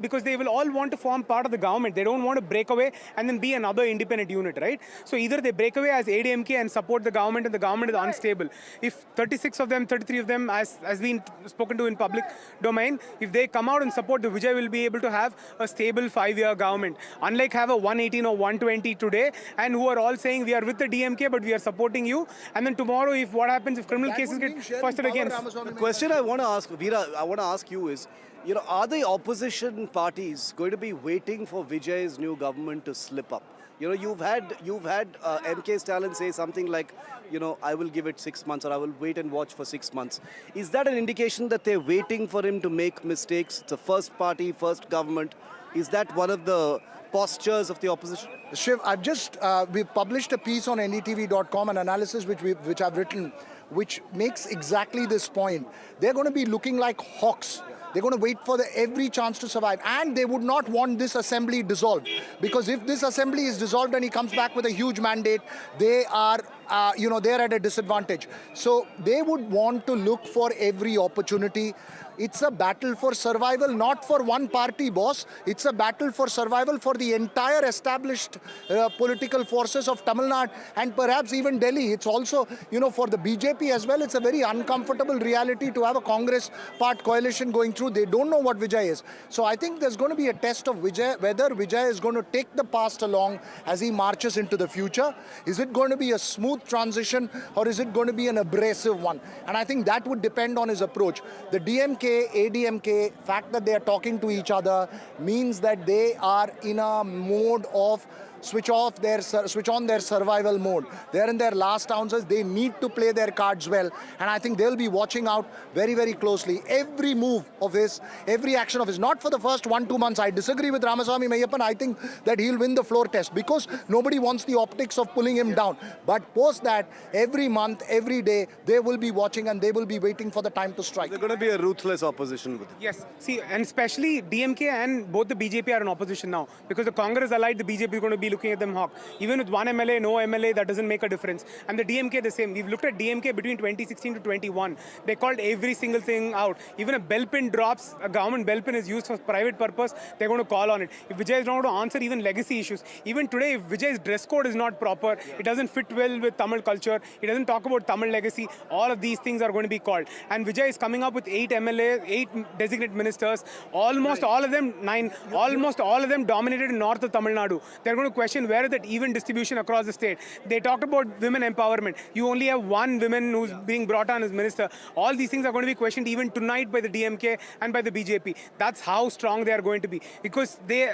because they will all want to form part of the government. They don't want to break away and then be another independent unit, right? So either they break away as ADMK and support the government, and the government is unstable. If 36 of them, 33 of them, as been spoken to in public domain, if they come out and support, the Vijay will be able to have a stable 5-year government. Unlike have a 118 or 120 today, and who are all saying we are with the DMK, but we are supporting you. And then tomorrow, if what happens, if criminal cases get first against. The question I want to ask, Veera, I want to ask you is, are the opposition parties going to be waiting for Vijay's new government to slip up? You've had MK Stalin say something like, I will give it 6 months, or I will wait and watch for 6 months. Is that an indication that they're waiting for him to make mistakes? It's a first party, first government. Is that one of the postures of the opposition? Shiv, we've published a piece on NDTV.com, an analysis which I've written, which makes exactly this point. They're going to be looking like hawks. They're going to wait for every chance to survive. And they would not want this assembly dissolved. Because if this assembly is dissolved and he comes back with a huge mandate, they are, they're at a disadvantage. So they would want to look for every opportunity. It's a battle for survival, not for one party, boss. It's a battle for survival for the entire established political forces of Tamil Nadu and perhaps even Delhi. It's also, for the BJP as well, it's a very uncomfortable reality to have a Congress part coalition going through. They don't know what Vijay is. So I think there's going to be a test of Vijay, whether Vijay is going to take the past along as he marches into the future. Is it going to be a smooth transition, or is it going to be an abrasive one? And I think that would depend on his approach. The DMK, ADMK, fact that they are talking to each other means that they are in a mode of switch on their survival mode. They're in their last ounces. They need to play their cards well. And I think they'll be watching out very, very closely. Every move of his, every action of his, not for the first 1-2 months. I disagree with Ramaswamy Meyyappan. I think that he'll win the floor test because nobody wants the optics of pulling him down. But post that, every month, every day, they will be watching and they will be waiting for the time to strike. They're going to be a ruthless opposition with it. Yes. See, and especially DMK and both the BJP are in opposition now because the Congress allied, the BJP is going to be looking at them hawk. Even with one MLA, no MLA, that doesn't make a difference. And the DMK the same. We've looked at DMK between 2016 to 21. They called every single thing out. Even a bell pin drops, a government bell pin is used for private purpose, they're going to call on it. If Vijay is not going to answer even legacy issues, even today, if Vijay's dress code is not proper, it doesn't fit well with Tamil culture, it doesn't talk about Tamil legacy, all of these things are going to be called. And Vijay is coming up with 8 MLAs, 8 designate ministers, almost all of them, 9, almost all of them dominated in north of Tamil Nadu. They're going to question where is that even distribution across the state. They talked about women empowerment. You only have one woman who's being brought on as minister. All these things are going to be questioned even tonight by the DMK and by the BJP. That's how strong they are going to be. Because they...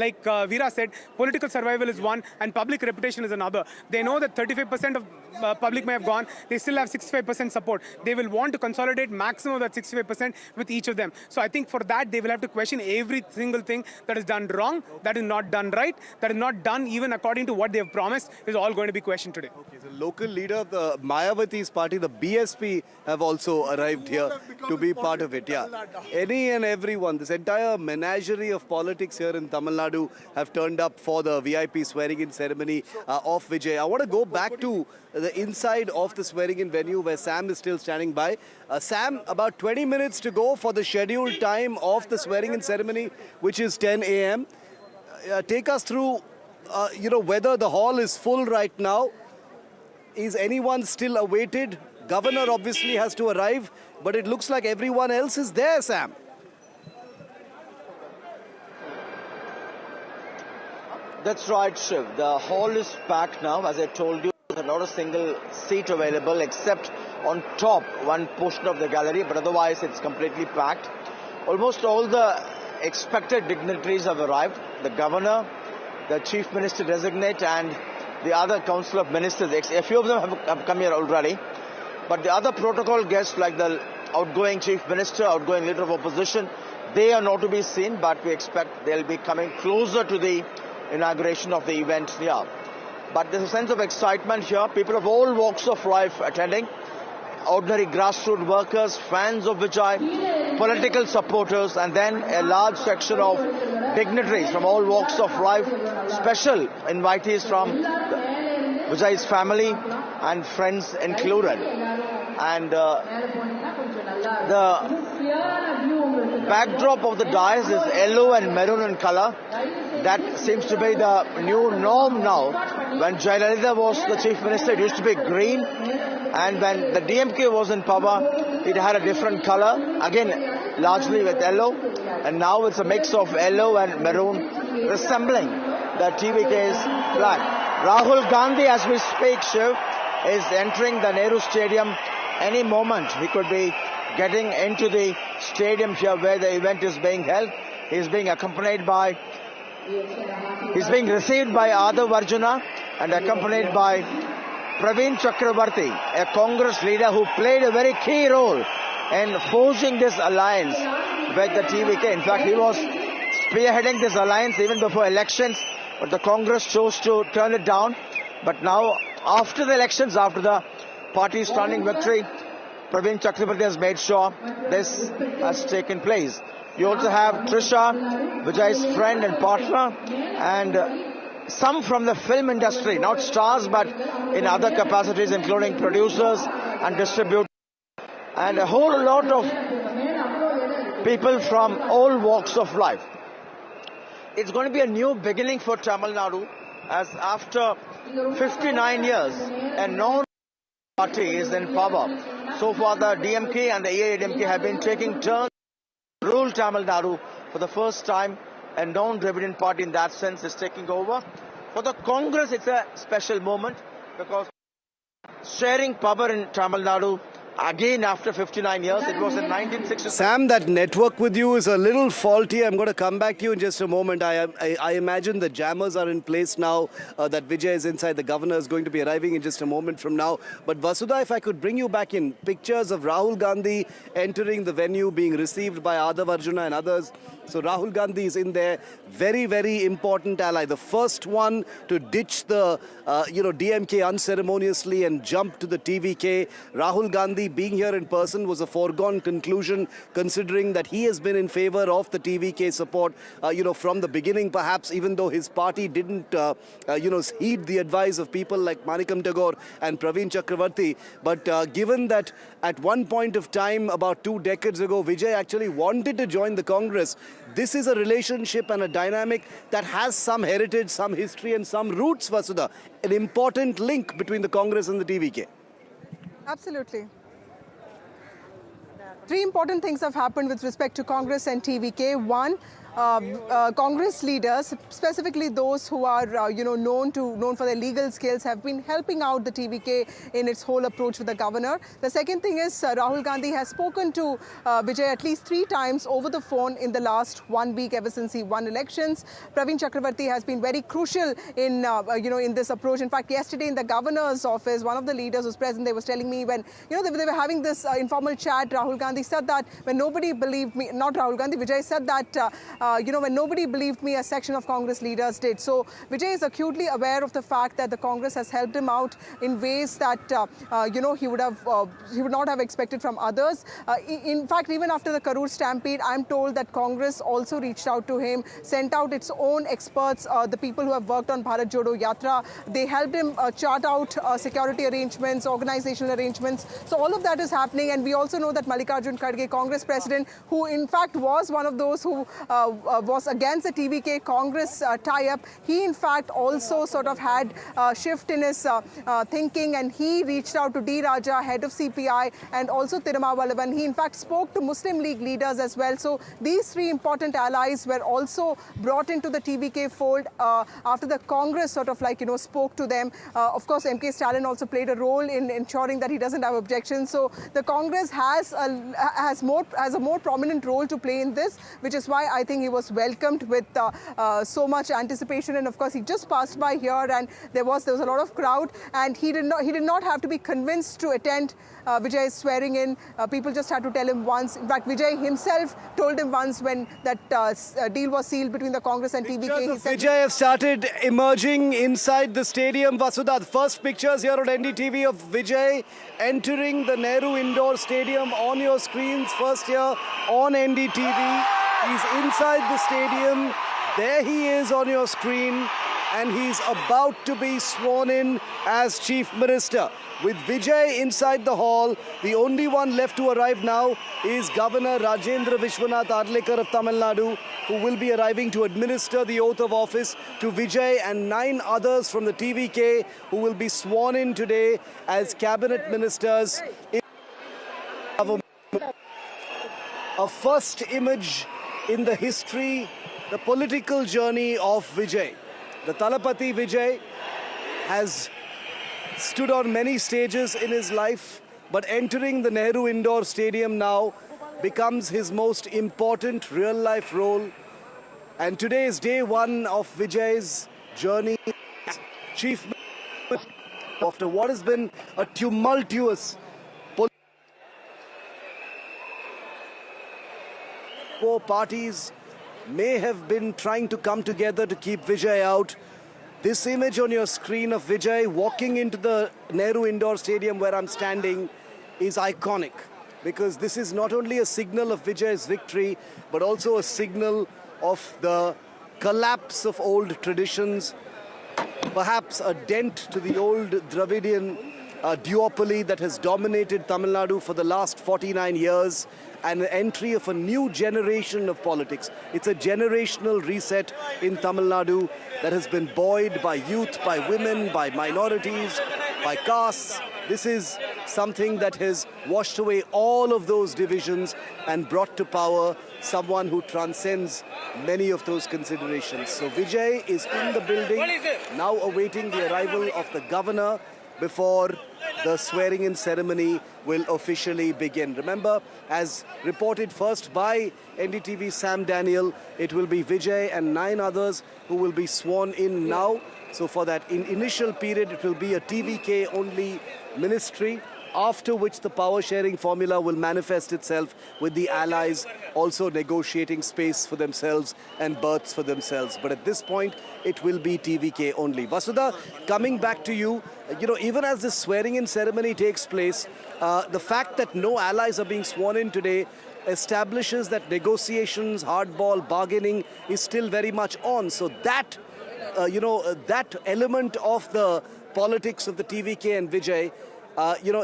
like Veera said, political survival is one and public reputation is another. They know that 35% of public may have gone. They still have 65% support. They will want to consolidate maximum of that 65% with each of them. So I think for that, they will have to question every single thing that is done wrong, that is not done right, that is not done even according to what they have promised, is all going to be questioned today. Okay, the local leader of the Mayawati's party, the BSP, have also arrived here to be part of it. Yeah, any and everyone, this entire menagerie of politics here in Tamil Nadu have turned up for the VIP swearing-in ceremony of Vijay. I want to go back to the inside of the swearing-in venue where Sam is still standing by. Sam, about 20 minutes to go for the scheduled time of the swearing-in ceremony, which is 10 a.m. Take us through, whether the hall is full right now. Is anyone still awaited? Governor obviously has to arrive, but it looks like everyone else is there, Sam. That's right, Shiv. The hall is packed now, as I told you. There's not a single seat available except on top, one portion of the gallery, but otherwise it's completely packed. Almost all the expected dignitaries have arrived. The governor, the chief minister designate, and the other council of ministers. A few of them have come here already. But the other protocol guests, like the outgoing chief minister, outgoing leader of opposition, they are not to be seen, but we expect they'll be coming closer to the inauguration of the event here. But there's a sense of excitement here. People of all walks of life attending. Ordinary grassroots workers, fans of Vijay, political supporters, and then a large section of dignitaries from all walks of life, special invitees from Vijay's family and friends included. And the backdrop of the dais is yellow and maroon in color. That seems to be the new norm now. When Jayalalitha was the chief minister, it used to be green. And when the DMK was in power, it had a different color. Again, largely with yellow. And now it's a mix of yellow and maroon, resembling the TVK's flag. Rahul Gandhi, as we speak, Shiv, is entering the Nehru Stadium. Any moment he could be getting into the stadium here where the event is being held. He's being received by Adav Arjuna and accompanied by Praveen Chakravarti, a Congress leader who played a very key role in forging this alliance with the TVK. In fact, he was spearheading this alliance even before elections, but the Congress chose to turn it down. But now, after the elections, after the party's stunning victory, Praveen Chakravarti has made sure this has taken place. You also have Trisha, Vijay's friend and partner, and some from the film industry, not stars, but in other capacities, including producers and distributors, and a whole lot of people from all walks of life. It's going to be a new beginning for Tamil Nadu, as after 59 years, a non-party is in power. So far, the DMK and the AIDMK have been taking turns to rule Tamil Nadu. For the first time, a non-Dravidian party in that sense is taking over. For the Congress, it's a special moment because sharing power in Tamil Nadu again after 59 years. It was in 1960. Sam, that network with you is a little faulty. I'm going to come back to you in just a moment. I imagine the jammers are in place now, that Vijay is inside. The governor is going to be arriving in just a moment from now. But Vasudha, if I could bring you back in, pictures of Rahul Gandhi entering the venue, being received by Adav Arjuna and others. So Rahul Gandhi is in there, very, very important ally. The first one to ditch the, DMK unceremoniously and jump to the TVK. Rahul Gandhi being here in person was a foregone conclusion, considering that he has been in favor of the TVK support, from the beginning, perhaps, even though his party didn't, heed the advice of people like Manikam Tagore and Praveen Chakravarti. But given that at one point of time, about 2 decades ago, Vijay actually wanted to join the Congress, this is a relationship and a dynamic that has some heritage, some history and some roots, Vasudha. An important link between the Congress and the TVK. Absolutely. 3 important things have happened with respect to Congress and TVK. One, Congress leaders, specifically those who are known for their legal skills, have been helping out the TVK in its whole approach with the governor. The second thing is Rahul Gandhi has spoken to Vijay at least 3 times over the phone in the last 1 week ever since he won elections. Praveen Chakravarti has been very crucial in in this approach. In fact, yesterday in the governor's office, one of the leaders was present. They was telling me when they were having this informal chat, Rahul Gandhi said that when nobody believed me, not Rahul Gandhi, Vijay said that when nobody believed me, a section of Congress leaders did. So Vijay is acutely aware of the fact that the Congress has helped him out in ways that he would not have expected from others. In fact, even after the Karur stampede, I'm told that Congress also reached out to him, sent out its own experts, the people who have worked on Bharat Jodo Yatra. They helped him chart out security arrangements, organizational arrangements. So all of that is happening, and we also know that Mallikarjun Kharge, Congress president, who in fact was one of those who was against the TVK Congress tie-up, he in fact also sort of had a shift in his thinking, and he reached out to D. Raja, head of CPI, and also Tirumavalavan. He in fact spoke to Muslim League leaders as well. So these 3 important allies were also brought into the TVK fold after the Congress sort of spoke to them. Of course, MK Stalin also played a role in ensuring that he doesn't have objections. So the Congress has a more prominent role to play in this, which is why I think he was welcomed with so much anticipation. And of course, he just passed by here, and there was a lot of crowd, and he did not have to be convinced to attend Vijay's swearing in. People just had to tell him once. In fact, Vijay himself told him once when that deal was sealed between the Congress and TVK. He said, Vijay have started emerging inside the stadium. Vasudha, the first pictures here on NDTV of Vijay entering the Nehru Indoor Stadium on your screens. First here on NDTV. He's inside the stadium. There he is on your screen. and he's about to be sworn in as Chief Minister. With Vijay inside the hall, the only one left to arrive now is Governor Rajendra Vishwanath Arlekar of Tamil Nadu, who will be arriving to administer the oath of office to Vijay and 9 others from the TVK who will be sworn in today as cabinet ministers. A first image in the history, the political journey of Vijay. The Talapati Vijay has stood on many stages in his life, but entering the Nehru Indoor Stadium now becomes his most important real-life role. And today is day one of Vijay's journey as Chief Minister after what has been a tumultuous four parties may have been trying to come together to keep Vijay out. This image on your screen of Vijay walking into the Nehru Indoor Stadium where I'm standing is iconic, because this is not only a signal of Vijay's victory, but also a signal of the collapse of old traditions, perhaps a dent to the old Dravidian duopoly that has dominated Tamil Nadu for the last 49 years, and the entry of a new generation of politics. It's a generational reset in Tamil Nadu that has been buoyed by youth, by women, by minorities, by castes. This is something that has washed away all of those divisions and brought to power someone who transcends many of those considerations. So Vijay is in the building, now awaiting the arrival of the governor before the swearing-in ceremony will officially begin. Remember, as reported first by NDTV Sam Daniel, it will be Vijay and 9 others who will be sworn in now. So for that initial period, it will be a TVK-only ministry, after which the power-sharing formula will manifest itself with the allies also negotiating space for themselves and berths for themselves. But at this point, it will be TVK only. Vasudha, coming back to you, even as this swearing-in ceremony takes place, the fact that no allies are being sworn in today establishes that negotiations, hardball, bargaining is still very much on. So that, that element of the politics of the TVK and Vijay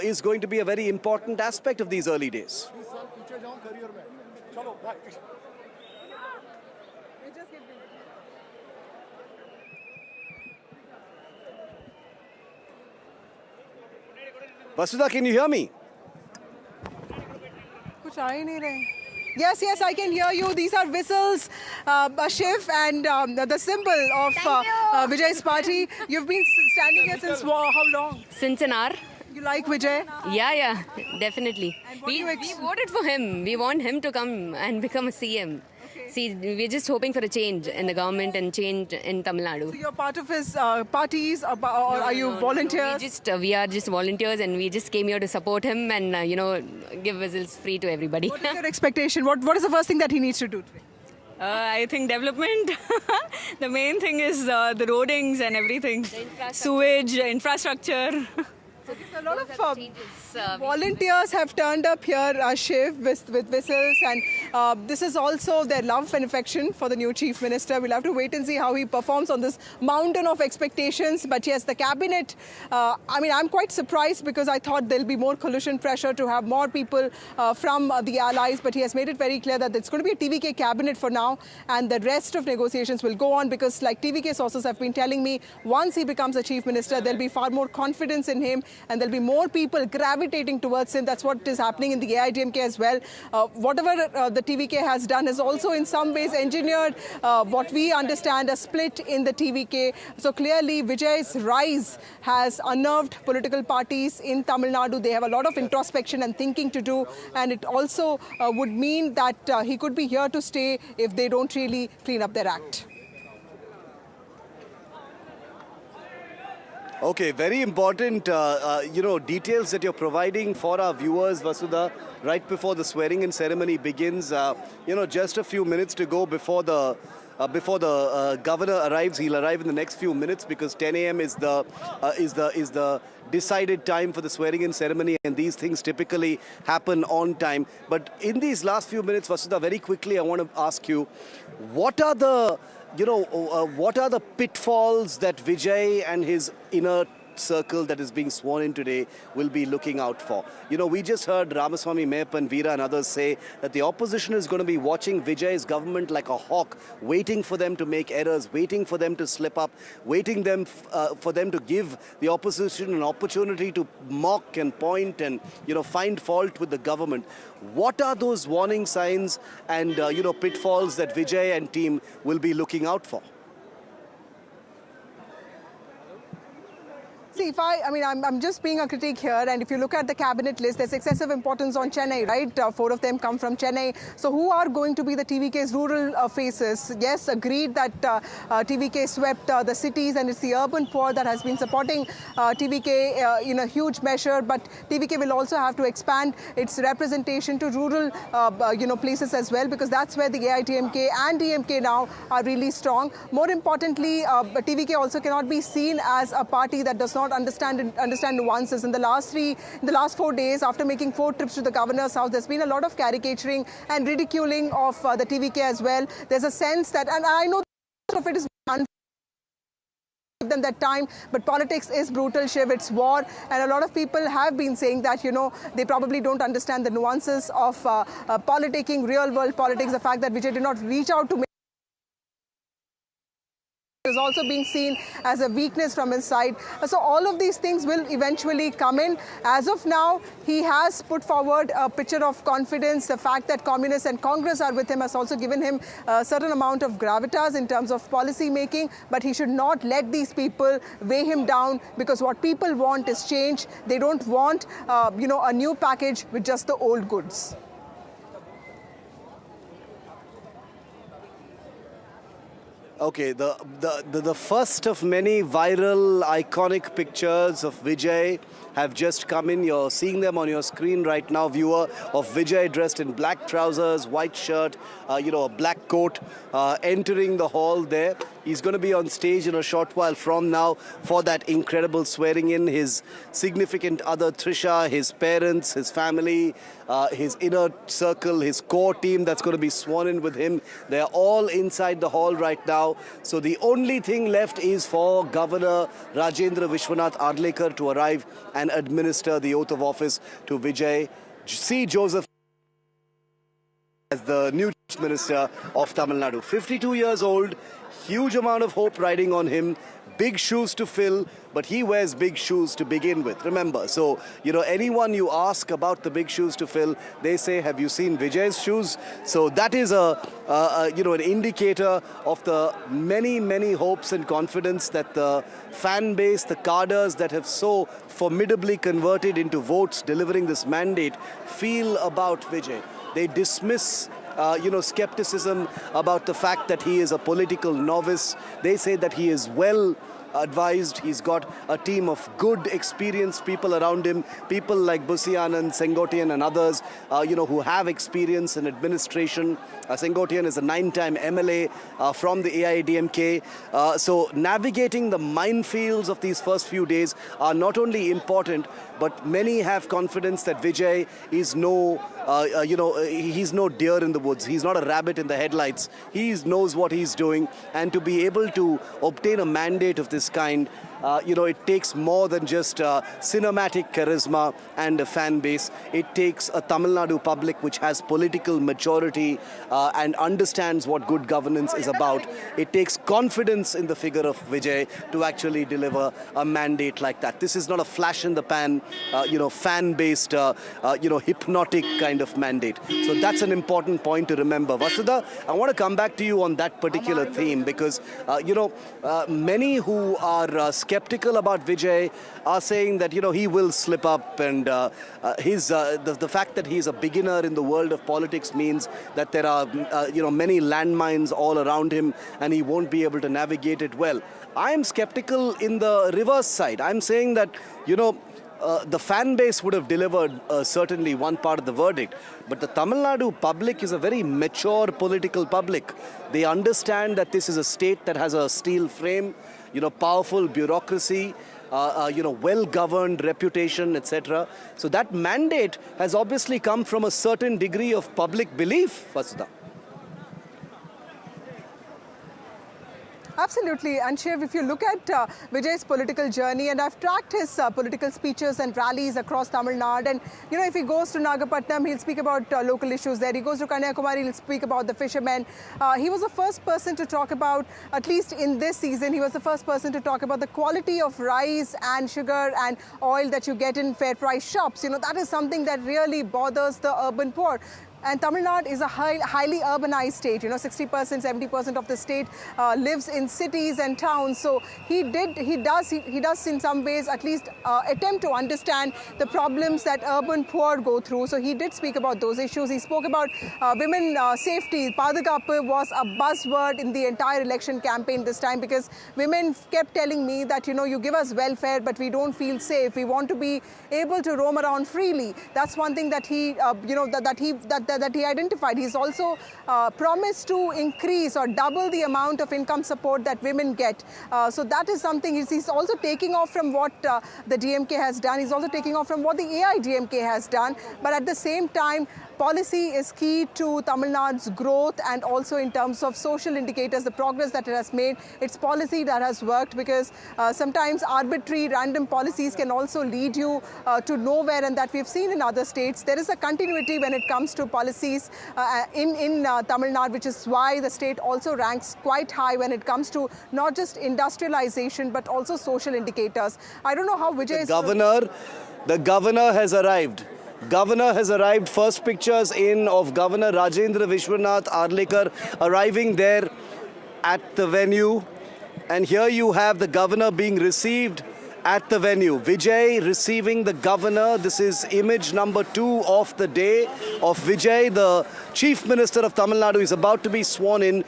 is going to be a very important aspect of these early days. Vasudha, can you hear me? Yes, I can hear you. These are whistles, Shiv, and the symbol of Vijay's party. You've been standing here since how long? Since an hour. You like Vijay? Yeah, definitely. We voted for him. We want him to come and become a CM. Okay. See, we're just hoping for a change in the government and change in Tamil Nadu. So you're part of his parties, or are you volunteers? We are just volunteers, and we just came here to support him and, give whistles free to everybody. What is your expectation? What is the first thing that he needs to do today? I think development. The main thing is the roadings and everything. Sewage, infrastructure. A lot of volunteers have turned up here, Shiv, with whistles, and this is also their love and affection for the new Chief Minister. We'll have to wait and see how he performs on this mountain of expectations. But yes, the cabinet, I'm quite surprised, because I thought there'll be more coalition pressure to have more people from the allies, but he has made it very clear that it's going to be a TVK cabinet for now, and the rest of negotiations will go on, because like TVK sources have been telling me, once he becomes a Chief Minister, there'll be far more confidence in him, and there'll be more people gravitating towards him. That's what is happening in the AIDMK as well. Whatever the TVK has done has also in some ways engineered what we understand a split in the TVK. So clearly Vijay's rise has unnerved political parties in Tamil Nadu. They have a lot of introspection and thinking to do, and it also would mean that he could be here to stay if they don't really clean up their act. Okay, very important, details that you're providing for our viewers, Vasudha, right before the swearing-in ceremony begins. Just a few minutes to go before the governor arrives. He'll arrive in the next few minutes, because 10 a.m. is the decided time for the swearing-in ceremony, and these things typically happen on time. But in these last few minutes, Vasudha, very quickly, I want to ask you, what are the what are the pitfalls that Vijay and his inner circle that is being sworn in today will be looking out for? We just heard Ramaswamy Meyyappan, Veera and others say that the opposition is going to be watching Vijay's government like a hawk, waiting for them to make errors, waiting for them to slip up, waiting for them to give the opposition an opportunity to mock and point and, find fault with the government. What are those warning signs and, pitfalls that Vijay and team will be looking out for? See, I'm just being a critic here, and if you look at the cabinet list, there's excessive importance on Chennai, right? 4 of them come from Chennai. So who are going to be the TVK's rural faces? Yes, agreed that TVK swept the cities, and it's the urban poor that has been supporting TVK in a huge measure, but TVK will also have to expand its representation to rural, places as well, because that's where the AITMK and DMK now are really strong. More importantly, TVK also cannot be seen as a party that does not understand nuances. In the last 4 days, after making 4 trips to the governor's house, there's been a lot of caricaturing and ridiculing of the TVK as well. There's a sense that, and I know of it is unfair to give them that time, but politics is brutal, Shiv, it's war, and a lot of people have been saying that, they probably don't understand the nuances of politicking, real world politics, the fact that Vijay did not reach out to is also being seen as a weakness from his side. So all of these things will eventually come in. As of now, he has put forward a picture of confidence. The fact that Communists and Congress are with him has also given him a certain amount of gravitas in terms of policy making, but he should not let these people weigh him down, because what people want is change. They don't want, a new package with just the old goods. Okay, the first of many viral, iconic pictures of Vijay have just come in. You're seeing them on your screen right now, viewer, of Vijay dressed in black trousers, white shirt, a black coat, entering the hall there. He's going to be on stage in a short while from now for that incredible swearing in. His significant other, Trisha, his parents, his family, his inner circle, his core team that's going to be sworn in with him. They're all inside the hall right now. So the only thing left is for Governor Rajendra Vishwanath Adlekar to arrive and administer the oath of office to Vijay C. Joseph as the new Chief Minister of Tamil Nadu. 52 years old, huge amount of hope riding on him, big shoes to fill, but he wears big shoes to begin with, remember. So, anyone you ask about the big shoes to fill, they say, have you seen Vijay's shoes? So that is an indicator of the many, many hopes and confidence that the fan base, the cadres that have so formidably converted into votes delivering this mandate feel about Vijay. They dismiss skepticism about the fact that he is a political novice. They say that he is well advised. He's got a team of good, experienced people around him, people like Busianan, Sengotian and others, who have experience in administration. Sengotian is a 9-time MLA from the AIDMK. So navigating the minefields of these first few days are not only important, but many have confidence that Vijay is he's no deer in the woods. He's not a rabbit in the headlights. He knows what he's doing. And to be able to obtain a mandate of this kind, it takes more than just cinematic charisma and a fan base. It takes a Tamil Nadu public which has political maturity and understands what good governance is about. It takes confidence in the figure of Vijay to actually deliver a mandate like that. This is not a flash in the pan, fan-based, hypnotic kind of mandate. So that's an important point to remember. Vasudha, I want to come back to you on that particular theme because, many who are skeptical about Vijay are saying that, he will slip up, and the fact that he's a beginner in the world of politics means that there are, many landmines all around him and he won't be able to navigate it well. I am skeptical in the reverse side. I'm saying that, the fan base would have delivered certainly one part of the verdict. But the Tamil Nadu public is a very mature political public. They understand that this is a state that has a steel frame, powerful bureaucracy, well-governed reputation, etc. So that mandate has obviously come from a certain degree of public belief, Vasudha. Absolutely. And Shiv, if you look at Vijay's political journey, and I've tracked his political speeches and rallies across Tamil Nadu, and if he goes to Nagapattinam, he'll speak about local issues there. He goes to Kanyakumari, he'll speak about the fishermen. He was the first person to talk about, at least in this season, he was the first person to talk about the quality of rice and sugar and oil that you get in fair price shops. That is something that really bothers the urban poor. And Tamil Nadu is a highly urbanized state. 60%, 70% of the state lives in cities and towns. So he does in some ways at least attempt to understand the problems that urban poor go through. So he did speak about those issues. He spoke about women safety. Padagappu was a buzzword in the entire election campaign this time, because women kept telling me that, you give us welfare, but we don't feel safe. We want to be able to roam around freely. That's one thing that he, that he identified. He's also promised to increase or double the amount of income support that women get. So that is something. He's also taking off from what the DMK has done. He's also taking off from what the AIDMK has done. But at the same time, policy is key to Tamil Nadu's growth, and also in terms of social indicators, the progress that it has made. It's policy that has worked, because sometimes arbitrary, random policies can also lead you to nowhere, and that we've seen in other states. There is a continuity when it comes to policies in Tamil Nadu, which is why the state also ranks quite high when it comes to not just industrialization, but also social indicators. I don't know how Vijay is... The governor has arrived. Governor has arrived. First pictures in of Governor Rajendra Vishwanath Arlekar arriving there at the venue. And here you have the governor being received at the venue. Vijay receiving the governor. This is image number 2 of the day of Vijay, the Chief Minister of Tamil Nadu, is about to be sworn in,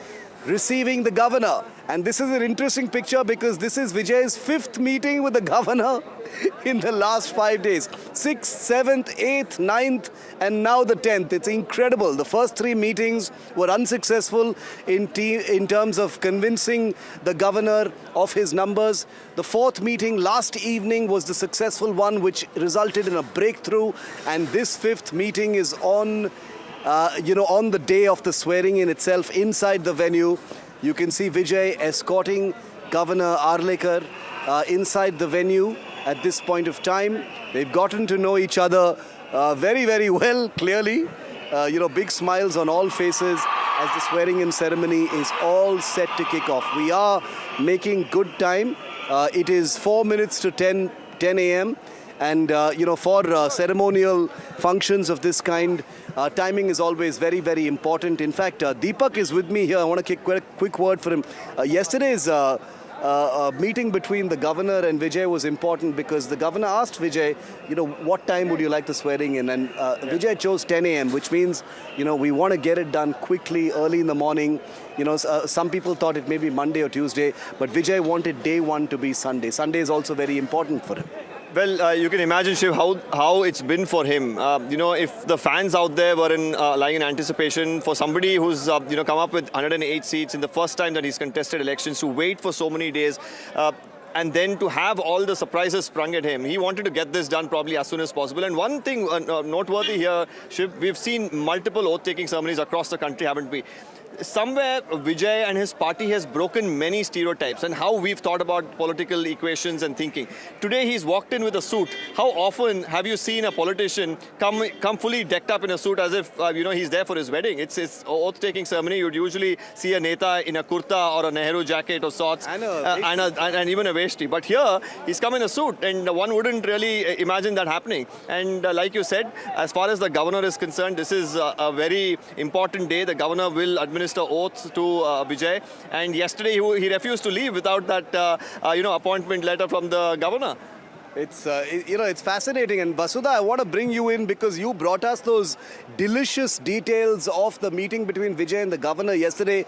receiving the governor. And this is an interesting picture, because this is Vijay's 5th meeting with the governor in the last 5 days. 6th, 7th, 8th, 9th, and now the 10th. It's incredible. The first 3 meetings were unsuccessful in terms of convincing the governor of his numbers. The 4th meeting last evening was the successful one, which resulted in a breakthrough. And this 5th meeting is on the day of the swearing in itself, inside the venue. You can see Vijay escorting Governor Arlekar inside the venue at this point of time. They've gotten to know each other very, very well, clearly. Big smiles on all faces as the swearing-in ceremony is all set to kick off. We are making good time. It is 4 minutes to 10 a.m. And, for ceremonial functions of this kind, timing is always very, very important. In fact, Deepak is with me here. I want to give a quick word for him. Yesterday's meeting between the governor and Vijay was important, because the governor asked Vijay, what time would you like the swearing in? And Vijay chose 10 a.m., which means, we want to get it done quickly, early in the morning. Some people thought it may be Monday or Tuesday, but Vijay wanted day 1 to be Sunday. Sunday is also very important for him. Well, you can imagine, Shiv, how it's been for him. If the fans out there were lying in anticipation for somebody who's come up with 108 seats in the first time that he's contested elections, to wait for so many days, and then to have all the surprises sprung at him. He wanted to get this done probably as soon as possible. And one thing noteworthy here, Shiv, we've seen multiple oath-taking ceremonies across the country, haven't we? Somewhere Vijay and his party has broken many stereotypes and how we've thought about political equations and thinking. Today he's walked in with a suit. How often have you seen a politician come fully decked up in a suit as if he's there for his wedding? It's his oath-taking ceremony. You'd usually see a neta in a kurta or a Nehru jacket or sorts, and even a veshti. But here he's come in a suit, and one wouldn't really imagine that happening. And like you said, as far as the governor is concerned, this is a very important day. The governor will administer oaths to Vijay, and yesterday he refused to leave without that appointment letter from the governor. It's fascinating. And Vasudha, I want to bring you in, because you brought us those delicious details of the meeting between Vijay and the governor yesterday.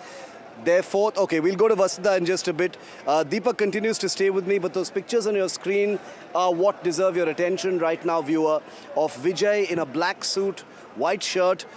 Their 4th. Okay, we'll go to Vasudha in just a bit. Deepak continues to stay with me, but those pictures on your screen are what deserve your attention right now, viewer, of Vijay in a black suit, white shirt,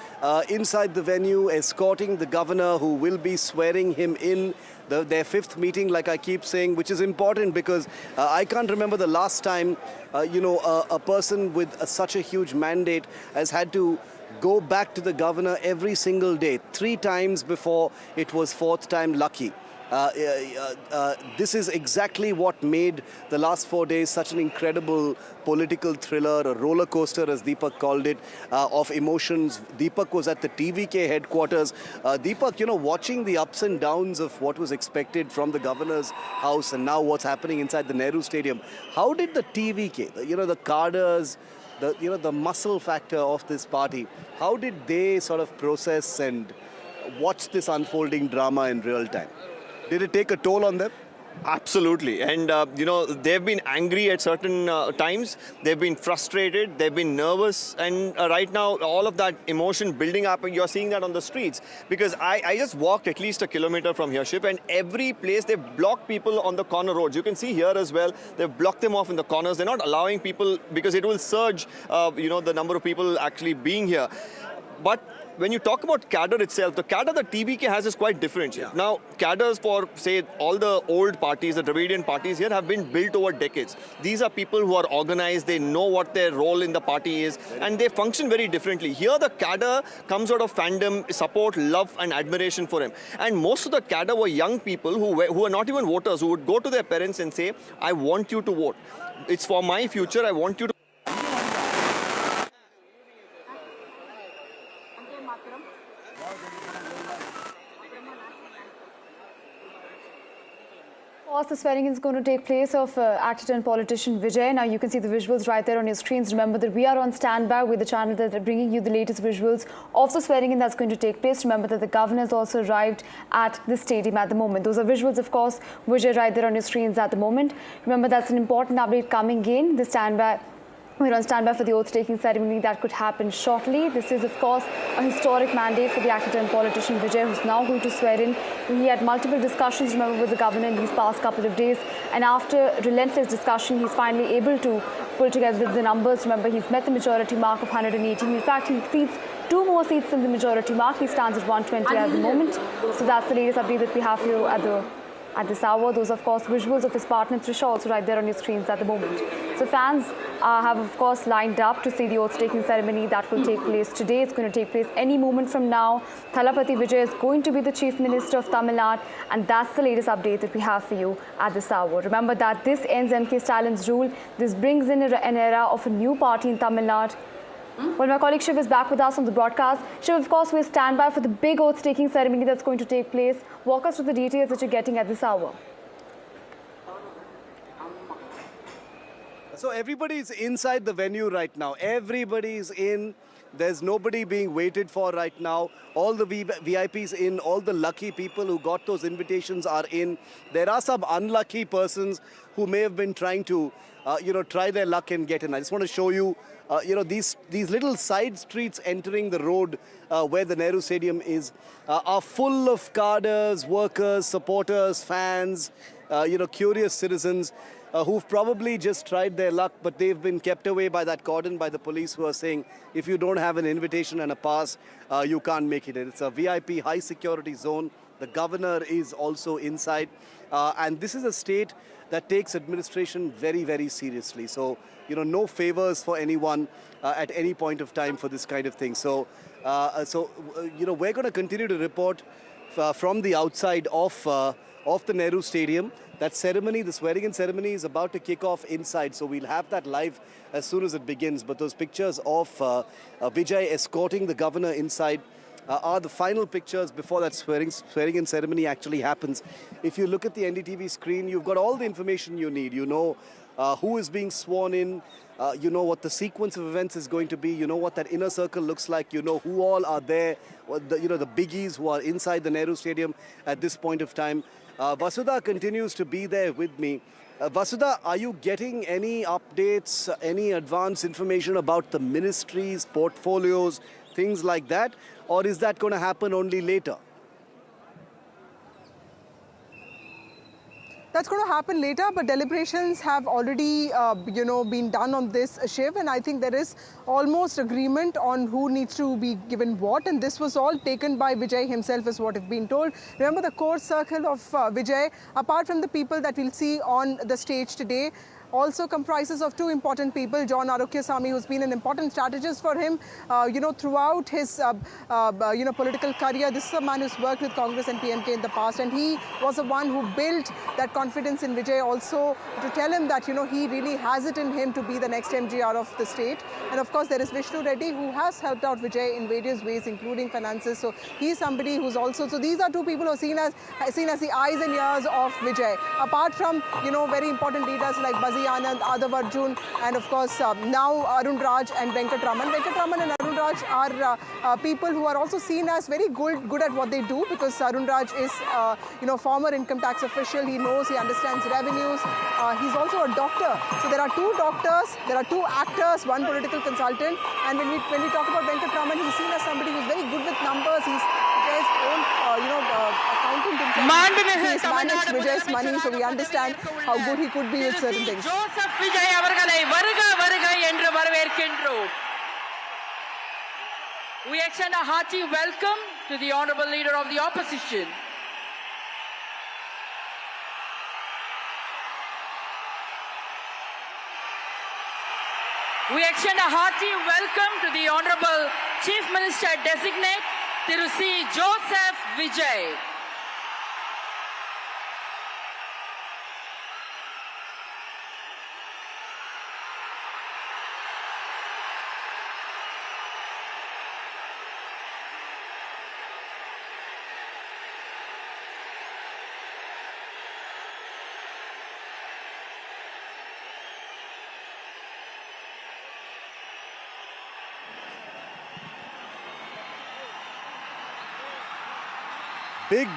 inside the venue, escorting the governor, who will be swearing him in. Their 5th meeting, like I keep saying, which is important, because I can't remember the last time, a person with such a huge mandate has had to go back to the governor every single day. 3 times before it was 4th time lucky. This is exactly what made the last 4 days such an incredible political thriller, a roller coaster, as Deepak called it, of emotions. Deepak was at the TVK headquarters. Deepak, watching the ups and downs of what was expected from the governor's house and now what's happening inside the Nehru Stadium. How did the TVK, the cadres, the muscle factor of this party, how did they sort of process and watch this unfolding drama in real time? Did it take a toll on them? Absolutely. And, they've been angry at certain times. They've been frustrated. They've been nervous. And right now, all of that emotion building up, and you're seeing that on the streets. Because I just walked at least a kilometer from here, Shiv, and every place they've blocked people on the corner roads. You can see here as well, they've blocked them off in the corners. They're not allowing people, because it will surge, the number of people actually being here. But when you talk about cadre itself, the cadre that TVK has is quite different. Yeah. Now, cadres for, say, all the old parties, the Dravidian parties here have been built over decades. These are people who are organized, they know what their role in the party is, and they function very differently. Here, the cadre comes out of fandom, support, love, and admiration for him. And most of the cadre were young people who are not even voters, who would go to their parents and say, I want you to vote. It's for my future, I want you to. The swearing is going to take place of actor and politician Vijay. Now you can see the visuals right there on your screens. Remember that we are on standby with the channel that are bringing you the latest visuals of the swearing in that's going to take place. Remember that the governor has also arrived at the stadium at the moment. Those are visuals, of course, Vijay right there on your screens at the moment. Remember that's an important update coming in. The standby. We're on standby for the oath-taking ceremony that could happen shortly. This is, of course, a historic mandate for the actor and politician Vijay, who's now going to swear in. He had multiple discussions, remember, with the governor in these past couple of days. And after relentless discussion, he's finally able to pull together the numbers. Remember, he's met the majority mark of 118. In fact, he exceeds 2 more seats than the majority mark. He stands at 120 at the moment. So that's the latest update that we have for you at this hour. Those, of course, visuals of his partner Trisha also right there on your screens at the moment. So fans have, of course, lined up to see the oath-taking ceremony that will take place today. It's going to take place any moment from now. Thalapathy Vijay is going to be the Chief Minister of Tamil Nadu, and that's the latest update that we have for you at this hour. Remember that this ends MK Stalin's rule. This brings in an era of a new party in Tamil Nadu. Well, my colleague Shiv is back with us on the broadcast. Shiv, of course, we'll stand by for the big oath-taking ceremony that's going to take place. Walk us through the details that you're getting at this hour. So everybody's inside the venue right now. Everybody's in. There's nobody being waited for right now. All the VIPs in, all the lucky people who got those invitations are in. There are some unlucky persons who may have been trying to, try their luck and get in. I just want to show you, these little side streets entering the road where the Nehru Stadium is are full of cadres, workers, supporters, fans, curious citizens who've probably just tried their luck, but they've been kept away by that cordon by the police, who are saying, if you don't have an invitation and a pass, you can't make it in. It's a VIP high security zone. The governor is also inside. And this is a state that takes administration very, very seriously. So, no favors for anyone at any point of time for this kind of thing. So, we're going to continue to report from the outside of the Nehru Stadium. That ceremony, the swearing-in ceremony, is about to kick off inside. So we'll have that live as soon as it begins. But those pictures of Vijay escorting the governor inside are the final pictures before that swearing-in ceremony actually happens. If you look at the NDTV screen, you've got all the information you need. You know who is being sworn in. You know what the sequence of events is going to be. You know what that inner circle looks like. You know who all are there. The biggies who are inside the Nehru Stadium at this point of time. Vasudha continues to be there with me. Vasudha, are you getting any updates, any advance information about the ministries, portfolios, things like that? Or is that going to happen only later? That's going to happen later, but deliberations have already, been done on this, Shiv, and I think there is almost agreement on who needs to be given what, and this was all taken by Vijay himself, is what has been told. Remember, the core circle of Vijay, apart from the people that we'll see on the stage today, also comprises of two important people. John Arokyasamy, who's been an important strategist for him, throughout his, political career. This is a man who's worked with Congress and PMK in the past, and he was the one who built that confidence in Vijay also to tell him that, he really has it in him to be the next MGR of the state. And of course, there is Vishnu Reddy, who has helped out Vijay in various ways, including finances. So he's somebody who's also, so these are two people who are seen as the eyes and ears of Vijay. Apart from, very important leaders like Bazi Anand, Adav Arjun, and of course, now Arun Raj and Venkat Raman. Venkat Raman and Arun Raj are people who are also seen as very good at what they do, because Arun Raj is, former income tax official. He knows, he understands revenues. He's also a doctor. So there are two doctors, there are two actors, one political consultant. And when we talk about Venkat Raman, he's seen as somebody who's very good with numbers. He's Vijay's own, accountant himself. He's managed Vijay's money, so we understand how good he could be with certain things. Joseph Vijay avargalai varuga endru varaverkiன்றோம். We extend a hearty welcome to the Honourable Leader of the Opposition. We extend a hearty welcome to the Honourable Chief Minister Designate, Thiru C. Joseph Vijay.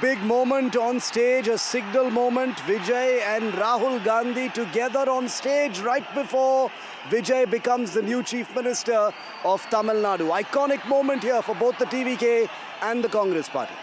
Big moment on stage, a signal moment. Vijay and Rahul Gandhi together on stage right before Vijay becomes the new Chief Minister of Tamil Nadu. Iconic moment here for both the TVK and the Congress party.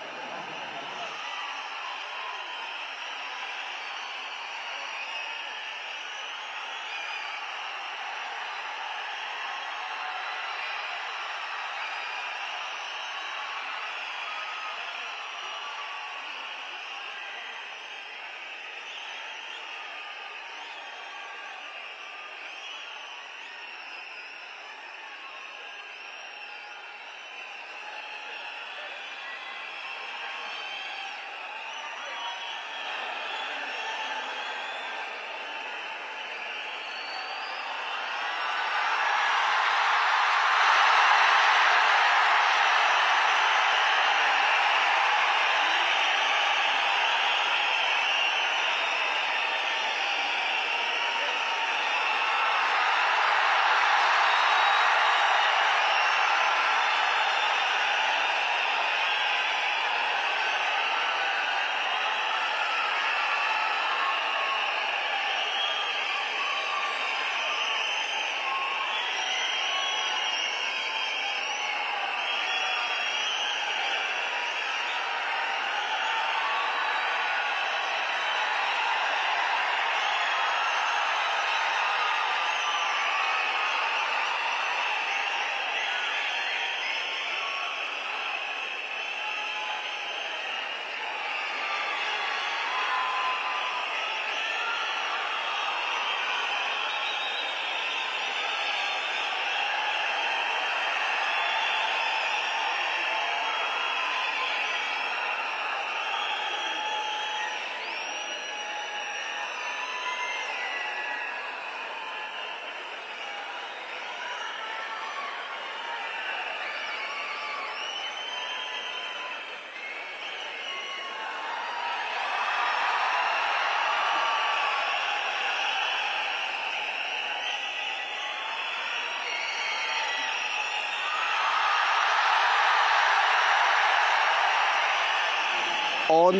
On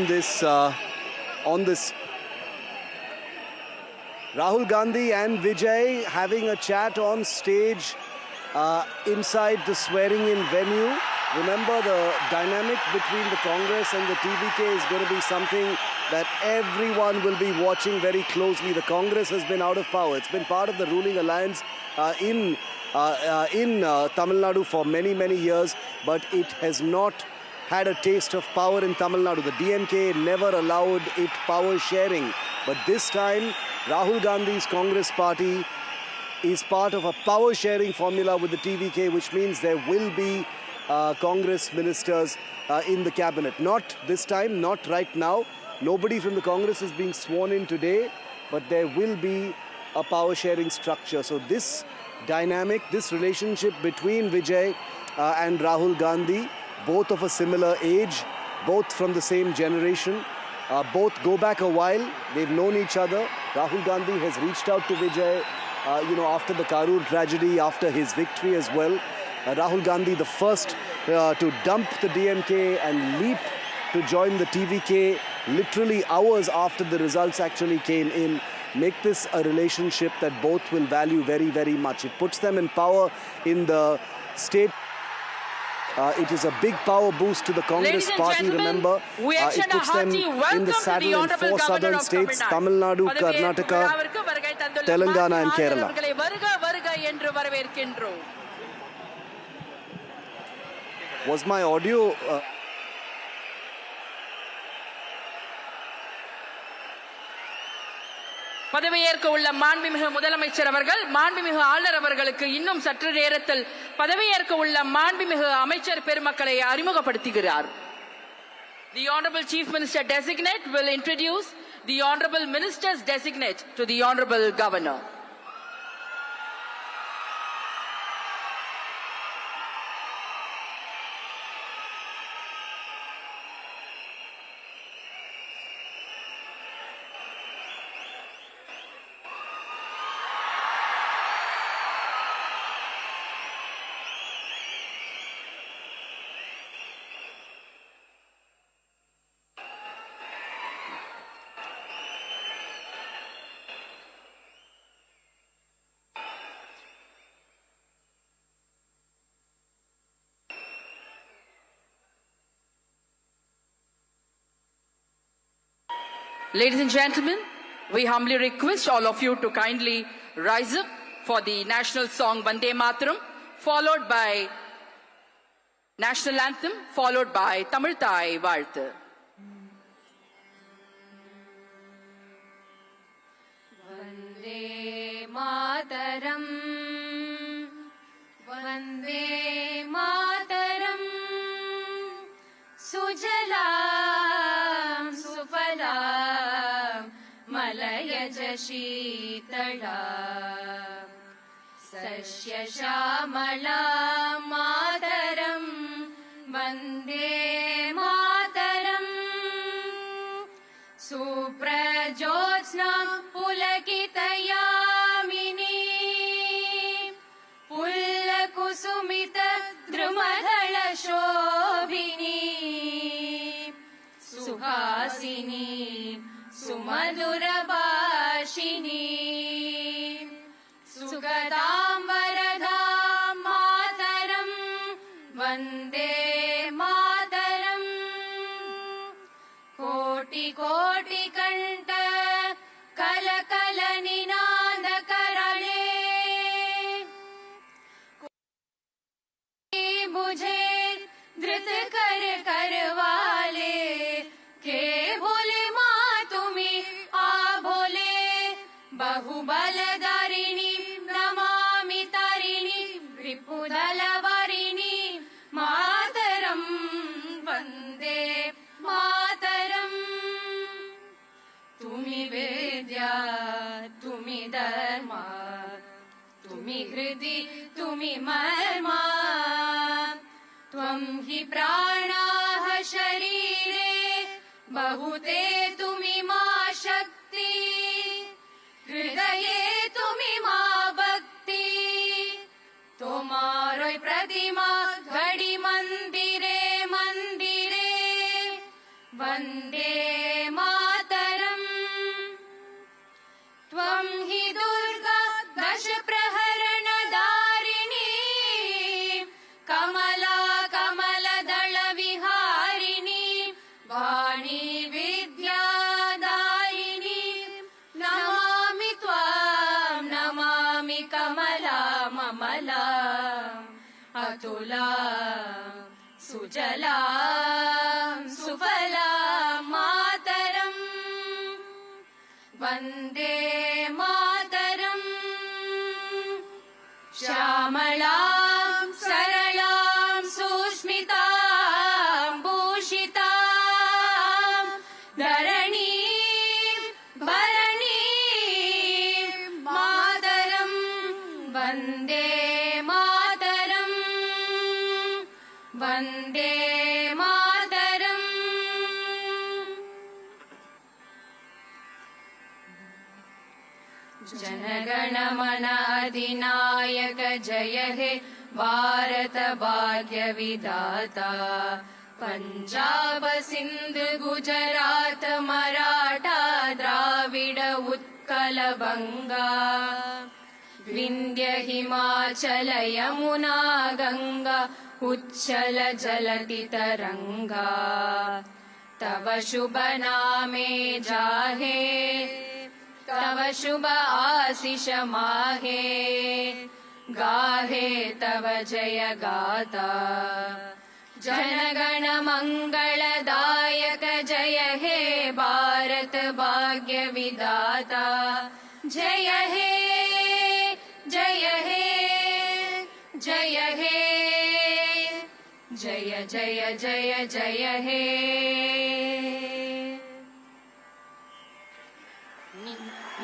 this Rahul Gandhi and Vijay having a chat on stage inside the swearing-in venue. Remember, the dynamic between the Congress and the TVK is going to be something that everyone will be watching very closely. The Congress has been out of power. It's been part of the ruling alliance in Tamil Nadu for many years, but it has not had a taste of power in Tamil Nadu. The DMK never allowed it power sharing But this time, Rahul Gandhi's Congress party is part of a power sharing formula with the TVK, which means there will be Congress ministers in the cabinet. Not this time, not right now. Nobody from the Congress is being sworn in today, but there will be a power sharing structure. So this dynamic, this relationship between Vijay and Rahul Gandhi, both of a similar age, both from the same generation, both go back a while. They've known each other. Rahul Gandhi has reached out to Vijay, after the Karur tragedy, after his victory as well. Rahul Gandhi, the first to dump the DMK and leap to join the TVK literally hours after the results actually came in, make this a relationship that both will value very, very much. It puts them in power in the state. It is a big power boost to the Congress party, remember. It puts them in the saddle in 4 southern states, Tamil Nadu, Karnataka, Telangana and Kerala. Was my audio... பதவியேற்க உள்ள மாண்புமிகு முதலமைச்சர் அவர்கள் மாண்புமிகு ஆளுநர் அவர்களுக்கு இன்னும் சற்று நேரத்தில் பதவியேற்க உள்ள மாண்புமிகு அமைச்சர் பெருமக்களை அறிமுகப்படுத்துகிறார். The Honorable Chief Minister Designate will introduce the Honorable Ministers Designate to the Honorable Governor. Ladies and gentlemen, we humbly request all of you to kindly rise up for the national song Vande Mataram, followed by national anthem, followed by Tamil Thai Vaalthu. Vande Mataram, Vande Mataram, Sujalam Sufalam, Malayaj Sheetala, Sashya Shamala Mataram, Vande Mataram, Suprajotsna Pulakitayamini, Pullakusumita Drumadala Shobhini, Suhasini, Sumadurabhashini, Sugadam Varadam Mataram, Vande Mataram, Koti Koti Kanta Kala Kala Ninanda Karale, Bujhe Dhrit Kar Karwale, Ke Bole Ma Tumi Abole, Bahubaladharini Namami Tarini, Ripudalavarini, Mataram, Vande Mataram. Tumi Vidya, Tumi Dharma, Tumi Hridi, Tumi Marma, Tvam hi pranaah sharire, Bahute Tumi ma Shakti, Hridaye Tumi ma Bhakti, Tomaroi Pratima Ghadi Mandire Mandire, Vande Mataram. Tvam hi Durga Dash Praharana Darini, Kamala Kamala Dala Viharini, Vani Vidya Daini, Namami Tvam Namami Kamala Mamala, Atula Sujala Sufala Mataram, Vande Mataram श्यामलां सरलां सुस्मितां भूषितां धरणीं भरणीं मातरं वन्दे मातरं वन्दे मातरम् जनगणमन अधिनायक जय हे भारत भाग्य विधाता पंजाब सिंध गुजरात मराठा द्राविड उत्कल बंगा विंध्य हिमाचल यमुना गंगा उच्चल जलति तरंगा तव शुभ नामे जाहे तव शुभ आशीष माहे गाहे तव जय गाता जनगण मंगलदायक जय हे भारत भाग्य विधाता जय हे जय हे जय हे जय जय जय जय हे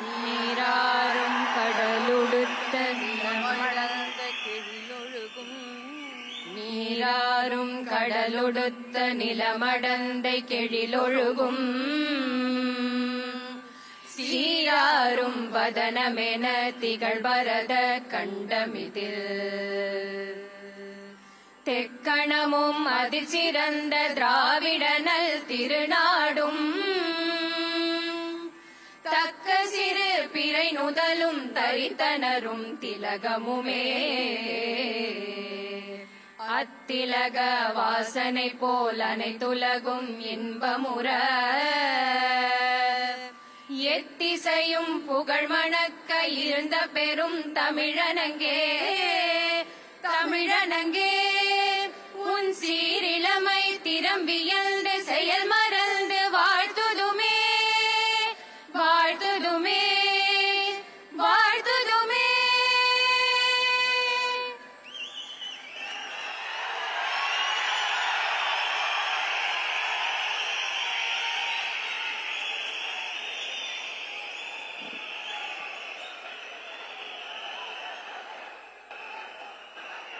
நீராறும் கடலுடுத்த நிலமடந்த கெழிலொழுகும் நீராறும் கடலுடுத்த நிலமடந்தை கெழிலொழுகும் சீராறும் வதனமென திகழ்வரத கண்டமிதில் தெக்கணமும் அதிசிறந்த திராவிடனல் திருநாடும் தக்க சிறு பிறை நுதலும் தரித்தனரும் திலகமுமே அத்திலக வாசனை போல் அனைத்துலகும் இன்பமுற எத்திசையும் புகழ் மணக்க இருந்த பெரும் தமிழனங்கே தமிழனங்கே உன் சீரிழமை திறம்பியல்ந்து செயல் மறந்து வாழ்த்துதுமே வாழ்த்துதுமே வாழ்த்துதுமே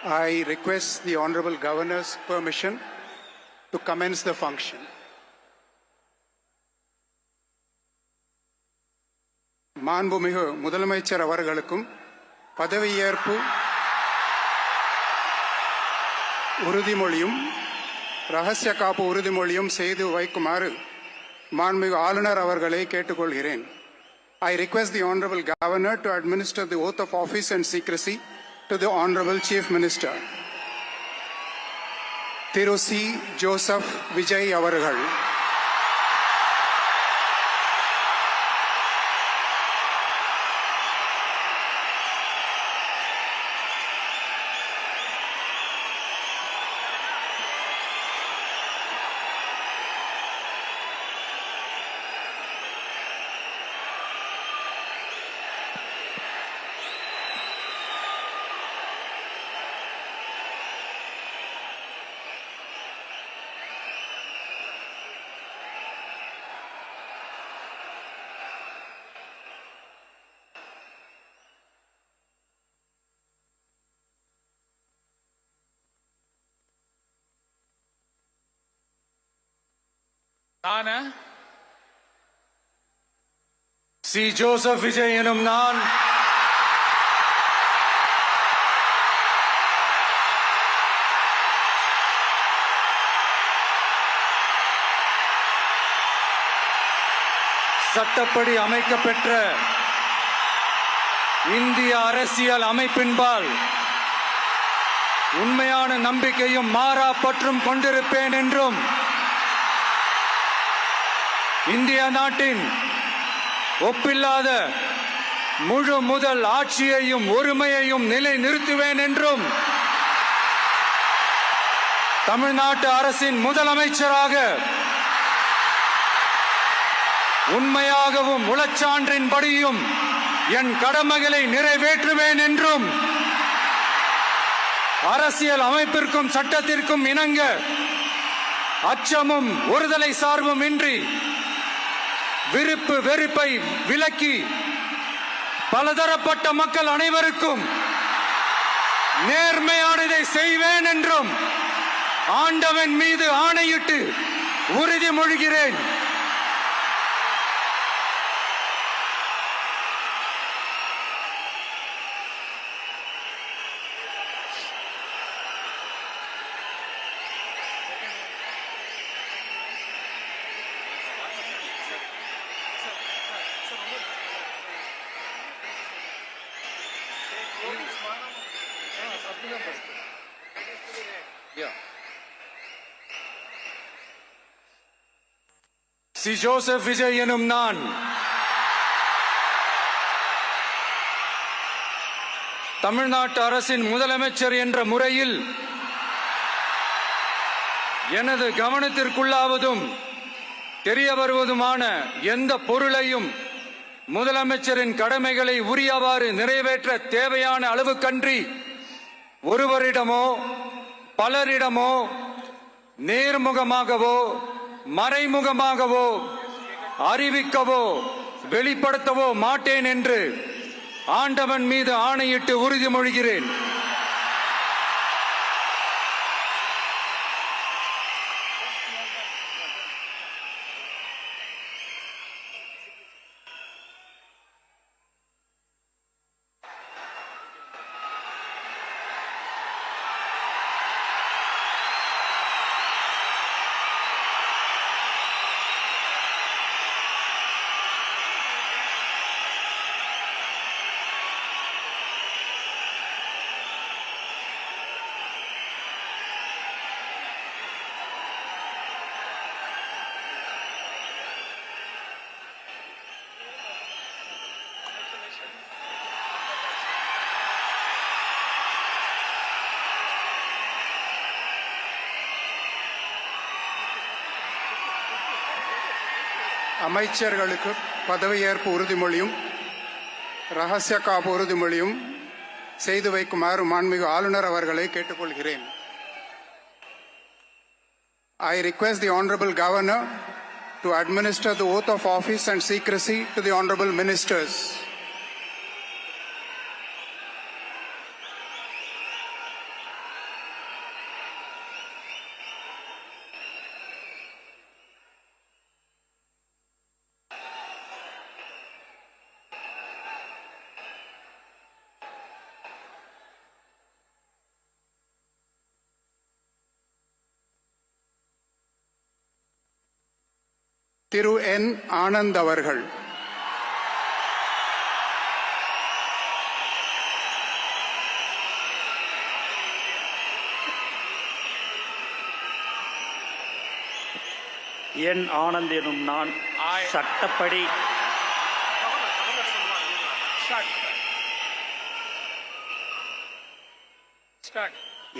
I request the Honorable Governor's permission to commence the function. மாண்புமிகு முதலமைச்சர் அவர்களுக்கும் பதவியேற்பு உறுதிமொழியும் ரகசிய காப்பு உறுதிமொழியும் செய்து வைக்குமாறு மாண்புமிகு ஆளுநர் அவர்களை கேட்டுக்கொள்கிறேன். I request the Honorable Governor to administer the oath of office and secrecy to the Honorable Chief Minister. Thiru C. Joseph Vijay அவர்கள். நான் சி. ஜோசப் விஜய் எனும் நான் சட்டப்படி அமைக்கப்பெற்ற இந்திய அரசியல் அமைப்பின்பால் உண்மையான நம்பிக்கையும் மாறா பற்றும் கொண்டிருப்பேன் என்றும் இந்திய நாட்டின் ஒப்பில்லாத முழு முதல் ஆட்சியையும் ஒருமையையும் நிலை நிறுத்துவேன் என்றும் தமிழ்நாட்டு அரசின் முதலமைச்சராக உண்மையாகவும் உளச்சான்றின்படியும் என் கடமைகளை நிறைவேற்றுவேன் என்றும் அரசியல் அமைப்பிற்கும் சட்டத்திற்கும் இணங்க அச்சமும் ஒருதலை சார்பும் இன்றி விருப்பு வெறுப்பை விலக்கி பலதரப்பட்ட மக்கள் அனைவருக்கும் நேர்மையானதை செய்வேன் என்றும் ஆண்டவன் மீது ஆணையிட்டு உறுதிமொழிகிறேன். சி ஜோசப் விஜய் எனும் நான் தமிழ்நாட்டு அரசின் முதலமைச்சர் என்ற முறையில் எனது கவனத்திற்குள்ளாவதும் தெரிய வருவதுமான எந்த பொருளையும் முதலமைச்சரின் கடமைகளை உரியவாறு நிறைவேற்ற தேவையான அளவுக்கன்றி ஒருவரிடமோ பலரிடமோ நேர்முகமாகவோ மறைமுகமாகவோ அறிவிக்கவோ வெளிப்படுத்தவோ மாட்டேன் என்று ஆண்டவன் மீது ஆணையிட்டு உறுதிமொழிகிறேன். அமைச்சர்களுக்கு பதவியேற்பு உறுதிமொழியும் ரகசிய காப்பு உறுதிமொழியும் செய்து வைக்குமாறு மாண்புமிகு ஆளுநர் அவர்களை கேட்டுக்கொள்கிறேன். I request the Honorable Governor to administer the oath of office and secrecy to the Honorable Ministers. திரு என் ஆனந்த் அவர்கள். என் ஆனந்த் எனும் நான் சட்டப்படி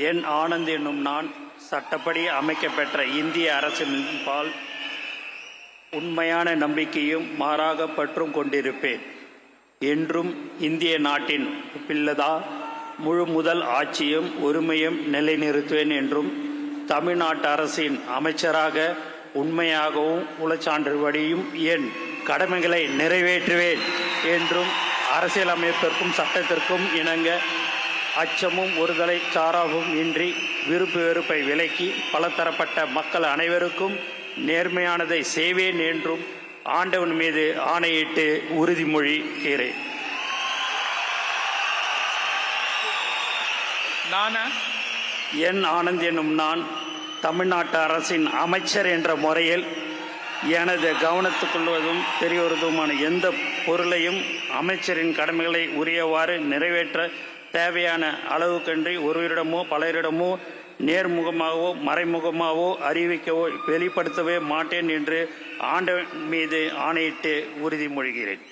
என் ஆனந்த் எனும் நான் சட்டப்படி அமைக்கப்பெற்ற இந்திய அரசின் பால் உண்மையான நம்பிக்கையும் மாறாக பற்றும் கொண்டிருப்பேன் என்றும் இந்திய நாட்டின் பிள்ளதா முழு முதல் ஆட்சியும் உரிமையும் நிலைநிறுத்துவேன் என்றும் தமிழ்நாட்டு அரசின் அமைச்சராக உண்மையாகவும் உளச்சான்றுபடியும் என் கடமைகளை நிறைவேற்றுவேன் என்றும் அரசியலமைப்பிற்கும் சட்டத்திற்கும் இணங்க அச்சமும் ஒருதலை சாராவும் இன்றி விருப்பு வெறுப்பை விலக்கி பலதரப்பட்ட மக்கள் அனைவருக்கும் நேர்மையானதை செய்வேன் என்றும் ஆண்டவன் மீது ஆணையிட்டு உறுதிமொழிகிறேன். என் ஆனந்த் எனும் நான் தமிழ்நாட்டு அரசின் அமைச்சர் என்ற முறையில் எனது கவனத்துக்குள்வதும் தெரியவருவதுமான எந்த பொருளையும் அமைச்சரின் கடமைகளை உரியவாறு நிறைவேற்ற தேவையான அளவுக்கன்றி ஒருவரிடமோ பலரிடமோ நேர்முகமாகவோ மறைமுகமாகவோ அறிவிக்கவோ வெளிப்படுத்தவே மாட்டேன் என்று ஆண்டவன் மீது ஆணையிட்டு உறுதிமொழிகிறேன்.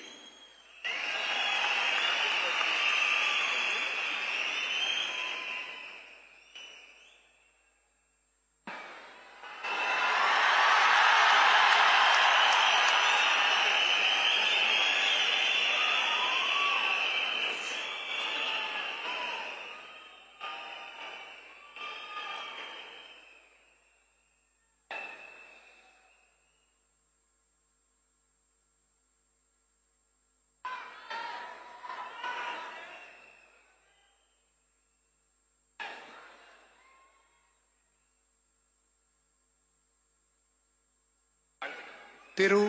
திரு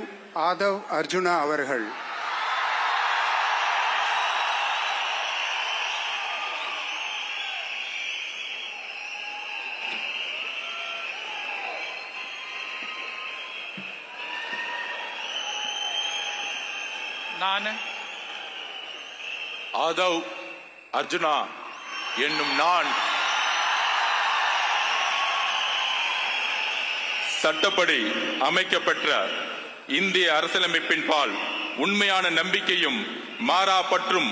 ஆதவ் அர்ஜுனா அவர்கள். நான் ஆதவ் அர்ஜுனா என்னும் நான் சட்டப்படி அமைக்கப்பெற்ற இந்திய அரசியலமைப்பின் பால் உண்மையான நம்பிக்கையும் மாறா பற்றும்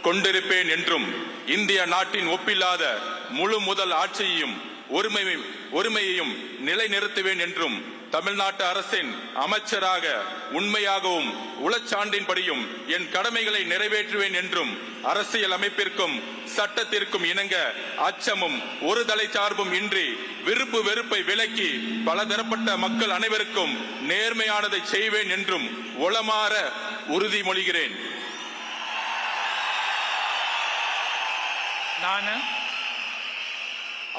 கொண்டிருப்பேன் என்றும் இந்திய நாட்டின் ஒப்பில்லாத முழு முதல் ஆட்சியையும் ஒருமையையும் நிலைநிறுத்துவேன் என்றும் தமிழ்நாட்டு அரசின் அமைச்சராக உண்மையாகவும் உளச்சான்றின்படியும் என் கடமைகளை நிறைவேற்றுவேன் என்றும் அரசியல் அமைப்பிற்கும் சட்டத்திற்கும் இணங்க அச்சமும் ஒரு தலை சார்பும் இன்றி விருப்பு வெறுப்பை விலக்கி பலதரப்பட்ட மக்கள் அனைவருக்கும் நேர்மையானதை செய்வேன் என்றும் உளமாற உறுதிமொழிகிறேன். நான்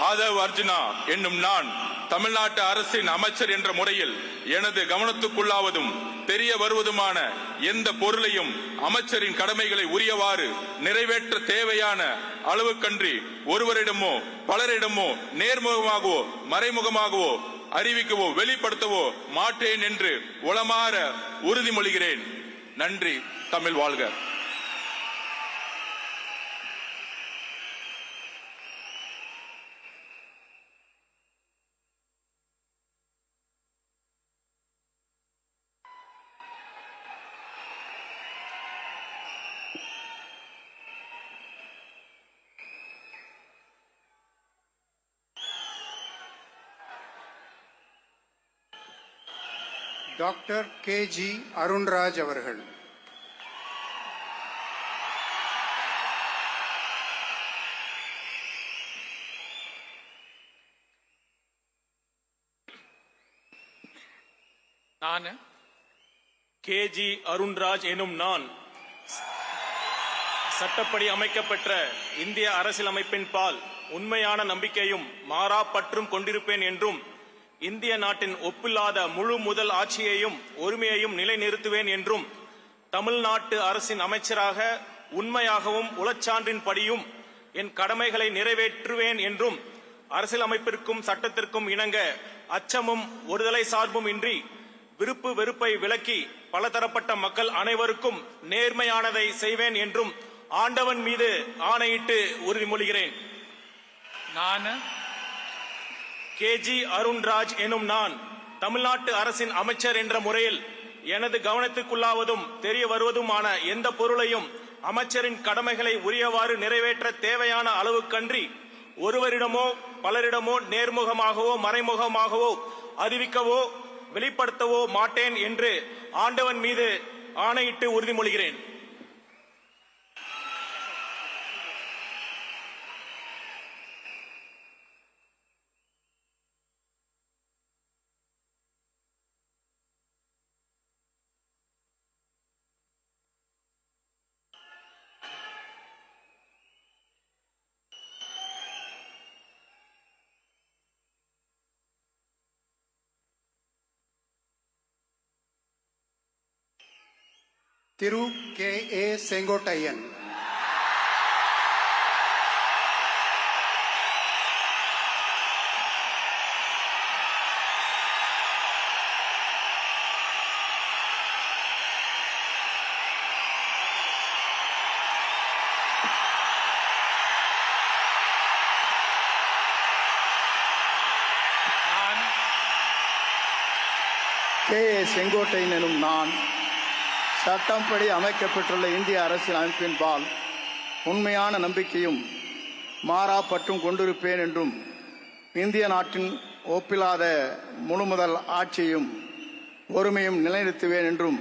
ஆதவ் அர்ஜுனா என்னும் நான் தமிழ்நாட்டு அரசின் அமைச்சர் என்ற முறையில் எனது கவனத்துக்குள்ளாவதும் தெரிய வருவதுமான எந்த பொருளையும் அமைச்சரின் கடமைகளை உரியவாறு நிறைவேற்ற தேவையான அளவுக்கன்றி ஒருவரிடமோ பலரிடமோ நேர்முகமாகவோ மறைமுகமாகவோ அறிவிக்கவோ வெளிப்படுத்தவோ மாட்டேன் என்று உளமாற உறுதிமொழிகிறேன். நன்றி. தமிழ் வாழ்க. டாக்டர் KG அருண்ராஜ் அவர்கள். நான் KG அருண்ராஜ் எனும் நான் சட்டப்படி அமைக்கப்பெற்ற இந்திய அரசியலமைப்பின் பால் உண்மையான நம்பிக்கையும் மாறா பற்றும் கொண்டிருப்பேன் என்றும் இந்திய நாட்டின் ஒப்பில்லாத முழு முதல் ஆட்சியையும் ஒருமையையும் நிலைநிறுத்துவேன் என்றும் தமிழ்நாட்டு அரசின் அமைச்சராக உண்மையாகவும் உளச்சான்றின்படியும் என் கடமைகளை நிறைவேற்றுவேன் என்றும் அரசியலமைப்பிற்கும் சட்டத்திற்கும் இணங்க அச்சமும் ஒருதலை சார்பும் இன்றி விருப்பு வெறுப்பை விலக்கி பலதரப்பட்ட மக்கள் அனைவருக்கும் நேர்மையானதை செய்வேன் என்றும் ஆண்டவன் மீது ஆணையிட்டு உறுதிமொழிகிறேன். நான் KG அருண்ராஜ் எனும் நான் தமிழ்நாட்டு அரசின் அமைச்சர் என்ற முறையில் எனது கவனத்துக்குள்ளாவதும் தெரிய வருவதுமான எந்த பொருளையும் அமைச்சரின் கடமைகளை உரியவாறு நிறைவேற்ற தேவையான அளவுக்கன்றி ஒருவரிடமோ பலரிடமோ நேர்முகமாகவோ மறைமுகமாகவோ அறிவிக்கவோ வெளிப்படுத்தவோ மாட்டேன் என்று ஆண்டவன் மீது ஆணையிட்டு உறுதிமொழிகிறேன். திரு KA செங்கோட்டையன். KA செங்கோட்டையன் எனும் நான் சட்டப்படி அமைக்கப்பட்டுள்ள இந்திய அரசியல் அமைப்பின் பால் உண்மையான நம்பிக்கையும் மாறா பற்றும் கொண்டிருப்பேன் என்றும் இந்திய நாட்டின் ஒப்பில்லாத முழுமுதல் ஆட்சியையும் ஒருமையும் நிலைநிறுத்துவேன் என்றும்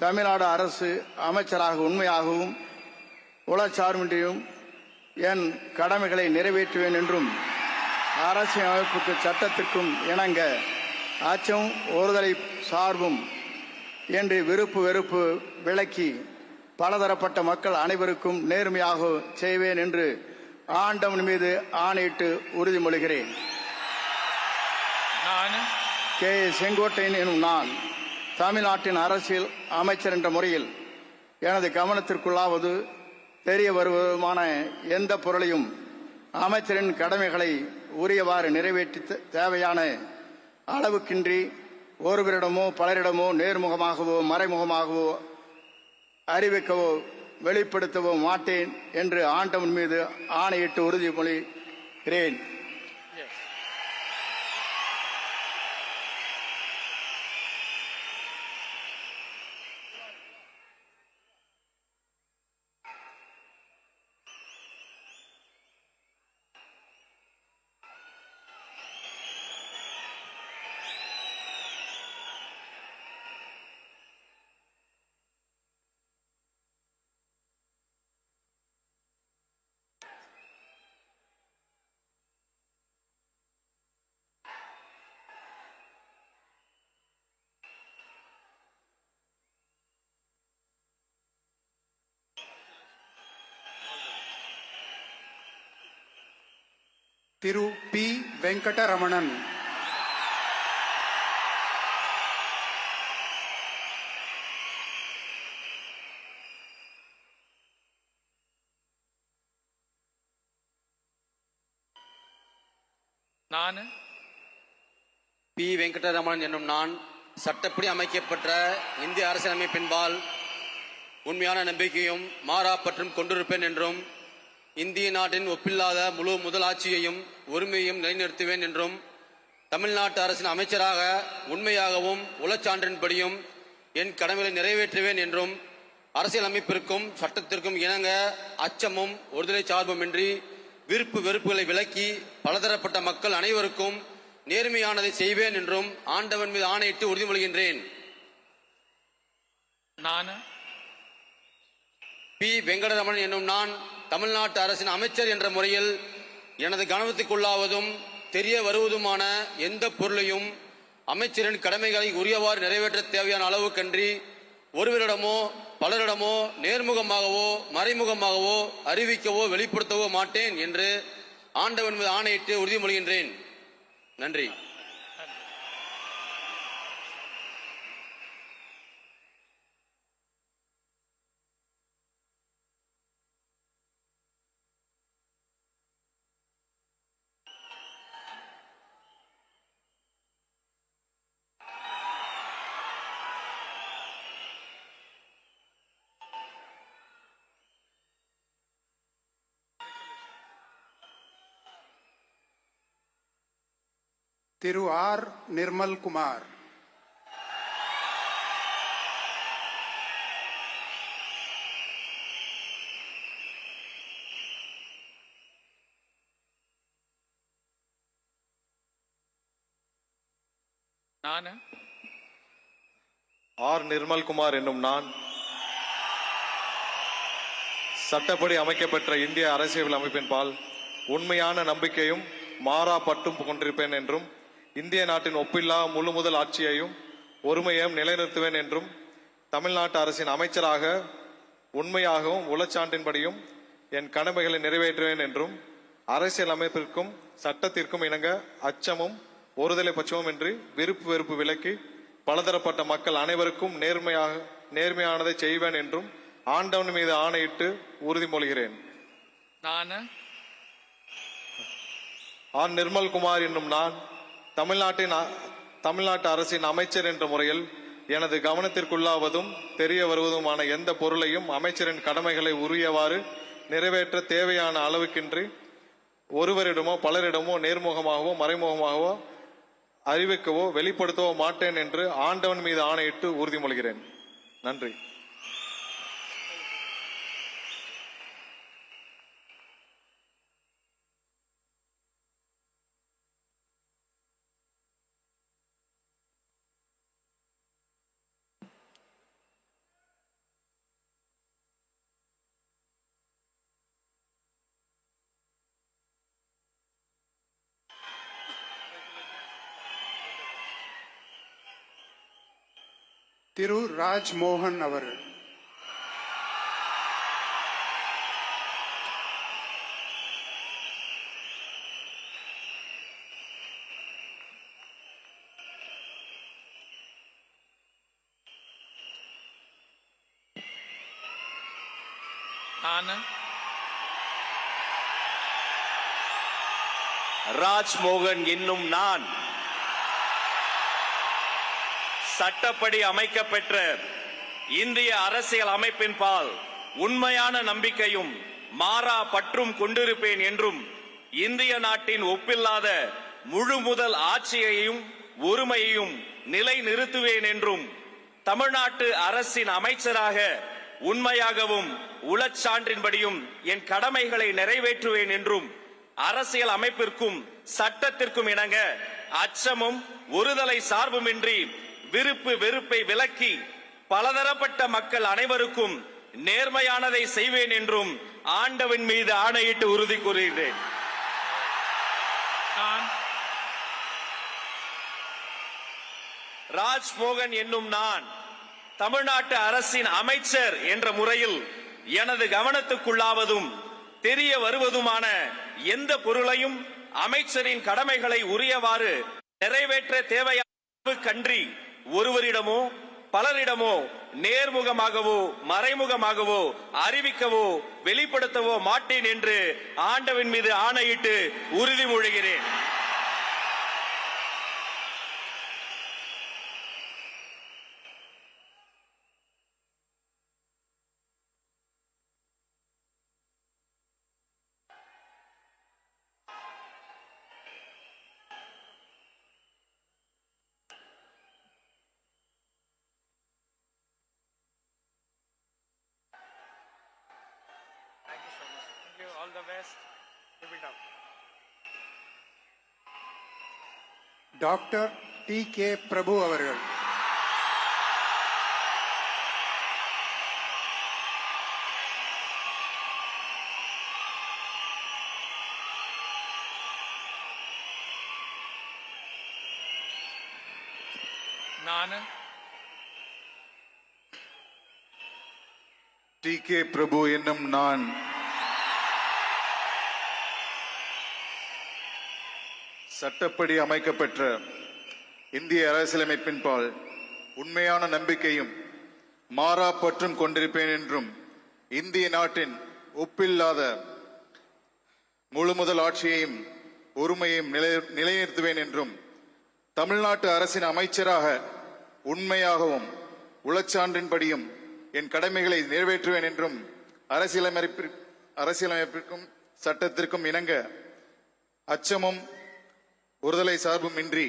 தமிழ்நாடு அரசு அமைச்சராக உண்மையாகவும் உளச்சார்பின்றியும் என் கடமைகளை நிறைவேற்றுவேன் என்றும் அரசியல் அமைப்புக்கு சட்டத்திற்கும் இணங்க அச்சம் ஒருதலை சார்பும் என்று விருப்பு வெறுப்பு விலக்கி பலதரப்பட்ட மக்கள் அனைவருக்கும் நேர்மையாக செய்வேன் என்று ஆண்டவன் மீது ஆணையிட்டு உறுதிமொழிகிறேன். நான் KA செங்கோட்டையன் எனும் நான் தமிழ்நாட்டின் அரசியல் அமைச்சர் என்ற முறையில் எனது கவனத்திற்குள்ளாவது தெரிய வருவதுமான எந்த பொருளையும் அமைச்சரின் கடமைகளை உரியவாறு நிறைவேற்றி தேவையான அளவுக்கின்றி ஒருவரிடமோ பலரிடமோ நேர்முகமாகவோ மறைமுகமாகவோ அறிவிக்கவோ வெளிப்படுத்தவோ மாட்டேன் என்று ஆண்டவன் மீது ஆணையிட்டு உறுதிமொழிகிறேன். திரு பி. வெங்கடரமணன். நான் பி. வெங்கடரமணன் என்னும் நான் சட்டப்படி அமைக்கப்பட்ட இந்திய அரசியலமைப்பின்பால் உண்மையான நம்பிக்கையும் மாறா பற்றும் கொண்டிருப்பேன் என்றும் இந்திய நாட்டின் ஒப்பில்லாத முழு முதலாட்சியையும் உரிமையையும் நிலைநிறுத்துவேன் என்றும் தமிழ்நாட்டு அரசின் அமைச்சராக உண்மையாகவும் உளச்சான்றின்படியும் என் கடமைகளை நிறைவேற்றுவேன் என்றும் அரசியலமைப்பிற்கும் சட்டத்திற்கும் இணங்க அச்சமும் ஒருதலை சார்புமின்றி விருப்பு வெறுப்புகளை விலக்கி பலதரப்பட்ட மக்கள் அனைவருக்கும் நேர்மையானதை செய்வேன் என்றும் ஆண்டவன் மீது ஆணையிட்டு உறுதிமொழிகின்றேன். நான் பி. வெங்கடரமணன் என்னும் நான் தமிழ்நாட்டு அரசின் அமைச்சர் என்ற முறையில் எனது கவனத்துக்குள்ளாவதும் தெரிய வருவதுமான எந்த பொருளையும் அமைச்சரின் கடமைகளை உரியவாறு நிறைவேற்ற தேவையான அளவுக்கன்றி ஒருவரிடமோ பலரிடமோ நேர்முகமாகவோ மறைமுகமாகவோ அறிவிக்கவோ வெளிப்படுத்தவோ மாட்டேன் என்று ஆண்டவன் மீது ஆணையிட்டு உறுதிமொழிகின்றேன். நன்றி. திரு ஆர். நிர்மல் குமார். நான் ஆர். நிர்மல்குமார் என்னும் நான் சட்டப்படி அமைக்கப்பெற்ற இந்திய அரசியல் அமைப்பின் பால் உண்மையான நம்பிக்கையும் மாறா பற்றும் கொண்டிருப்பேன் என்றும் இந்திய நாட்டின் ஒப்பில்லா முழு முதல் ஆட்சியையும் ஒருமையையும் நிலைநிறுத்துவேன் என்றும் தமிழ்நாட்டு அரசின் அமைச்சராக உண்மையாகவும் உளச்சான்றின்படியும் என் கடமைகளை நிறைவேற்றுவேன் என்றும் அரசியல் அமைப்பிற்கும் சட்டத்திற்கும் இணங்க அச்சமும் ஒருதலை பட்சமுமின்றி விருப்பு வெறுப்பு விலக்கி பலதரப்பட்ட மக்கள் அனைவருக்கும் நேர்மையானதை செய்வேன் என்றும் ஆண்டவன் மீது ஆணையிட்டு உறுதிமொழிகிறேன். நான் ஆர். நிர்மல்குமார் என்னும் நான் தமிழ்நாட்டு அரசின் அமைச்சர் என்ற முறையில் எனது கவனத்திற்குள்ளாவதும் தெரிய வருவதுமான எந்த பொருளையும் அமைச்சரின் கடமைகளை உரியவாறு நிறைவேற்ற தேவையான அளவுக்கின்றி ஒருவரிடமோ பலரிடமோ நேர்முகமாகவோ மறைமுகமாகவோ அறிவிக்கவோ வெளிப்படுத்தவோ மாட்டேன் என்று ஆண்டவன் மீது ஆணையிட்டு உறுதிமொழிகிறேன். நன்றி. திரு ராஜ்மோகன் அவர்கள். நான் ராஜ்மோகன் என்னும் நான் சட்டப்படி அமைக்கப்பெற்ற இந்திய அரசியல் அமைப்பின் பால் உண்மையான நம்பிக்கையும் மாறா பற்றும் கொண்டிருப்பேன் என்றும் இந்திய நாட்டின் ஒப்பில்லாத முழு முதல் ஆட்சியையும் ஒருமையையும் நிலை நிறுத்துவேன் என்றும் தமிழ்நாட்டு அரசின் அமைச்சராக உண்மையாகவும் உளச்சான்றின்படியும் என் கடமைகளை நிறைவேற்றுவேன் என்றும் அரசியல் அமைப்பிற்கும் சட்டத்திற்கும் இணங்க அச்சமும் ஒருதலை சார்புமின்றி விருப்பு வெறுப்பை விலக்கி பலதரப்பட்ட மக்கள் அனைவருக்கும் நேர்மையானதை செய்வேன் என்றும் ஆண்டவன் மீது ஆணையிட்டு உறுதி கூறுகிறேன். ராஜ்மோகன் என்னும் நான் தமிழ்நாட்டு அரசின் அமைச்சர் என்ற முறையில் எனது கவனத்துக்குள்ளாவதும் தெரிய வருவதுமான எந்த பொருளையும் அமைச்சரின் கடமைகளை உரியவாறு நிறைவேற்ற தேவையான கன்றி ஒருவரிடமோ பலரிடமோ நேர்முகமாகவோ மறைமுகமாகவோ அறிவிக்கவோ வெளிப்படுத்தவோ மாட்டேன் என்று ஆண்டவன் மீது ஆணையிட்டு உறுதிமொழிகிறேன். All the best. Keep it up. Doctor TVK பிரபு அவர்கள். நான் TVK பிரபு என்னும் நான் சட்டப்படி அமைக்கப்பெற்ற இந்திய அரசியலமைப்பின் பால் உண்மையான நம்பிக்கையும் மாறா பற்றும் கொண்டிருப்பேன் என்றும் இந்திய நாட்டின் ஒப்பில்லாத முழு முதல் ஆட்சியையும் ஒருமையையும் நிலைநிறுத்துவேன் என்றும் தமிழ்நாட்டு அரசின் அமைச்சராக உண்மையாகவும் உளச்சான்றின்படியும் என் கடமைகளை நிறைவேற்றுவேன் என்றும் அரசியலமைப்பிற்கும் சட்டத்திற்கும் இணங்க அச்சமும் ஒருதலை சார்பும் இன்றி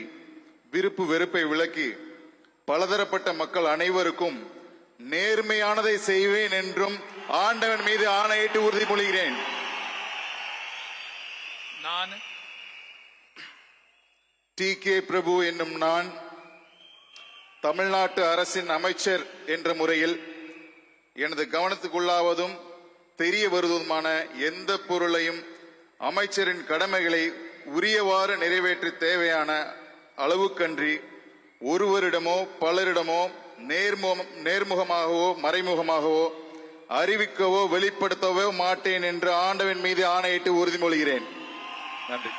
விருப்பு வெறுப்பை விலக்கி பலதரப்பட்ட மக்கள் அனைவருக்கும் நேர்மையானதை செய்வேன் என்றும் ஆண்டவன் மீது ஆணையிட்டு உறுதிமொழிகிறேன். நான் TVK பிரபு என்னும் நான் தமிழ்நாட்டு அரசின் அமைச்சர் என்ற முறையில் எனது கவனத்துக்குள்ளாவதும் தெரிய வருவதுமான எந்த பொருளையும் அமைச்சரின் கடமைகளை உரியவாறு நிறைவேற்ற தேவையான அளவுக்கன்றி ஒருவரிடமோ பலரிடமோ நேர்முகமாகவோ மறைமுகமாகவோ அறிவிக்கவோ வெளிப்படுத்தவோ மாட்டேன் என்று ஆண்டவன் மீது ஆணையிட்டு உறுதிமொழிகிறேன். நன்றி.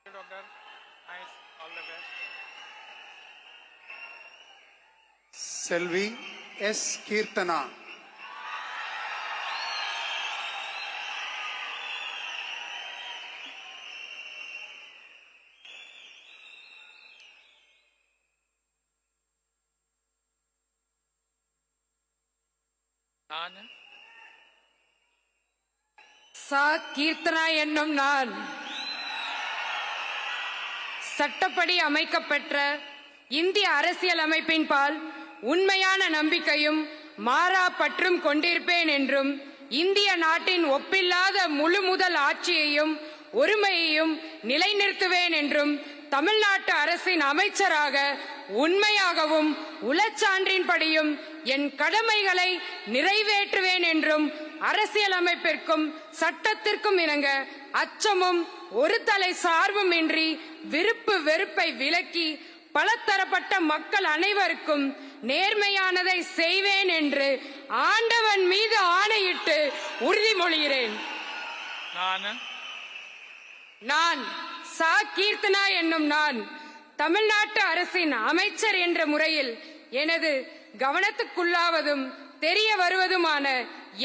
Doctor, nice. All the best. Selvi S. Keerthana. நான் கீர்த்தனா என்னும் நான் சட்டப்படி அமைக்கப்பெற்ற இந்திய அரசியலமைப்பின் பால் உண்மையான நம்பிக்கையும் மாறா பற்றும் கொண்டிருப்பேன் என்றும் இந்திய நாட்டின் ஒப்பில்லாத முழு முதல் ஆட்சியையும் ஒருமையையும் நிலைநிறுத்துவேன் என்றும் தமிழ்நாட்டு அரசின் அமைச்சராக உண்மையாகவும் உளச்சான்றின்படியும் என் கடமைகளை நிறைவேற்றுவேன் என்றும் அரசியலமைப்பிற்கும் சட்டத்திற்கும் இணங்க அச்சமும் ஒரு தலை சார்பும் இன்றி விருப்பு வெறுப்பை விலக்கி பலதரப்பட்ட மக்கள் அனைவருக்கும் நேர்மையானதை செய்வேன் என்று ஆண்டவன் மீது ஆணையிட்டு உறுதிமொழிகிறேன். நான் சா கீர்த்தனா என்னும் நான் தமிழ்நாட்டு அரசின் அமைச்சர் என்ற முறையில் எனது கவனத்துக்குள்ளாவதும் தெரிய வருவதுமான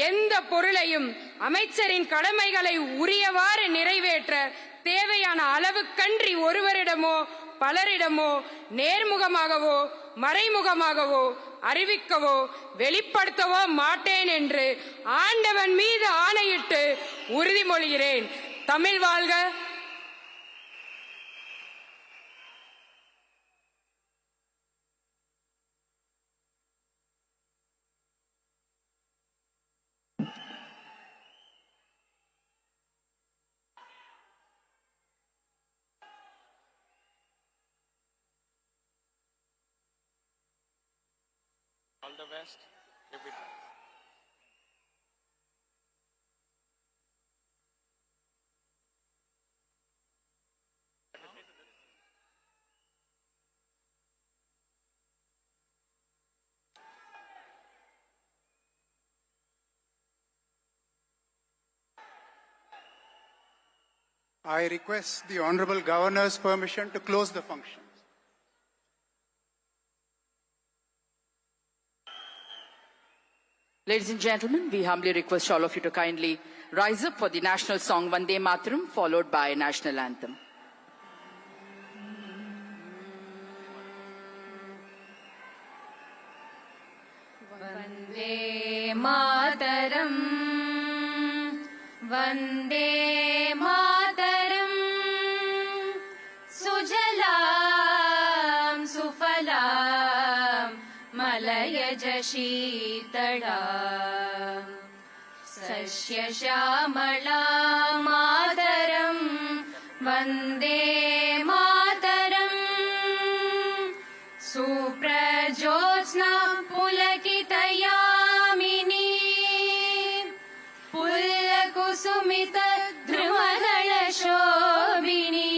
எந்த பொருளையும் அமைச்சரின் கடமைகளை உரியவாறு நிறைவேற்ற தேவையான அளவுக்கன்றி ஒருவரிடமோ பலரிடமோ நேர்முகமாகவோ மறைமுகமாகவோ அறிவிக்கவோ வெளிப்படுத்தவோ மாட்டேன் என்று ஆண்டவன் மீது ஆணையிட்டு உறுதிமொழிகிறேன். தமிழ் வாழ்க. All the best. I request the Honorable Governor's permission to close the function. Ladies and gentlemen, we humbly request all of you to kindly rise up for the national song Vande Mataram, followed by national anthem. Vande Mataram, Vande Mataram, Sujalam Sufalam, Malayaj Sheetalam, Sasya Shamalam Mataram, Vande Mataram, Suprajotsna Pulakitayamini, Pullakusumita Dhrumadala Shobini,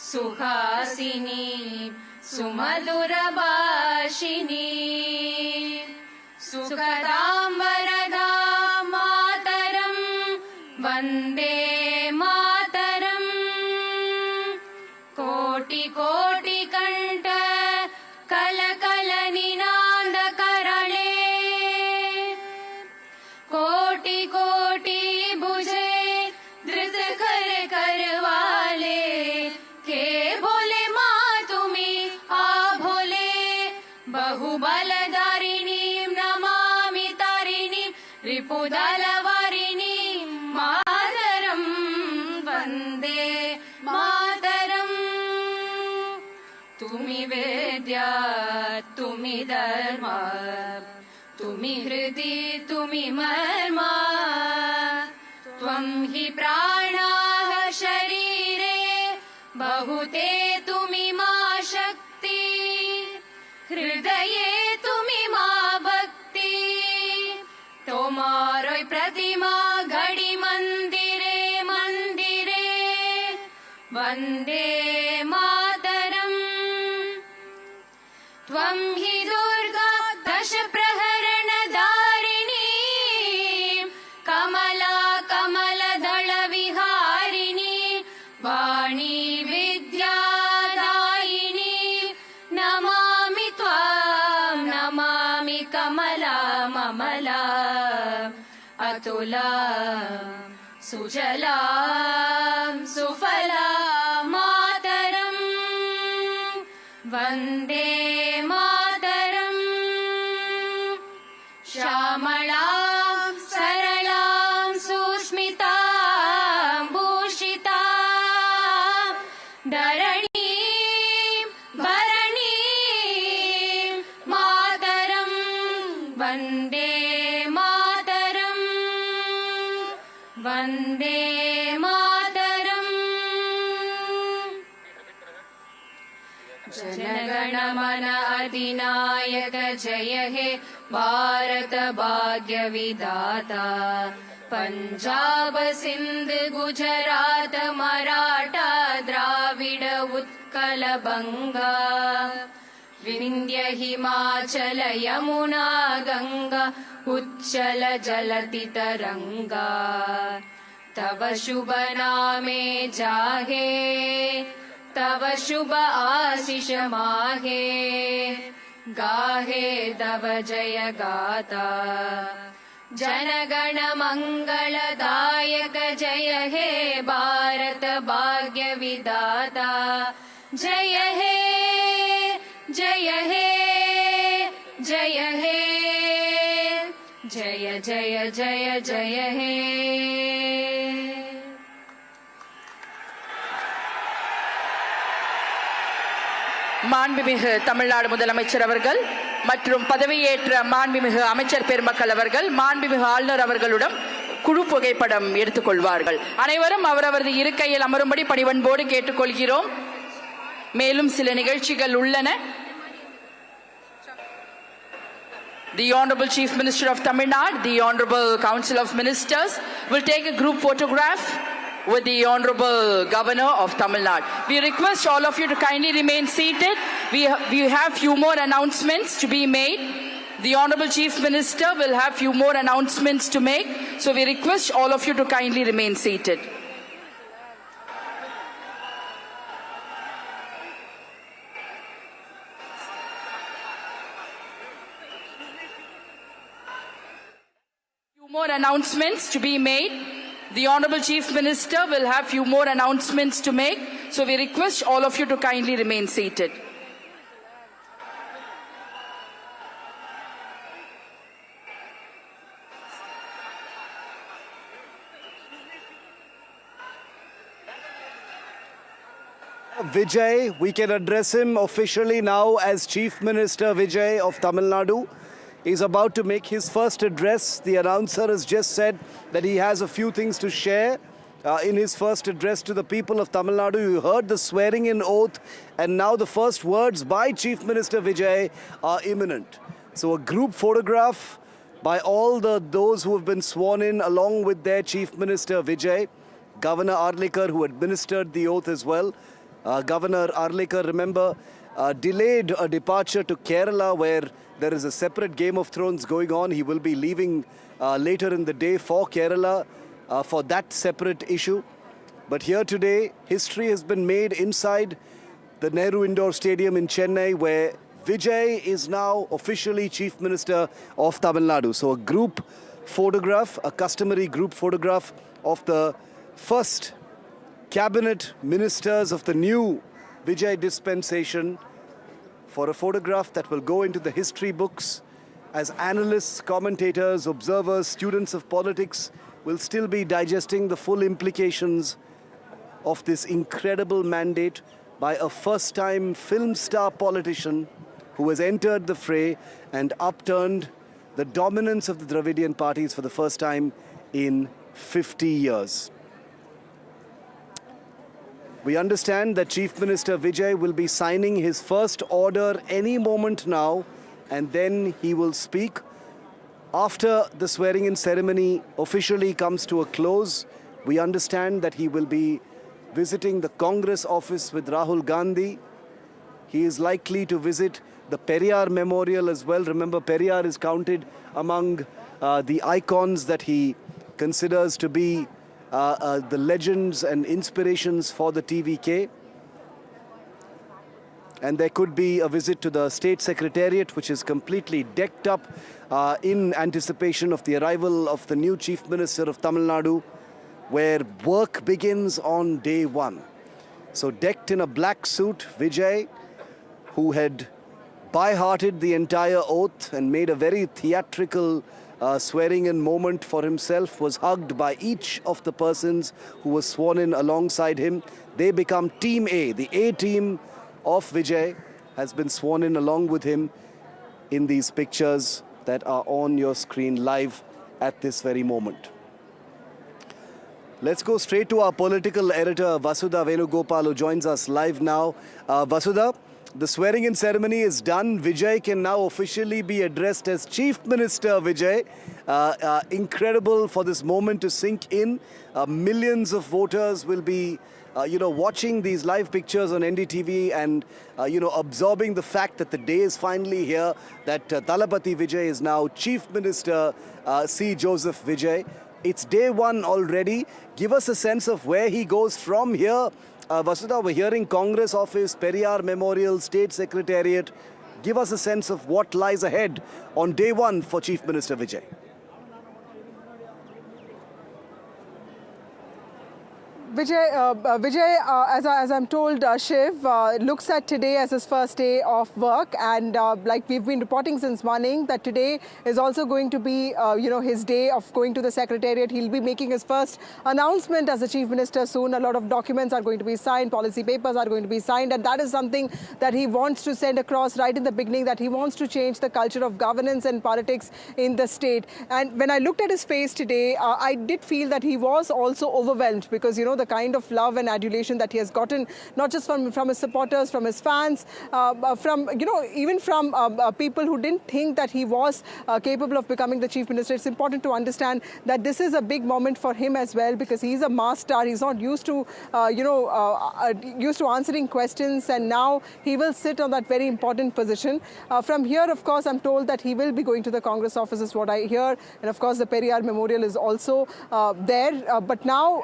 Suhasini, Sumadurabashini, Sukadambarada Mataram, Vande Mataram, Koti Koti Kanta Kalakala Ninanda Karale, Koti Koti Buje Dhrit Kar Karwale, Ke Bole Ma Tumi A Bole, Bahubaladarinim Namami Tarinim, Ripudalavarinim Mataram, Vande Mataram. Tumi Vedya, Tumi Dharma, Tumi Hridi, Tumi Marma, Tvam hi Pranaha Sharire, Bahute Tumi Ma Shakti, Hridaye Tumi Ma Bhakti, Tomaroi Pratima Ghadi Mandire Mandire, Vande Mataram. Tvam hi Durga Dasha Praharana Dharini, Kamala Kamala Dhala Viharini, Vani Vidya Dayini, Namami Tvam, Namami Kamala Mamala, Atula Sujalam Sufala Mataram, Vande Mataram, Shamalam Saralam Susmitam Bhushitam, Dharanim Bharanim Mataram, Vande Mataram, Vande Mataram. Janagana Mana Adinayaka Jaya He, Bharat भाग्य विधाता पंजाब सिंध गुजरात मराठा द्राविड उत्कल बंगा विंध्य हिमाचल यमुना गंगा उच्चल जलति तरंगा तव शुभ नामे जागे तव शुभ आशीष माहे गाहे तव जय गाता जनगण मंगलदायक जय हे भारत भाग्य विधाता जय हे जय हे जय हे जय जय जय जय हे மாண்புமிகு தமிழ்நாடு முதலமைச்சர் அவர்கள் மற்றும் பதவியேற்ற மாண்புமிகு அமைச்சர் பெருமக்கள் அவர்கள் மாண்புமிகு ஆளுநர் அவர்களுடன் குழு புகைப்படம் எடுத்துக்கொள்வார்கள். அனைவரும் அவரவரது இருக்கையில் அமரும்படி பணிவன்போடு கேட்டுக்கொள்கிறோம். மேலும் சில நிகழ்ச்சிகள் உள்ளன. The Honorable Chief Minister of Tamil Nadu, the Honorable Council of Ministers will take a group photograph with the Honorable Governor of Tamil Nadu. We request all of you to kindly remain seated. We have few more announcements to be made. The Honorable Chief Minister will have few more announcements to make. So we request all of you to kindly remain seated. Few more announcements to be made. The Honorable Chief Minister will have few more announcements to make. So we request all of you to kindly remain seated. Vijay, we can address him officially now as Chief Minister Vijay of Tamil Nadu. He's about to make his first address. The announcer has just said that he has a few things to share in his first address to the people of Tamil Nadu. You heard the swearing in oath, and now the first words by Chief Minister Vijay are imminent. So a group photograph by all those who have been sworn in along with their Chief Minister Vijay. Governor Arlikar, who administered the oath as well. Governor Arlikar, remember, delayed a departure to Kerala where there is a separate Game of Thrones going on. He will be leaving later in the day for Kerala for that separate issue. But here today, history has been made inside the Nehru Indoor Stadium in Chennai, where Vijay is now officially Chief Minister of Tamil Nadu. So a group photograph, a customary group photograph of the first cabinet ministers of the new Vijay dispensation, for a photograph that will go into the history books as analysts, commentators, observers, students of politics will still be digesting the full implications of this incredible mandate by a first-time film star politician who has entered the fray and upturned the dominance of the Dravidian parties for the first time in 50 years. We understand that Chief Minister Vijay will be signing his first order any moment now, and then he will speak. After the swearing-in ceremony officially comes to a close, we understand that he will be visiting the Congress office with Rahul Gandhi. He is likely to visit the Periyar Memorial as well. Remember, Periyar is counted among the icons that he considers to be the legends and inspirations for the TVK. And there could be a visit to the State Secretariat, which is completely decked up in anticipation of the arrival of the new Chief Minister of Tamil Nadu, where work begins on day one. So decked in a black suit, Vijay, who had by-hearted the entire oath and made a very theatrical swearing-in moment for himself, was hugged by each of the persons who were sworn in alongside him. They become Team A. The A team of Vijay has been sworn in along with him in these pictures that are on your screen live at this very moment. Let's go straight to our political editor, Vasudha Venugopal, who joins us live now. Vasudha, The swearing-in ceremony is done. Vijay can now officially be addressed as Chief Minister Vijay. Incredible for this moment to sink in. Millions of voters will be watching these live pictures on NDTV and, absorbing the fact that the day is finally here, that Talapati Vijay is now Chief Minister C. Joseph Vijay. It's day one already. Give us a sense of where he goes from here. Vasudha, we're hearing Congress office, Periyar Memorial, State Secretariat. Give us a sense of what lies ahead on day one for Chief Minister Vijay. Vijay, as I'm told, Shiv, looks at today as his first day of work, and like we've been reporting since morning, that today is also going to be, his day of going to the Secretariat. He'll be making his first announcement as the Chief Minister soon. A lot of documents are going to be signed, policy papers are going to be signed, and that is something that he wants to send across right in the beginning, that he wants to change the culture of governance and politics in the state. And when I looked at his face today, I did feel that he was also overwhelmed, because, the kind of love and adulation that he has gotten, not just from his supporters, from his fans, even from people who didn't think that he was capable of becoming the Chief Minister. It's important to understand that this is a big moment for him as well, because he's a mass star. He's not used to, answering questions, and now he will sit on that very important position. From here, of course, I'm told that he will be going to the Congress office, is what I hear, and of course the Periyar Memorial is also there. But now,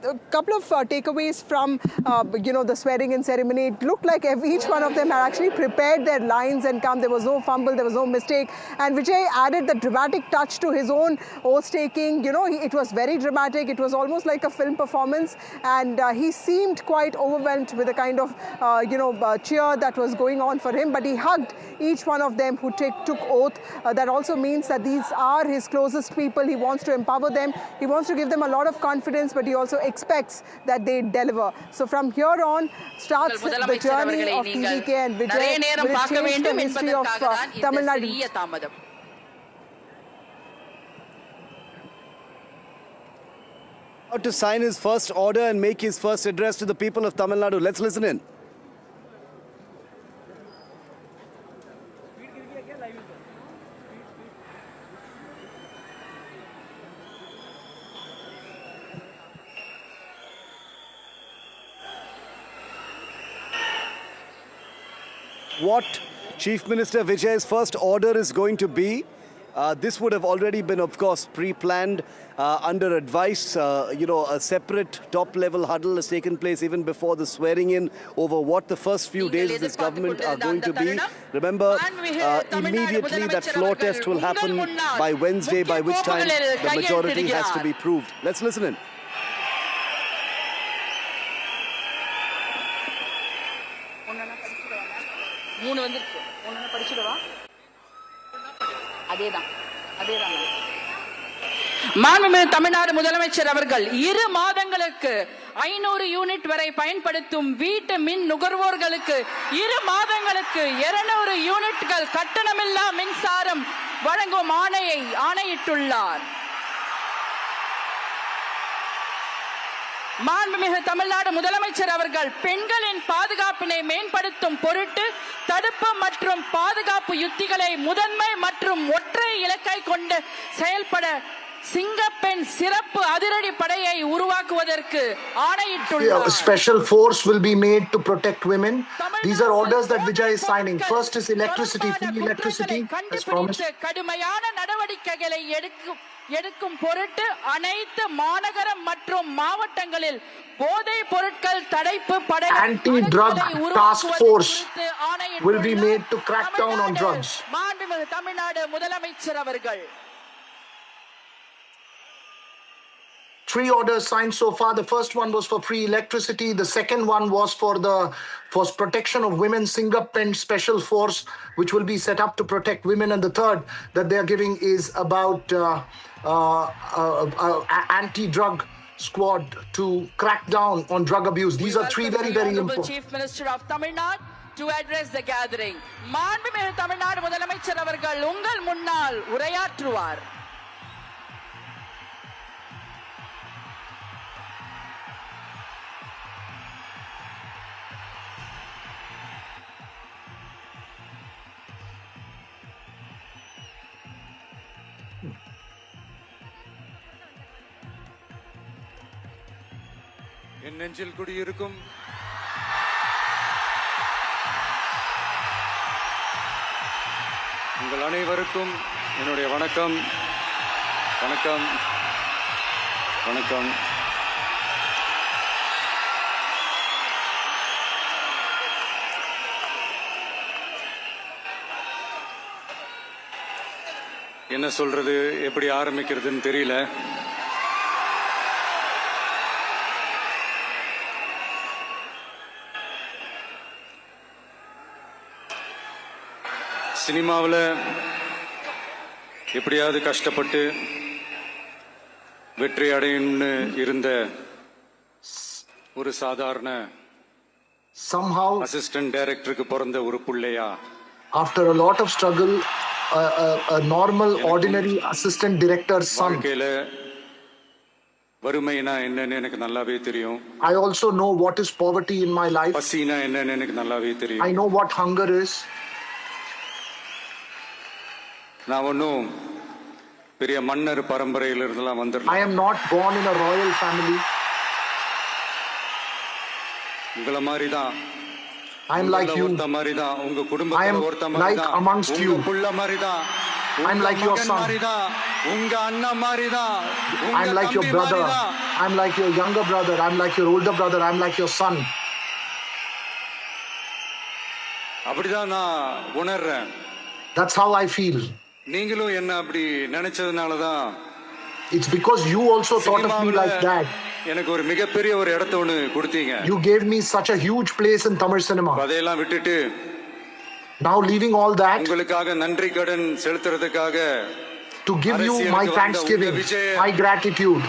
a couple of takeaways from, the swearing-in ceremony. It looked like each one of them had actually prepared their lines and come. There was no fumble, there was no mistake. And Vijay added the dramatic touch to his own oath-taking. It was very dramatic. It was almost like a film performance. And he seemed quite overwhelmed with the kind of, cheer that was going on for him. But he hugged each one of them who took oath. That also means that these are his closest people. He wants to empower them. He wants to give them a lot of confidence, but he also expects that they deliver. So from here on starts the journey of TVK and Vijay. Will it change the history of Tamil Nadu? About to sign his first order and make his first address to the people of Tamil Nadu. Let's listen in. What Chief Minister Vijay's first order is going to be. This would have already been, of course, pre-planned under advice. A separate top-level huddle has taken place even before the swearing-in over what the first few days of this government are going to be. Remember, immediately that floor test will happen by Wednesday, by which time the majority has to be proved. Let's listen in. மாண்புமிகு தமிழ்நாடு முதலமைச்சர் அவர்கள் 2 மாதங்களுக்கு 500 unit வரை பயன்படுத்தும் வீட்டு மின் நுகர்வோர்களுக்கு 2 மாதங்களுக்கு 200 யூனிட்கள் கட்டணமில்லா மின்சாரம் வழங்கும் ஆணையிட்டுள்ளார். மாண்புமிகு தமிழ்நாடு முதலமைச்சர் அவர்கள் பெண்களின் பாதுகாப்பினை மேம்படுத்தும் பொருட்டு தடுப்பு மற்றும் பாதுகாப்பு யுத்திகளை முதன்மை மற்றும் ஒற்றை இலக்கை கொண்டு செயல்பட சிங்கப்பெண் சிறப்பு அதிரடி படையை உருவாக்குவதற்கு ஆணையிட்டுள்ளார். Special force will be made to protect women. These are orders that Vijay is signing. First is electricity, free electricity, as promised. கடுமையான நடவடிக்கைகளை எடுக்கும் பொருட்டு அனைத்து மாநகரம் மற்றும் மாவட்டங்களில் போதை பொருட்கள் தடுப்பு படை anti-drug task force will be made to crack down on drugs. மாண்புமிகு தமிழ்நாடு முதலமைச்சர் அவர்கள் 3 orders signed so far. The first one was for free electricity. The second one was for protection of women, Singapore special force, which will be set up to protect women. And the third that they are giving is about anti-drug squad to crack down on drug abuse. These are 3 very, very important. Chief Minister of Tamil Nadu to address the gathering. மாண்புமிகு தமிழ்நாடு முதலமைச்சர் அவர்கள் உங்கள் முன்னால் உரையாற்றுவார். என் நெஞ்சில் குடியிருக்கும் உங்கள் அனைவருக்கும் என்னுடைய வணக்கம். வணக்கம் வணக்கம். என்ன சொல்றது, எப்படி ஆரம்பிக்கிறதுன்னு தெரியல. சினிமாவில் எப்படியாவது கஷ்டப்பட்டு வெற்றி அடையணும்னு இருந்த ஒரு சாதாரண somehow அசிஸ்டன்ட் டைரக்டருக்கு பிறந்த ஒரு பிள்ளையா, after a lot of struggle, a normal ordinary assistant director's son. வாழ்க்கையில வறுமைனா என்னன்னு எனக்கு நல்லாவே தெரியும். I also know what is poverty in my life. பசினா என்னன்னு எனக்கு நல்லாவே தெரியும். I know what hunger is. நான் ஒன்றும் பெரிய மன்னர் பரம்பரையில இருந்தெல்லாம் வந்துடல. I am not born in a royal family. உங்கள மாதிரி தான். I am like you. ஒருத்த மாதிரி தான். உங்க I குடும்பத்துல am ஒருத்த மாதிரி like தான். amongst you. உங்க புள்ள மாதிரி தான். I am like your son. உங்க அண்ணன் மாதிரி தான். I am like your brother. I am like your younger brother. I am like your older brother. I am like your son. அப்படிதான் நான் உணர்றேன். That's how I feel. நீங்களும் என்ன அப்படி நினைச்சதுனால தான். It's because you also thought of me like that. எனக்கு ஒரு மிகப்பெரிய ஒரு இடத்தை ஒன்று கொடுத்தீங்க. You gave me such a huge place in Tamil cinema. அதையெல்லாம் விட்டுட்டு now leaving all that உங்களுக்காக நன்றி கடன் செலுத்துறதுக்காக to give you my thanksgiving, my gratitude.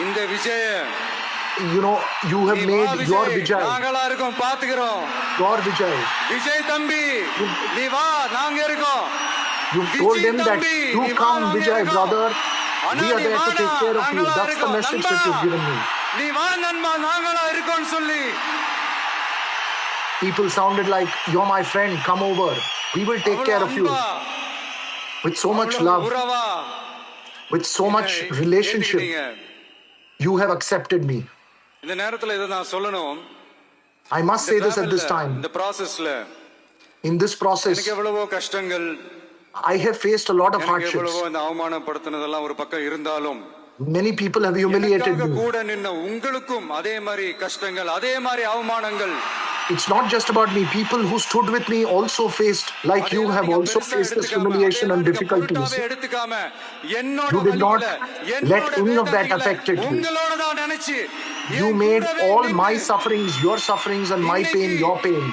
இந்த Vijaya, you know, you have made your Vijay. நாங்களா இருக்கோம், பாத்துக்கிறோம். Your Vijay. விஜய் தம்பி நீ வா, நாங்க இருக்கோம். You told him that you come Vijay brother, we are there to take care of you. That's the message that you've given me. நீ வா நண்பா, நாங்களா இருக்கோம்னு சொல்லி. People sounded like, you're my friend, come over, we will take care of you. With so much love, with so much relationship, you have accepted me. இந்த நேரத்துல இத நான் சொல்லணும். I must say this at this time. இந்த processல, in this process, எனக்கு எவ்வளவோ கஷ்டங்கள், I have faced a lot of hardships. எவ்வளவோ இந்த அவமானப்படுத்துனதெல்லாம் ஒரு பக்கம் இருந்தாலும், many people have humiliated me. கூட நின்ன உங்களுக்கும் அதே மாதிரி கஷ்டங்கள், அதே மாதிரி அவமானங்கள். It's not just about me. People who stood with me also faced, like you have also faced this humiliation and difficulties. You did not let any of that affect you. You made all my sufferings, your sufferings, and my pain, your pain.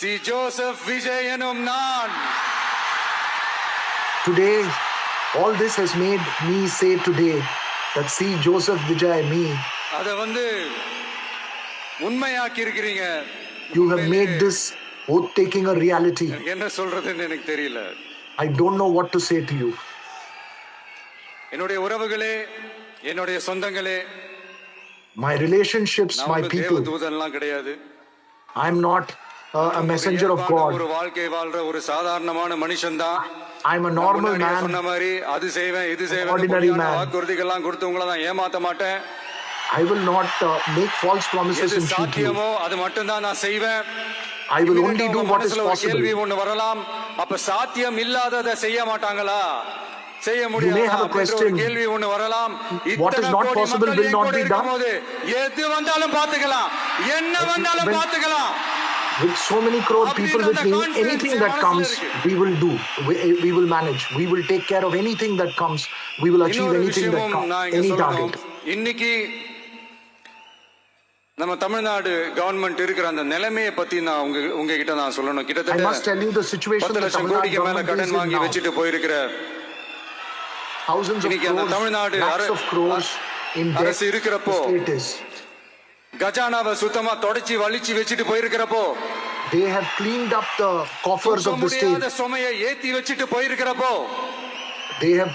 See Joseph Vijay enum naan. Today, all this has made me say today that see Joseph Vijay, me. அத வந்து உண்மையாக்கி இருக்கீங்க. You have made this oath taking a reality. என்ன சொல்றதுன்னு எனக்கு தெரியல. I don't know what to say to you. என்னுடைய உறவுகளே, என்னுடைய சொந்தங்களே, my relationships, my people. தூதன்லாம் கிடையாது. I am not a messenger of God. ஒரு வாழ்க்கை வாழ்ற ஒரு சாதாரணமான மனுஷன்தான். I am a normal man. சொன்ன மாதிரி அது செய்வேன், இது செய்வேன், ordinary man. வாக்குறுதிகள்லாம் கொடுத்து உங்களை நான் ஏமாத்த மாட்டேன். I will not make false promises and cheat you. அது மட்டும் தான் நான் செய்வேன். I will only do what is possible. கேள்வி ஒன்னு வரலாம், அப்ப சாத்தியம் இல்லாததை செய்ய மாட்டாங்களா, செய்ய முடியாது? You may have a question. கேள்வி ஒன்னு வரலாம், what is not possible will not be done. எது வந்தாலும் பாத்துக்கலாம், என்ன வந்தாலும் பாத்துக்கலாம். With so many crore people with me, anything that comes, we will do. We will manage. We will take care of anything that comes. We will achieve anything that comes. Any target. இன்னைக்கு நம்ம Tamil Nadu government இருக்கிற அந்த நிலைமையை பத்தி நான் உங்ககிட்ட நான் சொல்லணும். கிட்டத்தட்ட 10 லட்சம் கோடிக்கு மேல கடன் வாங்கி வச்சுட்டு போயிருக்கிற இன்னைக்கு அந்த தமிழ்நாடு அரசு இருக்கிறப்போ, கஜானாவை சுத்தமா தொடச்சி வலிச்சு வச்சுட்டு போயிருக்கிறப்போ, they have cleaned up the coffers of the state. சுமையை ஏத்தி வச்சுட்டு போயிருக்கிறப்போ, they have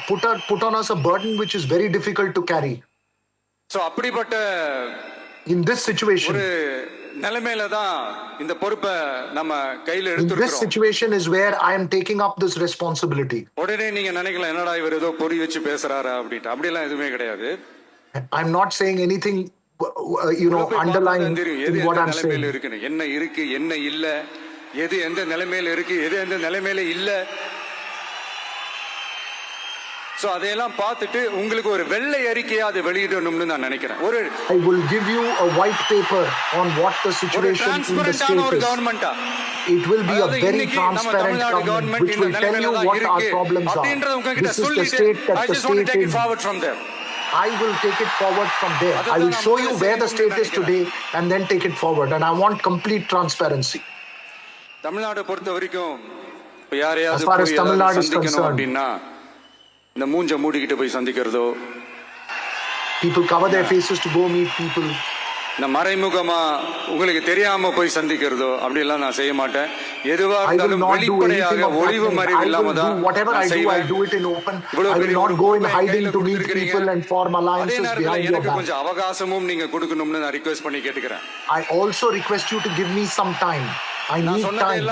put on us a burden which is very difficult to carry. So அப்படிப்பட்ட in this situation, ஒரு நிலைமையில தான் இந்த பொறுப்பை நம்ம கையில In this எடுத்துக்கிறோம். situation is where I am taking up this responsibility. உடனே நீங்க நினைக்கலாம் என்னடா இவர் ஏதோ பொறி வச்சு பேசுறாரா அப்படின்ட்டு. அப்படியெல்லாம் எதுவுமே கிடையாது. I'm not saying anything, underlying in what I'm saying. என்ன இருக்கு என்ன இல்ல, எது எந்த நிலைமையில இருக்கு, எது எந்த நிலைமையில இல்ல. சோ அதையெல்லாம் பார்த்துட்டு உங்களுக்கு ஒரு வெள்ளை அறிக்கையா அதை வெளியிடணும்னு நான் நினைக்கிறேன். ஒரு I will give you a white paper on what the situation in the state ஒரு is. கவர்மெண்டா It will be a very transparent government which will tell you what our problems are. This is the state that the state is. I will take it forward from there. I will show you where the state is today and then take it forward. And I want complete transparency. Tamil Nadu பொறுத்த வரைக்கும் இப்ப யாரையாவது As far as Tamil Nadu is சந்திக்கணும் concerned, அப்படின்னா இந்த மூஞ்ச மூடிக்கிட்டு போய் சந்திக்கிறதோ, people cover their faces to go meet people. இந்த மறைமுகமா உங்களுக்கு தெரியாம போய் சந்திக்கிறதோ அப்படி எல்லாம் நான் செய்ய மாட்டேன். எதுவா இருந்தாலும் வெளிப்படையாக ஒளிவு மறைவு இல்லாம தான் whatever I do, I do it in open. I will not go in hiding to meet people and form alliances behind your back. கொஞ்சம் அவகாசமும் நீங்க கொடுக்கணும்னு நான் ரிக்வெஸ்ட் பண்ணி கேட்டுக்கிறேன். I also request you to give me some time. I need time.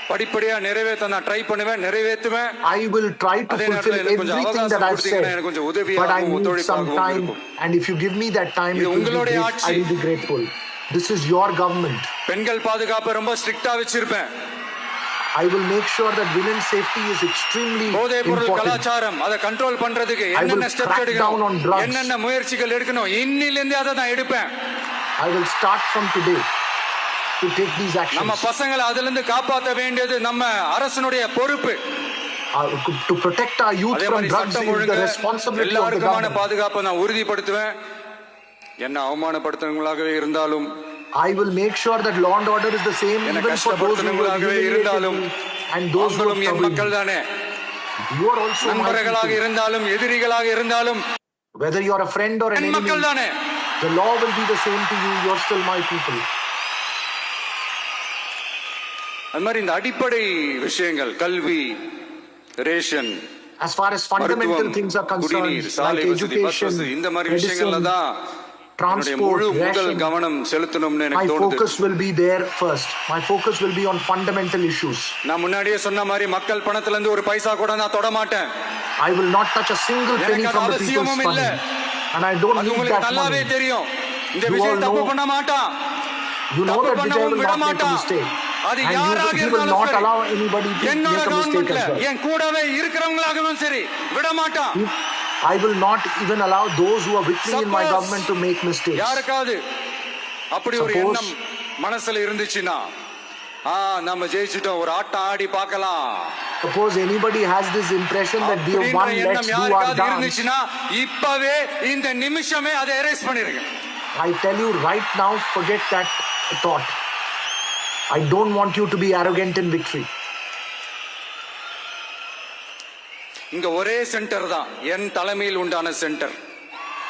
படிப்படியா நிறைவேற்ற நான் try பண்ணுவேன், நிறைவேற்றுவேன். I will try to fulfill everything that I've said, but I need some time, and if you give me that time, I will be grateful. This is your government. பெண்கள் பாதுகாப்பு ரொம்ப ஸ்ட்ரிக்ட்டா வச்சிருப்பேன். I will make sure that women's safety is extremely போதைப் பொருள் important. கலாச்சாரம் அதை control பண்றதுக்கு என்னென்ன ஸ்டெப்ஸ் எடுக்கணும், என்னென்ன முயற்சிகள் எடுக்கணும், இன்னிலிருந்து அதை நான் எடுப்பேன். I will start from today to take these actions. நம்ம பசங்களை அதிலிருந்து இருந்து காப்பாற்ற வேண்டியது நம்ம அரசனுடைய பொறுப்பு. To protect our youth from drugs is the responsibility of the government. பாதுகாப்பை நான் உறுதிப்படுத்துவேன். என்ன அவமானப்படுத்துறவங்களாகவே இருந்தாலும், I will make sure that law and order is the same even for those who are இருந்தாலும் and those who are மக்கள் தானே. You are also நண்பர்களாக இருந்தாலும் எதிரிகளாக இருந்தாலும், whether you are a friend or an enemy, மக்கள் தானே. The law will be the same to you. You are still my people. அது மாதிரி இந்த அடிப்படை விஷயங்கள், கல்வி, ration, as far as fundamental things are concerned, like education, இந்த மாதிரி விஷயங்கள்ல தான் transport, முதல் கவனம் செலுத்தணும்னு எனக்கு my தோணுது. focus will be there first. My focus will be on fundamental issues. நான் முன்னாடியே சொன்ன மாதிரி மக்கள் பணத்துல இருந்து ஒரு பைசா கூட நான் தொட மாட்டேன். I will not touch a single penny from the people's money. And I don't need that money. நல்லாவே தெரியும். இந்த விஜய் தப்பு பண்ண மாட்டான். You know that Vijay will not make a mistake. அது And யாராக he will not allow anybody to என்னோட make a mistake as well. என் கூடவே இருக்கிறவங்களாகவும் சரி விட மாட்டான். I will not even allow those who are with me in my government to make mistakes. யாருக்காவது அப்படி ஒரு எண்ணம் மனசுல இருந்துச்சுன்னா நம்ம ஜெயிச்சிட்டோம், ஒரு ஆட்டம் ஆடி பார்க்கலாம். Suppose anybody has this impression that we have won, let's do our dance. இருந்துச்சுன்னா இப்பவே இந்த நிமிஷமே அதை எரேஸ் பண்ணிருங்க. I tell you right now, forget that thought. I don't want you to be arrogant in victory. இங்க ஒரே centre தான், என் தலைமையில் உண்டான centre.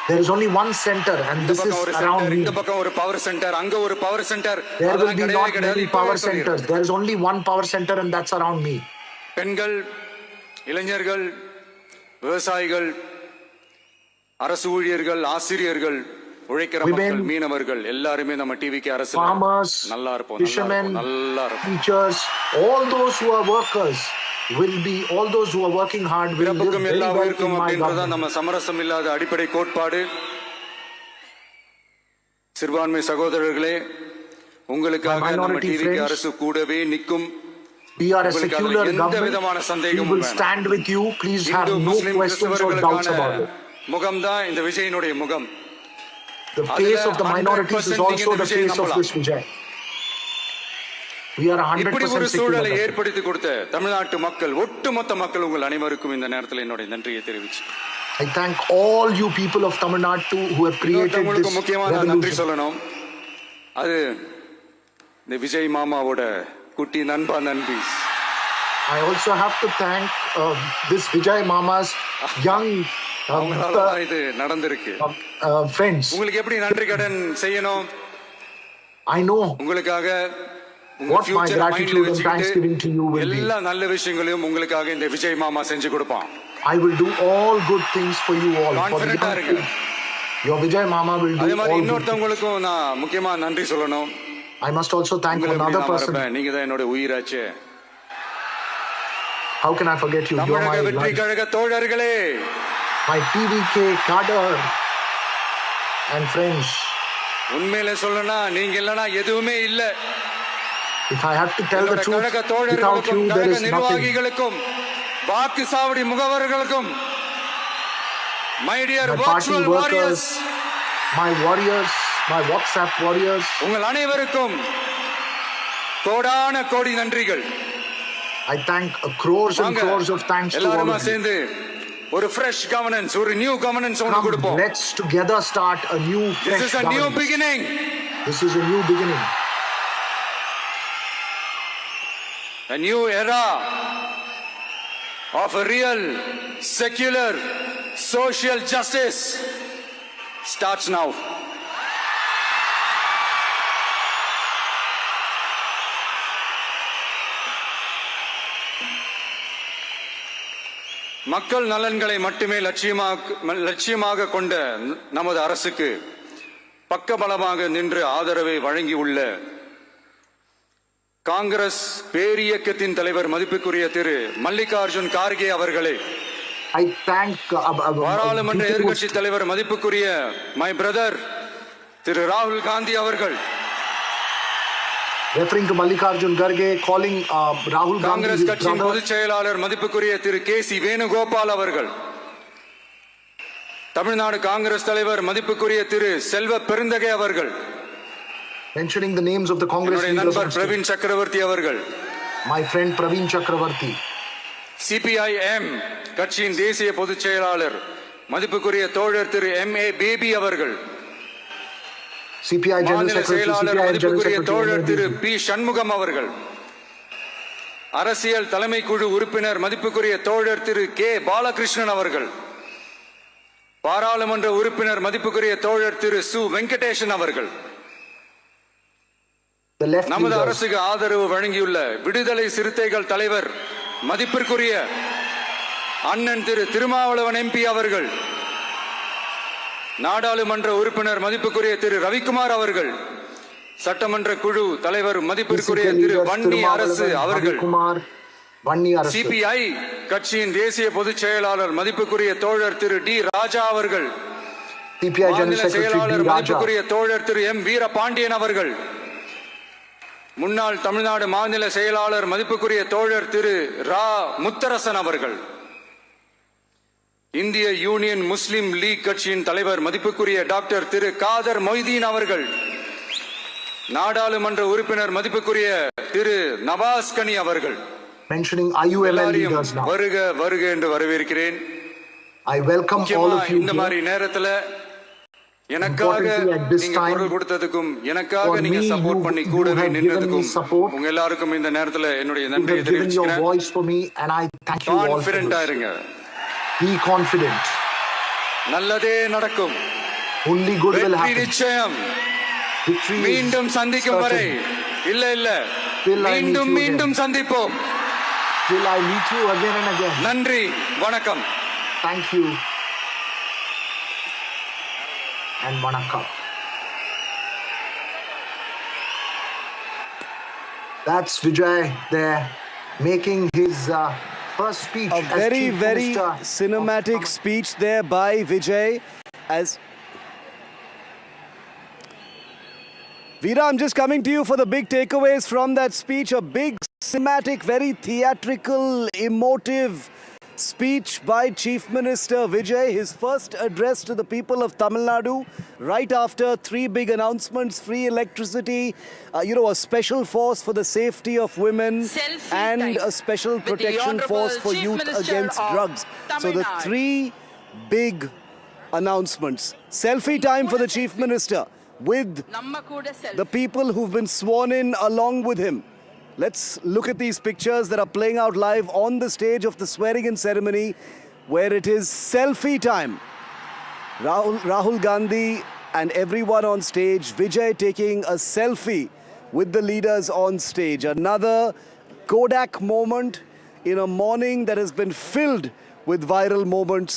There is only one center and this is around me. இந்த பக்கம் ஒரு பவர் சென்டர், அங்க ஒரு power centre. There will be not many power centers. There is only one power center and that's around me. பெண்கள், இளைஞர்கள், விவசாயிகள், அரசு ஊழியர்கள், ஆசிரியர்கள், உழைக்கிற மக்கள், மீனவர்கள் எல்லாரும் நம்ம டிவிகே அரசு நல்லா இருப்போம், fishermen, நல்லா இருப்போம். teachers, all those who are workers will be, all those who are working hard will live very well in my government. நம்ம சமரசம் இல்லாத அடிப்படை கோட்பாடு. சிறுபான்மை சகோதரர்களே, உங்களுக்காக நம்ம டிவிகே அரசு கூடவே நிற்கும். We are a secular government. We will stand with you. Please have no questions or doubts about it. முகம் தான் இந்த விஜயனுடைய முகம். The face of the minorities is also the face of this Vijay. We are 100% சூழலை ஏற்படுத்தி கொடுத்த தமிழ்நாட்டு மக்கள், ஒட்டுமொத்த மக்கள், உங்கள் அனைவருக்கும் இந்த நேரத்தில் என்னுடைய நன்றியை தெரிவிச்சு. I thank all you people of Tamil Nadu who have created this முக்கியமான நன்றி சொல்லணும். அது இந்த விஜய் மாமாவோட குட்டி நண்பா நன்றி. I also have to thank this Vijay Mama's young இது நடந்திருக்கு. Friends. உங்களுக்கு எப்படி நன்றி கடன் செய்யணும்? I know உங்களுக்காக what my gratitude and thanksgiving to you will be. எல்லா நல்ல விஷயங்களையும் உங்களுக்காக இந்த விஜய் மாமா செஞ்சு கொடுப்பான். I will do all good things for you all. கான்ஃபிடென்ட்டா இருங்க. Your Vijay Mama will do அதே மாதிரி all இன்னொருத்தவங்களுக்கும் நான் முக்கியமா நன்றி சொல்லணும். I must also thank another person. நீங்க தான் என்னோட உயிராச்சே. How can I forget you? You are my வெற்றி கழக தோழர்களே, my TVK cadre and friends. உண்மையிலே சொல்லனா நீங்க இல்லனா எதுவுமே இல்ல. If I have to tell the truth, கழக without தோழர்களுக்கும் you there கழக is nothing. நிர்வாகிகளுக்கும் வாக்கு சாவடி முகவர்களுக்கும், my dear My party virtual workers, warriors, my warriors, my WhatsApp warriors, உங்கள் அனைவருக்கும் கோடான கோடி நன்றிகள். I thank crores and crores of thanks to all எல்லாரும் of you. சேர்ந்து ஒரு fresh governance, ஒரு new governance ஒன்னு Come, கொடுப்போம். let's together start a new fresh This is a new governance. beginning. This is a new beginning. A new era of a real secular social justice starts now. மக்கள் நலன்களை மட்டுமே லட்சியமாக கொண்ட நமது அரசுக்கு பக்கபலமாக நின்று ஆதரவை வழங்கியுள்ள காங்கிரஸ் பேரியக்கத்தின் தலைவர் மதிப்புக்குரிய திரு மல்லிகார்ஜுன் கார்கே அவர்களே, I thank பாராளுமன்ற எதிர்க்கட்சி தலைவர் மதிப்புக்குரிய மை பிரதர் திரு ராகுல் காந்தி அவர்கள், referring to Mallikarjun Kharge, calling Rahul Gandhi Congress his கட்சியின் brother. பொதுச் செயலாளர் மதிப்புக்குரிய திரு கேசி வேணுகோபால் அவர்கள், தமிழ்நாடு காங்கிரஸ் தலைவர் மதிப்புக்குரிய திரு செல்வ பெருந்தகை அவர்கள், mentioning the names of the Congress leaders. நண்பர் பிரவீன் சக்கரவர்த்தி அவர்கள், my friend Praveen Chakravarti, CPIM கட்சியின் தேசிய பொதுச் செயலாளர் மதிப்புக்குரிய தோழர் திரு MA பேபி அவர்கள், CPI General மாநில Secretary, செயலாளர் CPI General மதிப்புக்குரிய தோழர் திரு Secretary, பி சண்முகம் அவர்கள், அரசியல் தலைமை குழு உறுப்பினர் மதிப்புக்குரிய தோழர் திரு கே பாலகிருஷ்ணன் அவர்கள், பாராளுமன்ற உறுப்பினர் மதிப்புக்குரிய தோழர் திரு சு வெங்கடேசன் அவர்கள், நமது அரசுக்கு ஆதரவு வழங்கியுள்ள விடுதலை சிறுத்தைகள் தலைவர் மதிப்பிற்குரிய அண்ணன் திரு திருமாவளவன் MP அவர்கள், நாடாளுமன்ற உறுப்பினர் மதிப்புக்குரிய திரு ரவிக்குமார் அவர்கள், சட்டமன்ற குழு தலைவர் மதிப்பிற்குரிய திரு வன்னி அரசு அவர்கள், CPI கட்சியின் தேசிய பொதுச் செயலாளர் மதிப்புக்குரிய தோழர் திரு டி ராஜா அவர்கள், மாநில செயலாளர் மதிப்புக்குரிய தோழர் திரு M வீரபாண்டியன் அவர்கள், முன்னாள் தமிழ்நாடு மாநில செயலாளர் மதிப்புக்குரிய தோழர் திரு ரா முத்தரசன் அவர்கள், இந்திய யூனியன் முஸ்லிம் லீக் கட்சியின் தலைவர் மதிப்புக்குரிய டாக்டர் திரு காதர் மொய்தீன் அவர்கள், நாடாளுமன்ற உறுப்பினர் மதிப்புக்குரிய திரு நவாஸ் கனி அவர்கள், mentioning IUML leaders now. வருக வருக என்று வரவேற்கிறேன். I welcome all of you. இந்த மாதிரி நேரத்துல எனக்காக நீங்க குரல் கொடுத்ததுக்கும், எனக்காக நீங்க சப்போர்ட் பண்ணி கூடவே நின்னதுக்கும் உங்க எல்லாருக்கும் இந்த நேரத்துல என்னுடைய நன்றியை தெரிவிச்சுக்கிறேன். கான்ஃபிடென்ட்டா இருங்க. Be confident. நல்லதே நடக்கும். Only good will happen. நிச்சயம். மீண்டும் சந்திக்கும் வரை இல்ல மீண்டும் மீண்டும் சந்திப்போம். Till I meet you again and again. நன்றி, வணக்கம். Thank you. And vanakkam. That's Vijay there making his first speech. A very, very cinematic speech there by Vijay. As Veera, I'm just coming to you for the big takeaways from that speech. A big cinematic, very theatrical, emotive speech by Chief Minister Vijay, his first address to the people of Tamil Nadu, right after 3 big announcements: free electricity, a special force for the safety of women, and a special protection force for youth against drugs. So the 3 big announcements. Selfie time for the Chief Minister with the people who've been sworn in along with him. Let's look at these pictures that are playing out live on the stage of the swearing-in ceremony, where it is selfie time. Rahul Gandhi and everyone on stage, Vijay taking a selfie with the leaders on stage. Another Kodak moment in a morning that has been filled with viral moments.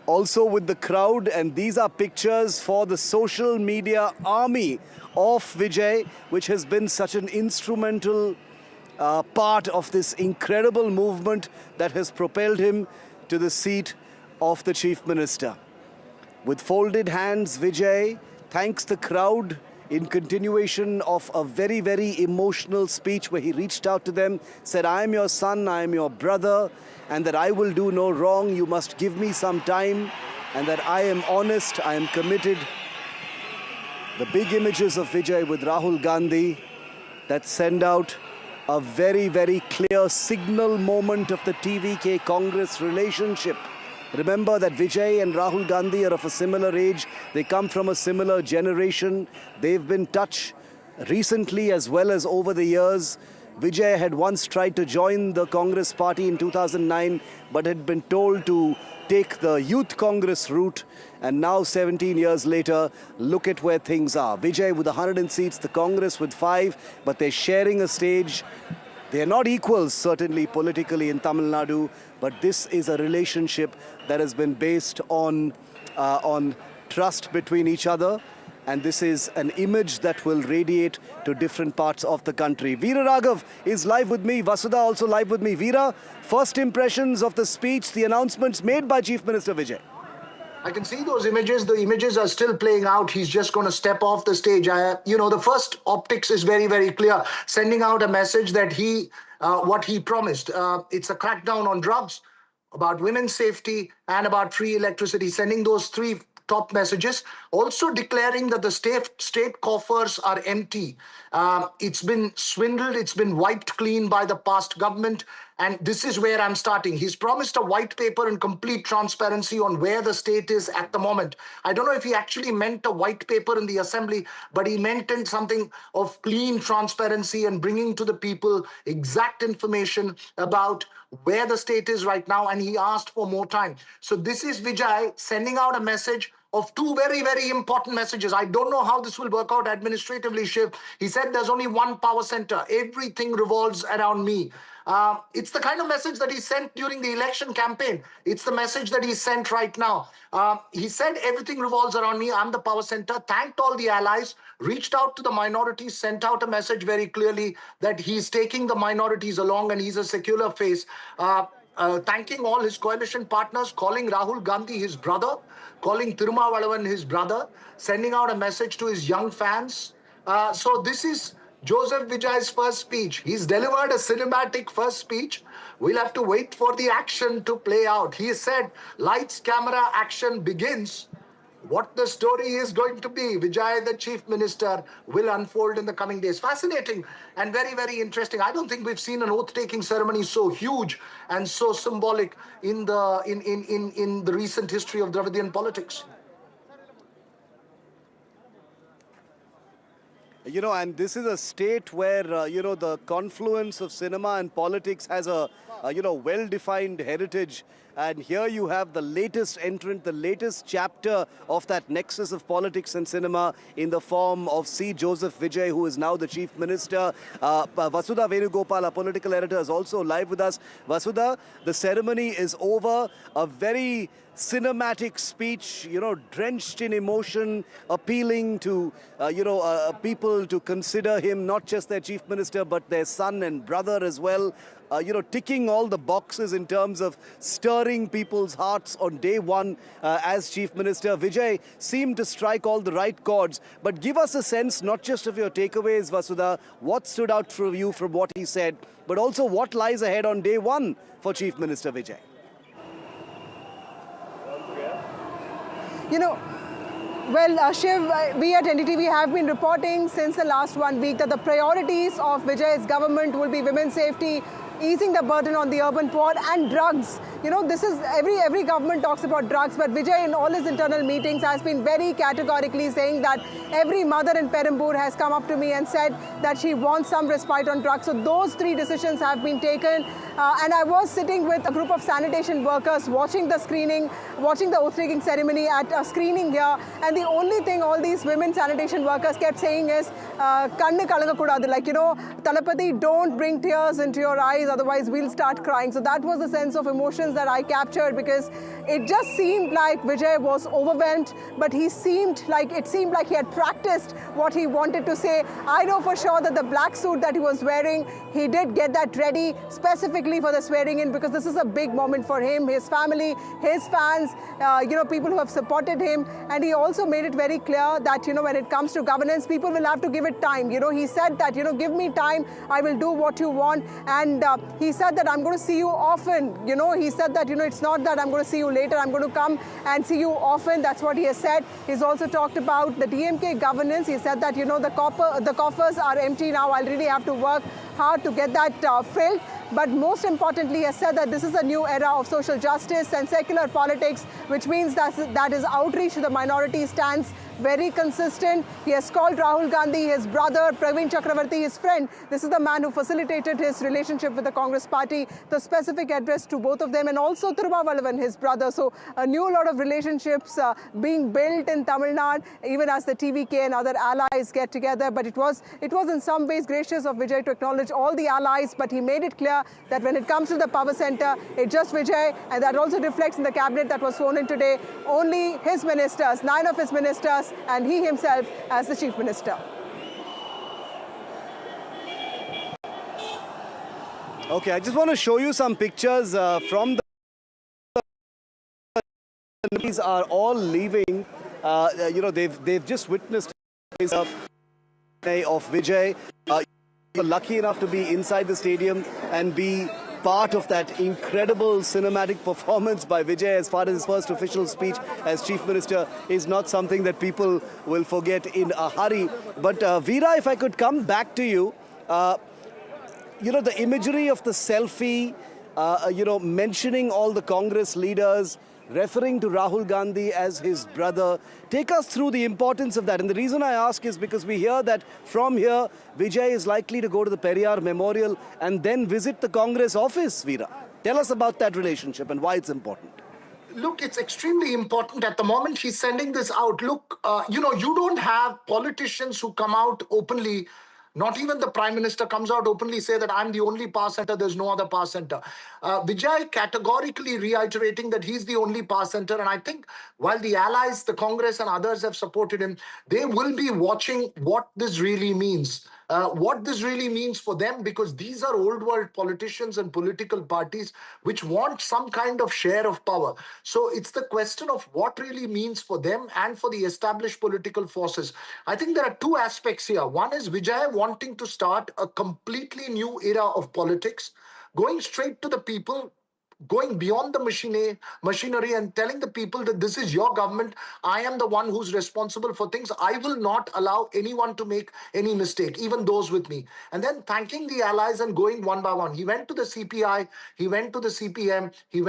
also with the crowd, and these are pictures for the social media army of Vijay, which has been such an instrumental part of this incredible movement that has propelled him to the seat of the Chief Minister. With folded hands, Vijay thanks the crowd in continuation of a very, very emotional speech where he reached out to them, said, I am your son, I am your brother, and that I will do no wrong. You must give me some time, and that I am honest, I am committed. The big images of Vijay with Rahul Gandhi that send out a very, very clear signal moment of the TVK Congress relationship. Remember that Vijay and Rahul Gandhi are of a similar age. They come from a similar generation. They've been touched recently as well as over the years. Vijay had once tried to join the Congress party in 2009, but had been told to take the Youth Congress route. And now, 17 years later, look at where things are. Vijay with 100 seats, the Congress with 5, but they're sharing a stage. They're not equals, certainly politically in Tamil Nadu, but this is a relationship that has been based on trust between each other. And this is an image that will radiate to different parts of the country. Veera Raghav is live with me. Vasudha also live with me. Veera, first impressions of the speech, the announcements made by Chief Minister Vijay. I can see those images. The images are still playing out. He's just going to step off the stage. The first optics is very, very clear. Sending out a message that what he promised. It's a crackdown on drugs, about women's safety, and about free electricity. Sending those three top messages. Also declaring that the state coffers are empty. It's been swindled. It's been wiped clean by the past government. And this is where I'm starting. He's promised a white paper and complete transparency on where the state is at the moment. I don't know if he actually meant a white paper in the assembly, but he meant something of clean transparency and bringing to the people exact information about where the state is right now. And he asked for more time. So this is Vijay sending out a message of two very, very important messages. I don't know how this will work out administratively, Shiv. He said there's only one power center. Everything revolves around me. It's the kind of message that he sent during the election campaign. It's the message that he sent right now. He said everything revolves around me. I'm the power center. Thanked all the allies, reached out to the minorities, sent out a message very clearly that he's taking the minorities along and he's a secular face. Thanking all his coalition partners, calling Rahul Gandhi his brother, calling Tirumavalavan his brother, sending out a message to his young fans. So this is Joseph Vijay's first speech. He's delivered a cinematic first speech. We'll have to wait for the action to play out. He said, lights, camera, action begins. What the story is going to be, Vijay, the Chief Minister, will unfold in the coming days. Fascinating and very, very interesting. I don't think we've seen an oath-taking ceremony so huge and so symbolic in the recent history of Dravidian politics. And this is a state where, the confluence of cinema and politics has a well-defined heritage. And here you have the latest entrant, the latest chapter of that nexus of politics and cinema in the form of C. Joseph Vijay, who is now the Chief Minister. Vasudha Venugopal, our political editor, is also live with us. Vasudha, the ceremony is over. A very cinematic speech, drenched in emotion, appealing to, people to consider him not just their Chief Minister, but their son and brother as well. Ticking all the boxes in terms of stirring people's hearts on day one as Chief Minister. Vijay seemed to strike all the right chords, but give us a sense not just of your takeaways, Vasudha, what stood out for you from what he said, but also what lies ahead on day one for Chief Minister Vijay. Shiv, we at NDTV have been reporting since the last 1 week that the priorities of Vijay's government will be women's safety, easing the burden on the urban poor, and drugs. This is every government talks about drugs, but Vijay in all his internal meetings has been very categorically saying that every mother in Perambur has come up to me and said that she wants some respite on drugs. So those three decisions have been taken. And I was sitting with a group of sanitation workers watching the screening, watching the oath-taking ceremony at a screening here. And the only thing all these women sanitation workers kept saying is, "Kannu kalanga kudadu," like, Talapati, don't bring tears into your eyes, otherwise we'll start crying. So that was the sense of emotions that I captured, because it just seemed like Vijay was overwhelmed, but it seemed like he had practiced what he wanted to say. I know for sure that the black suit that he was wearing, he did get that ready specifically for the swearing in, because this is a big moment for him, his family, his fans, people who have supported him. And he also made it very clear that, when it comes to governance, people will have to give it time. He said that, give me time, I will do what you want. And he said that I'm going to see you often. He said that, it's not that I'm going to see you later, I'm going to come and see you often. That's what he has said. He's also talked about the DMK governance. He said that, the coffers are empty now. I'll really have to work hard to get that filled. But most importantly, he has said that this is a new era of social justice and secular politics, which means that his outreach to the minority stands very consistent. He has called Rahul Gandhi his brother, Praveen Chakravarti his friend. This is the man who facilitated his relationship with the Congress party, the specific address to both of them, and also Thirumavalavan, his brother. So a new lot of relationships being built in Tamil Nadu, even as the TVK and other allies get together. But it was in some ways gracious of Vijay to acknowledge all the allies, but he made it clear that when it comes to the power center, it's just Vijay, and that also reflects in the cabinet that was sworn in today. Only his ministers, 9 of his ministers, and he himself as the chief minister. Okay, I just want to show you some pictures from the... These are all leaving. They've just witnessed of Vijay. You're lucky enough to be inside the stadium and be part of that incredible cinematic performance by Vijay as far as his first official speech as Chief Minister is not something that people will forget in a hurry. But Veera, if I could come back to you, the imagery of the selfie, mentioning all the Congress leaders, referring to Rahul Gandhi as his brother. Take us through the importance of that. And the reason I ask is because we hear that from here, Vijay is likely to go to the Periyar Memorial and then visit the Congress office, Veera. Tell us about that relationship and why it's important. Look, it's extremely important. At the moment he's sending this out. Look, you don't have politicians who come out openly. Not even the Prime Minister comes out openly say that I'm the only power center, there's no other power center. Vijay categorically reiterating that he's the only power center. And I think while the allies, the Congress and others have supported him, they will be watching what this really means. What this really means for them, because these are old world politicians and political parties which want some kind of share of power. So it's the question of what really means for them and for the established political forces. I think there are two aspects here. One is Vijay wanting to start a completely new era of politics, going straight to the people, going beyond the machinery and telling the people that this is your government. I am the one who's responsible for things. I will not allow anyone to make any mistake, even those with me. And then thanking the allies and going one by one. He went to the CPI, he went to the CPM, he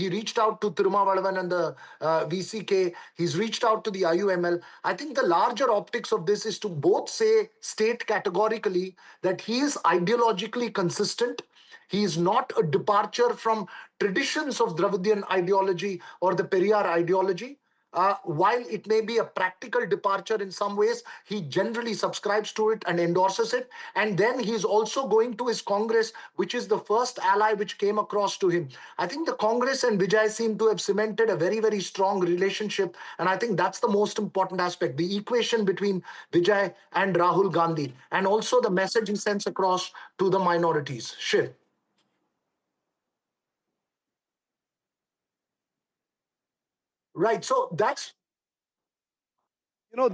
reached out to Thirumavalavan and the VCK, he's reached out to the IUML. I think the larger optics of this is to both state categorically that he is ideologically consistent. He is not a departure from traditions of Dravidian ideology or the Periyar ideology. While it may be a practical departure in some ways, he generally subscribes to it and endorses it. And then he's also going to his Congress, which is the first ally which came across to him. I think the Congress and Vijay seem to have cemented a very, very strong relationship. And I think that's the most important aspect, the equation between Vijay and Rahul Gandhi, and also the message he sends across to the minorities. Shiv. Right, so that's... Veera,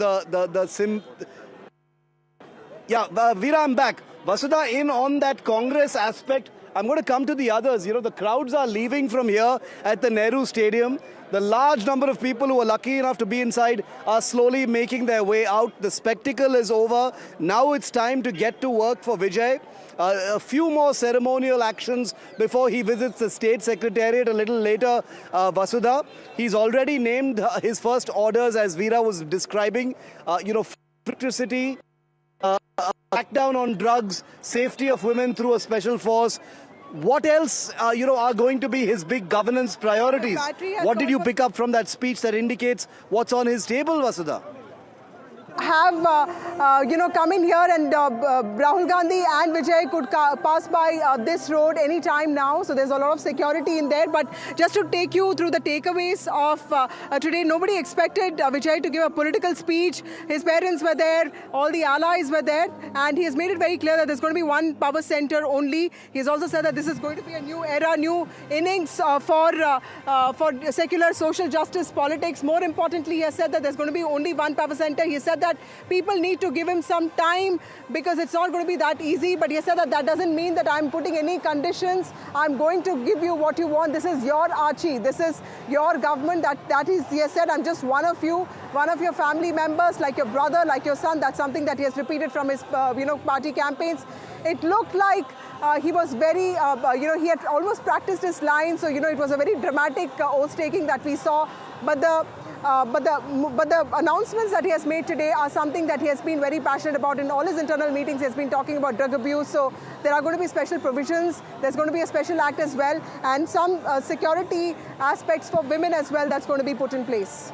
I'm back. Vasudha, in on that Congress aspect, I'm going to come to the others. The crowds are leaving from here at the Nehru Stadium. The large number of people who are lucky enough to be inside are slowly making their way out. The spectacle is over. Now it's time to get to work for Vijay. A few more ceremonial actions before he visits the State Secretariat a little later, Vasudha. He's already named his first orders, as Veera was describing, electricity, crackdown on drugs, safety of women through a special force, What else, are going to be his big governance priorities? What did you pick up from that speech that indicates what's on his table, Vasudha? Have come in here, and Rahul Gandhi and Vijay could pass by this road any time now, so there's a lot of security in there. But just to take you through the takeaways of today, nobody expected Vijay to give a political speech. His parents were there, all the allies were there, and he has made it very clear that there's going to be one power center only. He has also said that this is going to be a new era, new innings for secular social justice politics. More importantly, he has said that there's going to be only one power center. He said that people need to give him some time because it's not going to be that easy. But he said that that doesn't mean that I'm putting any conditions. I'm going to give you what you want. This is your Archie. This is your government. That is, he has said, I'm just one of you, one of your family members, like your brother, like your son. That's something that he has repeated from his, party campaigns. It looked like he was very, he had almost practiced his lines. So, it was a very dramatic oath-taking that we saw. But the announcements that he has made today are something that he has been very passionate about. In all his internal meetings, he has been talking about drug abuse. So there are going to be special provisions. There's going to be a special act as well, and some security aspects for women as well that's going to be put in place.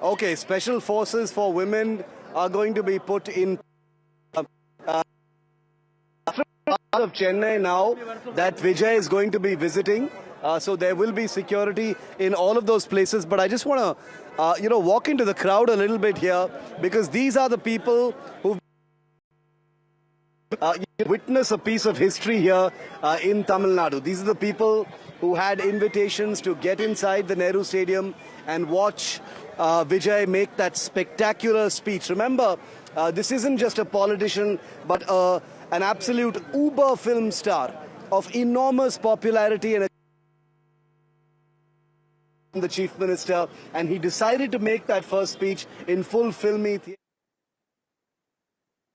Okay, special forces for women are going to be put in of Chennai now that Vijay is going to be visiting. So there will be security in all of those places. But I just want to, walk into the crowd a little bit here, because these are the people who witness a piece of history here in Tamil Nadu. These are the people who had invitations to get inside the Nehru Stadium and watch Vijay make that spectacular speech. Remember, this isn't just a politician, but an absolute uber film star of enormous popularity and the chief minister, and he decided to make that first speech in full filmy theatre.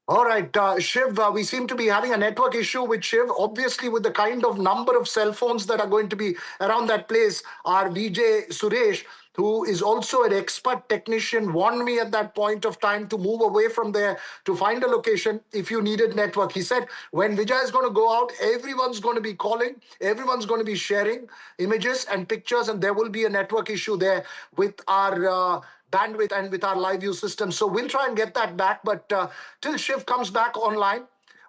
All right, Shiv, we seem to be having a network issue with Shiv. Obviously, with the kind of number of cell phones that are going to be around that place, our VJ Suresh, who is also an expert technician, warned me at that point of time to move away from there to find a location if you needed network. He said, when Vijay is going to go out, everyone's going to be calling, everyone's going to be sharing images and pictures, and there will be a network issue there with our bandwidth and with our live view system. So we'll try and get that back, but till Shiv comes back online,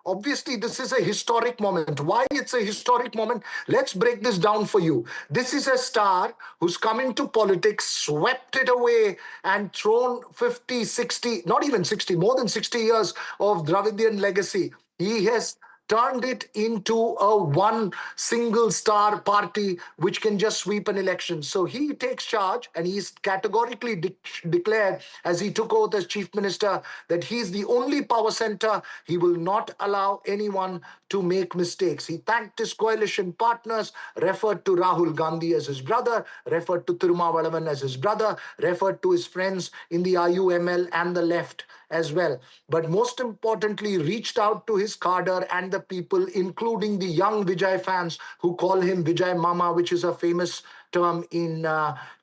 obviously, this is a historic moment. Why it's a historic moment? Let's break this down for you. This is a star who's come into politics, swept it away, and thrown 50, 60, not even 60, more than 60 years of Dravidian legacy. He has turned it into a one single star party which can just sweep an election. So he takes charge, and he's categorically declared, as he took oath as chief minister, that he's the only power center. He will not allow anyone to make mistakes. He thanked his coalition partners, referred to Rahul Gandhi as his brother, referred to Tirumavalavan as his brother, referred to his friends in the IUML and the left as well. But most importantly, reached out to his cadre and the people, including the young Vijay fans who call him Vijay Mama, which is a famous term in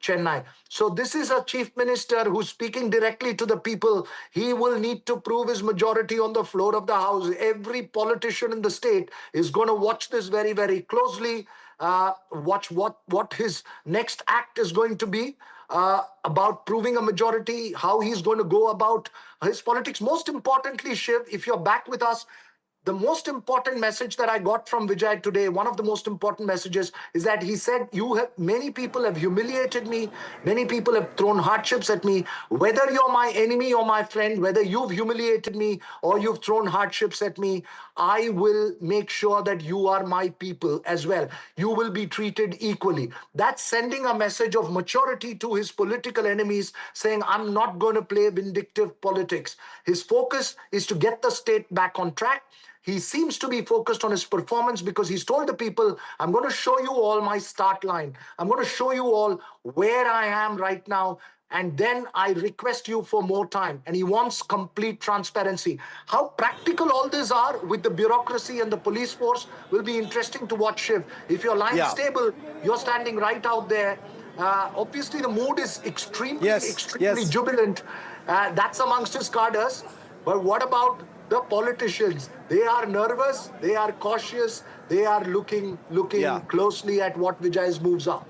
Chennai. So this is a chief minister who's speaking directly to the people. He will need to prove his majority on the floor of the house. Every politician in the state is going to watch this very, very closely, watch what his next act is going to be. About proving a majority, how he's going to go about his politics. Most importantly, Shiv, if you're back with us, the most important message that I got from Vijay today, one of the most important messages, is that he said, many people have humiliated me, many people have thrown hardships at me. Whether you're my enemy or my friend, whether you've humiliated me or you've thrown hardships at me, I will make sure that you are my people as well. You will be treated equally. That's sending a message of maturity to his political enemies, saying, I'm not going to play vindictive politics. His focus is to get the state back on track. He seems to be focused on his performance, because he's told the people, I'm going to show you all my start line. I'm going to show you all where I am right now. And then I request you for more time. And he wants complete transparency. How practical all these are with the bureaucracy and the police force will be interesting to watch, Shiv. If your line is stable, you're standing right out there. Obviously, the mood is extremely jubilant. That's amongst his cadres. But what about the politicians. They are nervous, they are cautious, they are looking closely at what Vijay's moves are.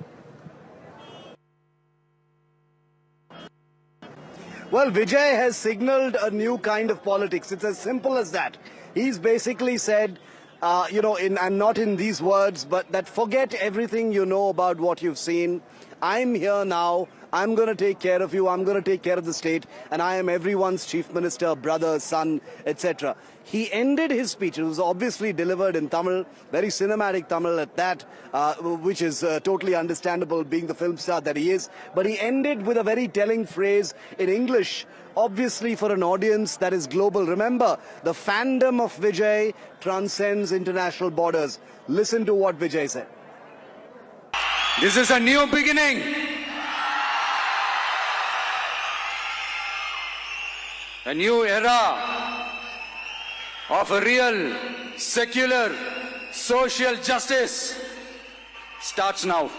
Well, Vijay has signaled a new kind of politics. It's as simple as that. He's basically said, and not in these words, but that forget everything you know about what you've seen. I'm here now. I'm going to take care of you. I'm going to take care of the state. And I am everyone's chief minister, brother, son, etc. He ended his speech. It was obviously delivered in Tamil, very cinematic Tamil at that, which is totally understandable being the film star that he is. But he ended with a very telling phrase in English, obviously for an audience that is global. Remember, the fandom of Vijay transcends international borders. Listen to what Vijay said. This is a new beginning. A new era of a real, secular, social justice starts now.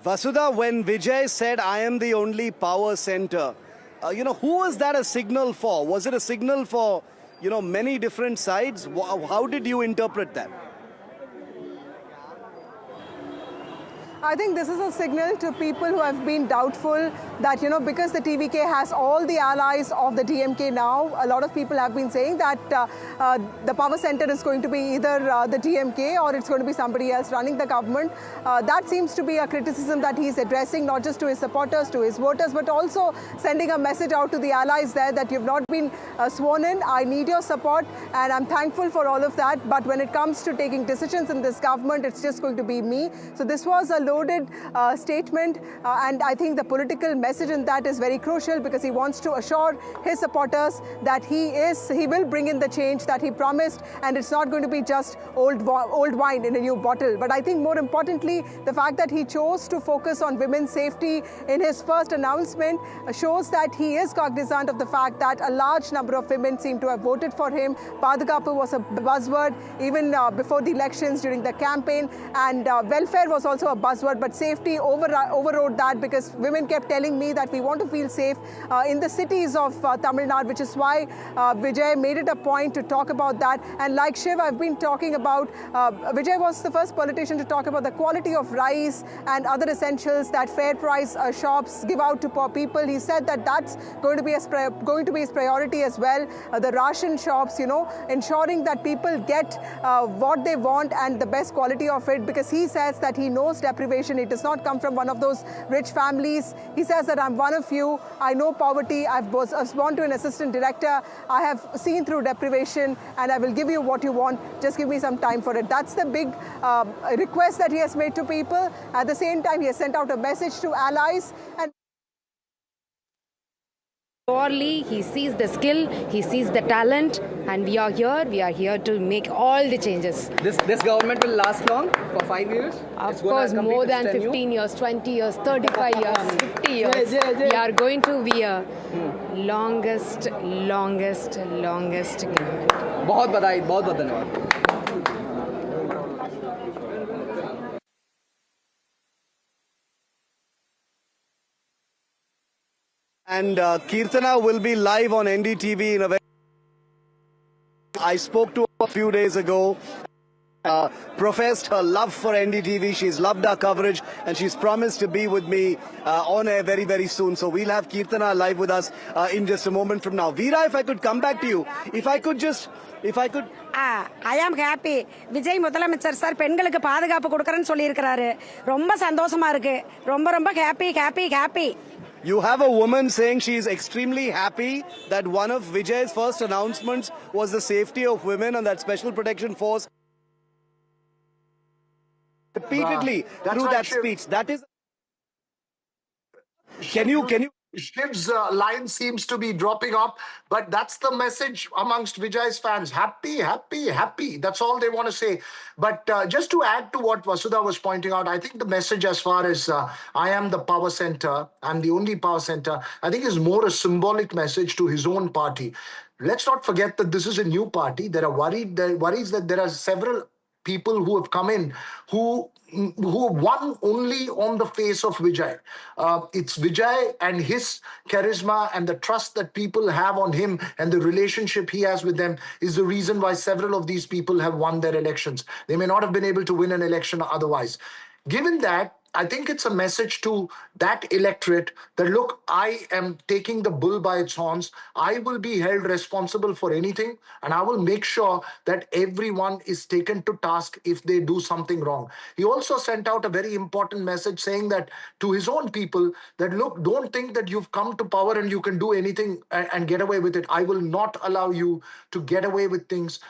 Vasudha, when Vijay said, I am the only power center, who was that a signal for? Was it a signal for, many different sides? How did you interpret that? I think this is a signal to people who have been doubtful that, because the TVK has all the allies of the DMK now, a lot of people have been saying that the power center is going to be either the DMK or it's going to be somebody else running the government. That seems to be a criticism that he's addressing, not just to his supporters, to his voters, but also sending a message out to the allies there that you've not been sworn in. I need your support and I'm thankful for all of that. But when it comes to taking decisions in this government, it's just going to be me. So this was a loaded statement, and I think the political message in that is very crucial because he wants to assure his supporters that he will bring in the change that he promised, and it's not going to be just old wine in a new bottle. But I think more importantly, the fact that he chose to focus on women's safety in his first announcement shows that he is cognizant of the fact that a large number of women seem to have voted for him. Padagapu was a buzzword even before the elections during the campaign, and welfare was also a buzzword, but safety overrode that because women kept telling me that we want to feel safe in the cities of Tamil Nadu, which is why Vijay made it a point to talk about that. And like Shiv, I've been talking about, Vijay was the first politician to talk about the quality of rice and other essentials that fair price shops give out to poor people. He said that that's going to be his priority as well. The ration shops, ensuring that people get what they want and the best quality of it, because he says that he knows deprivation. It does not come from one of those rich families. He says that I'm one of you. I know poverty. I was born to an assistant director. I have seen through deprivation and I will give you what you want. Just give me some time for it. That's the big request that he has made to people. At the same time, he has sent out a message to allies. And Surely he sees the skill, he sees the talent, and we are here to make all the changes. This government will last long, for 5 years? Of course, more than 15 years, 20 years, 35 years, 50 years. We are going to be a longest government. बहुत बधाई, बहुत धन्यवाद. And Kirtana will be live on NDTV in a very... I spoke to her a few days ago, professed her love for NDTV. She's loved our coverage and she's promised to be with me on air very, very soon. So we'll have Kirtana live with us in just a moment from now. Veera, if I could come back to you, if I could... I am happy. Vijay முதலமைச்சர் sir பெண்களுக்கு பாதுகாப்பு கொடுக்கறேன்னு சொல்லி இருக்காரு. ரொம்ப சந்தோஷமா இருக்கு. ரொம்ப happy. You have a woman saying she is extremely happy that one of Vijay's first announcements was the safety of women and that Special Protection Force repeatedly through that speech. That is... Can you... Shiv's line seems to be dropping off, but that's the message amongst Vijay's fans. Happy. That's all they want to say. But just to add to what Vasudha was pointing out, I think the message as far as I am the power center, I'm the only power center, I think is more a symbolic message to his own party. Let's not forget that this is a new party. There are worries that there are several people who have come in who won only on the face of Vijay. It's Vijay and his charisma and the trust that people have on him and the relationship he has with them is the reason why several of these people have won their elections. They may not have been able to win an election otherwise. Given that, I think it's a message to that electorate that, look, I am taking the bull by its horns. I will be held responsible for anything, and I will make sure that everyone is taken to task if they do something wrong. He also sent out a very important message saying that to his own people that, look, don't think that you've come to power and you can do anything and get away with it. I will not allow you to get away with things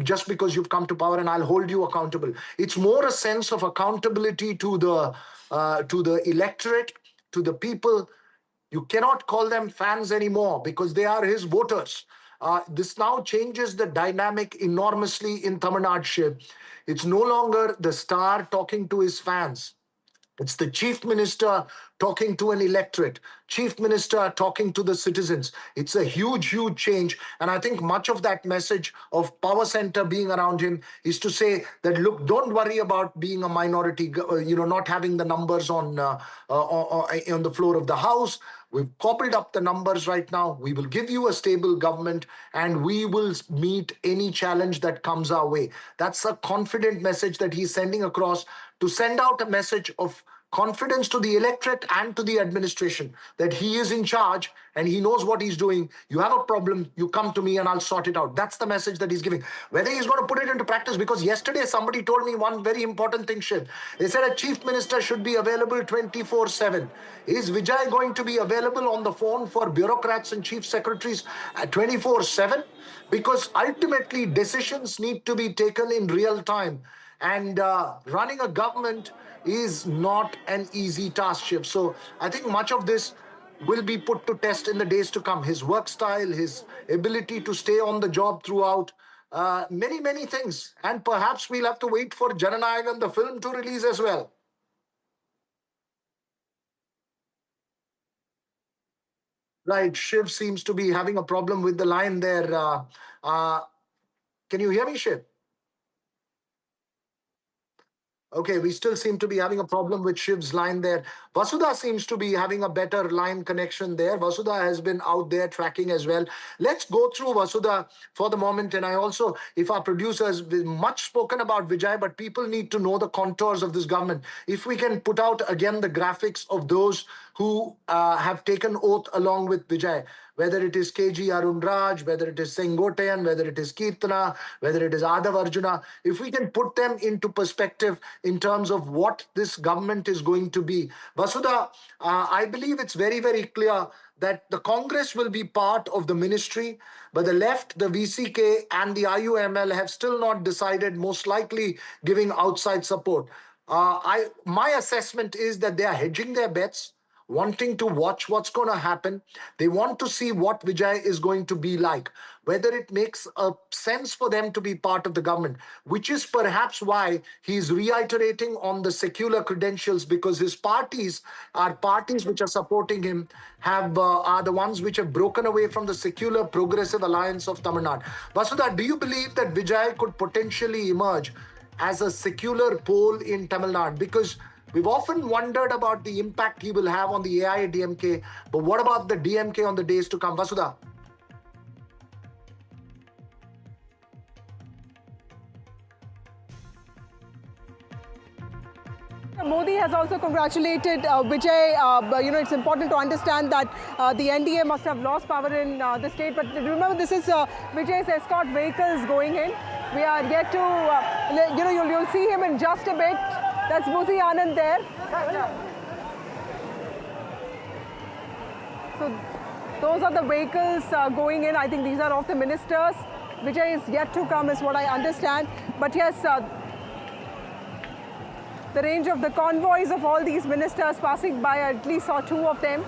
just because you've come to power, and I'll hold you accountable. It's more a sense of accountability to the electorate, to the people. You cannot call them fans anymore because they are his voters. This now changes the dynamic enormously in Tamil Nadu. It's no longer the star talking to his fans. It's the chief minister talking to an electorate, chief minister talking to the citizens. It's a huge, huge change. And I think much of that message of power center being around him is to say that, look, don't worry about being a minority, not having the numbers on the floor of the House. We've cobbled up the numbers right now. We will give you a stable government and we will meet any challenge that comes our way. That's a confident message that he's sending across to send out a message of confidence to the electorate and to the administration that he is in charge and he knows what he's doing. You have a problem, you come to me and I'll sort it out. That's the message that he's giving. Whether he's going to put it into practice, because yesterday somebody told me one very important thing, Shiv. They said a chief minister should be available 24/7. Is Vijay going to be available on the phone for bureaucrats and chief secretaries at 24/7? Because ultimately decisions need to be taken in real time. And running a government is not an easy task, Shiv. So I think much of this will be put to test in the days to come. His work style, his ability to stay on the job throughout, many, many things. And perhaps we'll have to wait for Jananayagan, the film, to release as well. Right, Shiv seems to be having a problem with the line there. Can you hear me, Shiv? Okay, we still seem to be having a problem with Shiv's line there. Vasudha seems to be having a better line connection there. Vasudha has been out there tracking as well. Let's go through Vasudha for the moment. And I also, if our producers, much spoken about Vijay, but people need to know the contours of this government. If we can put out again the graphics of those who have taken oath along with Vijay, whether it is KG Arun Raj, whether it is Sengotayan, whether it is Kirtana, whether it is Adav Arjuna, if we can put them into perspective in terms of what this government is going to be. Vasudha, I believe it's very, very clear that the Congress will be part of the ministry, but the left, the VCK and the IUML have still not decided, most likely giving outside support. My assessment is that they are hedging their bets, wanting to watch what's going to happen. They want to see what Vijay is going to be like, whether it makes a sense for them to be part of the government, which is perhaps why he's reiterating on the secular credentials, because his parties which are supporting him are the ones which have broken away from the secular progressive alliance of Tamil Nadu. Vasudha, do you believe that Vijay could potentially emerge as a secular pole in Tamil Nadu? Because we've often wondered about the impact he will have on the AIADMK, but what about the DMK on the days to come? Vasudha? Modi has also congratulated Vijay. It's important to understand that the NDA must have lost power in the state. But remember, this is Vijay's escort vehicles going in. We are yet to, you'll see him in just a bit. That's Muzi Anand there. So those are the vehicles going in. I think these are of the ministers. Vijay is yet to come is what I understand. But yes, the range of the convoys of all these ministers passing by, I at least saw two of them.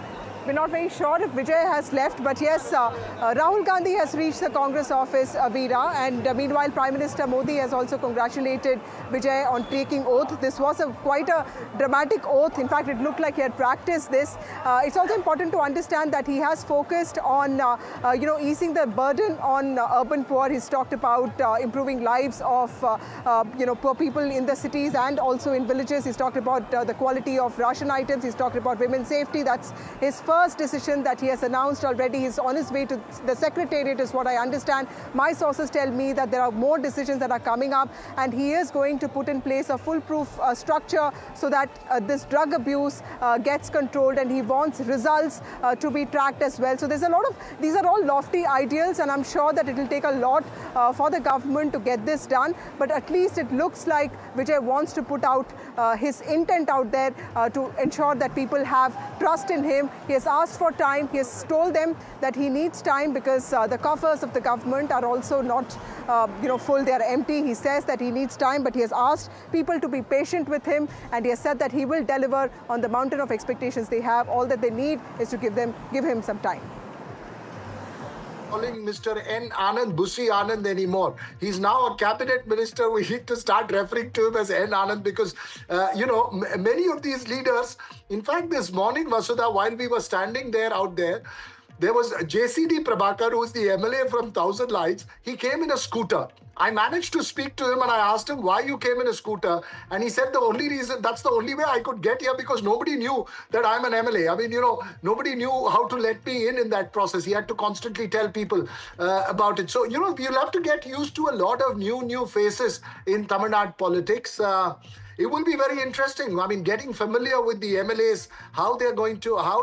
we're not very sure if Vijay has left, but yes, Rahul Gandhi has reached the Congress office, Veera, and meanwhile Prime Minister Modi has also congratulated Vijay on taking oath. This was quite a dramatic oath. In fact, it looked like he had practiced this. It's also important to understand that he has focused on, easing the burden on urban poor. He's talked about improving lives of, poor people in the cities and also in villages. He's talked about the quality of ration items. He's talked about women's safety. That's his first decision that he has announced already. He's on his way to the Secretariat is what I understand. My sources tell me that there are more decisions that are coming up, and he is going to put in place a foolproof structure so that this drug abuse gets controlled, and he wants results to be tracked as well. So there's a lot of, these are all lofty ideals, and I'm sure that it will take a lot for the government to get this done, but at least it looks like Vijay wants to put out his intent out there to ensure that people have trust in him. He has asked for time. He has told them that he needs time because the coffers of the government are also not full, they are empty. He says that he needs time, but he has asked people to be patient with him, and he has said that he will deliver on the mountain of expectations they have. All that they need is to give him some time. Calling Mr. N. Anand Busi Anand anymore. He's now a cabinet minister. We need to start referring to him as N. Anand because, many of these leaders, in fact, this morning, Vasudha, while we were standing there out there, there was JCD Prabhakar, who is the MLA from Thousand Lights. He came in a scooter. I managed to speak to him and I asked him why you came in a scooter. And he said the only reason, that's the only way I could get here because nobody knew that I'm an MLA. I mean, nobody knew how to let me in that process. He had to constantly tell people about it. So, you'll have to get used to a lot of new faces in Tamil Nadu politics. It will be very interesting. I mean, getting familiar with the MLAs, how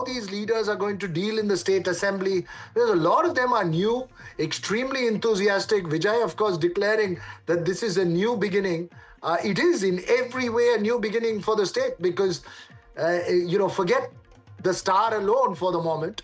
these leaders are going to deal in the state assembly. There's a lot of them are new, extremely enthusiastic. Vijay, of course, declaring that this is a new beginning. It is in every way a new beginning for the state because, forget the star alone for the moment.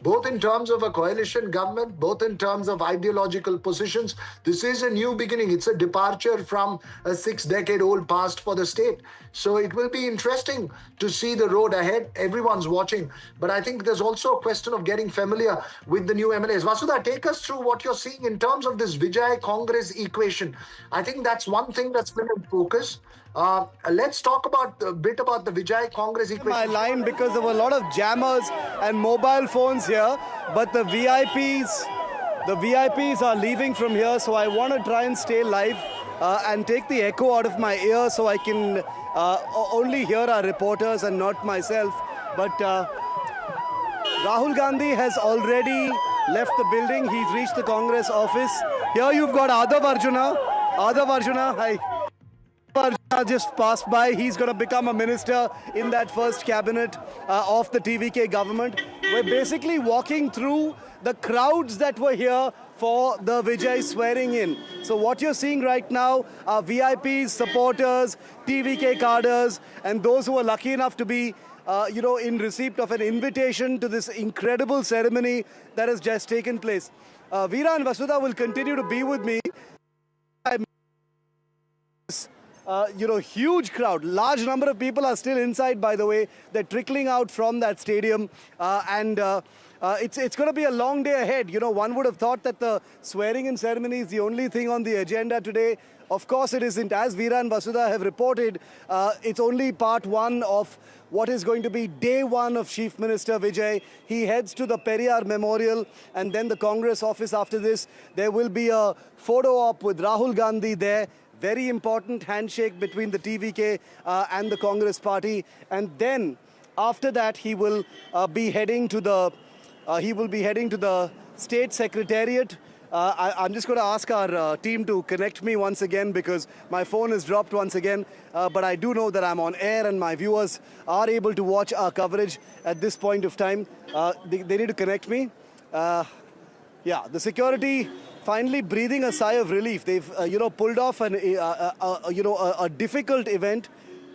Both in terms of a coalition government, both in terms of ideological positions, this is a new beginning. It's a departure from a 6-decade-old past for the state. So it will be interesting to see the road ahead. Everyone's watching. But I think there's also a question of getting familiar with the new MLAs. Vasudha, take us through what you're seeing in terms of this Vijay Congress equation. I think that's one thing that's been in focus. Let's talk a bit about the Vijay Congress equation. My line because there were a lot of jammers and mobile phones here, but the VIPs are leaving from here, so I want to try and stay live and take the echo out of my ear so I can only hear our reporters and not myself. But Rahul Gandhi has already left the building. He's reached the Congress office. Here you've got Adav Arjuna. Hi. Arjuna just passed by. He's going to become a minister in that first cabinet of the TVK government. We're basically walking through the crowds that were here for the Vijay swearing in. So what you're seeing right now are VIPs, supporters, TVK cadres, and those who are lucky enough to be in receipt of an invitation to this incredible ceremony that has just taken place. Veera and Vasudha will continue to be with me. Huge crowd. Large number of people are still inside, by the way. They're trickling out from that stadium. It's going to be a long day ahead. One would have thought that the swearing-in ceremony is the only thing on the agenda today. Of course, it isn't. As Veera and Vasudha have reported, it's only part one of what is going to be day one of Chief Minister Vijay. He heads to the Periyar Memorial and then the Congress office after this. There will be a photo op with Rahul Gandhi there. Very important handshake between the TVK and the Congress party. And then after that, he will be heading to the State Secretariat. I'm just going to ask our team to connect me once again because my phone is dropped once again. But I do know that I'm on air and my viewers are able to watch our coverage at this point of time. They need to connect me. The security finally breathing a sigh of relief. They've pulled off a difficult event,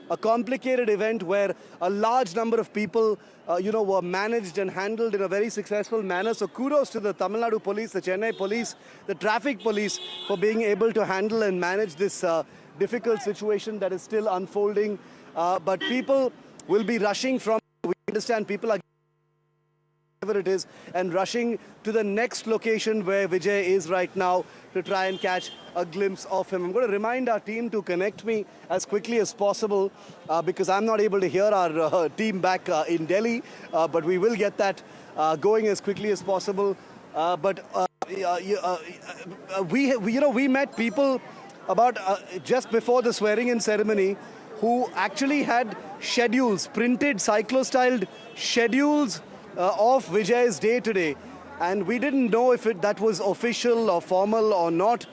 a complicated event where a large number of people were managed and handled in a very successful manner. So kudos to the Tamil Nadu police, the Chennai police, the traffic police for being able to handle and manage this difficult situation that is still unfolding. But people will be rushing from, we understand people are whatever it is, and rushing to the next location where Vijay is right now to try and catch a glimpse of him. I'm going to remind our team to connect me as quickly as possible because I'm not able to hear our team back in Delhi, but we will get that going as quickly as possible. We met people about just before the swearing-in ceremony who actually had schedules, printed cyclo-styled schedules of Vijay's day today. And we didn't know if that was official or formal or not.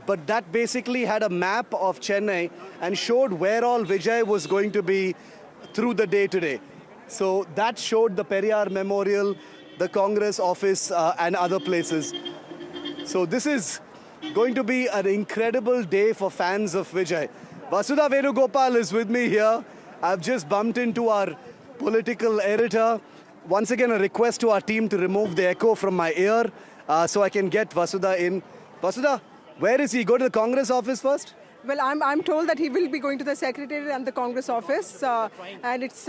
But that basically had a map of Chennai and showed where all Vijay was going to be through the day today. So that showed the Periyar Memorial, the Congress office and other places. So this is going to be an incredible day for fans of Vijay. Vasudha Venugopal is with me here. I've just bumped into our political editor. Once again, a request to our team to remove the echo from my ear so I can get Vasudha in. Vasudha, where is he? Go to the Congress office first? Well, I'm told that he will be going to the Secretariat and the Congress office, and it's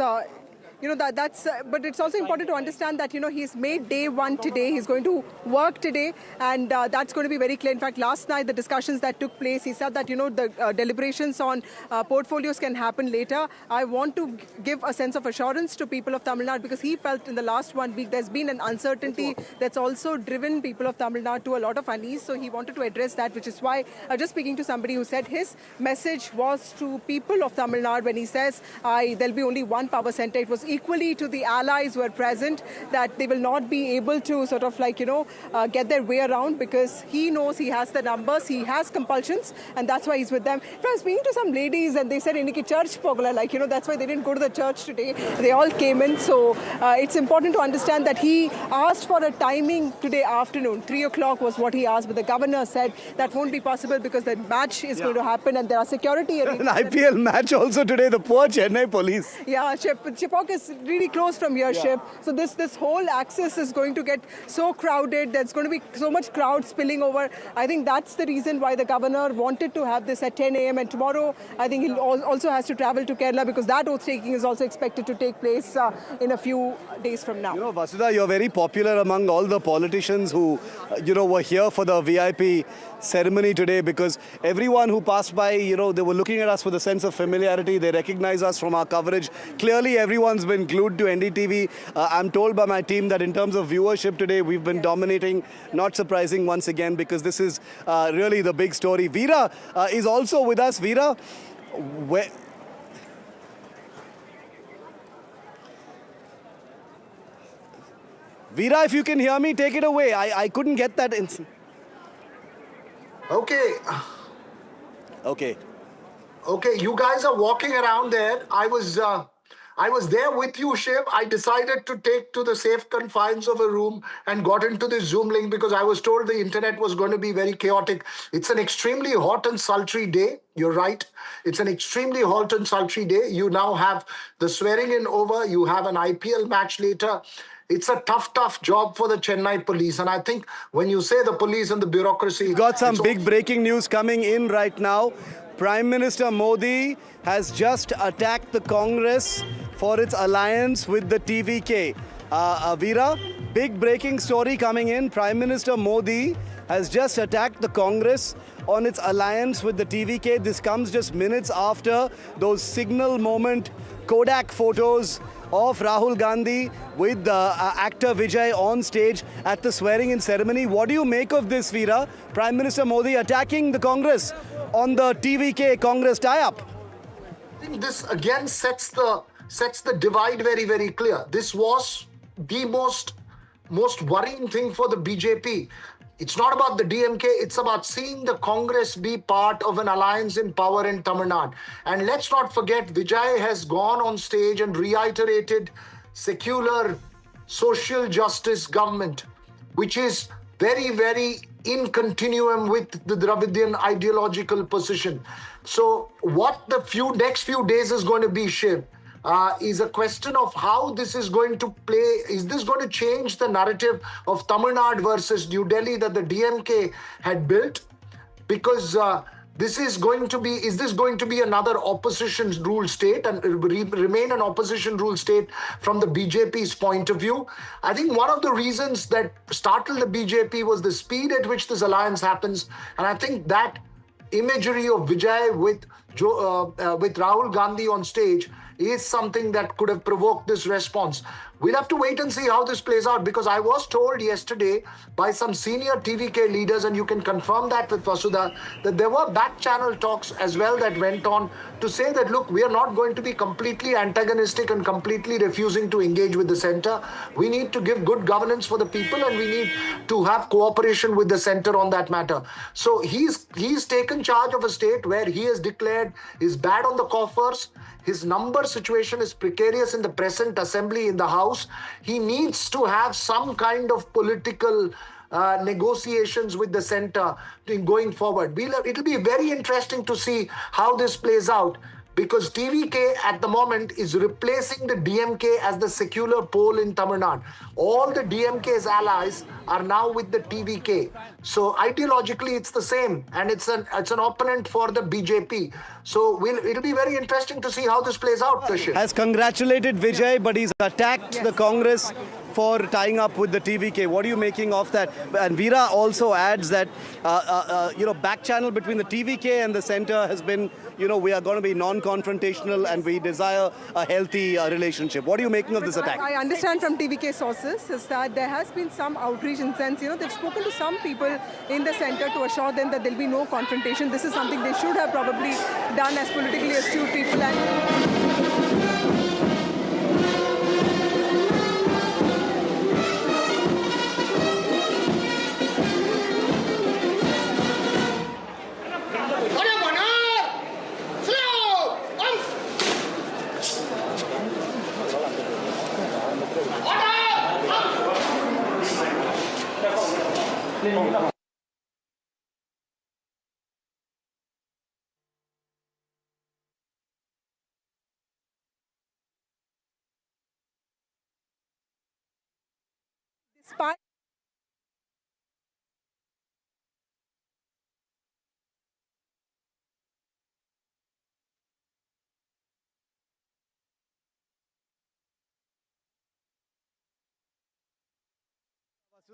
but it's also important to understand that he's made day one today. He's going to work today, and that's going to be very clear. In fact, last night the discussions that took place, he said that the deliberations on portfolios can happen later. I want to give a sense of assurance to people of Tamil Nadu because he felt in the last 1 week there's been an uncertainty that's also driven people of Tamil Nadu to a lot of unease. So he wanted to address that, which is why just speaking to somebody who said his message was to people of Tamil Nadu when he says there'll be only one power center. It was equally to the allies who are present that they will not be able to sort of get their way around because he knows he has the numbers, he has compulsions, and that's why he's with them. If I was speaking to some ladies and they said Iniki church pogala, that's why they didn't go to the church today. They all came in. So it's important to understand that he asked for a timing today afternoon. 3 o'clock was what he asked, but the governor said that won't be possible because the match is going to happen and there are security arrangements. An IPL match also today, the poor Chennai police. Yeah, Chipok is really close from your ship. So this whole access is going to get so crowded. There's going to be so much crowd spilling over. I think that's the reason why the governor wanted to have this at 10 a.m. And tomorrow, I think he also has to travel to Kerala because that oath taking is also expected to take place in a few days from now. Vasudha, you're very popular among all the politicians who, were here for the VIP ceremony today because everyone who passed by, they were looking at us with a sense of familiarity. They recognize us from our coverage. Clearly, everyone's been glued to NDTV. I'm told by my team that in terms of viewership today, we've been dominating. Not surprising once again because this is really the big story. Veera is also with us. Veera, Veera, if you can hear me, take it away. I couldn't get that. Okay. Okay. Okay, you guys are walking around there. I was there with you, Shiv. I decided to take to the safe confines of a room and got into the Zoom link because I was told the internet was going to be very chaotic. It's an extremely hot and sultry day. You're right. It's an extremely hot and sultry day. You now have the swearing in over. You have an IPL match later. It's a tough job for the Chennai police. And I think when you say the police and the bureaucracy... We've got some big breaking news coming in right now. Prime Minister Modi has just attacked the Congress for its alliance with the TVK. Veera, big breaking story coming in. Prime Minister Modi has just attacked the Congress on its alliance with the TVK. This comes just minutes after those signal moment Kodak photos of Rahul Gandhi with actor Vijay on stage at the swearing-in ceremony. What do you make of this, Veera? Prime Minister Modi attacking the Congress on the TVK Congress tie-up. I think this again sets the divide very, very clear. This was the most worrying thing for the BJP. It's not about the DMK, it's about seeing the Congress be part of an alliance in power in Tamil Nadu. And let's not forget, Vijay has gone on stage and reiterated secular social justice government, which is very, very in continuum with the Dravidian ideological position. So what the next few days is going to be, Shiv, is a question of how this is going to play. Is this going to change the narrative of Tamil Nadu versus New Delhi that the DMK had built? Because is this going to be another opposition rule state and remain an opposition rule state from the BJP's point of view? I think one of the reasons that startled the BJP was the speed at which this alliance happens. And I think that imagery of Vijay with Rahul Gandhi on stage is something that could have provoked this response. We'll have to wait and see how this plays out, because I was told yesterday by some senior TVK leaders, and you can confirm that with Vasudha, that there were back channel talks as well that went on to say that, look, we are not going to be completely antagonistic and completely refusing to engage with the center. We need to give good governance for the people, and we need to have cooperation with the center on that matter. So he's taken charge of a state where he has declared is bad on the coffers. His number situation is precarious in the present assembly in the House. He needs to have some kind of political negotiations with the center going forward. It'll be very interesting to see how this plays out, because TVK at the moment is replacing the DMK as the secular pole in Tamil Nadu. All the DMK's allies are now with the TVK. So ideologically it's the same, and it's an opponent for the BJP. So it'll be very interesting to see how this plays out, Prashant. Has congratulated Vijay, but he's attacked the Congress for tying up with the TVK. What are you making of that? And Veera also adds that, back channel between the TVK and the center has been, we are going to be non-confrontational and we desire a healthy relationship. What are you making of this attack? I understand from TVK sources is that there has been some outreach in the sense, they've spoken to some people in the center to assure them that there'll be no confrontation. This is something they should have probably done as politically astute people. Despite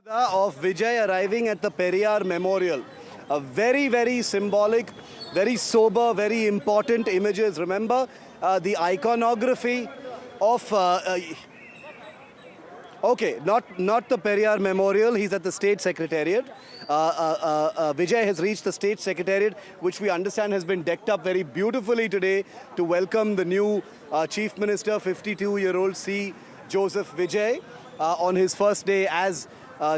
of Vijay arriving at the Periyar Memorial. A very, very symbolic, very sober, very important images. Remember the iconography of... okay, not the Periyar Memorial. He's at the State Secretariat. Vijay has reached the State Secretariat, which we understand has been decked up very beautifully today to welcome the new Chief Minister, 52-year-old C. Joseph Vijay, on his first day as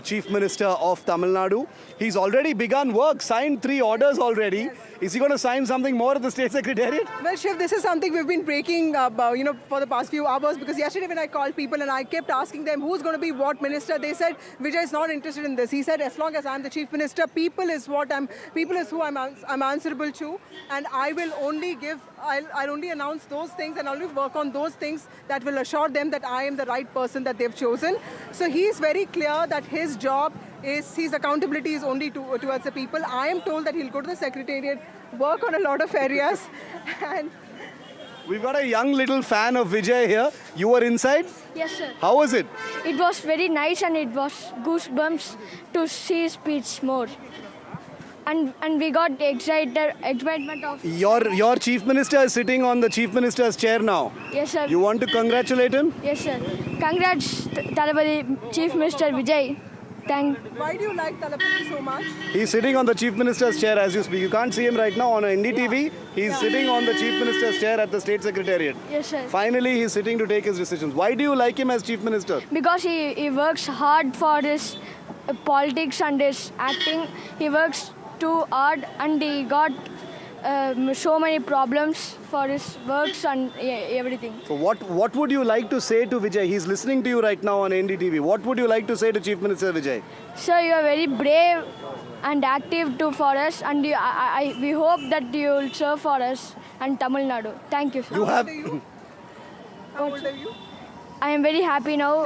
Chief Minister of Tamil Nadu. He's already begun work, signed 3 orders already. Yes. Is he going to sign something more at the State Secretariat? Well, Shiv, this is something we've been breaking, for the past few hours, because yesterday when I called people and I kept asking them who's going to be what minister, they said Vijay is not interested in this. He said, as long as I'm the Chief Minister, people is who I'm answerable to, and I will only I'll only announce those things and only work on those things that will assure them that I am the right person that they've chosen. So he's very clear that his job is, his accountability is only towards the people. I am told that he'll go to the Secretariat, work on a lot of areas. And we've got a young little fan of Vijay here. You were inside? Yes, sir. How was it? It was very nice, and it was goosebumps to see his speech more. And we got excitement of... Your Chief Minister is sitting on the Chief Minister's chair now. Yes, sir. You want to congratulate him? Yes, sir. Congrats, Talapati, Chief Minister Vijay. Why do you like Talapati so much? He's sitting on the Chief Minister's chair as you speak. You can't see him right now on NDTV. Yeah. He's sitting on the Chief Minister's chair at the State Secretariat. Yes, sir. Finally, he's sitting to take his decisions. Why do you like him as Chief Minister? Because he works hard for his politics and his acting. He works too hard, and he got so many problems for his works and everything. So what would you like to say to Vijay? He's listening to you right now on NDTV. What would you like to say to Chief Minister Vijay? Sir, you are very brave and active too for us, and we hope that you will serve for us and Tamil Nadu. Thank you, sir. How old are you? I am very happy now.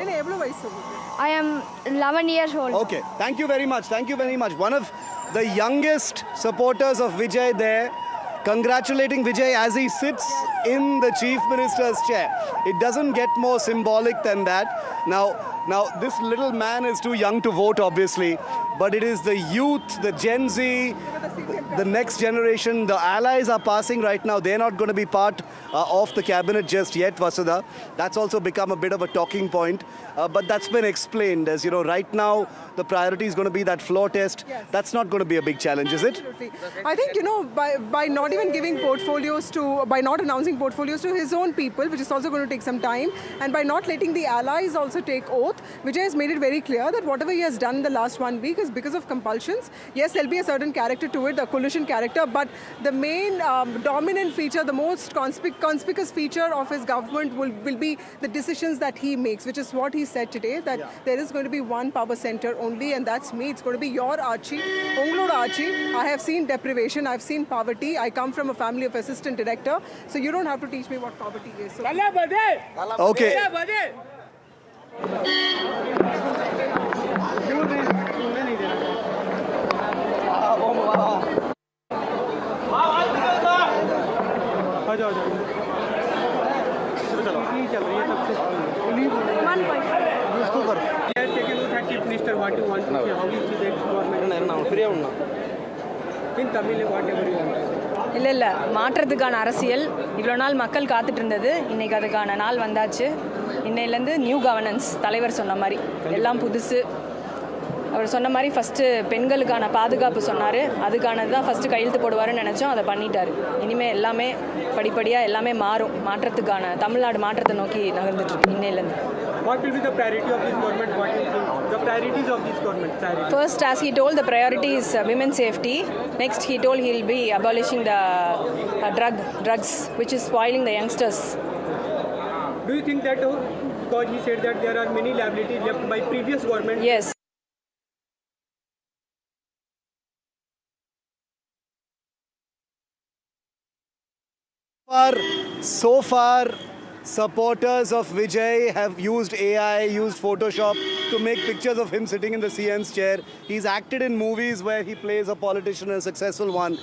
I am 11 years old. Okay, thank you very much. Thank you very much. One of the youngest supporters of Vijay there, congratulating Vijay as he sits in the Chief Minister's chair. It doesn't get more symbolic than that. Now, this little man is too young to vote, obviously, but it is the youth, the Gen Z, the next generation, the allies are passing right now. They're not going to be part of the cabinet just yet, Vasudha. That's also become a bit of a talking point, but that's been explained. As you know, right now, the priority is going to be that floor test. Yes. That's not going to be a big challenge, is it? Absolutely. I think, by not even giving portfolios by not announcing portfolios to his own people, which is also going to take some time, and by not letting the allies also take oath, Vijay has made it very clear that whatever he has done in the last 1 week is because of compulsions. Yes, there'll be a certain character to it, the coalition character, but the main dominant feature, the most conspicuous feature of his government will be the decisions that he makes, which is what he said today, that there is going to be one power center only, and that's me. It's going to be your Archie, Ongloda Archie. I have seen deprivation, I've seen poverty. I come from a family of assistant director, so you don't have to teach me what poverty is. So okay. What you want to say, how you see the government? In Tamil, whatever you want. இல்லை மாற்றத்துக்கான அரசியல் இவ்வளோ நாள் மக்கள் காத்துட்டு இருந்தது. இன்றைக்கி அதுக்கான நாள் வந்தாச்சு. இன்னையிலேருந்து நியூ கவர்னன்ஸ், தலைவர் சொன்ன மாதிரி எல்லாம் புதுசு. அவர் சொன்ன மாதிரி ஃபஸ்ட்டு பெண்களுக்கான பாதுகாப்பு சொன்னார். அதுக்கானது தான் ஃபஸ்ட்டு கையெழுத்து போடுவார்னு நினச்சோம், அதை பண்ணிட்டார். இனிமேல் எல்லாமே படிப்படியாக எல்லாமே மாறும். மாற்றத்துக்கான தமிழ்நாடு மாற்றத்தை நோக்கி நகர்ந்துட்டுருக்கு இன்னையிலேருந்து. What will be the priority of this government? What will be the priorities of this government? First, as he told, the priority is women's safety. Next, he told he'll be abolishing the drugs, which is spoiling the youngsters. Do you think that because he said that there are many liabilities left by previous government? Yes. So far, supporters of Vijay have used AI, used Photoshop to make pictures of him sitting in the CM's chair. He's acted in movies where he plays a politician, a successful one.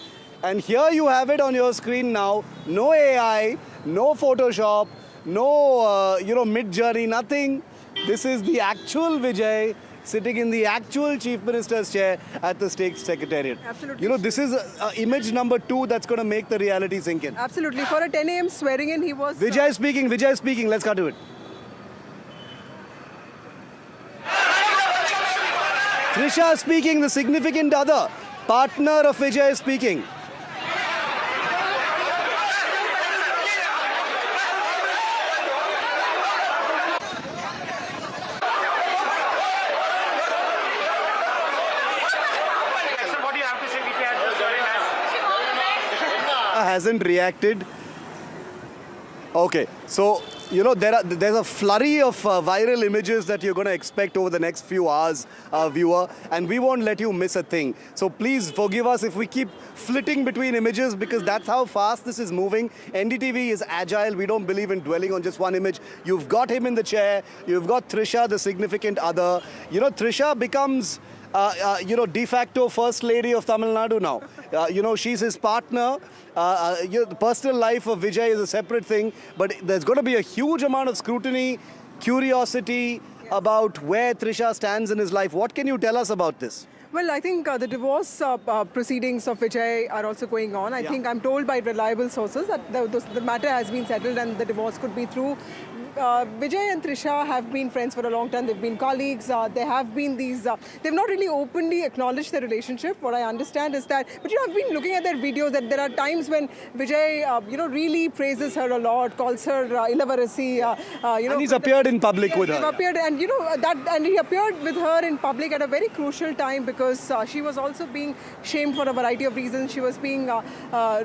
And here you have it on your screen now. No AI, no Photoshop, no, mid-journey, nothing. This is the actual Vijay sitting in the actual Chief Minister's chair at the State Secretariat. Absolutely. This is image number 2 that's going to make the reality sink in. Absolutely. For a 10 a.m. swearing in, he was... Vijay speaking. Let's cut to it. Trisha speaking, the significant other. Partner of Vijay speaking. Hasn't reacted. Okay, so there's a flurry of viral images that you're going to expect over the next few hours, viewer, and we won't let you miss a thing. So please forgive us if we keep flitting between images, because that's how fast this is moving. NDTV is agile. We don't believe in dwelling on just one image. You've got him in the chair. You've got Trisha, the significant other. Trisha becomes de facto First Lady of Tamil Nadu now. She's his partner. The personal life of Vijay is a separate thing, but there's going to be a huge amount of scrutiny, curiosity about where Trisha stands in his life. What can you tell us about this? Well, I think the divorce proceedings of Vijay are also going on. I think I'm told by reliable sources that the matter has been settled and the divorce could be through. Vijay and Trisha have been friends for a long time. They've been colleagues. There have been these... they've not really openly acknowledged their relationship. What I understand is that... But, I've been looking at their videos that there are times when Vijay, really praises her a lot, calls her Ilavarasi. And he's appeared in public with her. He's appeared, and, and he appeared with her in public at a very crucial time because she was also being shamed for a variety of reasons. She was being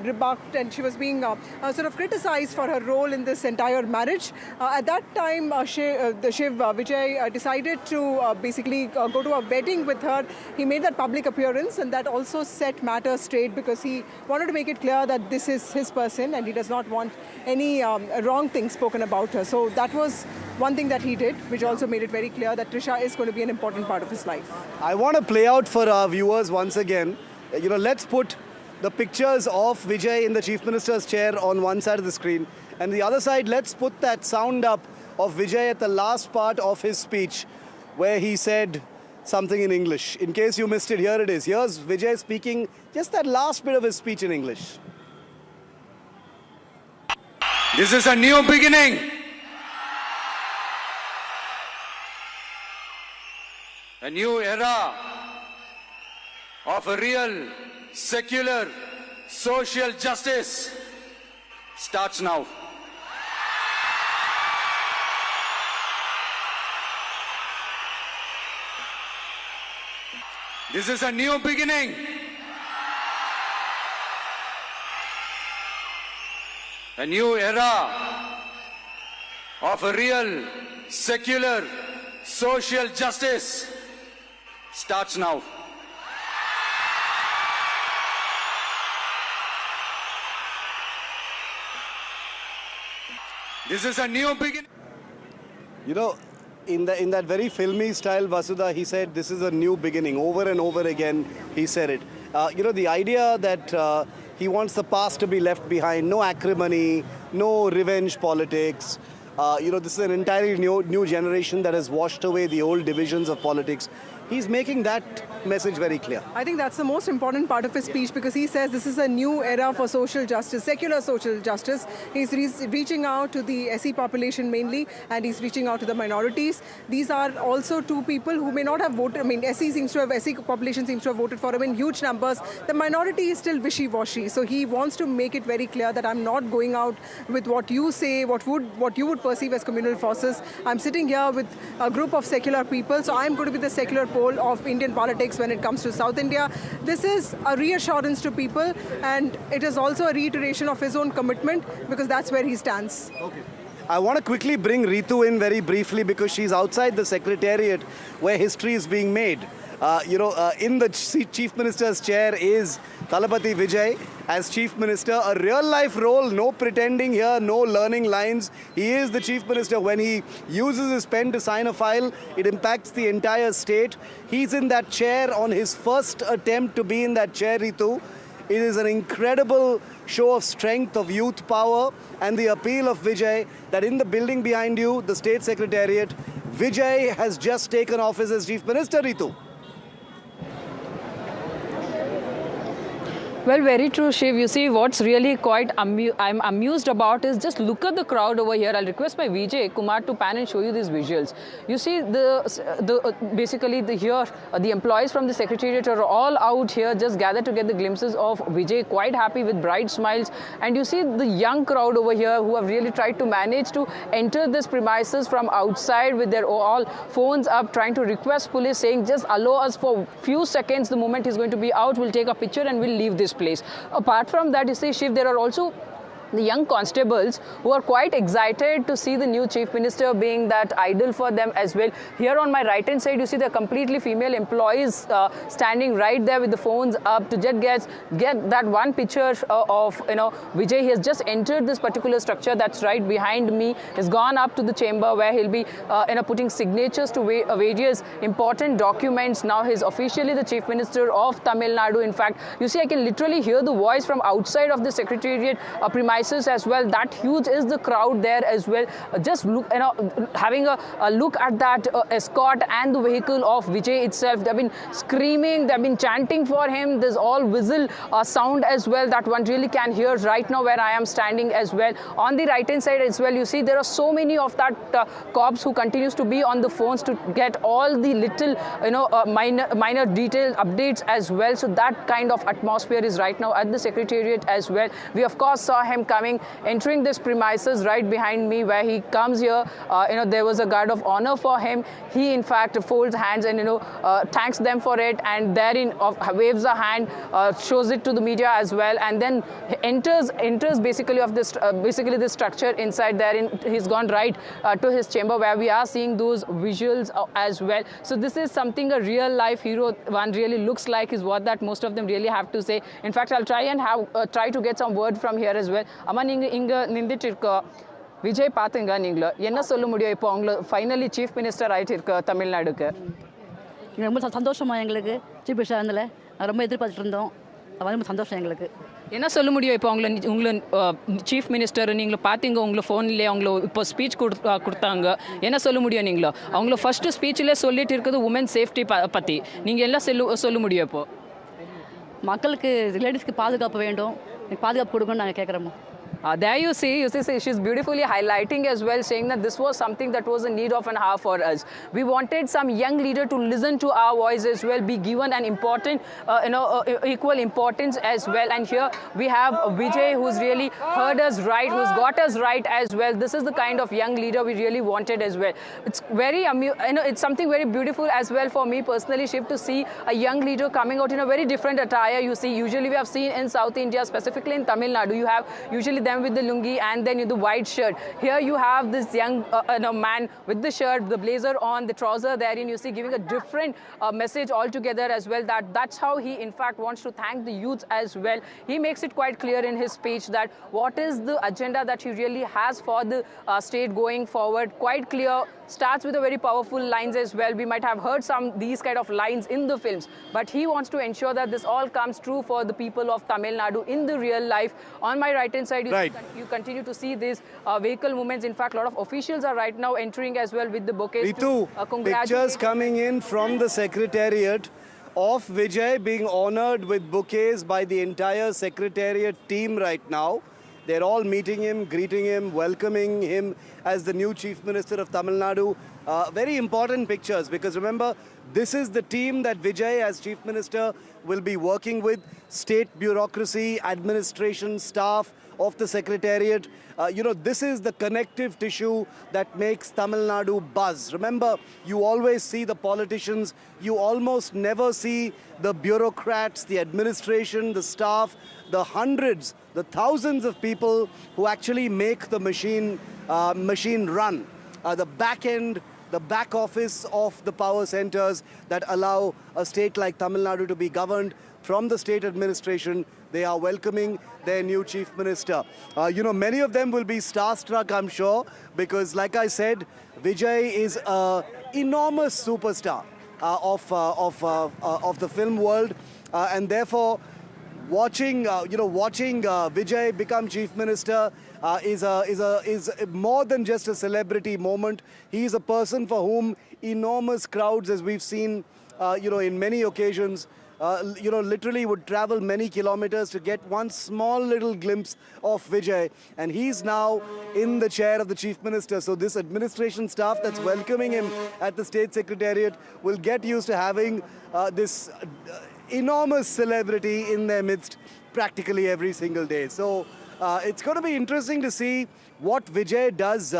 rebuffed and she was being sort of criticized for her role in this entire marriage. at that time, Vijay decided to basically go to a wedding with her. He made that public appearance, and that also set matters straight because he wanted to make it clear that this is his person and he does not want any wrong things spoken about her. So that was one thing that he did, which also made it very clear that Trisha is going to be an important part of his life. I want to play out for our viewers once again. Let's put the pictures of Vijay in the Chief Minister's chair on one side of the screen, and the other side, let's put that sound up of Vijay at the last part of his speech, where he said something in English. In case you missed it, here it is. Here's Vijay speaking just that last bit of his speech in English. This is a new beginning. A new era of a real, secular, social justice starts now. This is a new beginning. A new era of a real, secular, social justice starts now. This is a new beginning. In that very filmy style, Vasudha, he said, this is a new beginning. Over and over again, he said it. The idea that he wants the past to be left behind, no acrimony, no revenge politics. This is an entirely new generation that has washed away the old divisions of politics. He's making that message very clear. I think that's the most important part of his speech because he says this is a new era for social justice, secular social justice. He's reaching out to the SC population mainly, and he's reaching out to the minorities. These are also two people who may not have voted. SC population seems to have voted for him in huge numbers. The minority is still wishy-washy. So he wants to make it very clear that I'm not going out with what you say, what you would perceive as communal forces. I'm sitting here with a group of secular people, so I'm going to be the secular pole of Indian politics when it comes to South India. This is a reassurance to people, and it is also a reiteration of his own commitment because that's where he stands. Okay. I want to quickly bring Ritu in very briefly because she's outside the Secretariat where history is being made. In the Chief Minister's chair is Talapati Vijay as Chief Minister, a real-life role, no pretending here, no learning lines. He is the Chief Minister. When he uses his pen to sign a file, it impacts the entire state. He's in that chair on his first attempt to be in that chair, Ritu. It is an incredible show of strength, of youth power, and the appeal of Vijay that in the building behind you, the State Secretariat, Vijay has just taken office as Chief Minister, Ritu. Well, very true, Shiv. You see, what's really quite I'm amused about is just look at the crowd over here. I'll request my Vijay Kumar to pan and show you these visuals. You see, the employees from the Secretariat are all out here, just gathered to get the glimpses of Vijay, quite happy with bright smiles. And you see the young crowd over here who have really tried to manage to enter this premises from outside with their all phones up, trying to request police, saying, just allow us for a few seconds. The moment he's going to be out, we'll take a picture and we'll leave this place. Apart from that, you see, Shiv, there are also the young constables who are quite excited to see the new Chief Minister being that idol for them as well. Here on my right hand side, you see the completely female employees standing right there with the phones up to just get that one picture of Vijay. He has just entered this particular structure that's right behind me. He's gone up to the chamber where he'll be putting signatures to various important documents. Now he's officially the Chief Minister of Tamil Nadu. In fact, you see, I can literally hear the voice from outside of the Secretariat premises as well. That huge is the crowd there as well. Just look, having a look at that escort and the vehicle of Vijay itself. They've been screaming, they've been chanting for him. There's all whistle sound as well that one really can hear right now where I am standing as well. On the right hand side as well, you see there are so many of that cops who continues to be on the phones to get all the little minor detailed updates as well. So that kind of atmosphere is right now at the Secretariat as well. We of course saw him entering this premises right behind me, where he comes here. There was a guard of honor for him. He in fact folds hands and thanks them for it, and therein waves a hand, shows it to the media as well, and then enters basically of this this structure inside. Therein he's gone right to his chamber, where we are seeing those visuals as well. So this is something a real life hero one really looks like, is what that most of them really have to say. In fact, I'll try to get some word from here as well. Amma ninga inga ninditirka Vijay பாத்தீங்க நீங்க என்ன சொல்ல முடியும் இப்போ அவங்க finally chief minister ஆயிட்டு இருக்க தமிழ்நாடுக்கு? ரொம்ப சந்தோஷமா எங்களுக்கு சீஃப் மினிஸ்டர் ஆனதுல ரொம்ப எதிர்பார்த்துட்டு இருந்தோம். ரொம்ப சந்தோஷம் எங்களுக்கு. என்ன சொல்ல முடியும் இப்போ உங்களை சீஃப் மினிஸ்டர் நீங்கள் பார்த்தீங்க, உங்களை ஃபோன்லேயே அவங்கள இப்போ ஸ்பீச் கொடுத்தாங்க, என்ன சொல்ல முடியும் நீங்களோ? அவங்கள ஃபர்ஸ்ட் ஸ்பீச்சில் சொல்லிட்டு இருக்குது உமன் சேஃப்டி பற்றி. நீங்கள் எல்லாம் சொல்ல முடியும் இப்போ? மக்களுக்கு லேடிஸ்க்கு பாதுகாப்பு வேண்டும், பாதுகாப்பு கொடுக்கணும்னு நாங்கள் கேட்குறோம். There you see, she's beautifully highlighting as well, saying that this was something that was a need of an hour for us. We wanted some young leader to listen to our voice as well, be given an important, equal importance as well. And here we have Vijay, who's really heard us right, who's got us right as well. This is the kind of young leader we really wanted as well. It's very, it's something very beautiful as well for me personally, Shiv, to see a young leader coming out in a very different attire. You see, usually we have seen in South India, specifically in Tamil Nadu, you have usually them with the lungi and then the white shirt. Here you have this young man with the shirt, the blazer on, the trouser therein, you see, giving a different message altogether as well. That's how he in fact wants to thank the youths as well. He makes it quite clear in his speech that what is the agenda that he really has for the state going forward. Quite clear, starts with a very powerful lines as well. We might have heard these kind of lines in the films, but he wants to ensure that this all comes true for the people of Tamil Nadu in the real life. On my right hand side, you continue to see these vehicle movements. In fact, a lot of officials are right now entering as well with the bouquets. Pictures coming in from the secretariat of Vijay being honored with bouquets by the entire secretariat team right now. They're all meeting him, greeting him, welcoming him as the new Chief Minister of Tamil Nadu. Very important pictures, because remember, this is the team that Vijay as Chief Minister will be working with. State bureaucracy, administration, staff of the Secretariat. This is the connective tissue that makes Tamil Nadu buzz. Remember, you always see the politicians, you almost never see the bureaucrats, the administration, the staff, the hundreds, the thousands of people who actually make the machine run. The back end, the back office of the power centers that allow a state like Tamil Nadu to be governed from the state administration. They are welcoming their new Chief Minister. Many of them will be starstruck, I'm sure, because like I said, Vijay is an enormous superstar of the film world, and therefore watching Vijay become Chief Minister is more than just a celebrity moment. He is a person for whom enormous crowds, as we've seen, in many occasions, literally would travel many kilometers to get one small little glimpse of Vijay. And he's now in the chair of the Chief Minister. So this administration staff that's welcoming him at the State Secretariat will get used to having this enormous celebrity in their midst practically every single day. So it's going to be interesting to see what Vijay does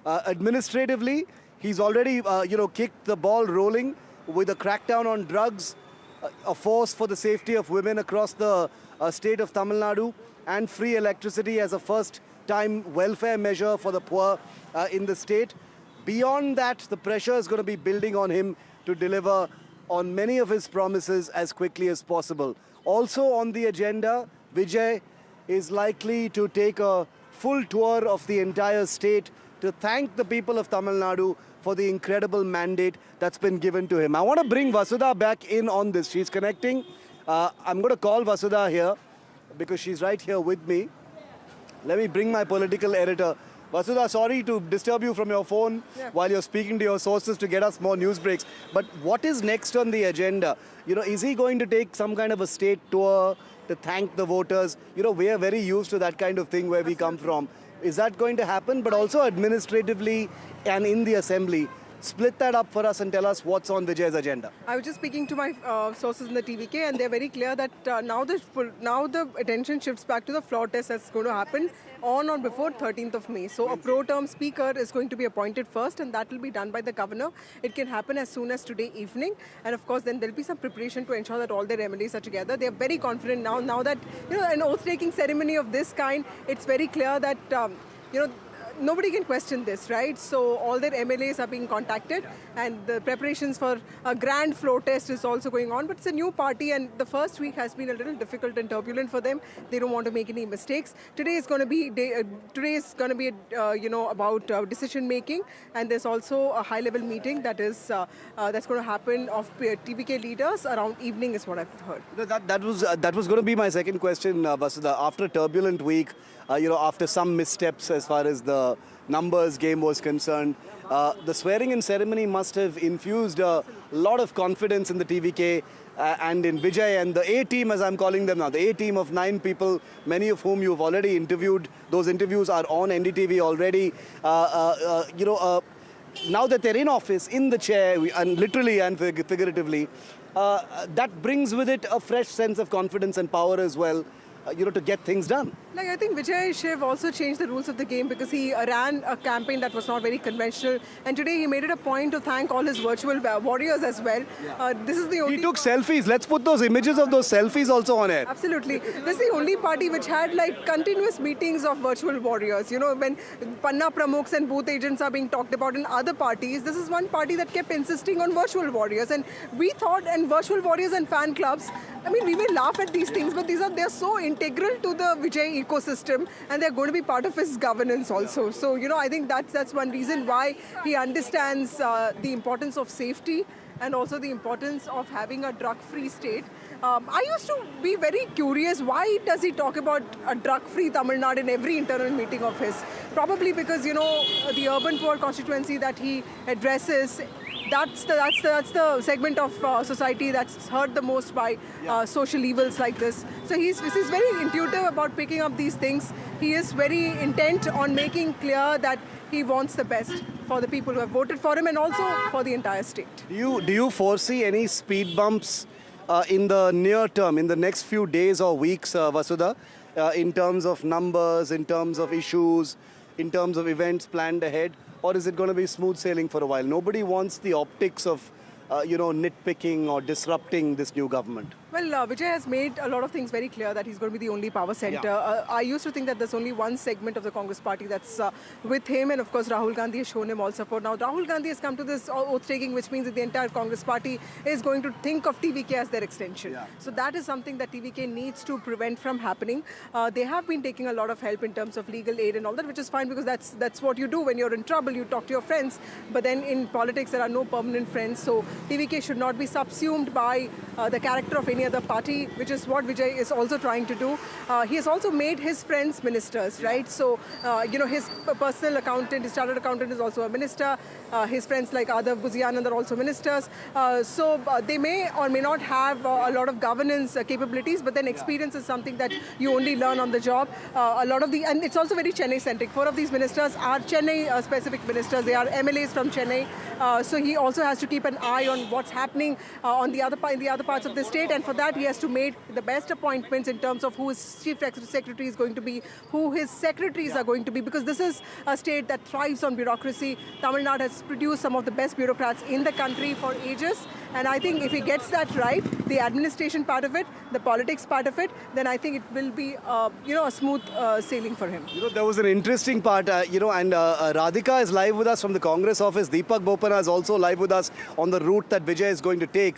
administratively. He's already, kicked the ball rolling with a crackdown on drugs, a force for the safety of women across the state of Tamil Nadu, and free electricity as a first-time welfare measure for the poor in the state. Beyond that, the pressure is going to be building on him to deliver on many of his promises as quickly as possible. Also on the agenda, Vijay is likely to take a full tour of the entire state to thank the people of Tamil Nadu for the incredible mandate that's been given to him. I want to bring Vasudha back in on this. She's connecting. I'm going to call Vasudha here because she's right here with me. Let me bring my political editor. Vasudha, sorry to disturb you from your phone while you're speaking to your sources to get us more news breaks. But what is next on the agenda? Is he going to take some kind of a state tour to thank the voters? We are very used to that kind of thing where we come from. Is that going to happen? But also administratively and in the assembly, split that up for us and tell us what's on Vijay's agenda. I was just speaking to my sources in the TVK, and they're very clear that now the attention shifts back to the floor test that's going to happen on or before 13th of May. So a pro-term speaker is going to be appointed first, and that will be done by the governor. It can happen as soon as today evening, and of course then there'll be some preparation to ensure that all their MLAs are together. They're very confident now that an oath-taking ceremony of this kind, it's very clear that nobody can question this, right? So all their MLAs are being contacted, and the preparations for a grand floor test is also going on. But it's a new party, and the first week has been a little difficult and turbulent for them. They don't want to make any mistakes. Today is going to be about decision making, and there's also a high-level meeting that's going to happen of TVK leaders around evening, is what I've heard. That was going to be my second question, Vasudha. After a turbulent week, after some missteps as far as the numbers game was concerned, the swearing-in ceremony must have infused a lot of confidence in the TVK and in Vijay and the A-team, as I'm calling them now, the A-team of 9 people, many of whom you've already interviewed. Those interviews are on NDTV already. Now that they're in office, in the chair, and literally and figuratively, that brings with it a fresh sense of confidence and power as well, to get things done. I think Vijay Shiv also changed the rules of the game, because he ran a campaign that was not very conventional, and today he made it a point to thank all his virtual warriors as well. This is the only... He took selfies. Let's put those images of those selfies also on air. Absolutely. This is the only party which had continuous meetings of virtual warriors. When Panna Pramukhs and booth agents are being talked about in other parties, this is one party that kept insisting on virtual warriors. And we thought, and virtual warriors and fan clubs, we may laugh at these things, but they're so integral to the Vijay ecosystem, and they're going to be part of his governance also. So, I think that's one reason why he understands the importance of safety and also the importance of having a drug-free state. I used to be very curious, why does he talk about a drug-free Tamil Nadu in every internal meeting of his? Probably because, the urban poor constituency that he addresses, that's the segment of society that's hurt the most by social evils like this. So he's very intuitive about picking up these things. He is very intent on making clear that he wants the best for the people who have voted for him and also for the entire state. Do you foresee any speed bumps in the near term, in the next few days or weeks, Vasudha, in terms of numbers, in terms of issues, in terms of events planned ahead? Or is it going to be smooth sailing for a while? Nobody wants the optics of, nitpicking or disrupting this new government. Well, Vijay has made a lot of things very clear that he's going to be the only power center. Yeah. I used to think that there's only one segment of the Congress party that's with him, and of course Rahul Gandhi has shown him all support. Now Rahul Gandhi has come to this oath-taking, which means that the entire Congress party is going to think of TVK as their extension. Yeah. So that is something that TVK needs to prevent from happening. They have been taking a lot of help in terms of legal aid and all that, which is fine, because that's what you do when you're in trouble. You talk to your friends, but then in politics there are no permanent friends. So TVK should not be subsumed by the character of any other party, which is what Vijay is also trying to do. He has also made his friends ministers, right? So, his personal accountant, his chartered accountant is also a minister. His friends like Adav Guzianand are also ministers. So they may or may not have a lot of governance capabilities, but then experience is something that you only learn on the job. And it's also very Chennai-centric. 4 of these ministers are Chennai-specific ministers. They are MLAs from Chennai. So he also has to keep an eye on what's happening in the other parts of the state, and for that he has to make the best appointments in terms of who his chief secretary is going to be, who his secretaries are going to be, because this is a state that thrives on bureaucracy. Tamil Nadu has produced some of the best bureaucrats in the country for ages, and I think if he gets that right, the administration part of it, the politics part of it, then I think it will be a smooth sailing for him. There was an interesting part, and Radhika is live with us from the Congress office. Deepak Bopana is also live with us on the route that Vijay is going to take.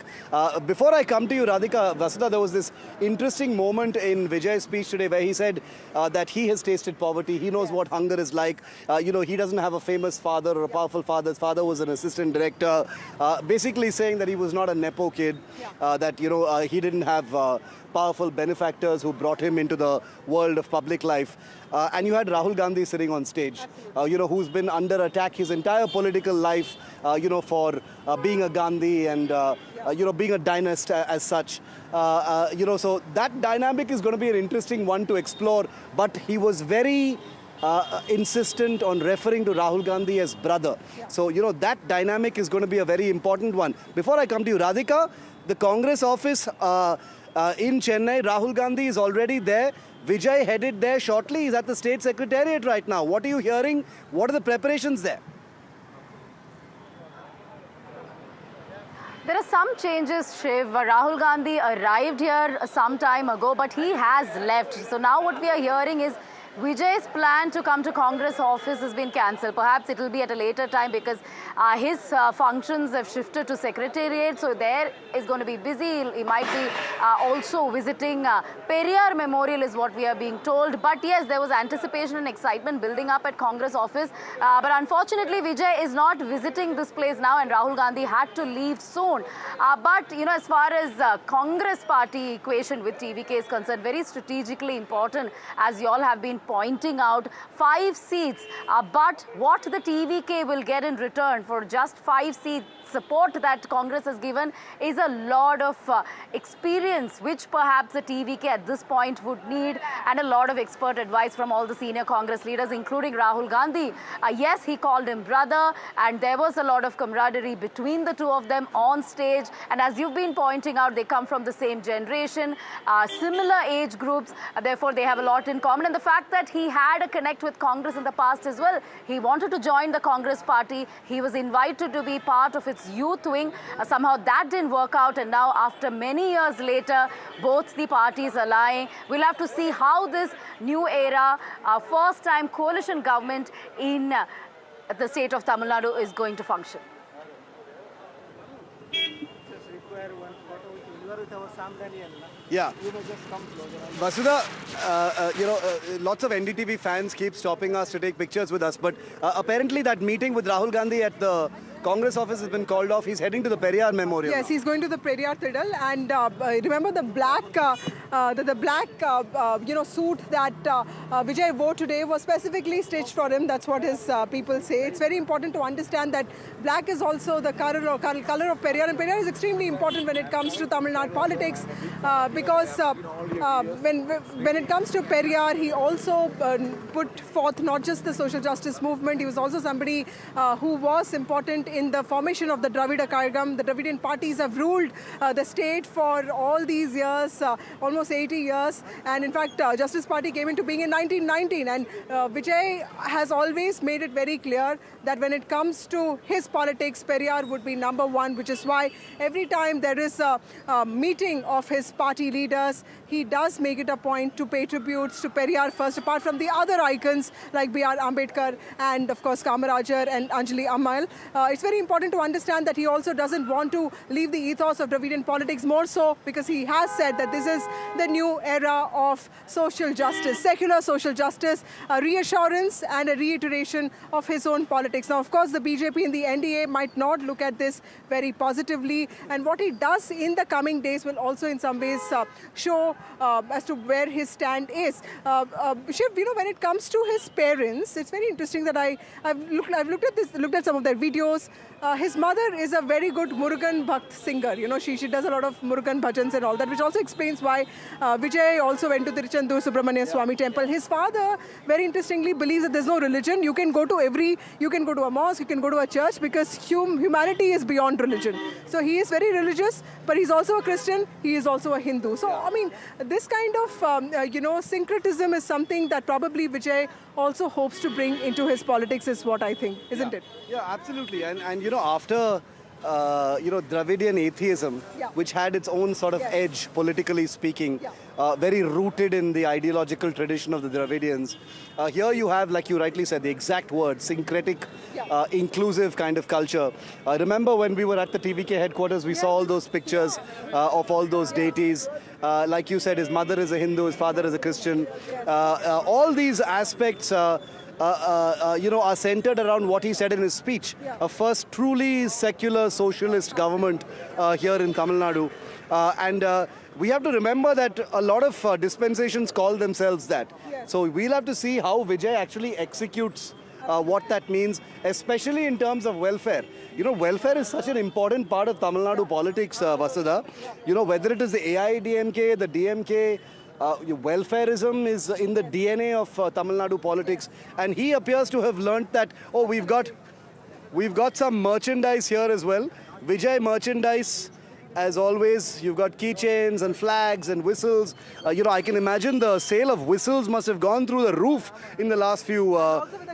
Before I come to you, Radhika, Vasudha, there was this interesting moment in Vijay's speech today where he said that he has tasted poverty. He knows what hunger is like. He doesn't have a famous father or a powerful father. His father was an assistant director, basically saying that he was not a nepo kid, that he didn't have powerful benefactors who brought him into the world of public life. And you had Rahul Gandhi sitting on stage, who's been under attack his entire political life, for being a Gandhi and, being a dynast as such. So that dynamic is going to be an interesting one to explore. But he was very insistent on referring to Rahul Gandhi as brother. So, you know, that dynamic is going to be a very important one. Before I come to you, Radhika, the Congress office in Chennai, Rahul Gandhi is already there. Vijay headed there shortly. He's at the State Secretariat right now. What are you hearing? What are the preparations there? There are some changes, Shiv. Rahul Gandhi arrived here some time ago, but he has left. So now what we are hearing is Vijay's plan to come to Congress office has been cancelled. Perhaps it will be at a later time because his functions have shifted to Secretariat. So there is going to be busy. He might be also visiting Periyar Memorial is what we are being told. But yes, there was anticipation and excitement building up at Congress office. But unfortunately, Vijay is not visiting this place now and Rahul Gandhi had to leave soon. But, you know, as far as Congress party equation with TVK is concerned, very strategically important, as you all have been pointing out, 5 seats. But what the TVK will get in return for just 5 seats support that Congress has given is a lot of experience, which perhaps the TVK at this point would need, and a lot of expert advice from all the senior Congress leaders, including Rahul Gandhi. Yes, he called him brother, and there was a lot of camaraderie between the two of them on stage. And as you've been pointing out, they come from the same generation, similar age groups, therefore they have a lot in common. And the fact that he had a connect with Congress in the past as well, he wanted to join the Congress party, he was invited to be part of its youth wing. Somehow that didn't work out, and now after many years later, both the parties are lying. We'll have to see how this new era, first-time coalition government in the state of Tamil Nadu is going to function. Yeah. Vasudha, lots of NDTV fans keep stopping us to take pictures with us, but apparently that meeting with Rahul Gandhi at the Congress office has been called off. He's heading to the Periyar Memorial. Yes, he's going to the Periyar Tidal, and remember the black, suit that Vijay wore today was specifically stitched for him. That's what his people say. It's very important to understand that black is also the color of Periyar, and Periyar is extremely important when it comes to Tamil Nadu politics because when it comes to Periyar, he also put forth not just the social justice movement. He was also somebody who was important in the formation of the Dravida Kazhagam. The Dravidian parties have ruled the state for all these years, almost 80 years. And in fact, Justice Party came into being in 1919. And Vijay has always made it very clear that when it comes to his politics, Periyar would be number one, which is why every time there is a meeting of his party leaders, he does make it a point to pay tributes to Periyar first, apart from the other icons like B.R. Ambedkar and, of course, Kamarajar and Anjali Ammal. It's very important to understand that he also doesn't want to leave the ethos of Dravidian politics, more so because he has said that this is the new era of social justice, secular social justice, a reassurance and a reiteration of his own politics. Now, of course, the BJP and the NDA might not look at this very positively, and what he does in the coming days will also in some ways show as to where his stand is. Shiv, when it comes to his parents, it's very interesting that I've looked at some of their videos. His mother is a very good Murugan Bhakt singer. She does a lot of Murugan bhajans and all that, which also explains why Vijay also went to the Tiruchendur Subramania Swami temple. His father, very interestingly, believes that there's no religion. You can go to a mosque, you can go to a church, because humanity is beyond religion. So he is very religious, but he's also a Christian. He is also a Hindu. So I mean, this kind of syncretism is something that probably Vijay also hopes to bring into his politics, is what I think, isn't it? Yeah, absolutely. And after Dravidian atheism, which had its own sort of edge, politically speaking, very rooted in the ideological tradition of the Dravidians. Here you have, like you rightly said, the exact word, syncretic, inclusive kind of culture. Remember when we were at the TVK headquarters, we saw all those pictures of all those deities. Like you said, his mother is a Hindu, his father is a Christian. All these aspects are centered around what he said in his speech. A first truly secular socialist government here in Tamil Nadu. And we have to remember that a lot of dispensations call themselves that. So we'll have to see how Vijay actually executes what that means, especially in terms of welfare. Welfare is such an important part of Tamil Nadu politics, Vasudha. Whether it is the AIDMK, the DMK, welfareism is in the DNA of Tamil Nadu politics, and he appears to have learnt that, oh, we've got some merchandise here as well. Vijay merchandise, as always. You've got keychains and flags and whistles. I can imagine the sale of whistles must have gone through the roof in the last few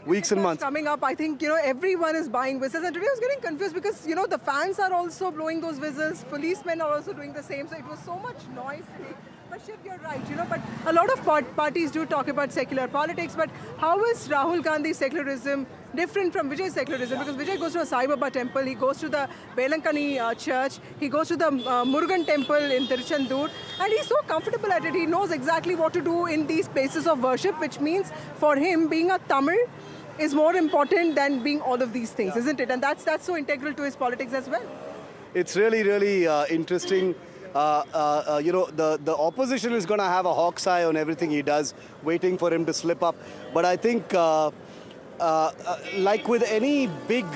weeks and months. Coming up, I think, everyone is buying whistles. And today I was getting confused because, the fans are also blowing those whistles. Policemen are also doing the same. So it was so much noise today. But Shiv, you're right, but a lot of parties do talk about secular politics. But how is Rahul Gandhi's secularism different from Vijay's secularism? Because Vijay goes to a Sai Baba temple, he goes to the Velankani church, he goes to the Murugan temple in Tiruchendur, and he's so comfortable at it. He knows exactly what to do in these places of worship, which means for him, being a Tamil is more important than being all of these things, isn't it? And that's so integral to his politics as well. It's really, really interesting. The opposition is going to have a hawk's eye on everything he does, waiting for him to slip up. But I think, like with any big,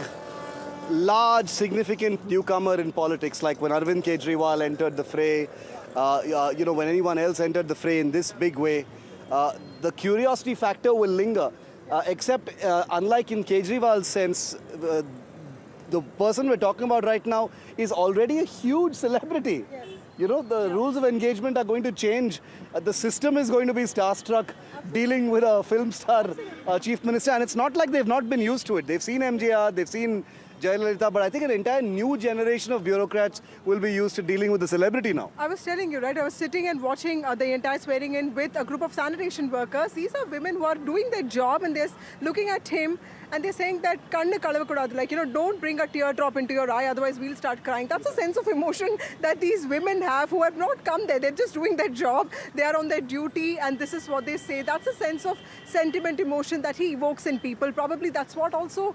large, significant newcomer in politics, like when Arvind Kejriwal entered the fray, when anyone else entered the fray in this big way, the curiosity factor will linger. Except, unlike in Kejriwal's sense, the person we're talking about right now is already a huge celebrity. Yes. The rules of engagement are going to change. The system is going to be starstruck dealing with a film star chief minister. And it's not like they've not been used to it. They've seen MJR, they've seen Jayalalitha, but I think an entire new generation of bureaucrats will be used to dealing with the celebrity now. I was telling you, right? I was sitting and watching the entire swearing in with a group of sanitation workers. These are women who are doing their job and they're looking at him and they're saying that kannu kalavakudadu, like, don't bring a teardrop into your eye, otherwise we'll start crying. That's a sense of emotion that these women have who have not come there. They're just doing their job. They are on their duty and this is what they say. That's a sense of sentiment, emotion that he evokes in people. Probably that's what also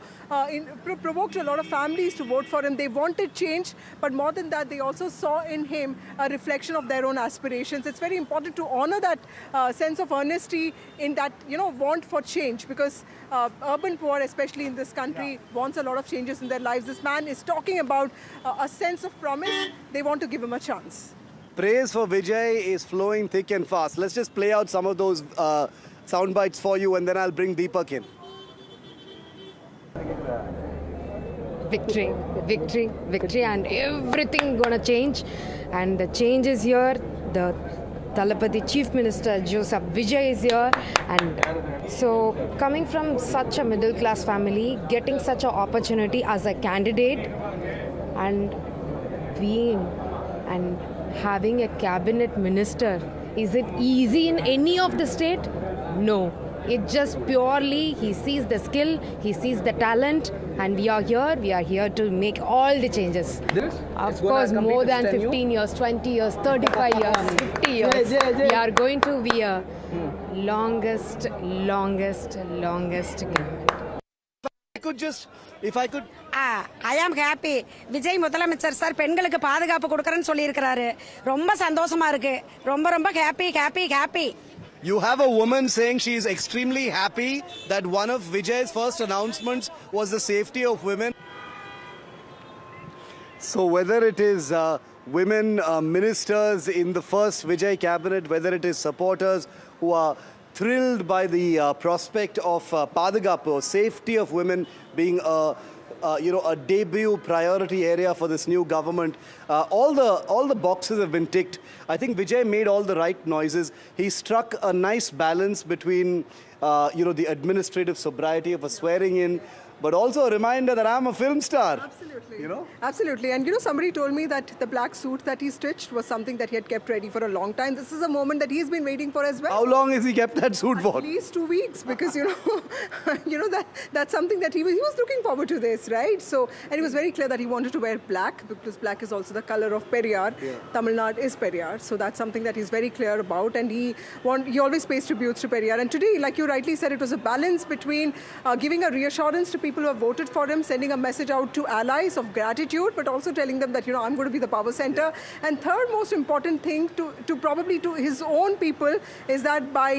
provoked a lot of families to vote for him. They wanted change, but more than that, they also saw in him a reflection of their own aspirations. It's very important to honor that sense of honesty in that, want for change, because urban poor, especially in this country, wants a lot of changes in their lives. This man is talking about a sense of promise. They want to give him a chance. Praise for Vijay is flowing thick and fast. Let's just play out some of those sound bites for you and then I'll bring Deepak in. Victory, victory, victory, and everything gonna change. And the change is here. The Talapati Chief Minister Joseph Vijay is here, and so coming from such a middle class family, getting such an opportunity as a candidate and being and having a cabinet minister, is it easy in any of the state? No. It's just purely he sees the skill, he sees the talent, and we are here to make all the changes. Of course, more than 15 years, 20 years, 35 years, 50 years. We are going to be a longest. I am happy. Vijay முதலமைச்சர் sir பெண்களுக்கு பாதுகாப்பு கொடுக்கறேன்னு சொல்லி இருக்காரு. ரொம்ப சந்தோஷமா இருக்கு. ரொம்ப happy. You have a woman saying she is extremely happy that one of Vijay's first announcements was the safety of women. So whether it is women ministers in the first Vijay cabinet, whether it is supporters who are thrilled by the prospect of Padagapu, safety of women being a debut priority area for this new government. All the boxes have been ticked. I think Vijay made all the right noises. He struck a nice balance between the administrative sobriety of a swearing in, but also a reminder that I'm a film star. Absolutely. Absolutely. And somebody told me that the black suit that he stitched was something that he had kept ready for a long time. This is a moment that he's been waiting for as well. How long has he kept that suit for? At least 2 weeks, because that's something that he was looking forward to this, right? So, and it was very clear that he wanted to wear black, because black is also the color of Periyar. Yeah. Tamil Nadu is Periyar, so that's something that he's very clear about, and he always pays tributes to Periyar. And today, like you rightly said, it was a balance between giving a reassurance to people who have voted for him, sending a message out to allies of gratitude, but also telling them that, I'm going to be the power center. And third most important thing to probably to his own people is that by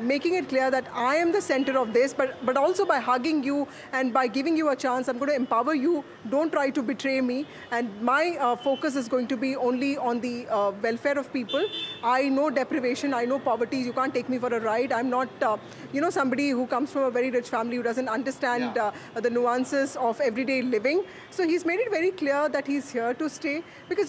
making it clear that I am the center of this, but also by hugging you and by giving you a chance, I'm going to empower you. Don't try to betray me. And my focus is going to be only on the welfare of people. I know deprivation, I know poverty. You can't take me for a ride. I'm not, somebody who comes from a very rich family who doesn't understand the nuances of everyday living. So he's made it very clear that he's here to stay. Because,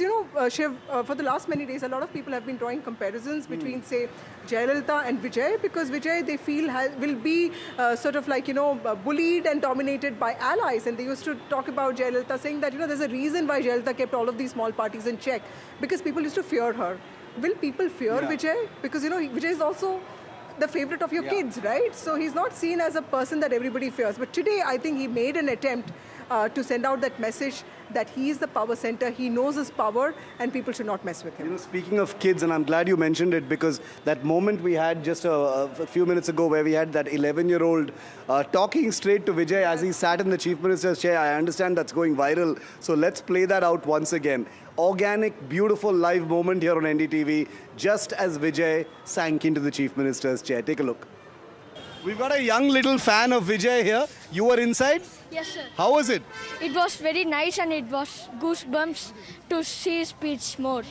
Shiv, for the last many days, a lot of people have been drawing comparisons between, say, Jayalalitha and Vijay, because Vijay, they feel, will be sort of like, bullied and dominated by allies. And they used to talk about Jayalalitha, saying that, there's a reason why Jayalalitha kept all of these small parties in check, because people used to fear her. Will people fear Vijay? Because, Vijay is also the favorite of your kids, right? So he's not seen as a person that everybody fears. But today, I think he made an attempt to send out that message that he is the power center, he knows his power, and people should not mess with him. Speaking of kids, and I'm glad you mentioned it, because that moment we had just a few minutes ago where we had that 11-year-old talking straight to Vijay as he sat in the Chief Minister's chair, I understand that's going viral. So let's play that out once again. Organic, beautiful live moment here on NDTV, just as Vijay sank into the Chief Minister's chair. Take a look. We've got a young little fan of Vijay here. You were inside? Yes, sir. How was it? It was very nice, and it was goosebumps to see his speech more.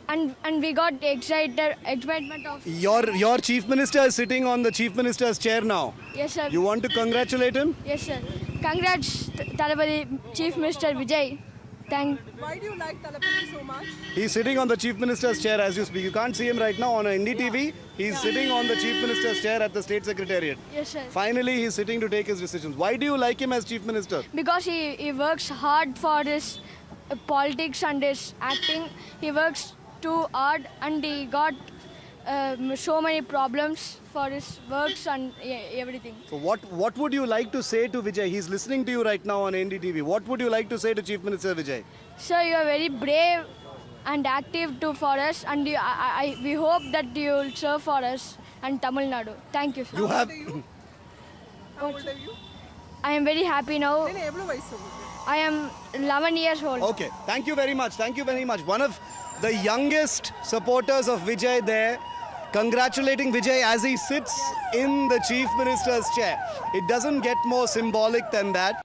And we got excitement of... Your Chief Minister is sitting on the Chief Minister's chair now. Yes, sir. You want to congratulate him? Yes, sir. Congrats, Talapati Chief Minister Vijay. Why do you like Talapati so much? He's sitting on the Chief Minister's chair as you speak. You can't see him right now on NDTV. He's sitting on the Chief Minister's chair at the State Secretariat. Yes, sir. Finally, he's sitting to take his decisions. Why do you like him as Chief Minister? Because he works hard for his politics and his acting. He works too hard, and he got so many problems for his works and everything. So what would you like to say to Vijay? He's listening to you right now on NDTV. What would you like to say to Chief Minister Vijay? Sir, you are very brave and active for us, and we hope that you will serve for us and Tamil Nadu. Thank you, sir. How old are you? I am very happy now. I am 11 years old. Okay, thank you very much. Thank you very much. One of the youngest supporters of Vijay there, congratulating Vijay as he sits in the Chief Minister's chair. It doesn't get more symbolic than that.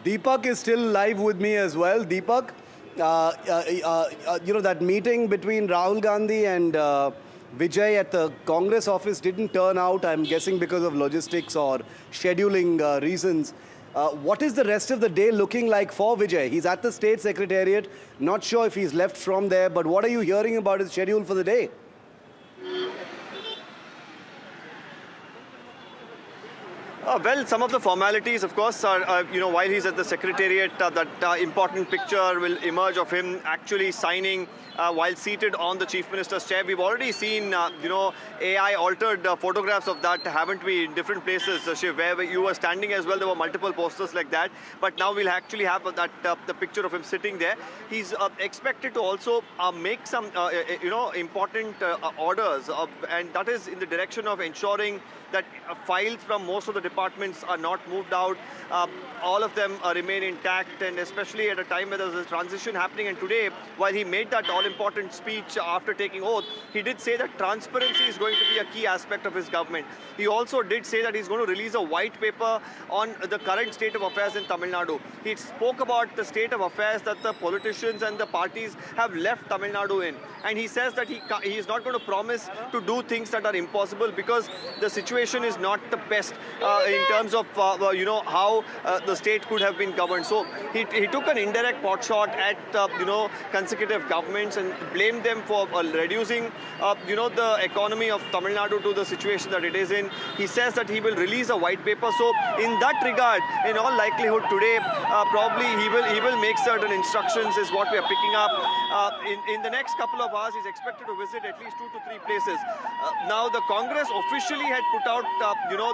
Deepak is still live with me as well. Deepak, that meeting between Rahul Gandhi and Vijay at the Congress office didn't turn out, I'm guessing because of logistics or scheduling reasons. What is the rest of the day looking like for Vijay? He's at the State Secretariat. Not sure if he's left from there, but what are you hearing about his schedule for the day? Well, some of the formalities, of course, are, while he's at the Secretariat, that important picture will emerge of him actually signing while seated on the Chief Minister's chair. We've already seen, AI-altered photographs of that, haven't we, in different places, Shiv, where you were standing as well. There were multiple posters like that. But now we'll actually have the picture of him sitting there. He's expected to also make some, important orders, and that is in the direction of ensuring that files from most of the departments are not moved out. All of them remain intact, and especially at a time where there's a transition happening. And today, while he made that all-important speech after taking oath, he did say that transparency is going to be a key aspect of his government. He also did say that he's going to release a white paper on the current state of affairs in Tamil Nadu. He spoke about the state of affairs that the politicians and the parties have left Tamil Nadu in. And he says that he is not going to promise to do things that are impossible, because the situation is not the best in terms of how the state could have been governed. So he took an indirect pot shot at consecutive governments and blamed them for reducing the economy of Tamil Nadu to the situation that it is in. He says that he will release a white paper. So in that regard, in all likelihood today, probably he will make certain instructions, is what we are picking up. In the next couple of hours, he's expected to visit at least 2 to 3 places. Now the Congress officially had put out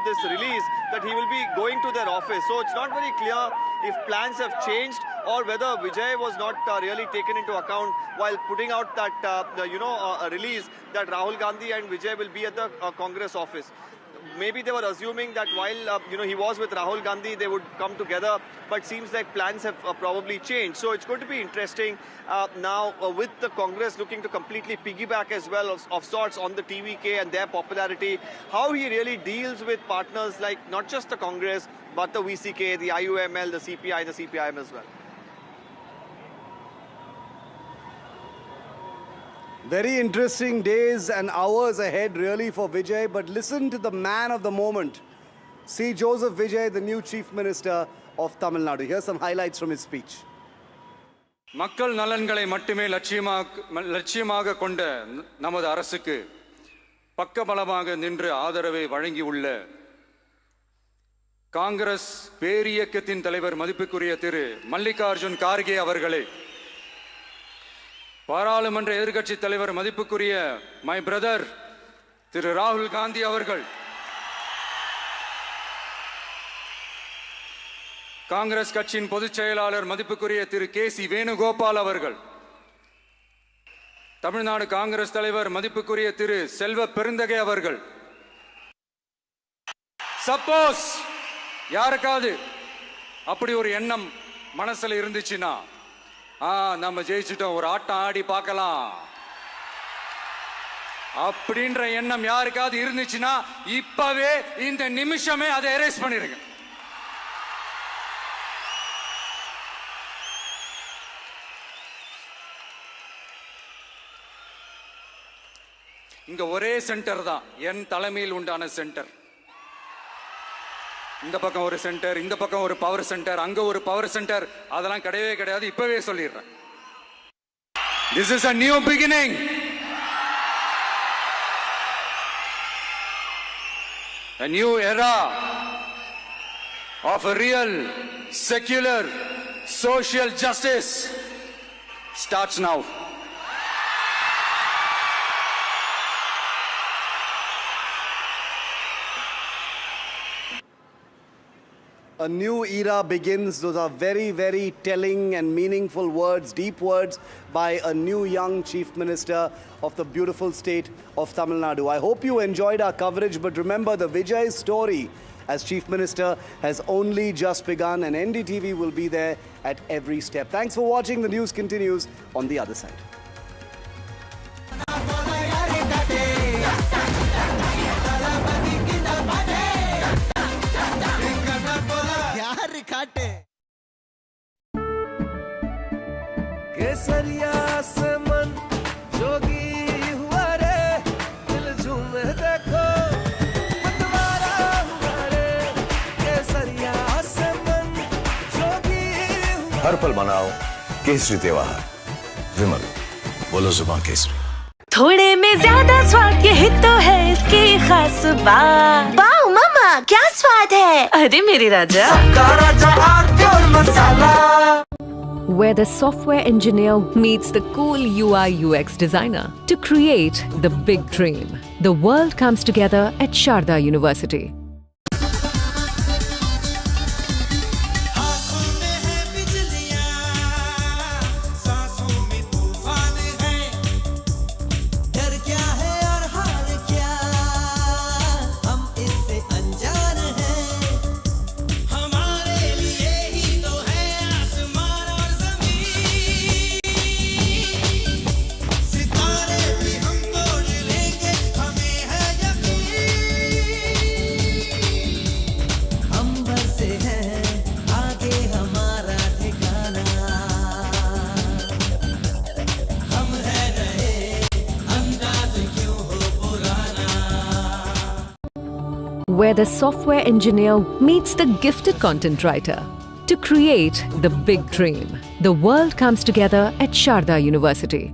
this release that he will be going to their office. So it's not very clear if plans have changed or whether Vijay was not really taken into account while putting out that release that Rahul Gandhi and Vijay will be at the Congress office. maybe they were assuming that while he was with Rahul Gandhi, they would come together, but seems like plans have probably changed. So it's going to be interesting now with the Congress looking to completely piggyback as well of sorts on the TVK and their popularity, how he really deals with partners like not just the Congress, but the VCK, the IUML, the CPI, the CPIM as well. Very interesting days and hours ahead really for Vijay, but listen to the man of the moment. See Joseph Vijay, the new Chief Minister of Tamil Nadu. Here's some highlights from his speech. மக்கள் நலன்களை மட்டுமே லட்சியமாக கொண்ட நமது அரசுக்கு பக்கபலமாக நின்று ஆதரவை வழங்கியுள்ள காங்கிரஸ் பேரியக்கத்தின் தலைவர் மதிப்புக்குரிய திரு மல்லிகார்ஜுன் கார்கே அவர்களே, பாராளுமன்ற எதிர்க்கட்சி தலைவர் மதிப்புக்குரிய மை பிரதர் திரு ராகுல் காந்தி அவர்கள், காங்கிரஸ் கட்சியின் பொதுச் செயலாளர் மதிப்புக்குரிய திரு கே.சி. வேணுகோபால் அவர்கள், தமிழ்நாடு காங்கிரஸ் தலைவர் மதிப்புக்குரிய திரு செல்வ பெருந்தகை அவர்கள், சப்போஸ் யாருக்காவது அப்படி ஒரு எண்ணம் மனசுல இருந்துச்சுன்னா நம்ம ஜெயிச்சிட்டோம், ஒரு ஆட்டம் ஆடி பார்க்கலாம் அப்படின்ற எண்ணம் யாருக்காவது இருந்துச்சுன்னா இப்பவே இந்த நிமிஷமே அதை எரேஸ் பண்ணிருங்க. இங்க ஒரே சென்டர் தான், என் தலைமையில் உண்டான சென்டர். இந்த பக்கம் ஒரு சென்டர், இந்த பக்கம் ஒரு பவர் சென்டர், அங்க ஒரு பவர் சென்டர், அதெல்லாம் கிடையவே கிடையாது. இப்பவே சொல்லிடுறேன். This is a new beginning. A new era of a real secular social justice starts now. A new era begins. Those are very, very telling and meaningful words, deep words by a new young Chief Minister of the beautiful state of Tamil Nadu. I hope you enjoyed our coverage, but remember the Vijay story as Chief Minister has only just begun, and NDTV will be there at every step. Thanks for watching. The news continues on the other side. केसरिया से मन जोगी हुआ रे, दिल झूमे देखो मतवारा हुआ रे, केसरिया से मन जोगी हुआ। हर पल मनाओ केसरी त्योहार। विमल, बोलो जुबान केसरी। थोड़े में ज्यादा स्वाद, यही तो है इसकी खास बात। वाओ मामा, क्या स्वाद है। अरे मेरे राजा, सबका राजा pure masala. Where the software engineer meets the cool UI UX designer to create the big dream. The world comes together at Sharda University. Where the software engineer meets the gifted content writer to create the big dream. The world comes together at Sharda University.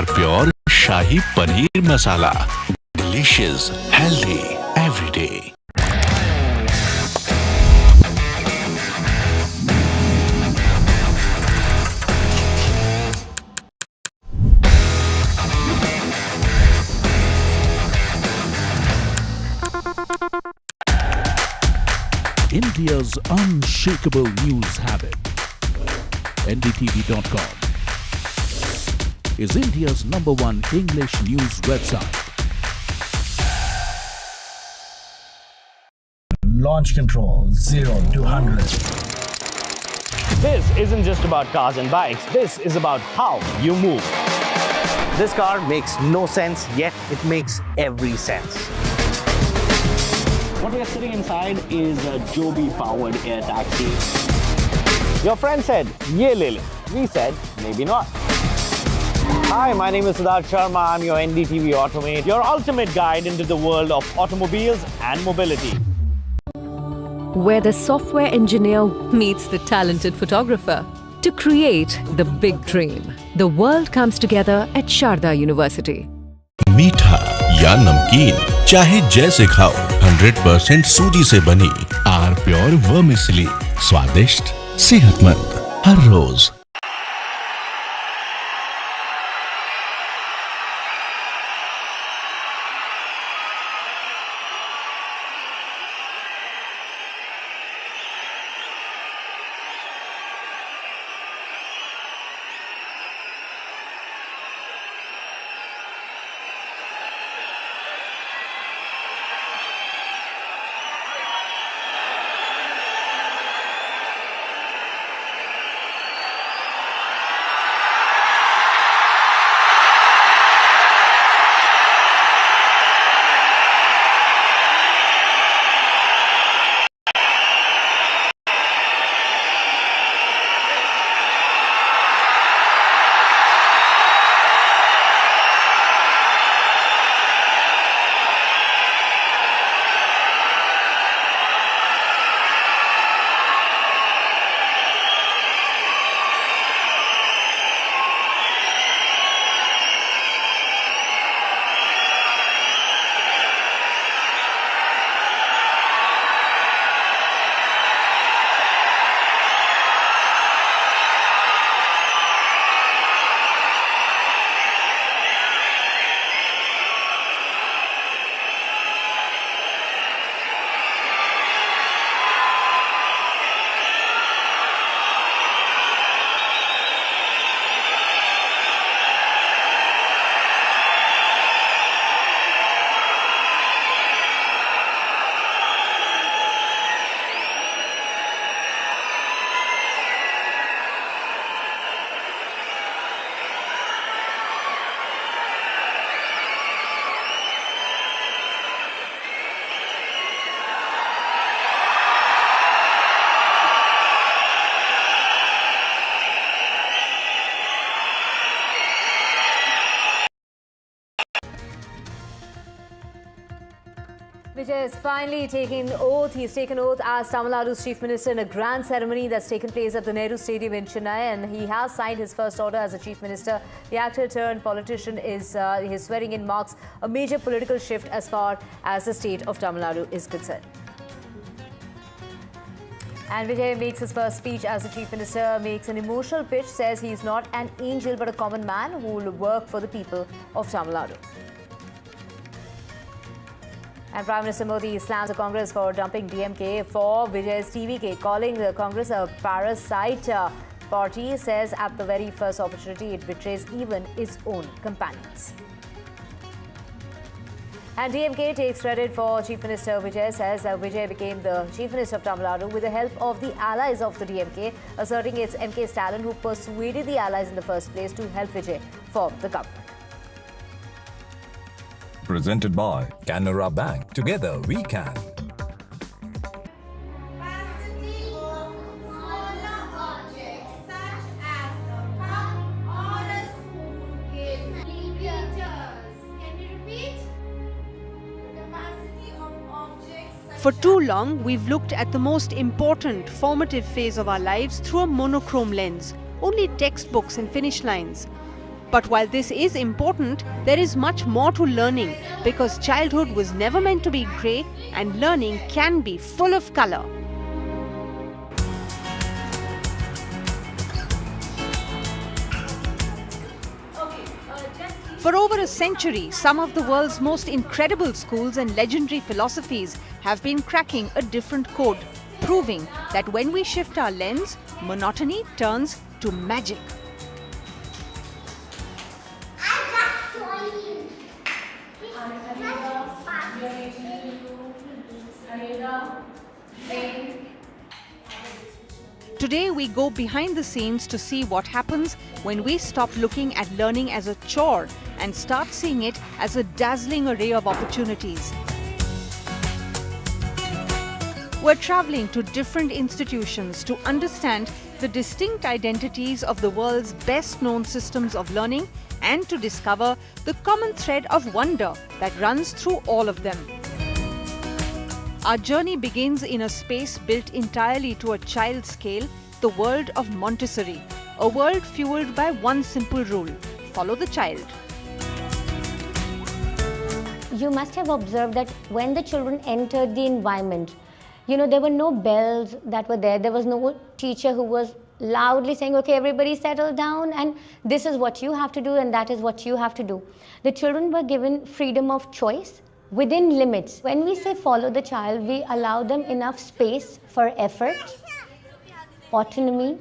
R Pure Shahi Paneer Masala. Delicious, healthy, every day. India's unshakable news habit. NDTV.com. is India's #1 English news website. Launch control 0 to 100. This isn't just about cars and bikes. This is about how you move. This car makes no sense, yet it makes every sense. What we are sitting inside is a Joby-powered air taxi. Your friend said, "Ye le le." We said, maybe not. Hi, my name is Siddharth Sharma. I'm your NDTV Automate, your ultimate guide into the world of automobiles and mobility. Where the software engineer meets the talented photographer to create the big dream. The world comes together at Sharda University. मीठा या नमकीन, चाहे जैसे खाओ, 100% सूजी से बनी are pure vermicelli, स्वादिष्ट, सेहतमंद हर रोज। Vijay is finally taking oath. He's taken oath as Tamil Nadu's Chief Minister in a grand ceremony that's taken place at the Nehru Stadium in Chennai, and he has signed his first order as a Chief Minister. The actor turned politician is his swearing in marks a major political shift as far as the state of Tamil Nadu is concerned. And Vijay makes his first speech as the Chief Minister, makes an emotional pitch, says he's not an angel but a common man who will work for the people of Tamil Nadu. And Prime Minister Modi slams the Congress for dumping DMK for Vijay's TVK, calling the Congress a parasite party, says at the very first opportunity it betrays even its own companions. And DMK takes credit for Chief Minister Vijay, says that Vijay became the Chief Minister of Tamil Nadu with the help of the allies of the DMK, asserting it's MK Stalin who persuaded the allies in the first place to help Vijay form the government. Presented by Canara Bank. Together we can. For too long, we've looked at the most important formative phase of our lives through a monochrome lens, only textbooks and finish lines. But while this is important, there is much more to learning, because childhood was never meant to be grey and learning can be full of colour. For over a century, some of the world's most incredible schools and legendary philosophies have been cracking a different code, proving that when we shift our lens, monotony turns to magic. Today we go behind the scenes to see what happens when we stop looking at learning as a chore and start seeing it as a dazzling array of opportunities. We're traveling to different institutions to understand the distinct identities of the world's best-known systems of learning and to discover the common thread of wonder that runs through all of them. Our journey begins in a space built entirely to a child scale, the world of Montessori, a world fueled by one simple rule: follow the child. You must have observed that when the children entered the environment, there were no bells that were there. There was no teacher who was loudly saying, okay, everybody settle down and this is what you have to do and that is what you have to do. The children were given freedom of choice within limits. When we say follow the child, we allow them enough space for effort, autonomy,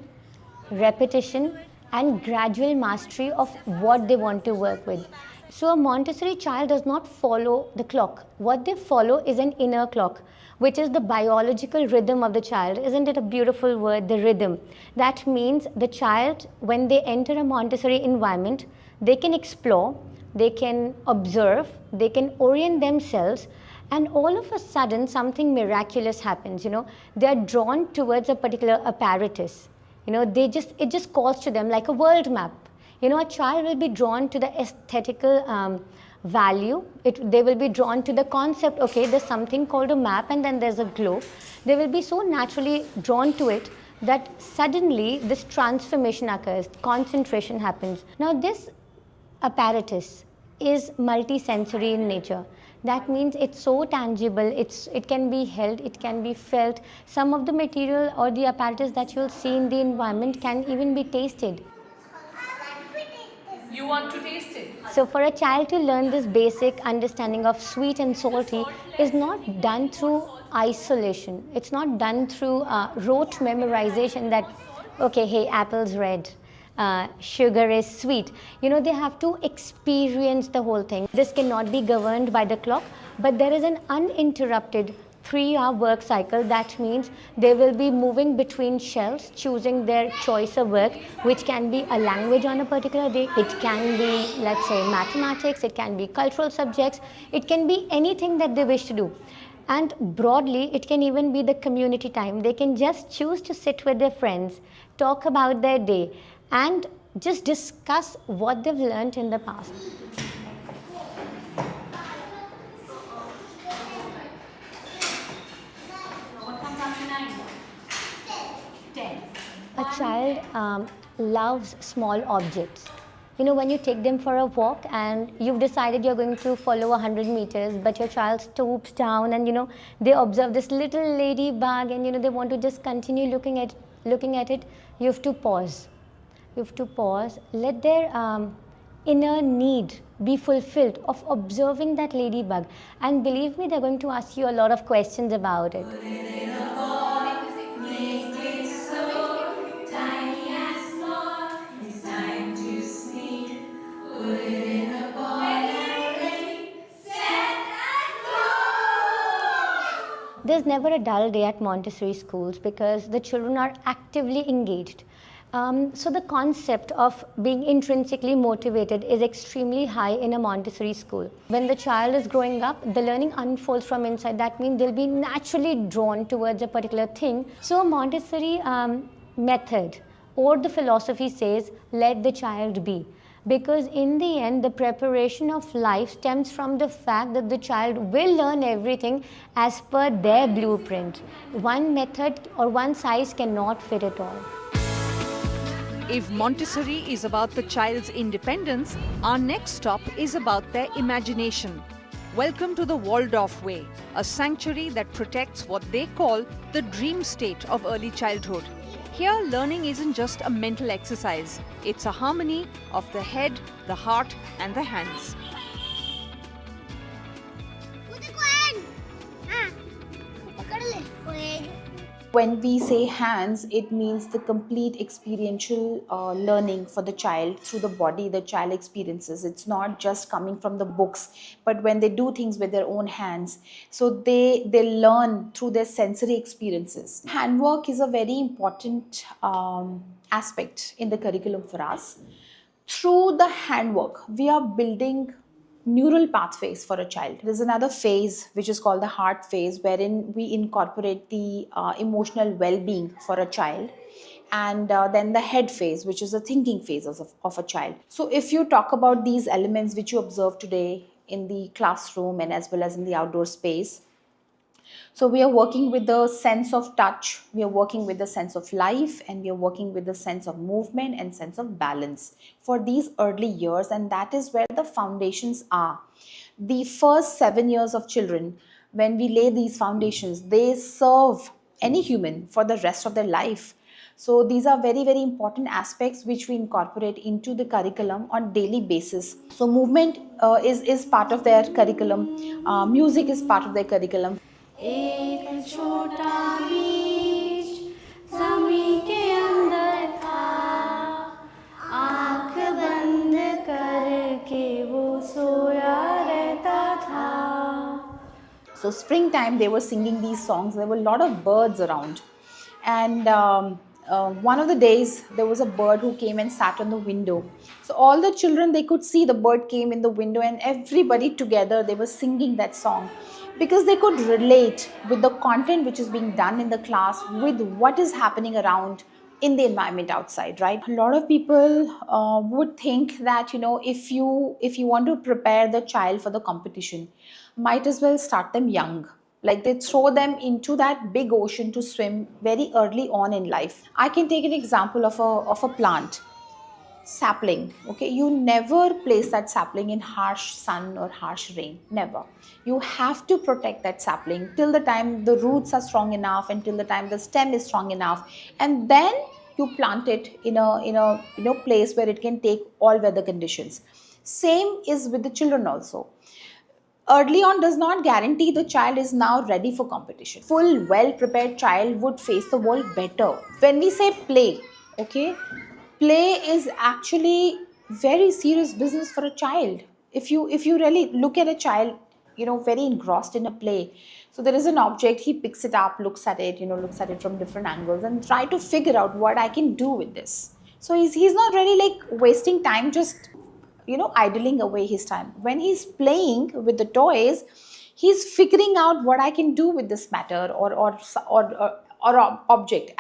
repetition, and gradual mastery of what they want to work with. So a Montessori child does not follow the clock. What they follow is an inner clock, which is the biological rhythm of the child. Isn't it a beautiful word, the rhythm? That means the child, when they enter a Montessori environment, they can explore, they can observe, they can orient themselves, and all of a sudden something miraculous happens. They are drawn towards a particular apparatus. It just calls to them like a world map. A child will be drawn to the aesthetical value. They will be drawn to the concept, okay, there's something called a map and then there's a globe. They will be so naturally drawn to it that suddenly this transformation occurs, concentration happens. Now this apparatus is multisensory in nature. That means it's so tangible, it can be held, it can be felt. Some of the material or the apparatus that you'll see in the environment can even be tasted. You want to taste it? So for a child to learn this basic understanding of sweet and salty is not done through isolation. It's not done through rote memorization that, okay, hey, apple's red, sugar is sweet. They have to experience the whole thing. This cannot be governed by the clock, but there is an uninterrupted 3-hour work cycle. That means they will be moving between shelves, choosing their choice of work, which can be a language on a particular day. It can be, let's say, mathematics, it can be cultural subjects, it can be anything that they wish to do. And broadly, it can even be the community time. They can just choose to sit with their friends, talk about their day, and just discuss what they've learned in the past. A child loves small objects. When you take them for a walk and you've decided you're going to follow 100 meters, but your child stoops down and they observe this little ladybug and they want to just continue looking at it, you have to pause. You have to pause, let their inner need be fulfilled of observing that ladybug. And believe me, they're going to ask you a lot of questions about it. There's never a dull day at Montessori schools because the children are actively engaged. So the concept of being intrinsically motivated is extremely high in a Montessori school. When the child is growing up, the learning unfolds from inside. That means they'll be naturally drawn towards a particular thing. So a Montessori method or the philosophy says, let the child be. Because in the end, the preparation of life stems from the fact that the child will learn everything as per their blueprint. One method or one size cannot fit it all. If Montessori is about the child's independence, our next stop is about their imagination. Welcome to the Waldorf Way, a sanctuary that protects what they call the dream state of early childhood. Here, learning isn't just a mental exercise. It's a harmony of the head, the heart, and the hands. When we say hands, it means the complete experiential learning for the child through the body the child experiences. It's not just coming from the books, but when they do things with their own hands. So they learn through their sensory experiences. Handwork is a very important aspect in the curriculum for us. Through the handwork, we are building neural pathways for a child. There's another phase which is called the heart phase, wherein we incorporate the emotional well-being for a child, and then the head phase, which is the thinking phase of a child. So if you talk about these elements which you observe today in the classroom and as well as in the outdoor space, so we are working with the sense of touch, we are working with the sense of life, and we are working with the sense of movement and sense of balance for these early years, and that is where the foundations are. The first 7 years of children, when we lay these foundations, they serve any human for the rest of their life. So these are very, very important aspects which we incorporate into the curriculum on daily basis. So movement is part of their curriculum, music is part of their curriculum. एक छोटा बीज ज़मीं के अंदर था, आँख बंद करके वो सोया रहता था. So springtime, they were singing these songs. There were a lot of birds around, and one of the days there was a bird who came and sat on the window. So all the children, they could see the bird came in the window, and everybody together they were singing that song, because they could relate with the content which is being done in the class with what is happening around in the environment outside, right? A lot of people would think that, you know, if you want to prepare the child for the competition, might as well start them young. Like they throw them into that big ocean to swim very early on in life. I can take an example of a plant. Sapling, okay, you never place that sapling in harsh sun or harsh rain, never. You have to protect that sapling till the time the roots are strong enough and till the time the stem is strong enough, and then you plant it in a place where it can take all weather conditions. Same is with the children also. Early on does not guarantee the child is now ready for competition. Full well-prepared child would face the world better. When we say play, okay, play is actually very serious business for a child. If you really look at a child, you know, very engrossed in a play. So there is an object, he picks it up, looks at it, looks at it from different angles and try to figure out what I can do with this. So he's not really like wasting time just, idling away his time. When he's playing with the toys, he's figuring out what I can do with this matter or object,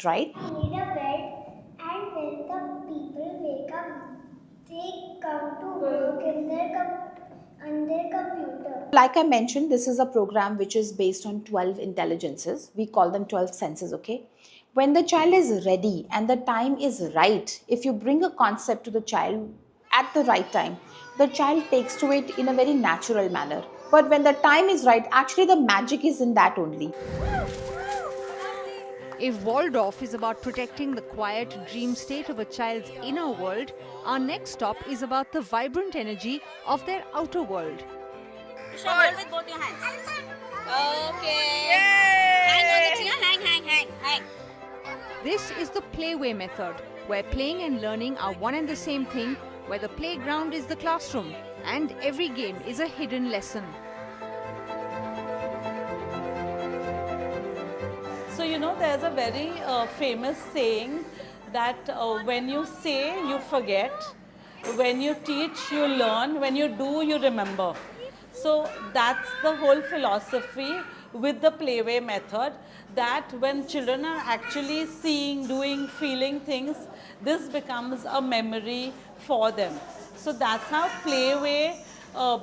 right? Need a bed, and when the people wake up, they come to work on their computer. Like I mentioned, this is a program which is based on 12 intelligences. We call them 12 senses, okay? When the child is ready and the time is right, if you bring a concept to the child at the right time, the child takes to it in a very natural manner. But when the time is right, actually the magic is in that only. If Waldorf is about protecting the quiet dream state of a child's inner world, our next stop is about the vibrant energy of their outer world. You shall hold with both your hands. Okay. Yay! Hang on the chair. Hang. This is the playway method, where playing and learning are one and the same thing, where the playground is the classroom and every game is a hidden lesson. So, there's a very famous saying that when you say, you forget. When you teach, you learn. When you do, you remember. So that's the whole philosophy with the playway method, that when children are actually seeing, doing, feeling things, this becomes a memory for them. So that's how playway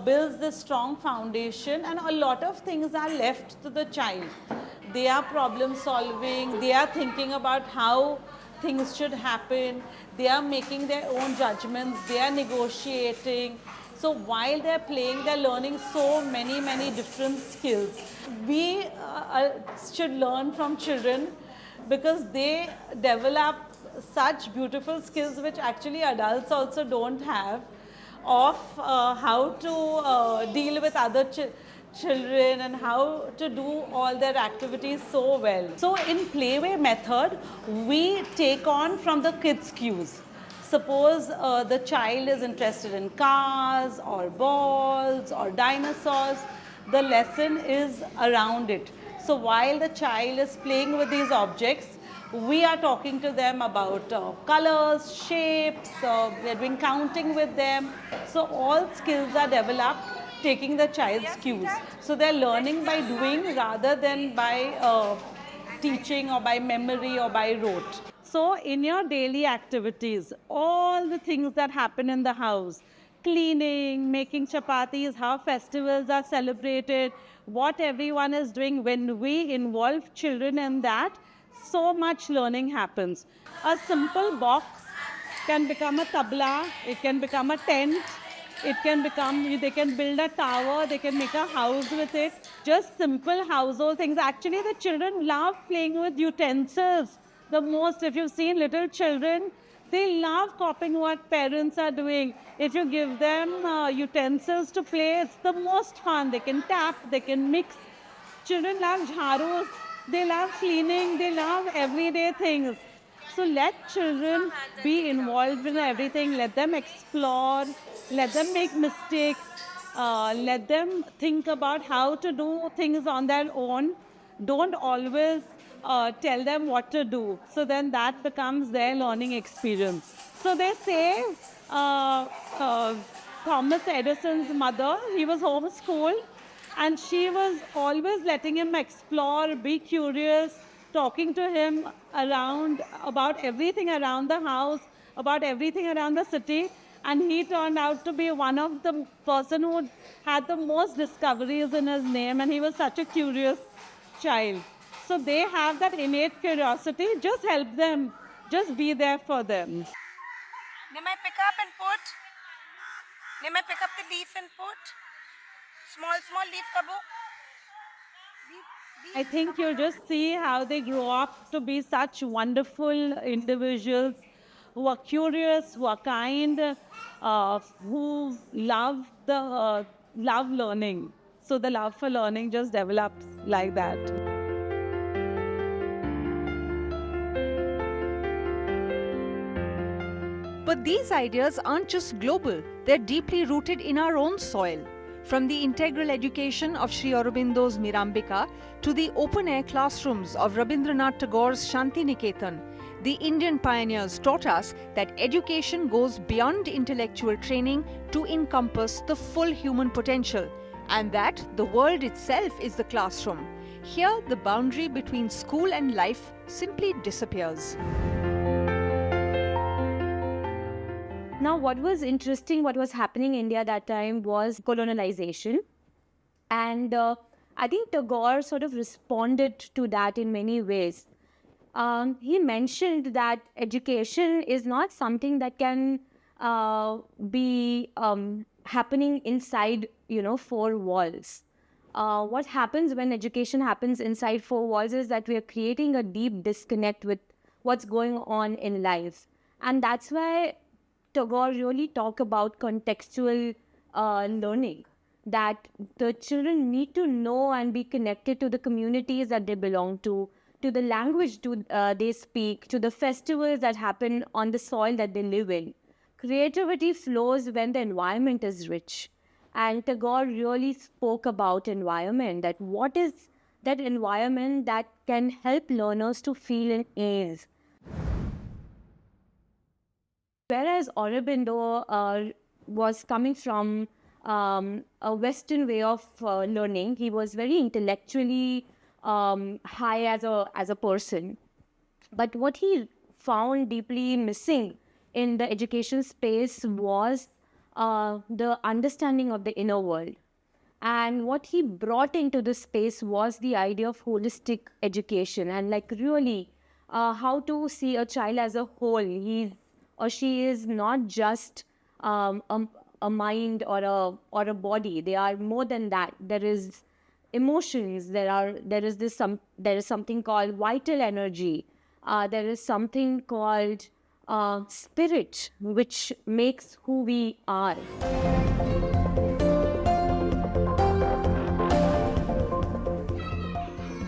builds this strong foundation, and a lot of things are left to the child. They are problem solving, they are thinking about how things should happen, they are making their own judgments, they are negotiating. So while they're playing, they're learning so many different skills. We should learn from children because they develop such beautiful skills which actually adults also don't have, of how to deal with other children and how to do all their activities so well. So in playway method, we take on from the kids' cues. Suppose the child is interested in cars or balls or dinosaurs, the lesson is around it. So while the child is playing with these objects, we are talking to them about colors, shapes, we are doing counting with them. So all skills are developed taking the child's cues. So they're learning by doing rather than by teaching or by memory or by rote. So in your daily activities, all the things that happen in the house, cleaning, making chapatis, how festivals are celebrated, what everyone is doing, when we involve children in that, so much learning happens. A simple box can become a tabla, it can become a tent, it can become, they can build a tower, they can make a house with it. Just simple household things. Actually, the children love playing with utensils the most. If you've seen little children, they love copying what parents are doing. If you give them utensils to play, it's the most fun. They can tap, they can mix. Children love jharus, they love cleaning, they love everyday things. So let children be involved in everything. Let them explore, let them make mistakes, let them think about how to do things on their own. Don't always tell them what to do. So then that becomes their learning experience. So they say Thomas Edison's mother, he was homeschooled, and she was always letting him explore, be curious, talking to him about everything around the house, about everything around the city. And he turned out to be one of the person who had the most discoveries in his name, and he was such a curious child. So they have that innate curiosity. Just help them. Just be there for them. Nimai pick up and put. Nimai pick up the leaf and put. Small leaf kabu. I think you just see how they grow up to be such wonderful individuals who are curious, who are kind, who love learning. So the love for learning just develops like that. But these ideas aren't just global, they're deeply rooted in our own soil. From the integral education of Sri Aurobindo's Mirambika to the open-air classrooms of Rabindranath Tagore's Shanti Niketan, the Indian pioneers taught us that education goes beyond intellectual training to encompass the full human potential, and that the world itself is the classroom. Here, the boundary between school and life simply disappears. Now, what was interesting, what was happening in India that time was colonialization. And I think Tagore sort of responded to that in many ways. He mentioned that education is not something that can be happening inside, four walls. What happens when education happens inside four walls is that we are creating a deep disconnect with what's going on in life. And that's why Tagore really talk about contextual learning, that the children need to know and be connected to the communities that they belong to the language they speak, to the festivals that happen on the soil that they live in. Creativity flows when the environment is rich. And Tagore really spoke about environment, that what is that environment that can help learners to feel an ease. Whereas Aurobindo was coming from a Western way of learning, he was very intellectually high as a person. But what he found deeply missing in the education space was the understanding of the inner world. And what he brought into the space was the idea of holistic education and really how to see a child as a whole. He or she is not just a mind or a body. They are more than that. There is emotions. There is something called vital energy. There is something called spirit, which makes who we are.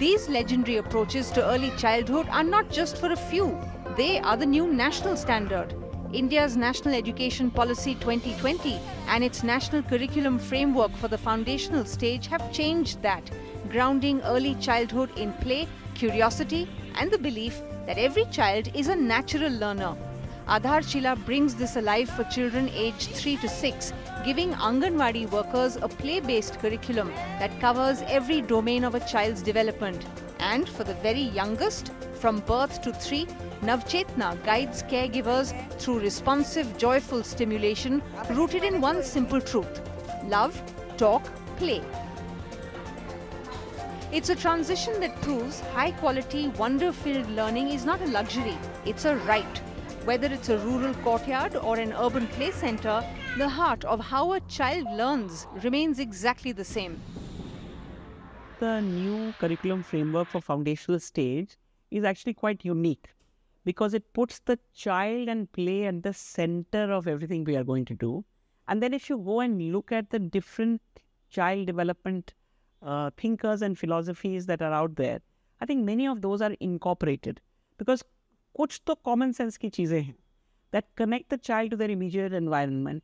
These legendary approaches to early childhood are not just for a few. They are the new national standard. India's National Education Policy 2020 and its National Curriculum Framework for the foundational stage have changed that, grounding early childhood in play, curiosity, and the belief that every child is a natural learner. Aadhar Shila brings this alive for children aged 3 to 6, giving Anganwadi workers a play-based curriculum that covers every domain of a child's development. And for the very youngest, from birth to 3, Navchetna guides caregivers through responsive, joyful stimulation rooted in one simple truth: love, talk, play. It's a transition that proves high-quality, wonder-filled learning is not a luxury, it's a right. Whether it's a rural courtyard or an urban play center, the heart of how a child learns remains exactly the same. The new curriculum framework for foundational stage is actually quite unique because it puts the child and play at the center of everything we are going to do. And then if you go and look at the different child development thinkers and philosophies that are out there, I think many of those are incorporated because कुछ तो common sense की चीज़ें हैं that connect the child to their immediate environment,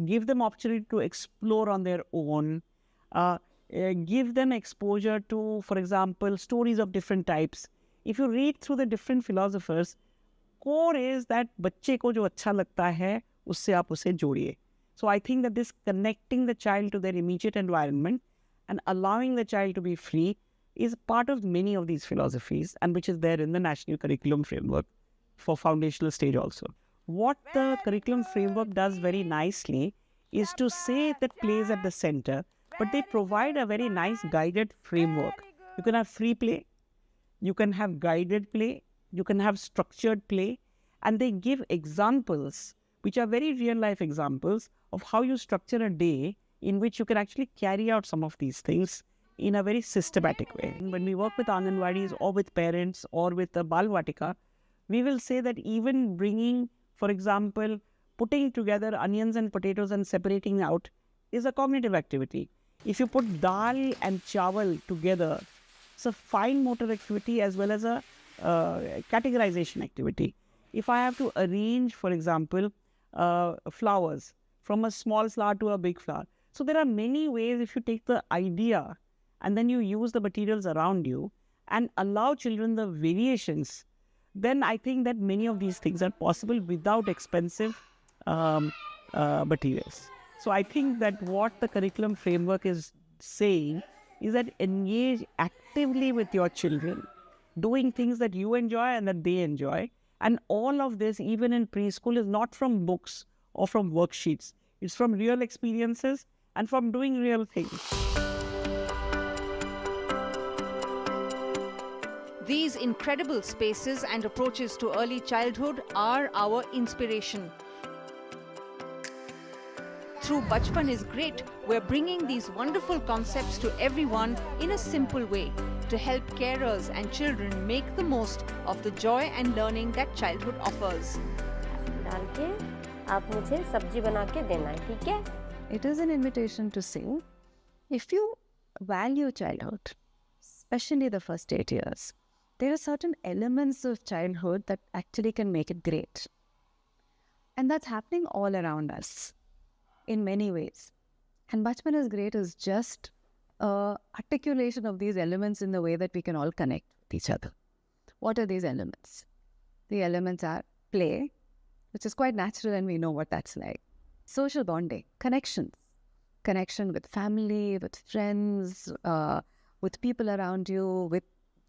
give them opportunity to explore on their own, give them exposure to, for example, stories of different types. If you read through the different philosophers, core is that बच्चे को जो अच्छा लगता है उससे आप उसे जोड़िए. So I think that this connecting the child to their immediate environment and allowing the child to be free is part of many of these philosophies and which is there in the National Curriculum Framework for foundational stage also. What the curriculum framework does very nicely is to say that play is at the center, but they provide a very nice guided framework. You can have free play, you can have guided play, you can have structured play, and they give examples which are very real life examples of how you structure a day in which you can actually carry out some of these things in a very systematic way. When we work with Anganwadis or with parents or with the Balvatika, we will say that even bringing, for example, putting together onions and potatoes and separating out is a cognitive activity. If you put dal and chawal together, it's a fine motor activity as well as a categorization activity. If I have to arrange, for example, flowers from a small flower to a big flower. So there are many ways if you take the idea and then you use the materials around you and allow children the variations, then I think that many of these things are possible without expensive materials. So I think that what the curriculum framework is saying is that engage actively with your children, doing things that you enjoy and that they enjoy. And all of this, even in preschool, is not from books or from worksheets. It's from real experiences and from doing real things. These incredible spaces and approaches to early childhood are our inspiration. Through Bachpan is Great, we're bringing these wonderful concepts to everyone in a simple way to help carers and children make the most of the joy and learning that childhood offers. डाल के आप मुझे सब्जी बना के देना है, ठीक है? It is an invitation to say, if you value childhood, especially the first 8 years, there are certain elements of childhood that actually can make it great. And that's happening all around us in many ways. And Bachpan is Great is just an articulation of these elements in the way that we can all connect with each other. What are these elements? The elements are play, which is quite natural and we know what that's like. Social bonding, connections, connection with family, with friends, with people around you, with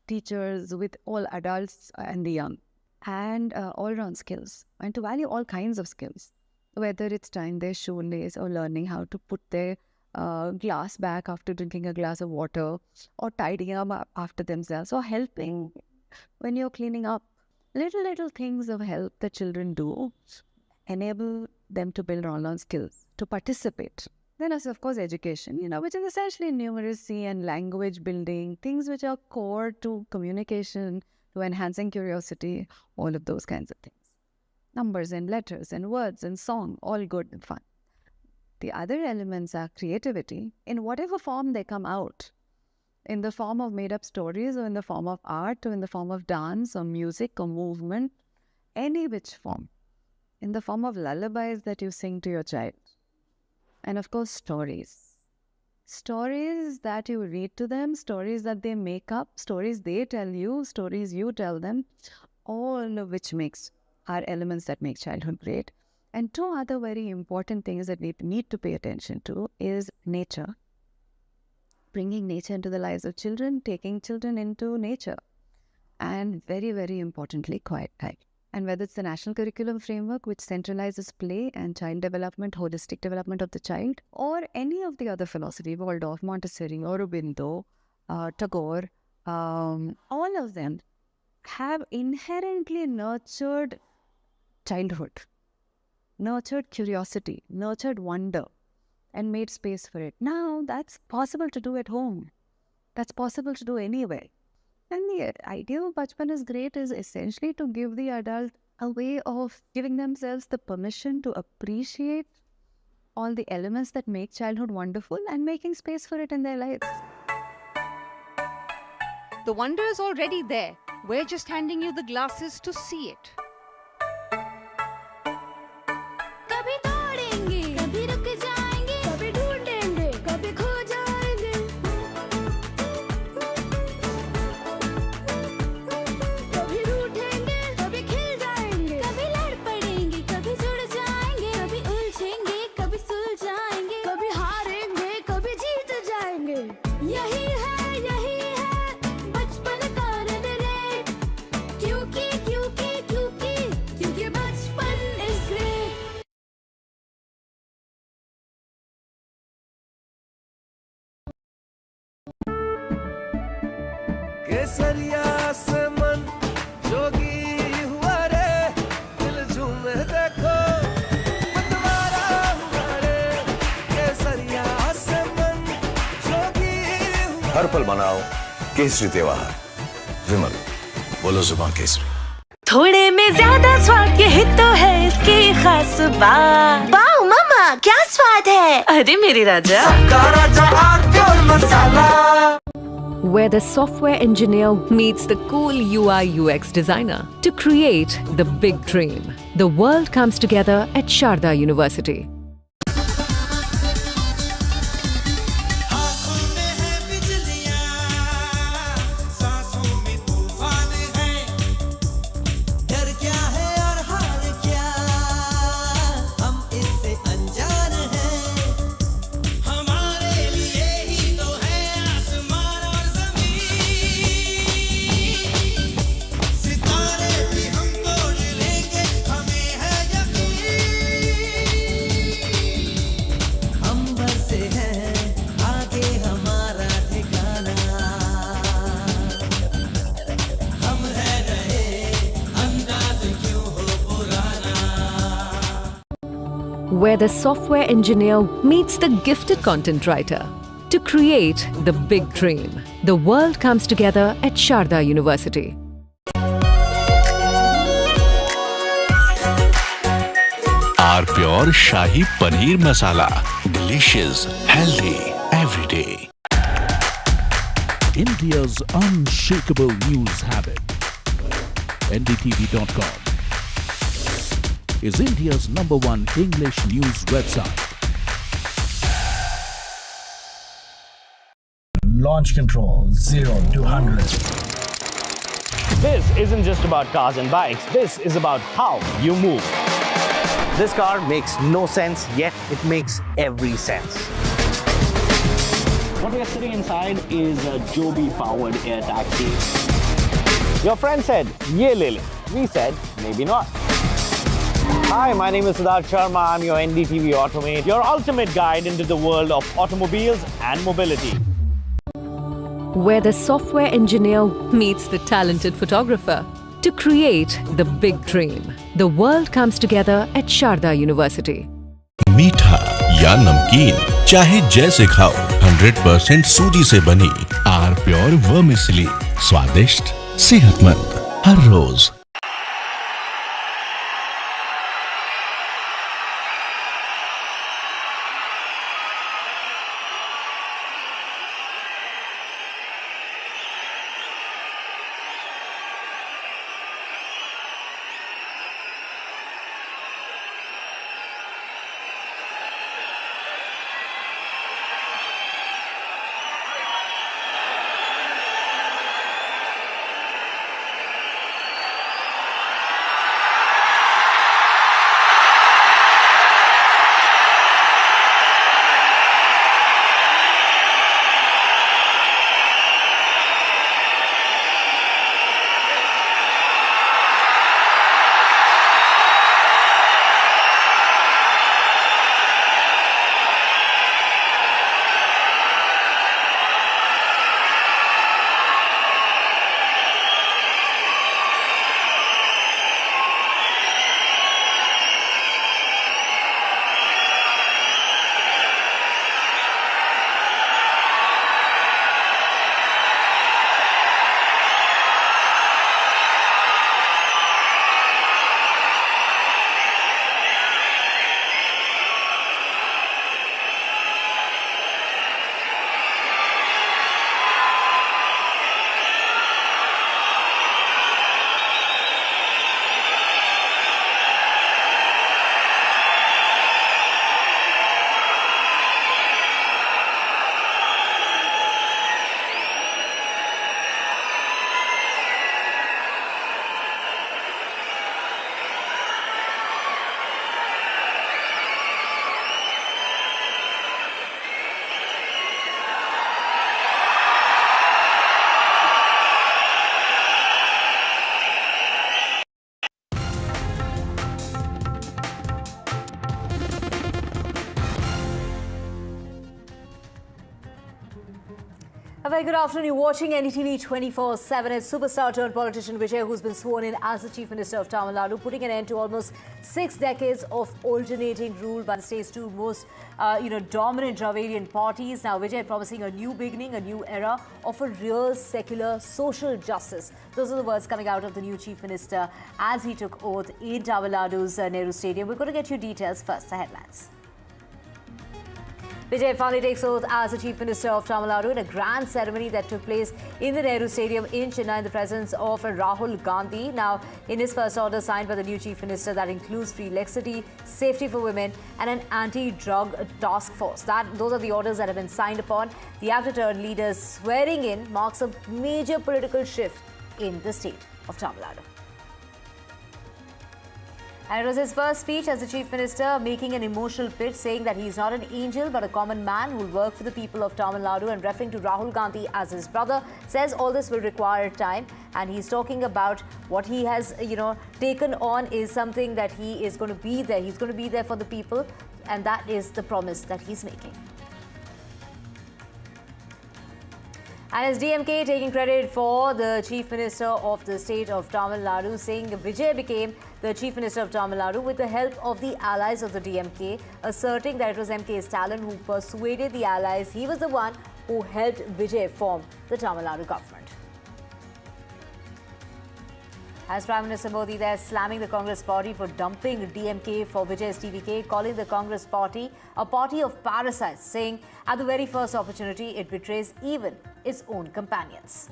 teachers, with all adults and the young, and all-round skills, and to value all kinds of skills, whether it's tying their shoelace or learning how to put their glass back after drinking a glass of water, or tidying up after themselves, or helping when you're cleaning up. Little things of help that children do enable them to build all-round skills, to participate. Then, of course, education, which is essentially numeracy and language building, things which are core to communication, to enhancing curiosity, all of those kinds of things. Numbers and letters and words and song, all good and fun. The other elements are creativity in whatever form they come out. in the form of made up stories, or in the form of art, or in the form of dance, or music, or movement, any which form, in the form of lullabies that you sing to your child. And of course, stories. Stories that you read to them, stories that they make up, stories they tell you, stories you tell them, all of which are elements that make childhood great. And two other very important things that we need to pay attention to is nature. Bringing nature into the lives of children, taking children into nature. And very, very importantly, quiet time. And whether it's the National Curriculum Framework, which centralizes play and child development, holistic development of the child, or any of the other philosophy, Waldorf, Montessori, Aurobindo, Tagore, all of them have inherently nurtured childhood, nurtured curiosity, nurtured wonder, and made space for it. Now, that's possible to do at home. That's possible to do anywhere. And the idea of Bachpan is great is essentially to give the adult a way of giving themselves the permission to appreciate all the elements that make childhood wonderful and making space for it in their lives. The wonder is already there. We're just handing you the glasses to see it. केसरिया से मन जोगी हुआ रे दिल झूमे देखो मतवारा हुआ रे केसरिया से मन जोगी हुआ हर पल मनाओ केसरी त्योहार विमल बोलो जुबान केसरी थोड़े में ज्यादा स्वाद यही तो है इसकी खास बात वाओ मामा क्या स्वाद है अरे मेरे राजा सबका राजा pure masala where the software engineer meets the cool UI UX designer to create the big dream. The world comes together at Sharda University. Where the software engineer meets the gifted content writer to create the big dream. The world comes together at Sharda University. Our pure Shahi Paneer Masala. Delicious, healthy, every day. India's unshakable news habit. NDTV.com is India's #1 English news website. Launch control 0 to 100. This isn't just about cars and bikes. This is about how you move. This car makes no sense, yet it makes every sense. What we are sitting inside is a Joby-powered air taxi. Your friend said, "Ye le le." We said, maybe not. Hi, my name is Siddharth Sharma. I'm your NDTV Automate, your ultimate guide into the world of automobiles and mobility. Where the software engineer meets the talented photographer to create the big dream. The world comes together at Sharda University. मीठा या नमकीन चाहे जैसे खाओ 100% सूजी से बनी are pure vermicelli स्वादिष्ट सेहतमंद हर रोज A very good afternoon. You're watching NDTV 24/7. It's superstar turned politician Vijay, who's been sworn in as the Chief Minister of Tamil Nadu, putting an end to almost 6 decades of alternating rule by the state's two most, dominant Dravidian parties. Now, Vijay promising a new beginning, a new era of a real secular social justice. Those are the words coming out of the new Chief Minister as he took oath in Tamil Nadu's Nehru Stadium. We're going to get you details first. The headlines. Vijay finally takes oath as the Chief Minister of Tamil Nadu in a grand ceremony that took place in the Nehru Stadium in Chennai in the presence of Rahul Gandhi. Now, in his first order signed by the new Chief Minister that includes free electricity, safety for women and an anti-drug task force. Those are the orders that have been signed upon. The actor-turned leader's swearing in marks a major political shift in the state of Tamil Nadu. And it was his first speech as the Chief Minister, making an emotional pitch, saying that he is not an angel but a common man who will work for the people of Tamil Nadu, and referring to Rahul Gandhi as his brother, says all this will require time. And he's talking about what he has, taken on is something that he is going to be there. He's going to be there for the people, and that is the promise that he's making. And as DMK taking credit for the Chief Minister of the state of Tamil Nadu, saying Vijay became the Chief Minister of Tamil Nadu with the help of the allies of the DMK, asserting that it was MK Stalin who persuaded the allies. He was the one who helped Vijay form the Tamil Nadu government. As Prime Minister Modi there slamming the Congress party for dumping DMK for Vijay's TVK, calling the Congress party a party of parasites, saying at the very first opportunity it betrays even its own companions.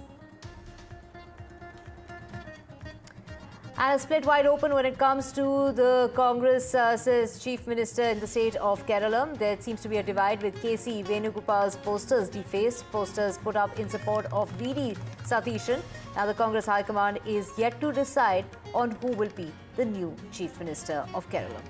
And a split wide open when it comes to the Congress, says Chief Minister in the state of Kerala. There seems to be a divide with KC Venugopal's posters defaced, posters put up in support of VD Satishan. Now the Congress High Command is yet to decide on who will be the new Chief Minister of Kerala.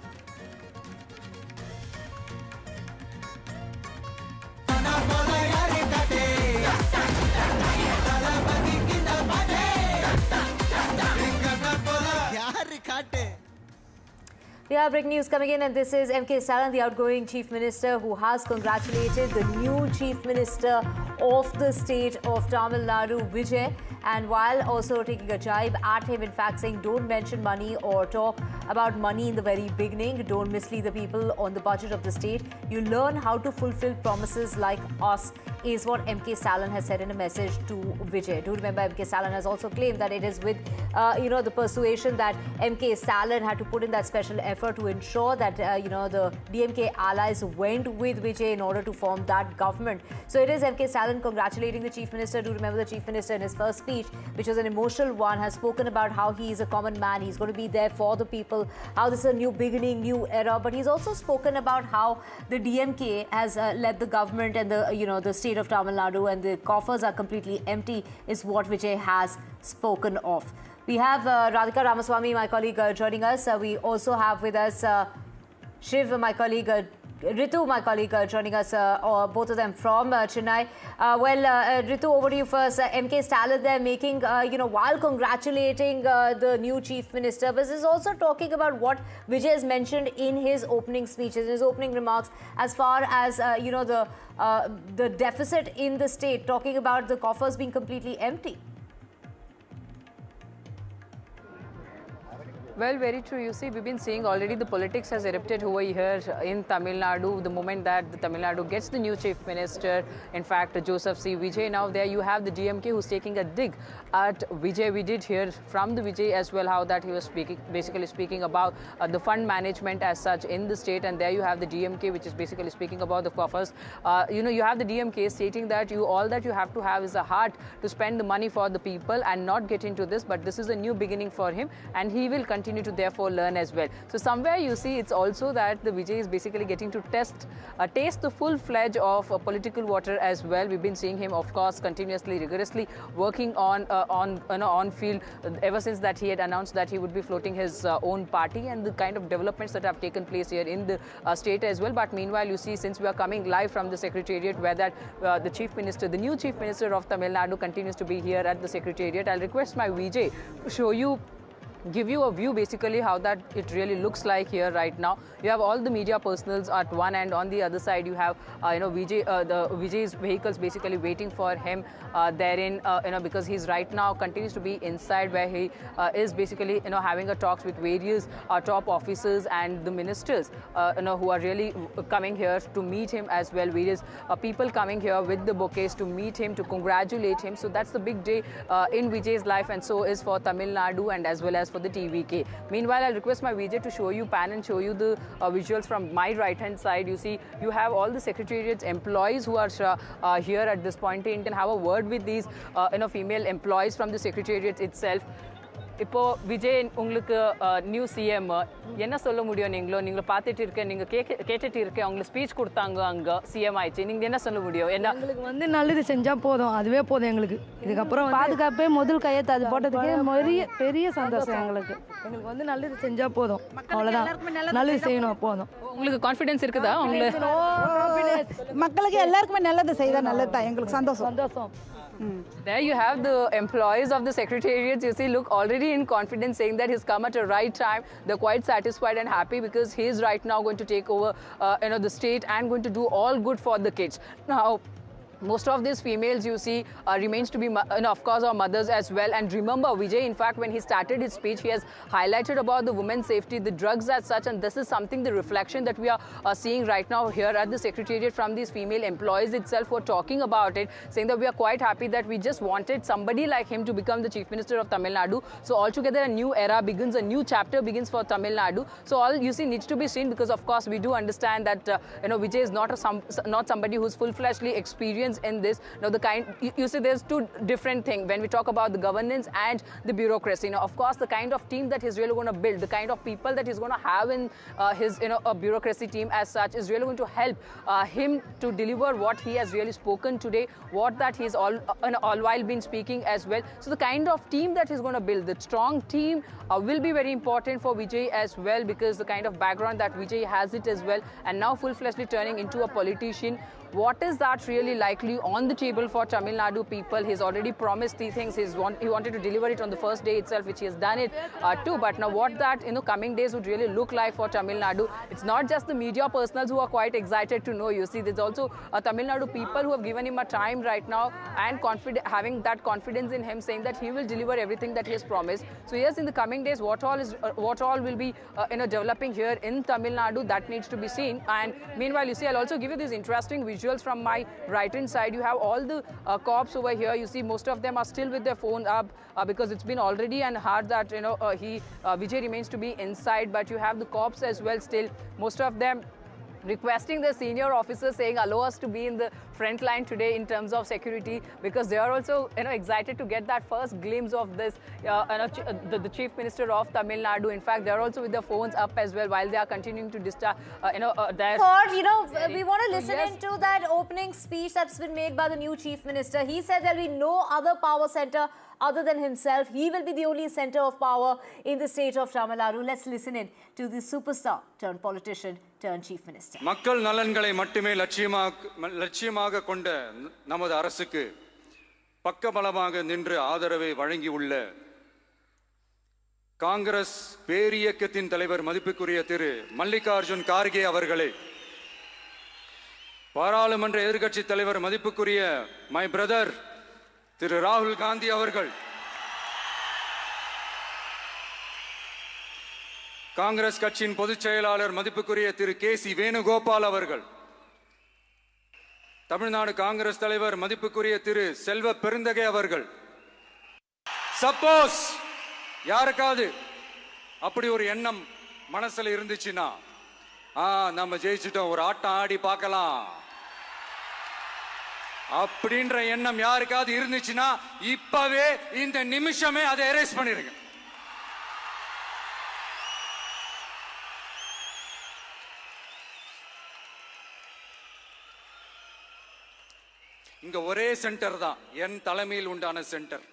We have breaking news coming in, and this is MK Stalin, the outgoing Chief Minister, who has congratulated the new Chief Minister of the state of Tamil Nadu, Vijay, and while also taking a jibe at him, in fact saying don't mention money or talk about money in the very beginning, don't mislead the people on the budget of the state. You learn how to fulfill promises like us, is what MK Stalin has said in a message to Vijay. Do remember, MK Stalin has also claimed that it is with, the persuasion that MK Stalin had to put in that special effort to ensure that, the DMK allies went with Vijay in order to form that government. So it is MK Stalin congratulating the Chief Minister. Do remember the Chief Minister in his first speech, which was an emotional one, has spoken about how he is a common man. He's going to be there for the people, how this is a new beginning, new era. But he's also spoken about how the DMK has led the government and the state of Tamil Nadu, and the coffers are completely empty, is what Vijay has spoken of. We have Radhika Ramaswamy, my colleague, joining us. We also have with us Shiv, my colleague, Ritu, my colleague, joining us, both of them from Chennai. Ritu, over to you first. MK Stalin there making, while congratulating the new Chief Minister, but this is also talking about what Vijay has mentioned in his opening speeches, his opening remarks, as far as, the deficit in the state, talking about the coffers being completely empty. Well, very true. You see, we've been seeing already the politics has erupted over here in Tamil Nadu. The moment that the Tamil Nadu gets the new Chief Minister, in fact, Joseph C. Vijay, now there you have the DMK who's taking a dig at Vijay. We did hear from the Vijay as well how that he was basically speaking about the fund management as such in the state, and there you have the DMK, which is basically speaking about the coffers. You have the DMK stating that all that you have to have is a heart to spend the money for the people and not get into this, but this is a new beginning for him, and he will continue to therefore learn as well. So somewhere you see it's also that the Vijay is basically getting to taste the full fledged of political water as well. We've been seeing him, of course, continuously, rigorously working on field ever since that he had announced that he would be floating his own party, and the kind of developments that have taken place here in the state as well. But meanwhile, you see, since we are coming live from the Secretariat, where that the Chief Minister, the new Chief Minister of Tamil Nadu, continues to be here at the Secretariat, I'll request my Vijay to show you give you a view basically how that it really looks like here right now. You have all the media personals at one end. On the other side, you have Vijay's vehicles basically waiting for him therein, because he's right now continues to be inside where he is basically having a talks with various top officers and the ministers who are really coming here to meet him as well. Various people coming here with the bouquets to meet him, to congratulate him. So that's the big day in Vijay's life, and so is for Tamil Nadu and as well as for the TVK. Meanwhile, I'll request my Vijay to show you, pan and show you the visuals from my right hand side. You see, you have all the secretariat's employees who are here at this point. You can have a word with these female employees from the secretariat itself. இப்போ விஜய் உங்களுக்கு new CM என்ன சொல்ல முடியும்? நீங்களும் பார்த்துட்டு இருக்க, நீங்கள் கேட்டுட்டு இருக்க, அவங்களுக்கு ஸ்பீச் கொடுத்தாங்க, அங்கே சிஎம் ஆயிடுச்சு. நீங்கள் என்ன சொல்ல முடியும்? என்ன எங்களுக்கு வந்து நல்லது செஞ்சால் போதும், அதுவே போதும் எங்களுக்கு. இதுக்கப்புறம் பாதுகாப்பே முதல் கையெழுத்து அது போட்டதுக்கே பெரிய சந்தோஷம் எங்களுக்கு. எங்களுக்கு வந்து நல்லது செஞ்சால் போதும், அவ்வளோதான். நல்லது செய்யணும் போதும். உங்களுக்கு கான்ஃபிடன்ஸ் இருக்குதா? உங்களுக்கு மக்களுக்கு எல்லாருக்குமே நல்லது செய்தால் நல்லது தான், எங்களுக்கு சந்தோஷம். There you have the employees of the secretariat, you see, look already in confidence, saying that he's come at a right time. They're quite satisfied and happy because he's right now going to take over the state and going to do all good for the kids. Now, most of these females you see remains to be of course our mothers as well. And remember, Vijay, in fact, when he started his speech, he has highlighted about the women's safety, the drugs as such, and this is something, the reflection that we are seeing right now here at the secretariat from these female employees itself who are talking about it, saying that we are quite happy that we just wanted somebody like him to become the Chief Minister of Tamil Nadu. So altogether a new era begins, a new chapter begins for Tamil Nadu. So all you see needs to be seen, because of course we do understand that Vijay is not somebody who's full-fledgedly experienced in this. Now the kind you see, there's two different things when we talk about the governance and the bureaucracy. Of course, the kind of team that he's really going to build, the kind of people that he's going to have in his a bureaucracy team as such, is really going to help him to deliver what he has really spoken today, what that he's all while been speaking as well. So the kind of team that he's going to build, the strong team, will be very important for Vijay as well, because the kind of background that Vijay has it as well, and now full-fledgedly turning into a politician. What is that really likely on the table for Tamil Nadu people? He's already promised these things. He wanted to deliver it on the first day itself, which he has done it too. But now what that coming days would really look like for Tamil Nadu, it's not just the media personals who are quite excited to know. You see, there's also Tamil Nadu people who have given him a time right now and having that confidence in him, saying that he will deliver everything that he has promised. So yes, in the coming days, what all will be developing here in Tamil Nadu, that needs to be seen. And meanwhile, you see, I'll also give you this interesting visuals from my right hand side. You have all the cops over here. You see, most of them are still with their phone up because it's been already and hard that Vijay remains to be inside. But you have the cops as well still. Most of them requesting the senior officers, saying allow us to be in the front line today in terms of security, because they are also excited to get that first glimpse of this the Chief Minister of Tamil Nadu. In fact, they are also with their phones up as well while they are continuing to their we want to listen into that opening speech that's been made by the new Chief Minister. He said there will be no other power center other than himself. He will be the only center of power in the state of Tamil Nadu. Let's listen in to the superstar turned politician turned Chief Minister. மக்கள் நலன்களை மட்டுமே லட்சியமாக கொண்ட நமது அரசுக்கு பக்கபலமாக நின்று ஆதரவை வழங்கியுள்ள காங்கிரஸ் பேரியக்கத்தின் தலைவர் மதிப்புக்குரிய திரு மல்லிகார்ஜுன் கார்கே அவர்களே, பாராளுமன்ற எதிர்க்கட்சி தலைவர் மதிப்புக்குரிய மை பிரதர் திரு ராகுல் காந்தி அவர்கள், காங்கிரஸ் கட்சியின் பொதுச் செயலாளர் மதிப்புக்குரிய திரு KC வேணுகோபால் அவர்கள், தமிழ்நாடு காங்கிரஸ் தலைவர் மதிப்புக்குரிய திரு செல்வ பெருந்தகை அவர்கள். சப்போஸ் யாருக்காவது அப்படி ஒரு எண்ணம் மனசுல இருந்துச்சுன்னா, நம்ம ஜெயிச்சிட்டோம், ஒரு ஆட்டம் ஆடி பார்க்கலாம் அப்படின்ற எண்ணம் யாருக்காவது இருந்துச்சுன்னா, இப்பவே இந்த நிமிஷமே அதை எரேஸ் பண்ணிருங்க. இங்க ஒரே சென்டர் தான், என் தலைமையில் உண்டான சென்டர்.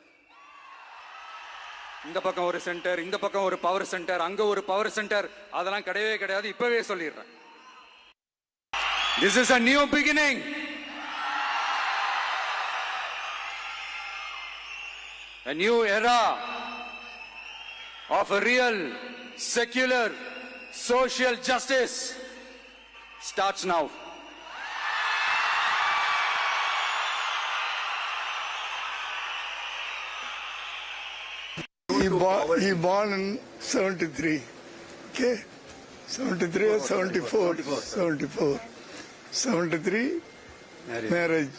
இந்த பக்கம் ஒரு சென்டர், இந்த பக்கம் ஒரு பவர் சென்டர், அங்க ஒரு பவர் சென்டர், அதெல்லாம் கிடையவே கிடையாது. இப்பவே சொல்லிடுறேன், this is a new beginning. A new era of a real, secular, social justice starts now. He born in 73. Okay? 73 or 74? 74. 73, marriage.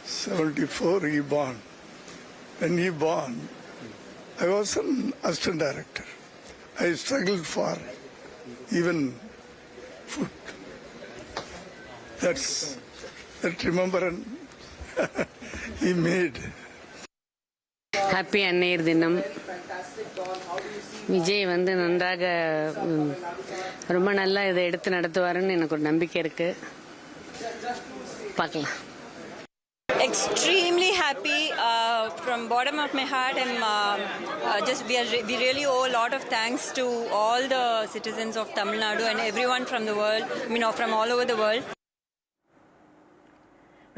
74 he born. When he born, I was an assistant director. I struggled for even food. That remembrance he made. Happy அன்னையர் தினம். விஜய் வந்து நன்றாக ரொம்ப நல்லா இதை எடுத்து நடத்துவாருன்னு எனக்கு ஒரு நம்பிக்கை இருக்கு. பார்க்கலாம். Extremely happy from bottom of my heart, and we really owe a lot of thanks to all the citizens of Tamil Nadu and everyone from the world, from all over the world.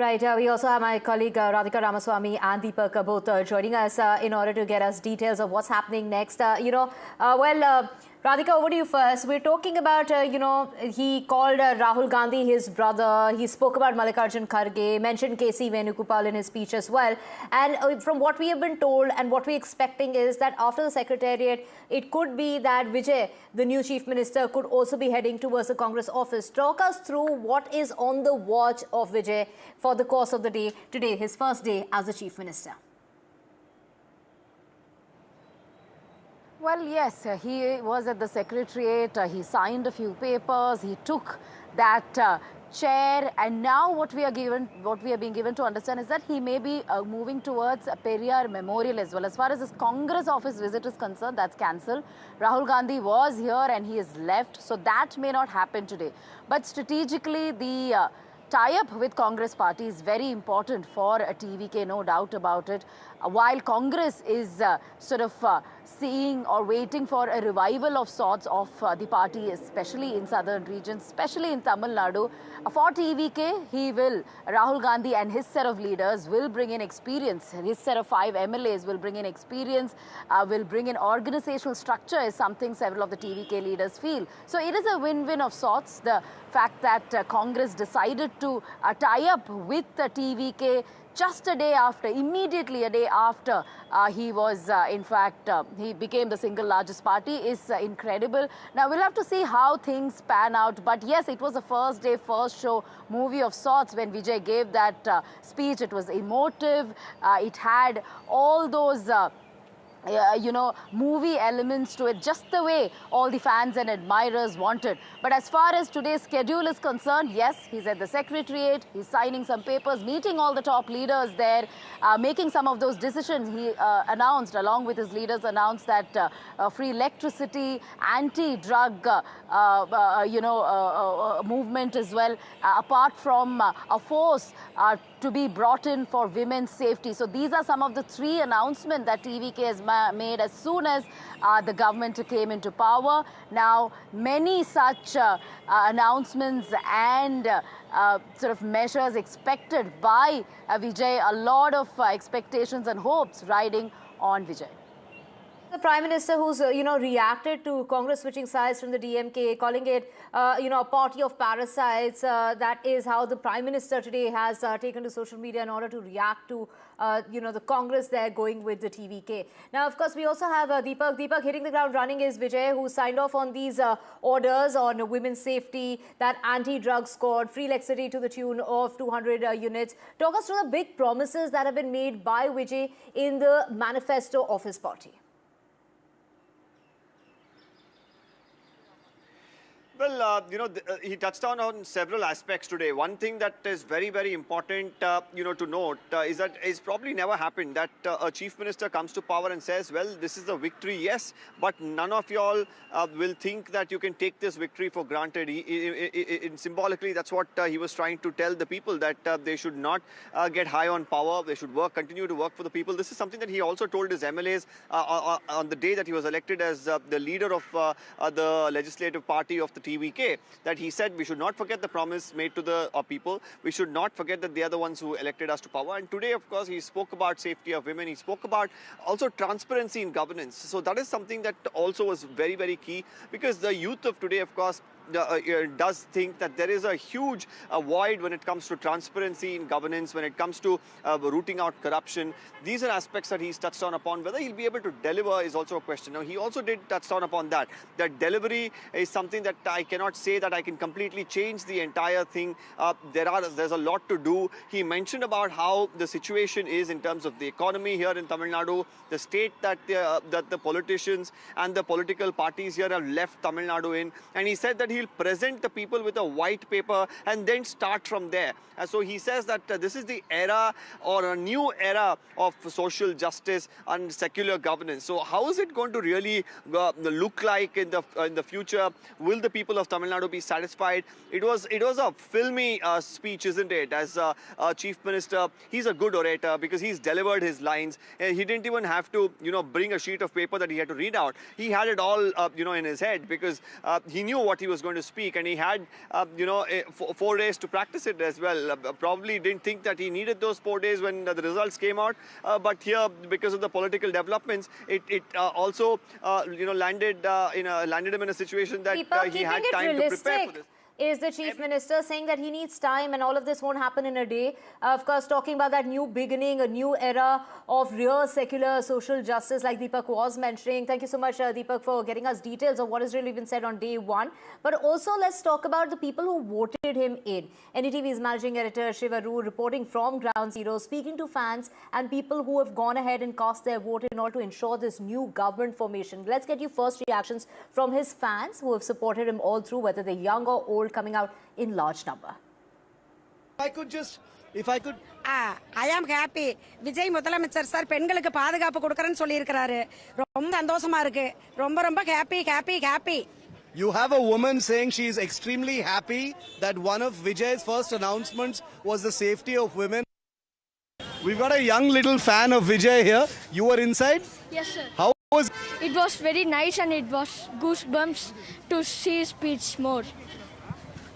Right, we also have my colleague Radhika Ramaswamy and Deepak both joining us in order to get us details of what's happening next. Radhika, over to you first. We're talking about, he called Rahul Gandhi his brother. He spoke about Mallikarjun Kharge, mentioned KC Venugopal in his speech as well. And from what we have been told and what we're expecting is that after the Secretariat, it could be that Vijay, the new Chief Minister, could also be heading towards the Congress office. Talk us through what is on the watch of Vijay for the course of the day today, his first day as the Chief Minister. Well, yes, he was at the Secretariat, he signed a few papers, he took that chair, and now what we are being given to understand is that he may be moving towards a Periyar Memorial as well. As far as his Congress office visit is concerned, that's cancelled. Rahul Gandhi was here and he is left, so that may not happen today. But strategically, the tie-up with Congress party is very important for TVK, no doubt about it. While Congress is seeing or waiting for a revival of sorts of the party, especially in southern regions, especially in Tamil Nadu, for TVK, Rahul Gandhi and his set of leaders will bring in experience. His set of 5 MLAs will bring in experience, will bring in organizational structure is something several of the TVK leaders feel. So it is a win-win of sorts. The fact that Congress decided to tie up with the TVK just a day after, immediately a day after he was, he became the single largest party is incredible. Now, we'll have to see how things pan out. But yes, it was a first day, first show movie of sorts when Vijay gave that speech. It was emotive. It had all those movie elements to it, just the way all the fans and admirers wanted. But as far as today's schedule is concerned, yes, he's at the Secretariat, he's signing some papers, meeting all the top leaders there, making some of those decisions. He announced, along with his leaders, announced that free electricity, anti-drug, movement as well, apart from a force to be brought in for women's safety. So these are some of the 3 announcements that TVK has made as soon as the government came into power. Now, many such announcements and measures expected by Vijay, a lot of expectations and hopes riding on Vijay. The Prime Minister who's, reacted to Congress switching sides from the DMK, calling it, a party of parasites. That is how the Prime Minister today has taken to social media in order to react to, the Congress there going with the TVK. Now, of course, we also have Deepak. Deepak, hitting the ground running is Vijay, who signed off on these orders on women's safety, that anti-drug squad, free electricity to the tune of 200 units. Talk us through the big promises that have been made by Vijay in the manifesto of his party. Well, he touched on several aspects today. One thing that is very, very important, to note is that it's probably never happened that a chief minister comes to power and says, well, this is a victory, yes, but none of y'all will think that you can take this victory for granted. Symbolically, that's what he was trying to tell the people, that they should not get high on power. They should continue to work for the people. This is something that he also told his MLAs on the day that he was elected as the leader of the legislative party of the TVK, that he said we should not forget the promise made to the people. We should not forget that they are the ones who elected us to power. And today, of course, he spoke about safety of women. He spoke about also transparency in governance. So that is something that also was very, very key, because the youth of today, of course, does think that there is a huge void when it comes to transparency in governance, when it comes to rooting out corruption. These are aspects that he's touched on upon. Whether he'll be able to deliver is also a question. Now, he also did touch on upon that delivery is something that I cannot say that I can completely change the entire thing. There's a lot to do. He mentioned about how the situation is in terms of the economy here in Tamil Nadu, the state that the politicians and the political parties here have left Tamil Nadu in, and he said that he'll present the people with a white paper and then start from there. So he says that this is the era or a new era of social justice and secular governance. So how is it going to really look like in the future? Will the people of Tamil Nadu be satisfied? It was a filmy speech, isn't it? As Chief Minister, he's a good orator because he's delivered his lines. He didn't even have to, bring a sheet of paper that he had to read out. He had it all, in his head, because he knew what he was going to speak, and he had, 4 days to practice it as well. Probably didn't think that he needed those 4 days when the results came out, but here, because of the political developments, it also, landed him in a situation that he had time to prepare for this. Is the Chief Minister saying that he needs time and all of this won't happen in a day? Of course, talking about that new beginning, a new era of real secular social justice, like Deepak was mentioning. Thank you so much, Deepak, for getting us details of what has really been said on day one. But also, let's talk about the people who voted him in. NDTV's managing editor, Shiva Roo, reporting from Ground Zero, speaking to fans and people who have gone ahead and cast their vote in order to ensure this new government formation. Let's get you first reactions from his fans who have supported him all through, whether they're young or old, coming out in large number. I am happy. Vijay முதலமைச்சர் sir பெண்களுக்கு பாதுகாப்பு கொடுக்கறேன்னு சொல்லி இருக்காரு. ரொம்ப சந்தோஷமா இருக்கு. ரொம்ப happy. You have a woman saying she is extremely happy that one of Vijay's first announcements was the safety of women. We've got a young little fan of Vijay here. You were inside? Yes, sir. How was it? Was very nice, and it was goosebumps to see his speech more.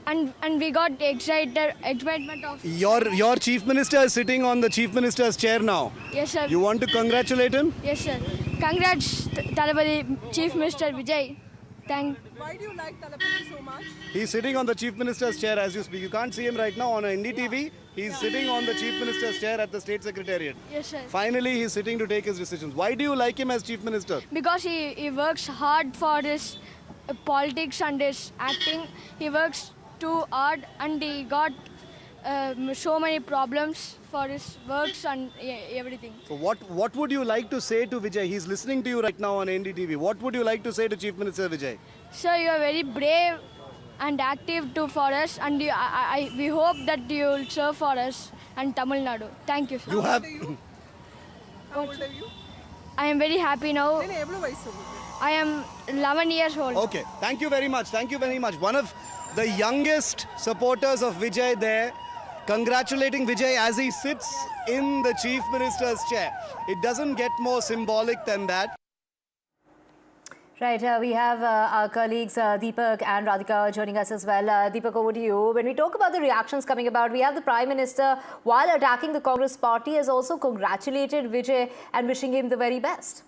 And we got excitement of... Your Chief Minister is sitting on the Chief Minister's chair now. Yes, sir. You want to congratulate him? Yes, sir. Congrats, Talapati, Chief Minister Vijay. Why do you like Talapati so much? He's sitting on the Chief Minister's chair as you speak. You can't see him right now on NDTV. He's sitting on the Chief Minister's chair at the State Secretariat. Yes, sir. Finally, he's sitting to take his decisions. Why do you like him as Chief Minister? Because he works hard for his politics and his acting. He works too hard, and he got so many problems for his works and everything. So what would you like to say to Vijay? He's listening to you right now on NDTV. What would you like to say to Chief Minister Vijay? Sir, you are very brave and active too for us, and we hope that you will serve for us and Tamil Nadu. Thank you, sir. You have... How old are you? I am very happy now. I am 11 years old. Okay, thank you very much. Thank you very much. One of the youngest supporters of Vijay there, congratulating Vijay as he sits in the Chief Minister's chair. It doesn't get more symbolic than that. Right, we have our colleagues Deepak and Radhika joining us as well. Deepak, over to you. When we talk about the reactions coming about, we have the Prime Minister, while attacking the Congress party, has also congratulated Vijay and wishing him the very best.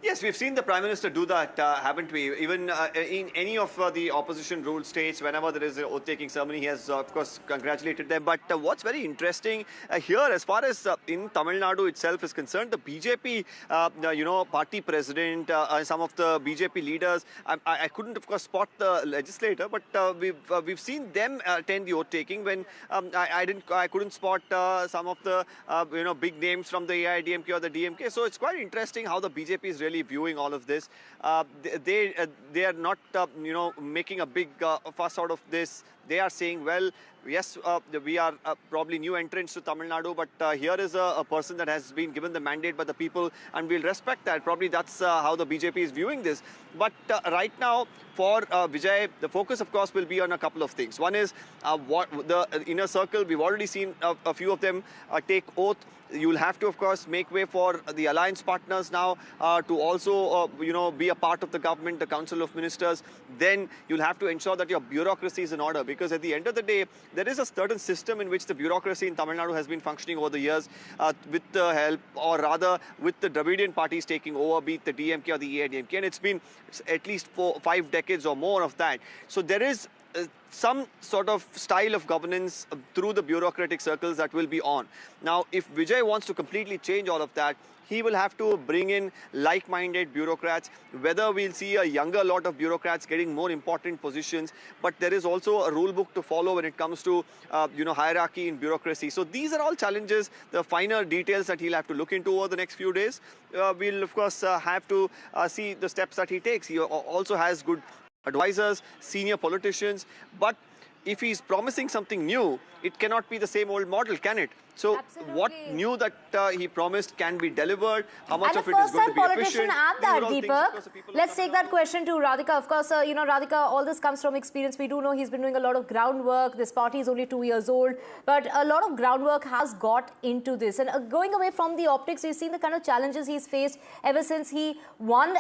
Yes, we've seen the Prime Minister do that, haven't we? Even in any of the opposition ruled states, whenever there is an oath-taking ceremony, he has, of course, congratulated them. But what's very interesting here, as far as in Tamil Nadu itself is concerned, the BJP, party president, some of the BJP leaders, I couldn't, of course, spot the legislator, but we've seen them attend the oath-taking when I couldn't spot some of the big names from the AIDMK or the DMK. So it's quite interesting how the BJP is really viewing all of this. They are not making a big fuss out of this. they are saying, well, yes, we are probably new entrants to Tamil Nadu, but here is a person that has been given the mandate by the people, and we'll respect that. Probably that's how the BJP is viewing this. But right now, for Vijay, the focus, of course, will be on a couple of things. One is what the inner circle. We've already seen a few of them take oath. You'll have to, of course, make way for the alliance partners now to also, be a part of the government, the Council of Ministers. Then you'll have to ensure that your bureaucracy is in order, because at the end of the day, there is a certain system in which the bureaucracy in Tamil Nadu has been functioning over the years with the help, or rather with the Dravidian parties taking over, be it the DMK or the AIDMK, and it's been at least 4-5 decades or more of that. So there is some sort of style of governance through the bureaucratic circles that will be on. Now, if Vijay wants to completely change all of that, he will have to bring in like-minded bureaucrats, whether we'll see a younger lot of bureaucrats getting more important positions, but there is also a rule book to follow when it comes to, hierarchy in bureaucracy. So these are all challenges, the finer details that he'll have to look into over the next few days. We'll, of course, have to see the steps that he takes. He also has good advisors, senior politicians, but if he's promising something new, it cannot be the same old model, can it? So what new that he promised can be delivered, how much of it is going to be efficient? At that, Deepak. Let's take that question to Radhika. Of course, Radhika, all this comes from experience. We do know he's been doing a lot of groundwork. This party is only 2 years old, but a lot of groundwork has got into this. And going away from the optics, we've seen the kind of challenges he's faced ever since he won,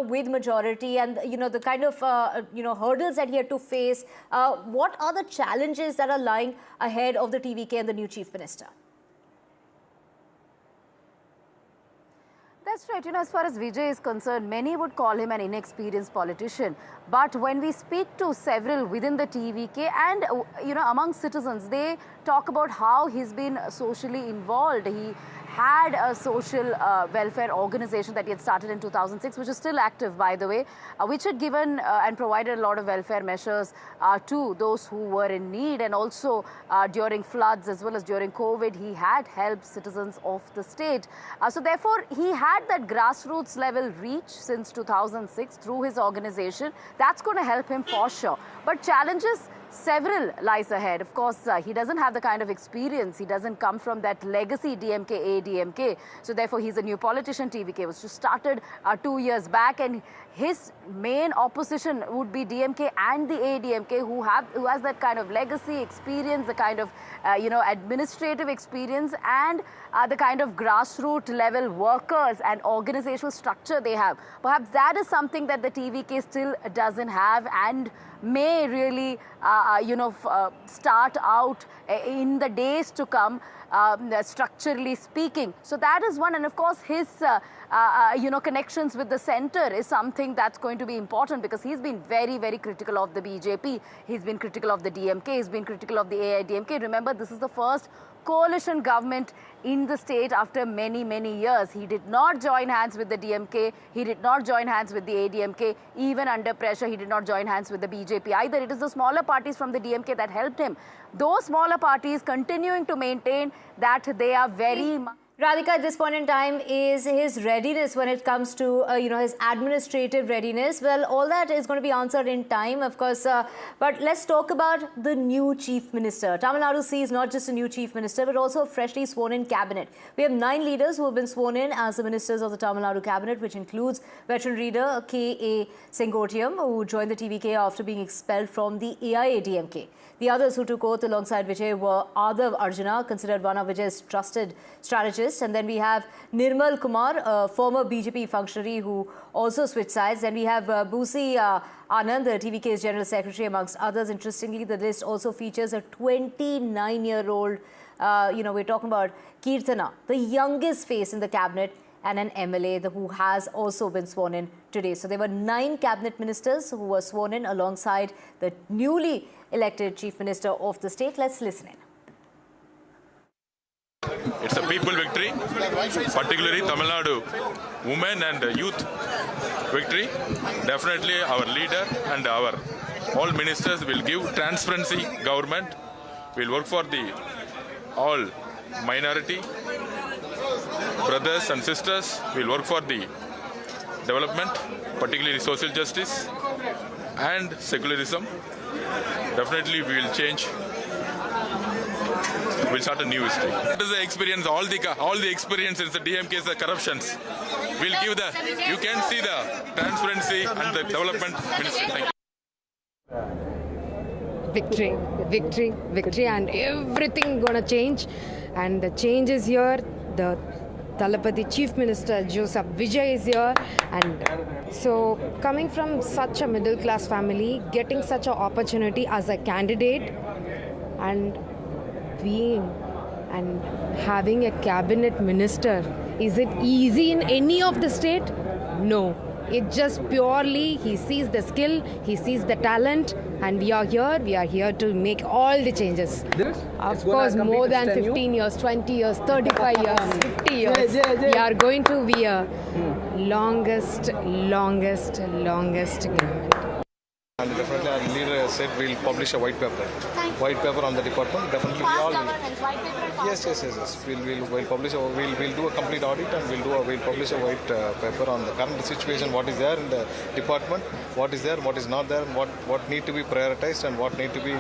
with majority, and, the kind of, hurdles that he had to face. What are the challenges that are lying ahead of the TVK and the new Chief Minister? That's right. As far as Vijay is concerned, many would call him an inexperienced politician. But when we speak to several within the TVK and, among citizens, they talk about how he's been socially involved. He had a social welfare organization that he had started in 2006, which is still active, by the way, which had given and provided a lot of welfare measures to those who were in need. And also during floods as well as during COVID, he had helped citizens of the state. So therefore, he had that grassroots level reach since 2006 through his organization. That's going to help him for sure. But challenges several lies ahead. Of course, he doesn't have the kind of experience. He doesn't come from that legacy DMK, ADMK. So therefore, he's a new politician. TVK was just started 2 years back, and his main opposition would be DMK and the ADMK, who has that kind of legacy experience, the kind of administrative experience, and the kind of grassroots level workers and organizational structure they have. Perhaps that is something that the TVK still doesn't have and may really, start out in the days to come, structurally speaking. So that is one. And of course, his, connections with the center is something that's going to be important, because he's been very, very critical of the BJP. He's been critical of the DMK. He's been critical of the AIDMK. Remember, this is the first coalition government in the state after many, many years. He did not join hands with the DMK. He did not join hands with the ADMK. Even under pressure, he did not join hands with the BJP either. It is the smaller parties from the DMK that helped him. Those smaller parties continuing to maintain that they are very much... Radhika, at this point in time, is his readiness when it comes to, his administrative readiness? Well, all that is going to be answered in time, of course. But let's talk about the new Chief Minister. Tamil Nadu sees not just a new Chief Minister, but also a freshly sworn-in cabinet. We have 9 leaders who have been sworn in as the ministers of the Tamil Nadu cabinet, which includes veteran leader K.A. Sengotiam, who joined the TVK after being expelled from the AIADMK. The others who took oath alongside Vijay were Adav Arjuna, considered one of Vijay's trusted strategists. And then we have Nirmal Kumar, a former BJP functionary who also switched sides. Then we have Busi Anand, the TVK's General Secretary, amongst others. Interestingly, the list also features a 29-year-old, we're talking about Kirtana, the youngest face in the cabinet, and an MLA who has also been sworn in today. So there were 9 cabinet ministers who were sworn in alongside the newly elected Chief Minister of the state. Let's listen in. It's a people victory, particularly Tamil Nadu women and youth victory. Definitely our leader and our all ministers will give transparency government. We'll work for the all minority brothers and sisters. We'll work for the development, particularly social justice and secularism. definitely we will change. We'll start a new history. That is the experience. All the experience is the DMK's corruptions. We'll give the. You can see the transparency and the development. Thank you. Victory, victory, victory, and everything gonna change. And the change is here. The Talapati Chief Minister Joseph Vijay is here, and so coming from such a middle class family, getting such an opportunity as a candidate, and being and having a cabinet minister, is it easy in any of the state? No. It just purely, he sees the skill, he sees the talent, and we are here to make all the changes. Of course, more than 15 years, 20 years, 35 years, 50 years. We are going to be a longest. And definitely our leader said we'll publish a white paper. White paper on the department. Definitely we all will. Yes. We'll publish. We'll do a complete audit and we'll publish a white paper on the current situation, what is there in the department, what is there, what is not there, what need to be prioritized and what need to be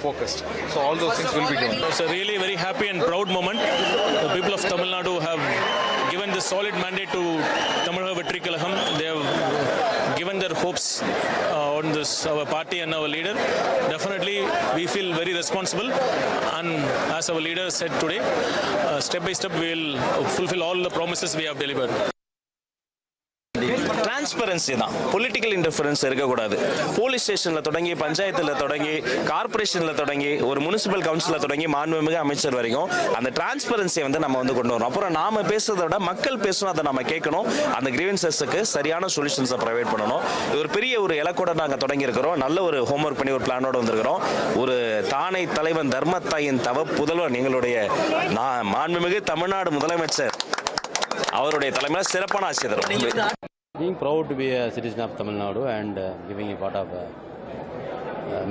focused. So all those things will be given. It's a really very happy and proud moment. The people of Tamil Nadu have given this solid mandate to Tamil Nadu Vetri Kalagam. They have given their hopes on this, our party and our leader. Definitely we feel very responsible, and as our leader said today, step by step we will fulfill all the promises we have delivered. Transparency தான், political interference இருக்கக்கூடாது. Police ஸ்டேஷனில் தொடங்கி, பஞ்சாயத்தில் தொடங்கி, கார்பரேஷனில் தொடங்கி, ஒரு municipal கவுன்சிலில் தொடங்கி, மாண்புமிகு அமைச்சர் வரைக்கும் அந்த டிரான்ஸ்பரன்சியை நம்ம கொண்டு வரோம். அப்புறம் நாம பேசுறதை விட மக்கள் பேசணும், அதை நம்ம கேட்கணும். அந்த கிரீவன்சஸ்க்கு சரியான சொல்யூஷன்ஸை ப்ரொவைட் பண்ணணும். இது ஒரு பெரிய ஒரு இலக்கோட நாங்கள் தொடங்கி இருக்கிறோம். நல்ல ஒரு ஹோம்ஒர்க் பண்ணி ஒரு பிளானோட வந்திருக்கிறோம். ஒரு தானை தலைவன் தர்மத்தாயின் தவ புதல்வன் எங்களுடைய மாண்புமிகு தமிழ்நாடு முதலமைச்சர் அவருடைய தலைமையில் சிறப்பான ஆட்சி தரும். Being proud to be a citizen of Tamil Nadu and giving a part of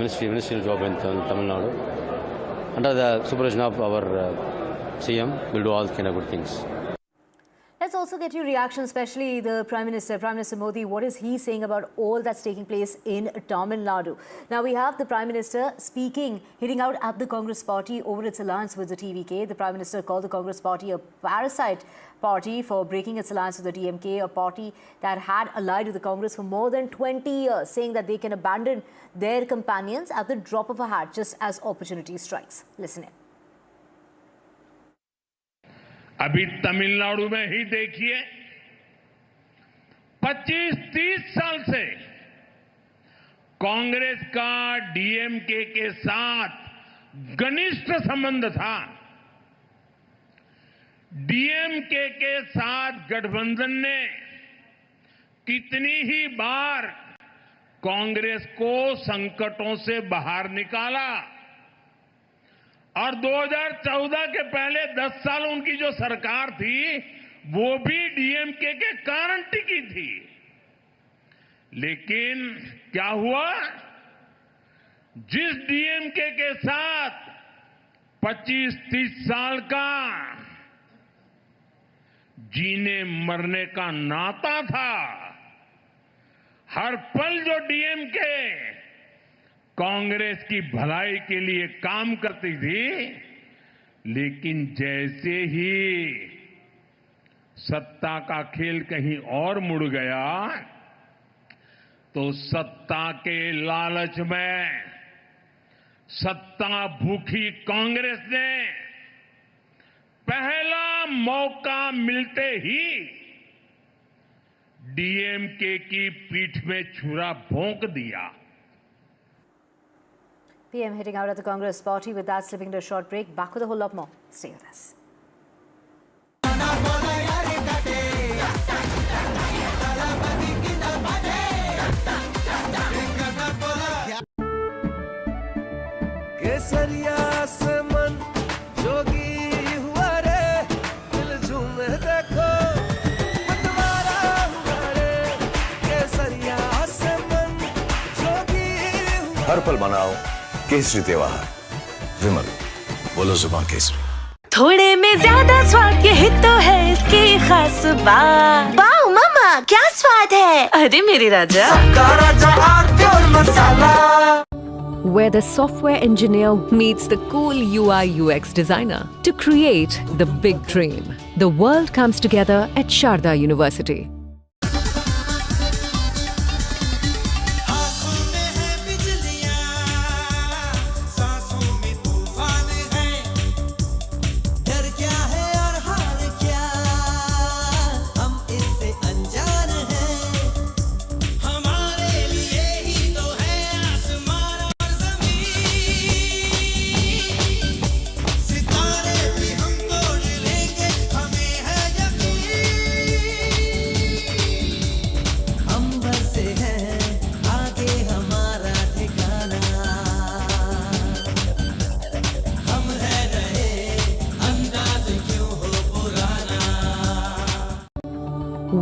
ministerial job in Tamil Nadu under the supervision of our CM, will do all kind of good things. Let's also get your reaction, especially the Prime Minister Modi. What is he saying about all that's taking place in Tamil Nadu? Now we have the Prime Minister speaking, hitting out at the Congress party over its alliance with the TVK. The Prime Minister called the Congress party a parasite party for breaking its alliance with the DMK, a party that had allied with the Congress for more than 20 years, saying that they can abandon their companions at the drop of a hat just as opportunity strikes. Listen in. अभी तमिलनाडु में ही देखिए, 25-30 साल से कांग्रेस का DMK के साथ घनिष्ठ संबंध था. डीएमके के साथ गठबंधन ने कितनी ही बार कांग्रेस को संकटों से बाहर निकाला, और 2014 के पहले 10 साल उनकी जो सरकार थी वो भी डीएमके के कारण टिकी थी. लेकिन क्या हुआ, जिस डीएमके के साथ 25-30 साल का जीने मरने का नाता था, हर पल जो डीएमके कांग्रेस की भलाई के लिए काम करती थी, लेकिन जैसे ही सत्ता का खेल कहीं और मुड़ गया तो सत्ता के लालच में सत्ता भूखी कांग्रेस ने पहला मौका मिलते ही डीएमके की पीठ में छुरा भोंक दिया. PM hitting out at the Congress party. With that, slipping to a short break. Back with a whole lot more. Stay with us. केसरिया से मन जोगी हुआ रे, दिल झूमे देखो मतवारा हुआ रे. केसरिया से मन जोगी हुआ. हर पल मनाओ केसरी त्योहार. विमल, बोलो जुबान केसरी. थोड़े में ज्यादा स्वाद, यही तो है इसकी खास बात. वाओ मामा, क्या स्वाद है. अरे मेरे राजा, सबका राजा आरती और मसाला. where the software engineer meets the cool UI UX designer to create the big dream. The world comes together at Sharda University.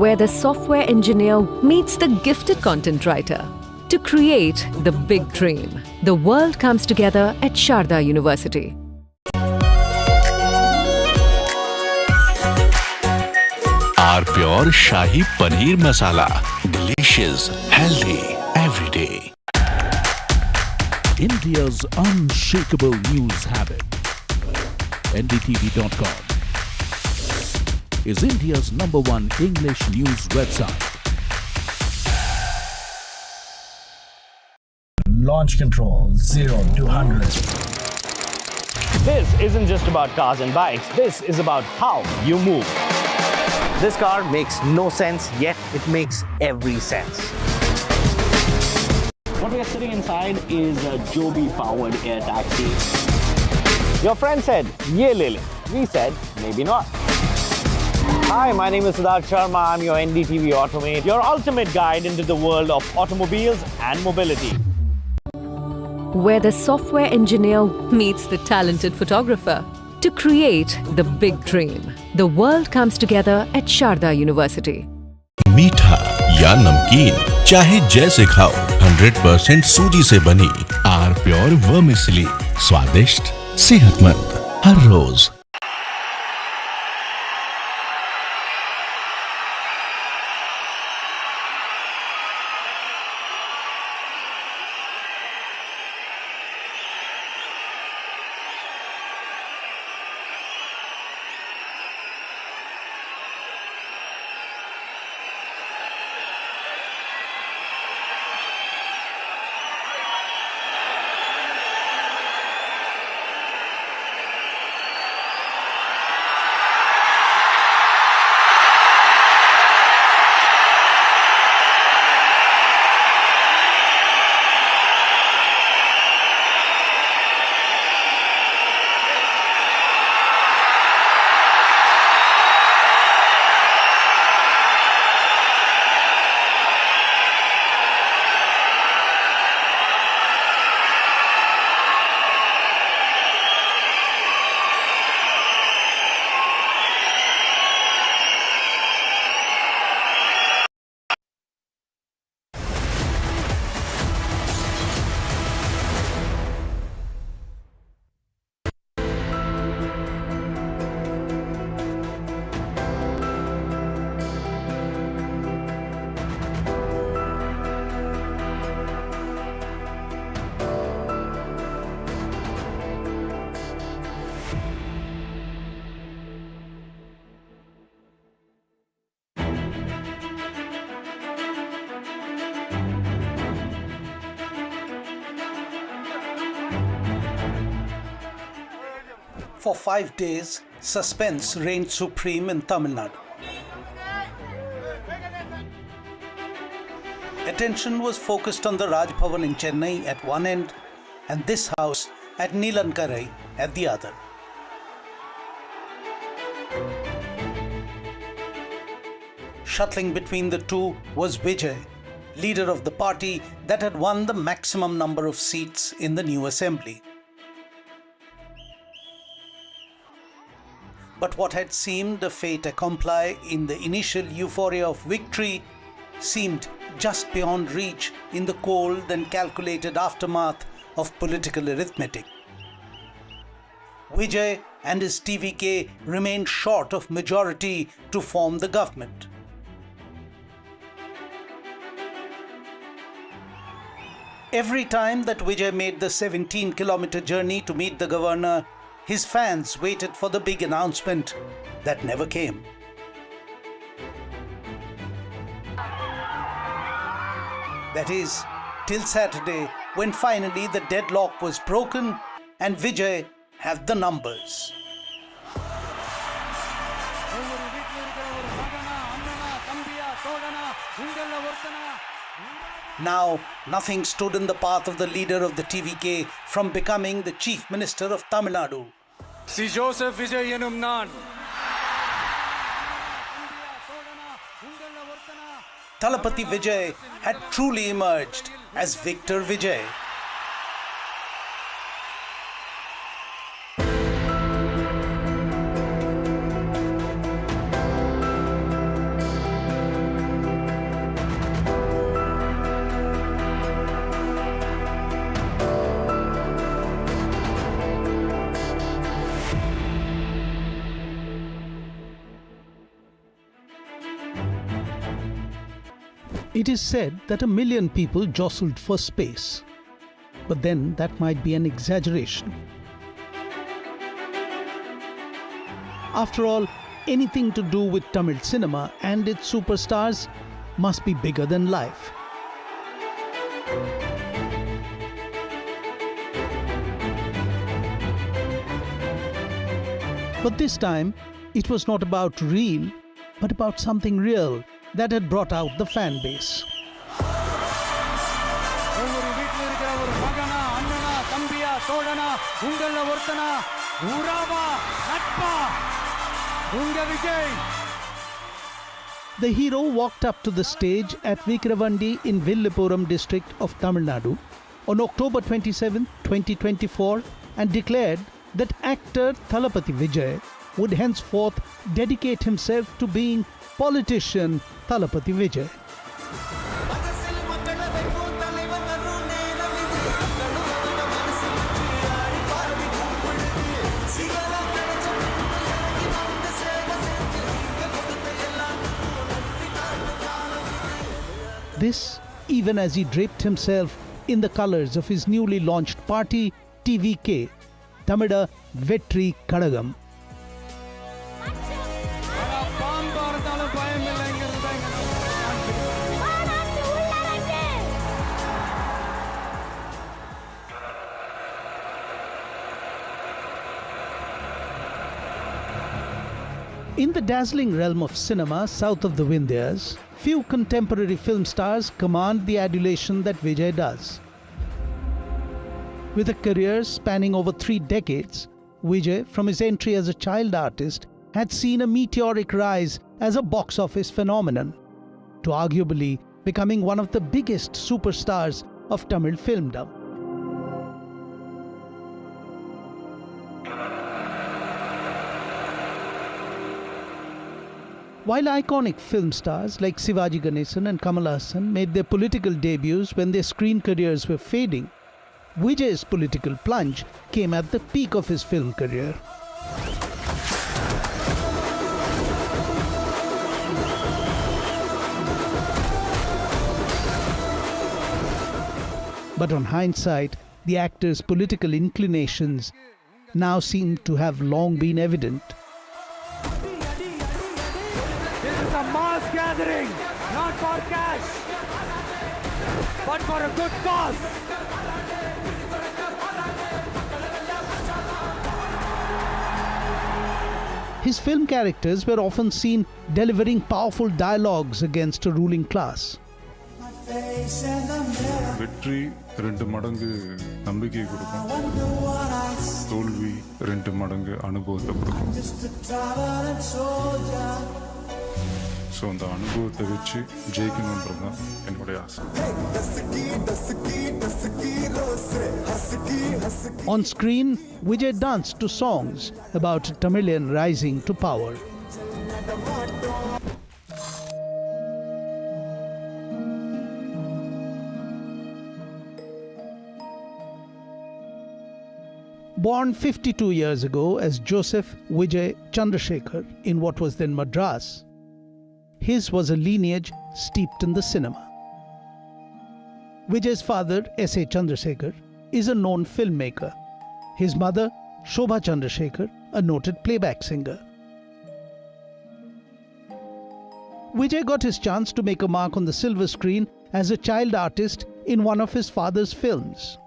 Where the software engineer meets the gifted content writer to create the big dream. The world comes together at Sharda University. Our pure Shahi Paneer Masala. Delicious, healthy, every day. India's unshakable news habit. NDTV.com is India's #1 English news website. Launch control 0 to 100. This isn't just about cars and bikes. This is about how you move. This car makes no sense, yet it makes every sense. What we are sitting inside is a Joby-powered air taxi. Your friend said, "Ye le le." We said, maybe not. Hi, my name is Siddharth Sharma. I'm your NDTV Automate, your ultimate guide into the world of automobiles and mobility. Where the software engineer meets the talented photographer to create the big dream. The world comes together at Sharda University. मीठा या नमकीन, चाहे जैसे खाओ, 100% सूजी से बनी are pure vermicelli, स्वादिष्ट, सेहतमंद, हर रोज। For 5 days, suspense reigned supreme in Tamil Nadu. Attention was focused on the Raj Bhavan in Chennai at one end and this house at Neelankarai at the other. Shuttling between the two was Vijay, leader of the party that had won the maximum number of seats in the new assembly. But what had seemed a fait accompli in the initial euphoria of victory seemed just beyond reach in the cold and calculated aftermath of political arithmetic. Vijay and his TVK remained short of majority to form the government. Every time that Vijay made the 17-kilometer journey to meet the governor, his fans waited for the big announcement that never came. That is, till Saturday, when finally the deadlock was broken and Vijay had the numbers. Now, nothing stood in the path of the leader of the TVK from becoming the Chief Minister of Tamil Nadu. Si Joseph Vijay enum naan. Talapati Vijay had truly emerged as Victor Vijay. It is said that 1 million people jostled for space, but then that might be an exaggeration. After all, anything to do with Tamil cinema and its superstars must be bigger than life. But this time, it was not about real, but about something real that had brought out the fan base. The hero walked up to the stage at Vikravandi in Villupuram district of Tamil Nadu on October 27, 2024 and declared that actor Talapati Vijay would henceforth dedicate himself to being politician Talapati Vijay. This, even as he draped himself in the colors of his newly launched party, TVK, Tamida Vetri Kadagam. In the dazzling realm of cinema south of the Vindhyas, few contemporary film stars command the adulation that Vijay does. With a career spanning over 3 decades, Vijay, from his entry as a child artist, had seen a meteoric rise as a box office phenomenon, to arguably becoming one of the biggest superstars of Tamil filmdom. While iconic film stars like Sivaji Ganesan and Kamal Haasan made their political debuts when their screen careers were fading, Vijay's political plunge came at the peak of his film career. But on hindsight, the actor's political inclinations now seem to have long been evident. This is a mass gathering, not for cash, but for a good cause. His film characters were often seen delivering powerful dialogues against a ruling class. வெற்றி 2 மடங்கு நம்பிக்கை கொடுக்கும், தோல்வி 2 மடங்கு அனுபவத்தை கொடுக்கும். So அந்த அனுபவத்தை வச்சு ஜெயிக்கணுன்றது தான் என்னுடைய ஆசை. On screen, Vijay danced to songs about a Tamilian rising to power. Born 52 years ago as Joseph Vijay Chandrasekhar in what was then Madras, his was a lineage steeped in the cinema. Vijay's father, S.A. Chandrasekhar, is a known filmmaker. His mother, Shobha Chandrasekhar, a noted playback singer. Vijay got his chance to make a mark on the silver screen as a child artist in one of his father's films.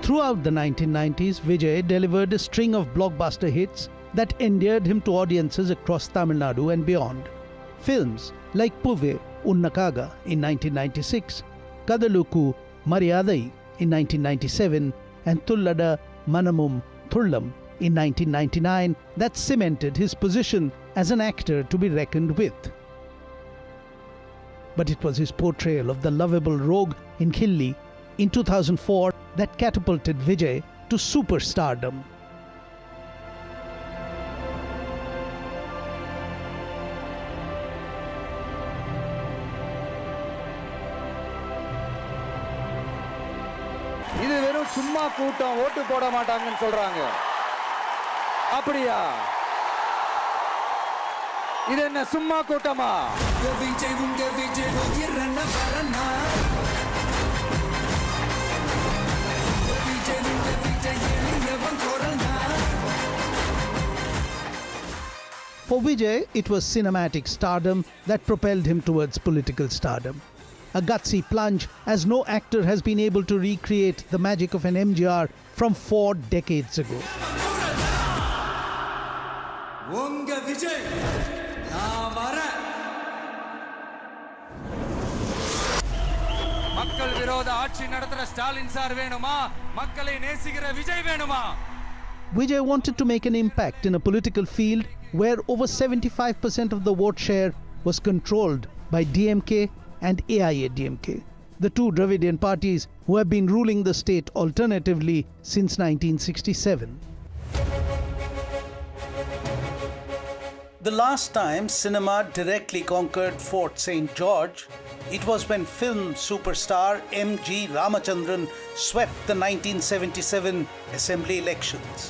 Throughout the 1990s, Vijay delivered a string of blockbuster hits that endeared him to audiences across Tamil Nadu and beyond. Films like Puve Unnakaga in 1996, Kadalukku Mariyadai in 1997 and Tullada Manamum Thullam in 1999 that cemented his position as an actor to be reckoned with. But it was his portrayal of the lovable rogue in Khilli in 2004 that catapulted Vijay to superstardom. இது வெறும் சும்மா கூட்டம், ஓட்டு போட மாட்டாங்கன்னு சொல்றாங்க. அப்படியா? இது என்ன சும்மா கூட்டமா? For Vijay, it was cinematic stardom that propelled him towards political stardom. A gutsy plunge as no actor has been able to recreate the magic of an MGR from 4 decades ago. மக்கள் விரோத ஆட்சி நடத்துற Stalin sir வேணுமா? மக்களை நேசிக்கிற விஜய் வேணுமா? Vijay wanted to make an impact in a political field where over 75% of the vote share was controlled by DMK and AIADMK, the two Dravidian parties who have been ruling the state alternatively since 1967. The last time cinema directly conquered Fort St. George, it was when film superstar M.G. Ramachandran swept the 1977 Assembly elections.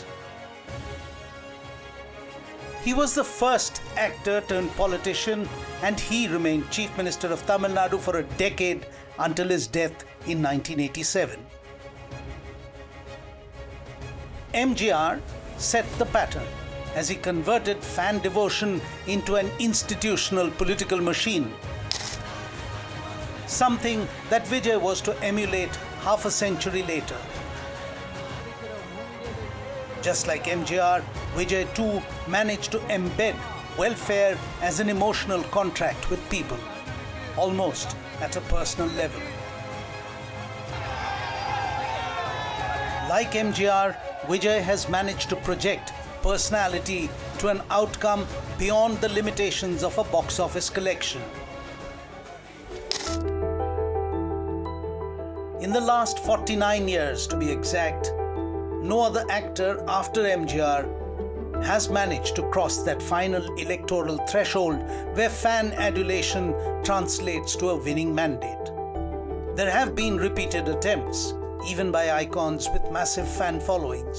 He was the first actor turned politician, and he remained Chief Minister of Tamil Nadu for a decade until his death in 1987. MGR set the pattern as he converted fan devotion into an institutional political machine, something that Vijay was to emulate half a century later. Just like MGR, Vijay too managed to embed welfare as an emotional contract with people, almost at a personal level. Like MGR, Vijay has managed to project personality to an outcome beyond the limitations of a box office collection. In the last 49 years, to be exact, no other actor after MGR has managed to cross that final electoral threshold where fan adulation translates to a winning mandate. There have been repeated attempts, even by icons with massive fan followings.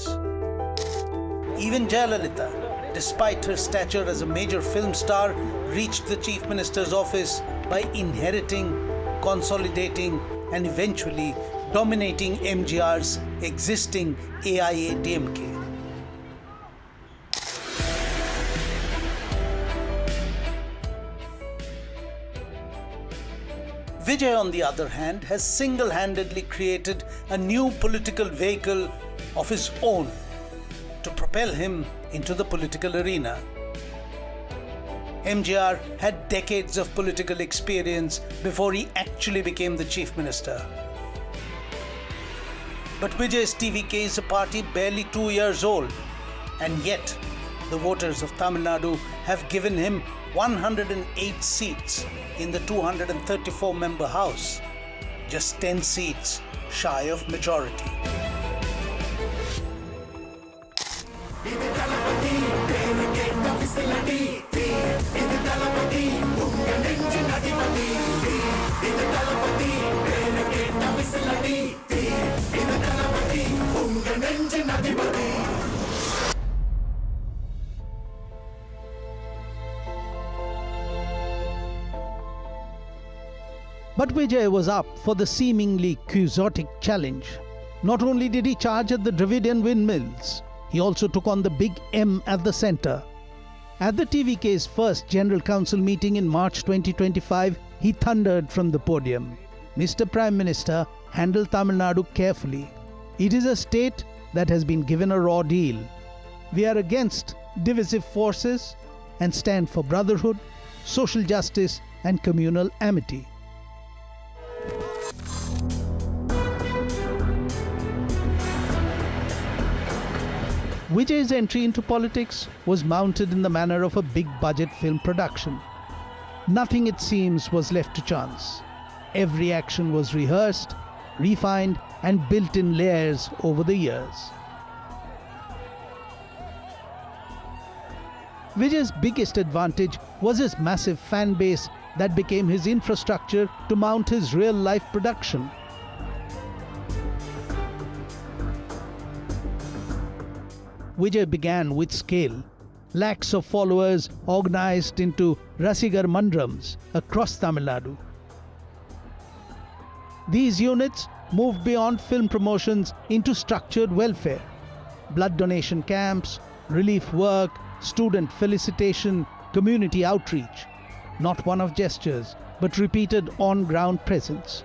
Even Jayalalitha, despite her stature as a major film star, reached the Chief Minister's office by inheriting, consolidating, and eventually dominating MGR's existing AIADMK. Vijay, on the other hand, has single-handedly created a new political vehicle of his own to propel him into the political arena. MGR had decades of political experience before he actually became the Chief Minister. But Vijay's TVK is a party barely 2 years old, and yet the voters of Tamil Nadu have given him 108 seats in the 234-member House, just 10 seats shy of majority. இது தளபதி உங்க நெஞ்சின் அதிபதி இது தளபதி But Vijay was up for the seemingly quixotic challenge. Not only did he charge at the Dravidian windmills, he also took on the big M at the centre. At the TVK's first General Council meeting in March 2025, he thundered from the podium, "Mr. Prime Minister, handle Tamil Nadu carefully. It is a state that has been given a raw deal. We are against divisive forces and stand for brotherhood, social justice and communal amity." Vijay's entry into politics was mounted in the manner of a big-budget film production. Nothing, it seems, was left to chance. Every action was rehearsed, refined, and built in layers over the years. Vijay's biggest advantage was his massive fan base that became his infrastructure to mount his real-life production. Vijay began with scale. Lakhs of followers organized into Rasigar Mandrams across Tamil Nadu. These units moved beyond film promotions into structured welfare. Blood donation camps, relief work, student felicitation, community outreach. Not one-off gestures, but repeated on-ground presence.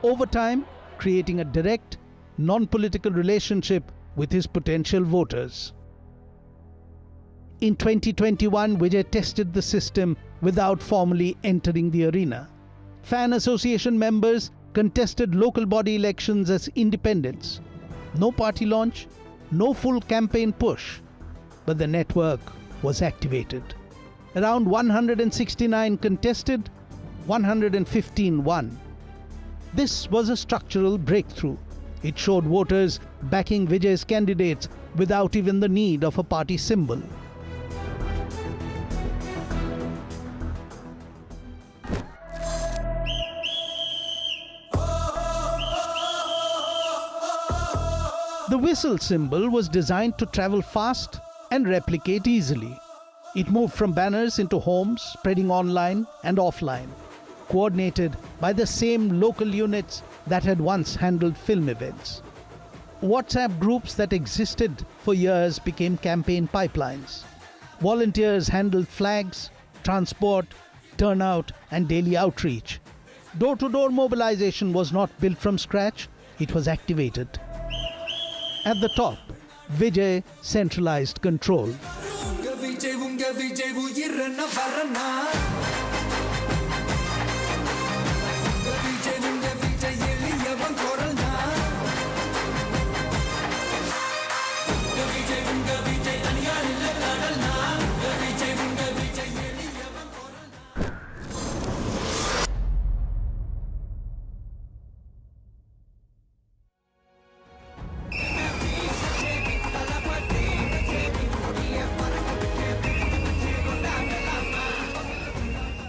Over time, creating a direct, non-political relationship with his potential voters. In 2021, Vijay tested the system without formally entering the arena. Fan association members contested local body elections as independents. No party launch, no full campaign push, but the network was activated. Around 169 contested, 115 won. This was a structural breakthrough. It showed voters backing Vijay's candidates without even the need of a party symbol. The whistle symbol was designed to travel fast and replicate easily. It moved from banners into homes, spreading online and offline, coordinated by the same local units that had once handled film events. WhatsApp groups that existed for years became campaign pipelines. Volunteers handled flags, transport, turnout, and daily outreach. Door-to-door mobilization was not built from scratch, it was activated. At the top, Vijay centralized control.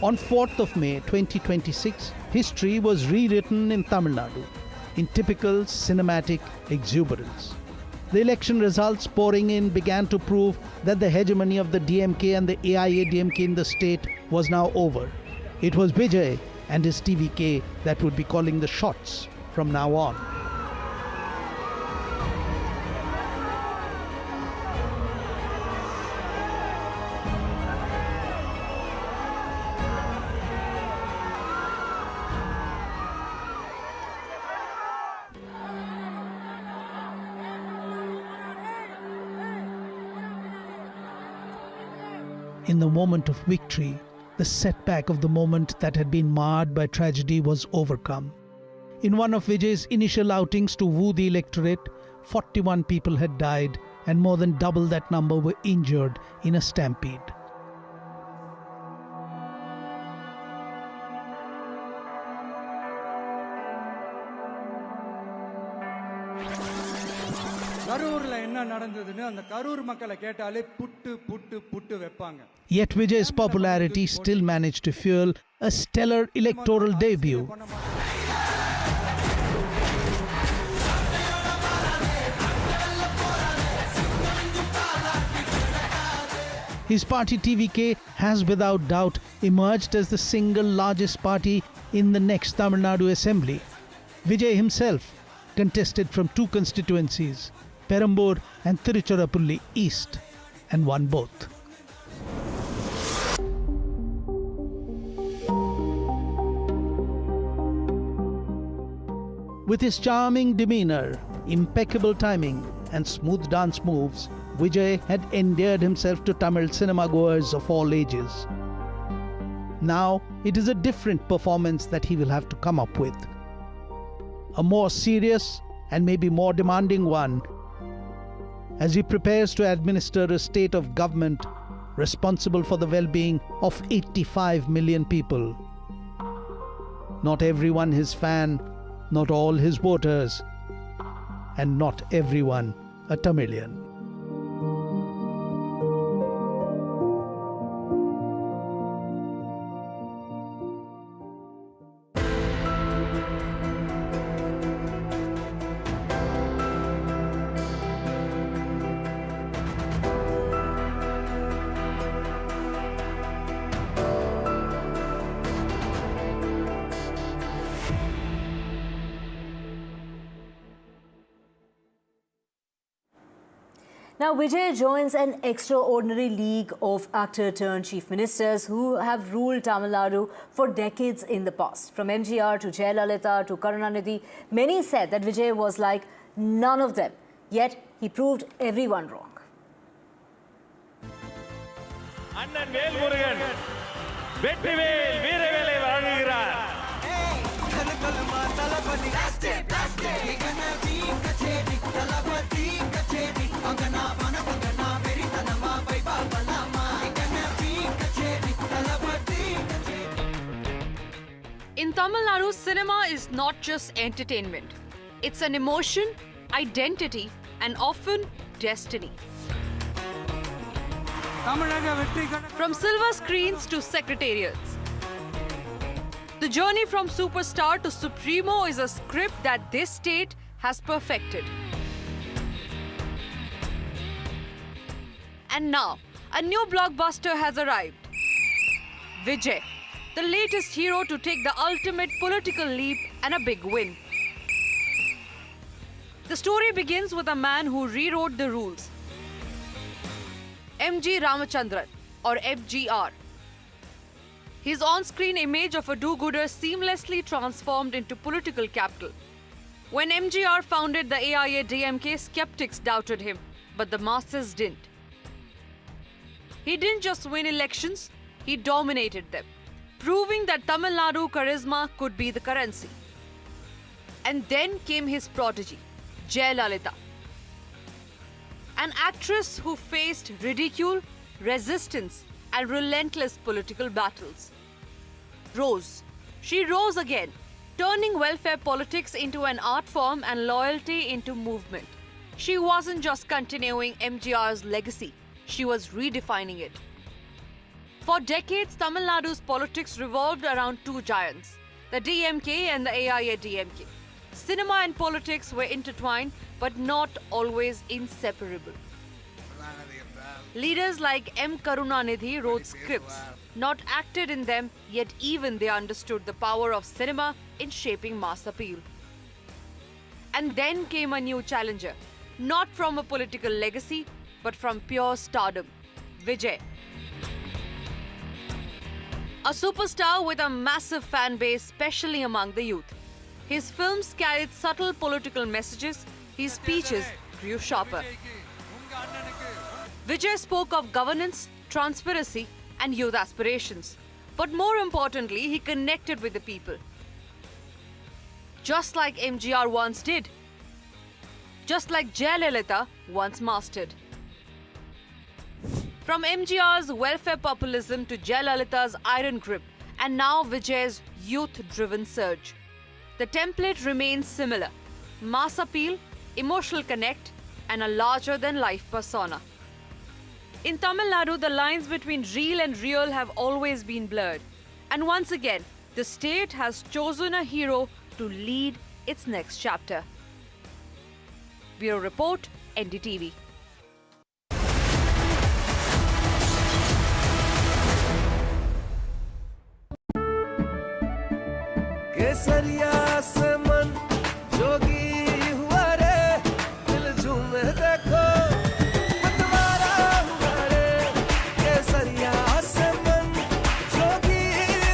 On 4th of May 2026, history was rewritten in Tamil Nadu in typical cinematic exuberance. The election results pouring in began to prove that the hegemony of the DMK and the AIA-DMK in the state was now over. It was Vijay and his TVK that would be calling the shots from now on. In the moment of victory, the setback of the moment that had been marred by tragedy was overcome. In one of Vijay's initial outings to woo the electorate, 41 people had died and more than double that number were injured in a stampede. Yet Vijay's popularity still managed to fuel a stellar electoral debut. His party TVK has without doubt emerged as the single largest party in the next Tamil Nadu Assembly. Vijay himself contested from 2 constituencies, Perambur and Tiruchirappalli East, and won both. With his charming demeanor, impeccable timing, and smooth dance moves, Vijay had endeared himself to Tamil cinema goers of all ages. Now, it is a different performance that he will have to come up with. A more serious and maybe more demanding one, as he prepares to administer a state of government responsible for the well-being of 85 million people. Not everyone his fan, not all his voters, and not everyone a Tamilian. Now, Vijay joins an extraordinary league of actor-turned-chief ministers who have ruled Tamil Nadu for decades in the past. From MGR to Jayalalitha to Karunanidhi, many said that Vijay was like none of them. Yet, he proved everyone wrong. அண்ணன் வேல்முருகன் வெற்றிவேல் வீரவேலை வழங்குகிறார். In Tamil Nadu, cinema is not just entertainment. It's an emotion, identity, and often destiny. From silver screens to secretariats. The journey from superstar to supremo is a script that this state has perfected. And now, a new blockbuster has arrived. Vijay, the latest hero to take the ultimate political leap and a big win. The story begins with a man who rewrote the rules. MG Ramachandran, or FGR. His on-screen image of a do-gooder seamlessly transformed into political capital. When MGR founded the AIA-DMK, skeptics doubted him, but the masses didn't. He didn't just win elections, he dominated them, proving that Tamil Nadu charisma could be the currency. And then came his prodigy, Jayalalitha, an actress who faced ridicule, resistance, and relentless political battles. She rose again, turning welfare politics into an art form and loyalty into movement. She wasn't just continuing MGR's legacy, she was redefining it. For decades, Tamil Nadu's politics revolved around two giants, the DMK and the AIA-DMK. Cinema and politics were intertwined, but not always inseparable. Leaders like M. Karunanidhi wrote scripts, not acted in them, yet even they understood the power of cinema in shaping mass appeal. And then came a new challenger, not from a political legacy, but from pure stardom, Vijay. A superstar with a massive fan base, especially among the youth. His films carried subtle political messages, his speeches grew sharper. Vijay spoke of governance, transparency, and youth aspirations. But more importantly, he connected with the people. Just like MGR once did. Just like Jayalalitha once mastered. From MGR's welfare populism to Jayalalitha's iron grip, and now Vijay's youth-driven surge. The template remains similar. Mass appeal, emotional connect, and a larger-than-life persona. In Tamil Nadu, the lines between real and real have always been blurred. And once again, the state has chosen a hero to lead its next chapter. Bureau Report, NDTV. केसरिया से मन जोगी हुआ रे दिल झूमे देखो मतवारा हुआ रे केसरिया से मन जोगी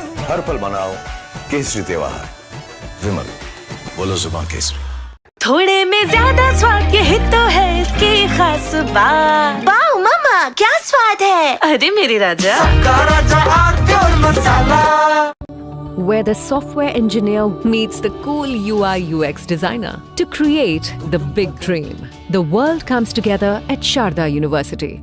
हुआ हर पल मनाओ केसरी त्योहार विमल बोलो जुबान केसरी थोड़े में ज्यादा स्वाद यही तो है इसकी खास बात। वाओ मामा क्या स्वाद है। अरे मेरे राजा सबका राजा और मसाला। Where the software engineer meets the cool UI UX designer to create the big dream. The world comes together at Sharda University.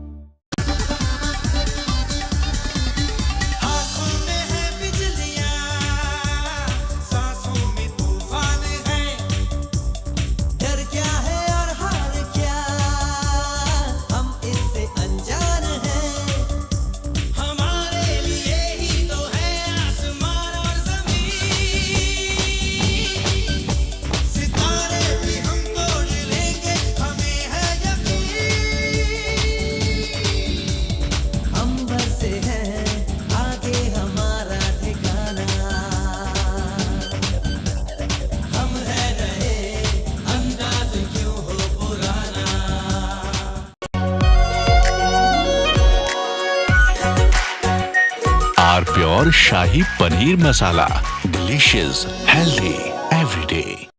Our pure Shahi Paneer Masala. Delicious, healthy, every day.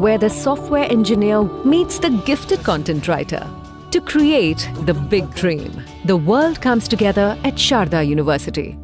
Where the software engineer meets the gifted content writer to create the big dream. The world comes together at Sharda University.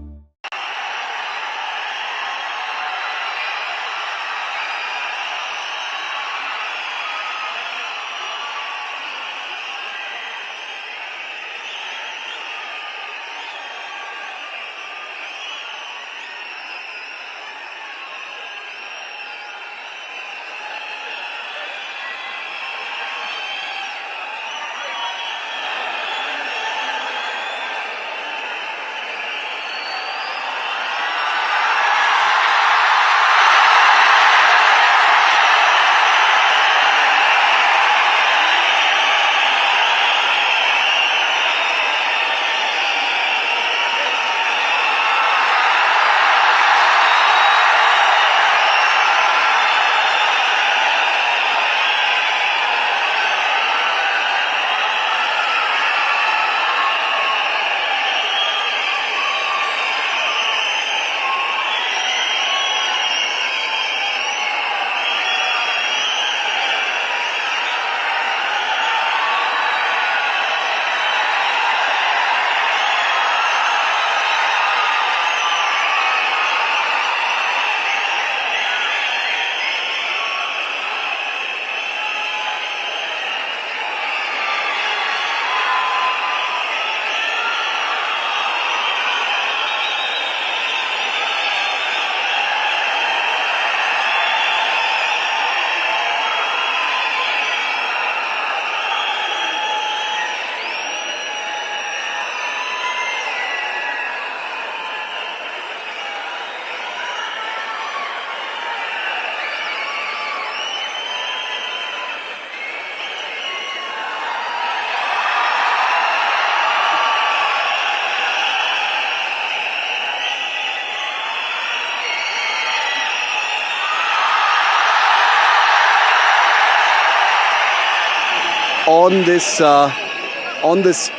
On this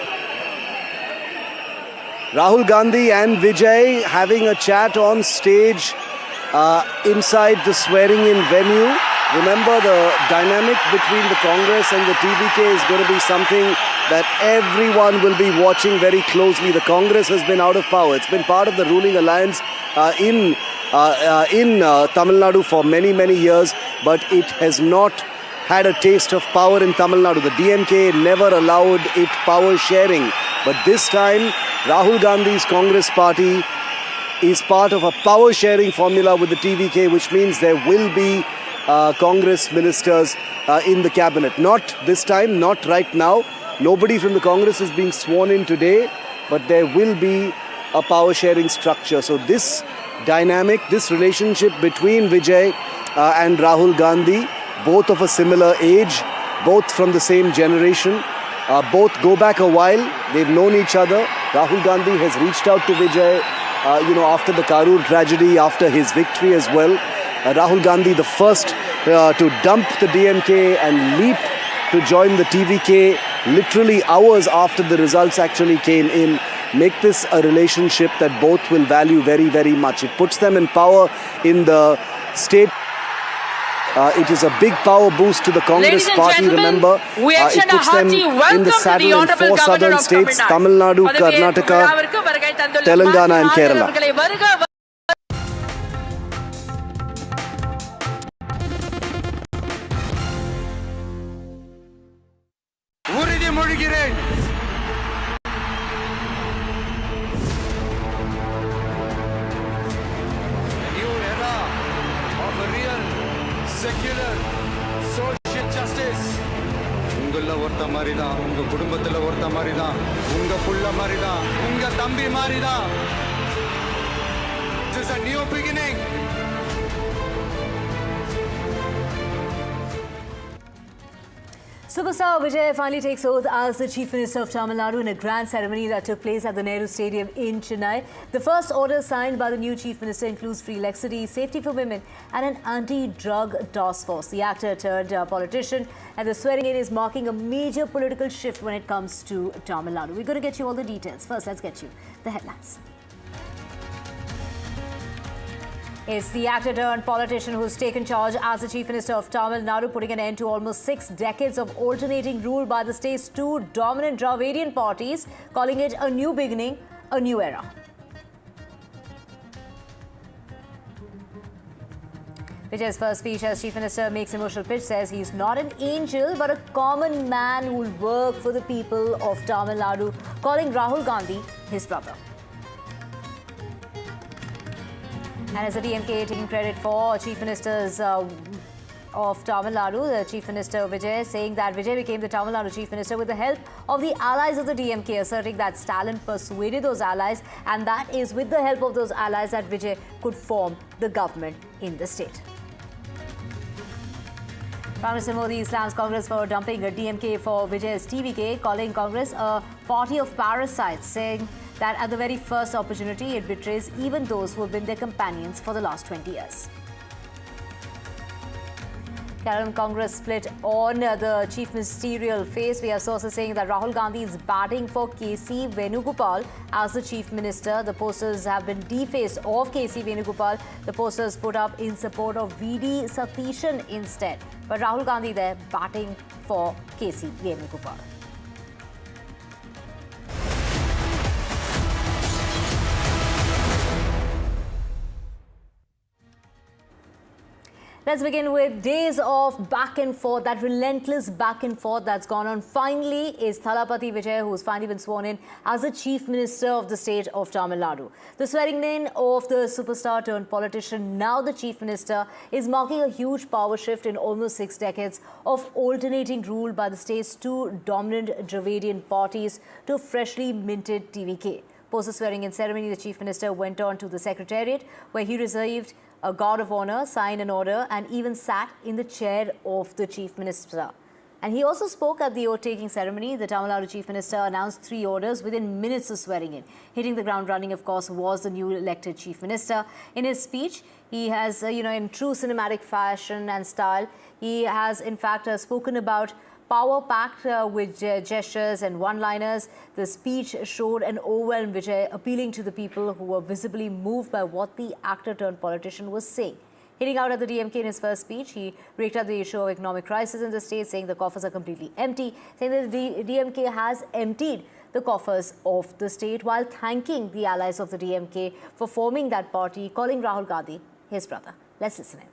Rahul Gandhi and Vijay having a chat on stage inside the swearing-in venue. Remember, the dynamic between the Congress and the TVK is going to be something that everyone will be watching very closely. The Congress has been out of power. It's been part of the ruling alliance in Tamil Nadu for many, many years, but it has not had a taste of power in Tamil Nadu. The DMK never allowed it power sharing. But this time, Rahul Gandhi's Congress party is part of a power sharing formula with the TVK, which means there will be Congress ministers in the cabinet. Not this time, not right now. Nobody from the Congress is being sworn in today, but there will be a power sharing structure. So this dynamic, this relationship between Vijay and Rahul Gandhi, both of a similar age, both from the same generation, both go back a while. They've known each other. Rahul Gandhi has reached out to Vijay, after the Karur tragedy, after his victory as well. Rahul Gandhi, the first to dump the DMK and leap to join the TVK literally hours after the results actually came in, make this a relationship that both will value very, very much. It puts them in power in the state. It is a big power boost to the Congress party, remember. It puts them in the saddle in 4 southern states, Tamil Nadu, Karnataka, Telangana and Kerala. Secular social justice. உங்கள ஒருத்த மாதிரி தான், உங்க குடும்பத்துல ஒருத்த மாதிரி தான், உங்க புள்ள மாதிரி தான், உங்க தம்பி மாதிரி தான். This is a new beginning. Superstar Vijay finally takes oath as the Chief Minister of Tamil Nadu in a grand ceremony that took place at the Nehru Stadium in Chennai. The first order signed by the new Chief Minister includes free electricity, safety for women and an anti-drug task force. The actor turned politician and the swearing in is marking a major political shift when it comes to Tamil Nadu. We're going to get you all the details. First, let's get you the headlines. It's the actor turned politician who's taken charge as the Chief Minister of Tamil Nadu, putting an end to almost 6 decades of alternating rule by the state's 2 dominant Dravidian parties, calling it a new beginning, a new era. Vijay's first speech as Chief Minister makes emotional pitch, says he's not an angel but a common man who will work for the people of Tamil Nadu, calling Rahul Gandhi his brother. And as the DMK taking credit for Chief Ministers of Tamil Nadu, the Chief Minister Vijay saying that Vijay became the Tamil Nadu Chief Minister with the help of the allies of the DMK, asserting that Stalin persuaded those allies and that is with the help of those allies that Vijay could form the government in the state. Prime Minister Modi slams Congress for dumping a DMK for Vijay's TVK, calling Congress a party of parasites, saying that at the very first opportunity, it betrays even those who have been their companions for the last 20 years. Kerala Congress split on the chief ministerial phase. We have sources saying that Rahul Gandhi is batting for KC Venugopal as the chief minister. The posters have been defaced of KC Venugopal. The posters put up in support of VD Satishan instead. But Rahul Gandhi there batting for KC Venugopal. Let's begin with days of back and forth, that relentless back and forth that's gone on. Finally is Thalapathy Vijay, who's finally been sworn in as the Chief Minister of the state of Tamil Nadu. The swearing in of the superstar turned politician, now the Chief Minister, is marking a huge power shift in almost 6 decades of alternating rule by the state's 2 dominant Dravidian parties to freshly minted TVK. Post the swearing in ceremony, the Chief Minister went on to the Secretariat, where he received a guard of honor, signed an order, and even sat in the chair of the Chief Minister. And he also spoke at the oath-taking ceremony. The Tamil Nadu Chief Minister announced 3 orders within minutes of swearing in. Hitting the ground running, of course, was the new elected Chief Minister. In his speech, he has, in true cinematic fashion and style, he has, in fact, spoken about power packed with gestures and one-liners. The speech showed an overwhelmed Vijay appealing to the people who were visibly moved by what the actor-turned-politician was saying. Hitting out at the DMK in his first speech, he raked up the issue of economic crisis in the state, saying the coffers are completely empty, saying that the DMK has emptied the coffers of the state, while thanking the allies of the DMK for forming that party, calling Rahul Gandhi his brother. Let's listen in.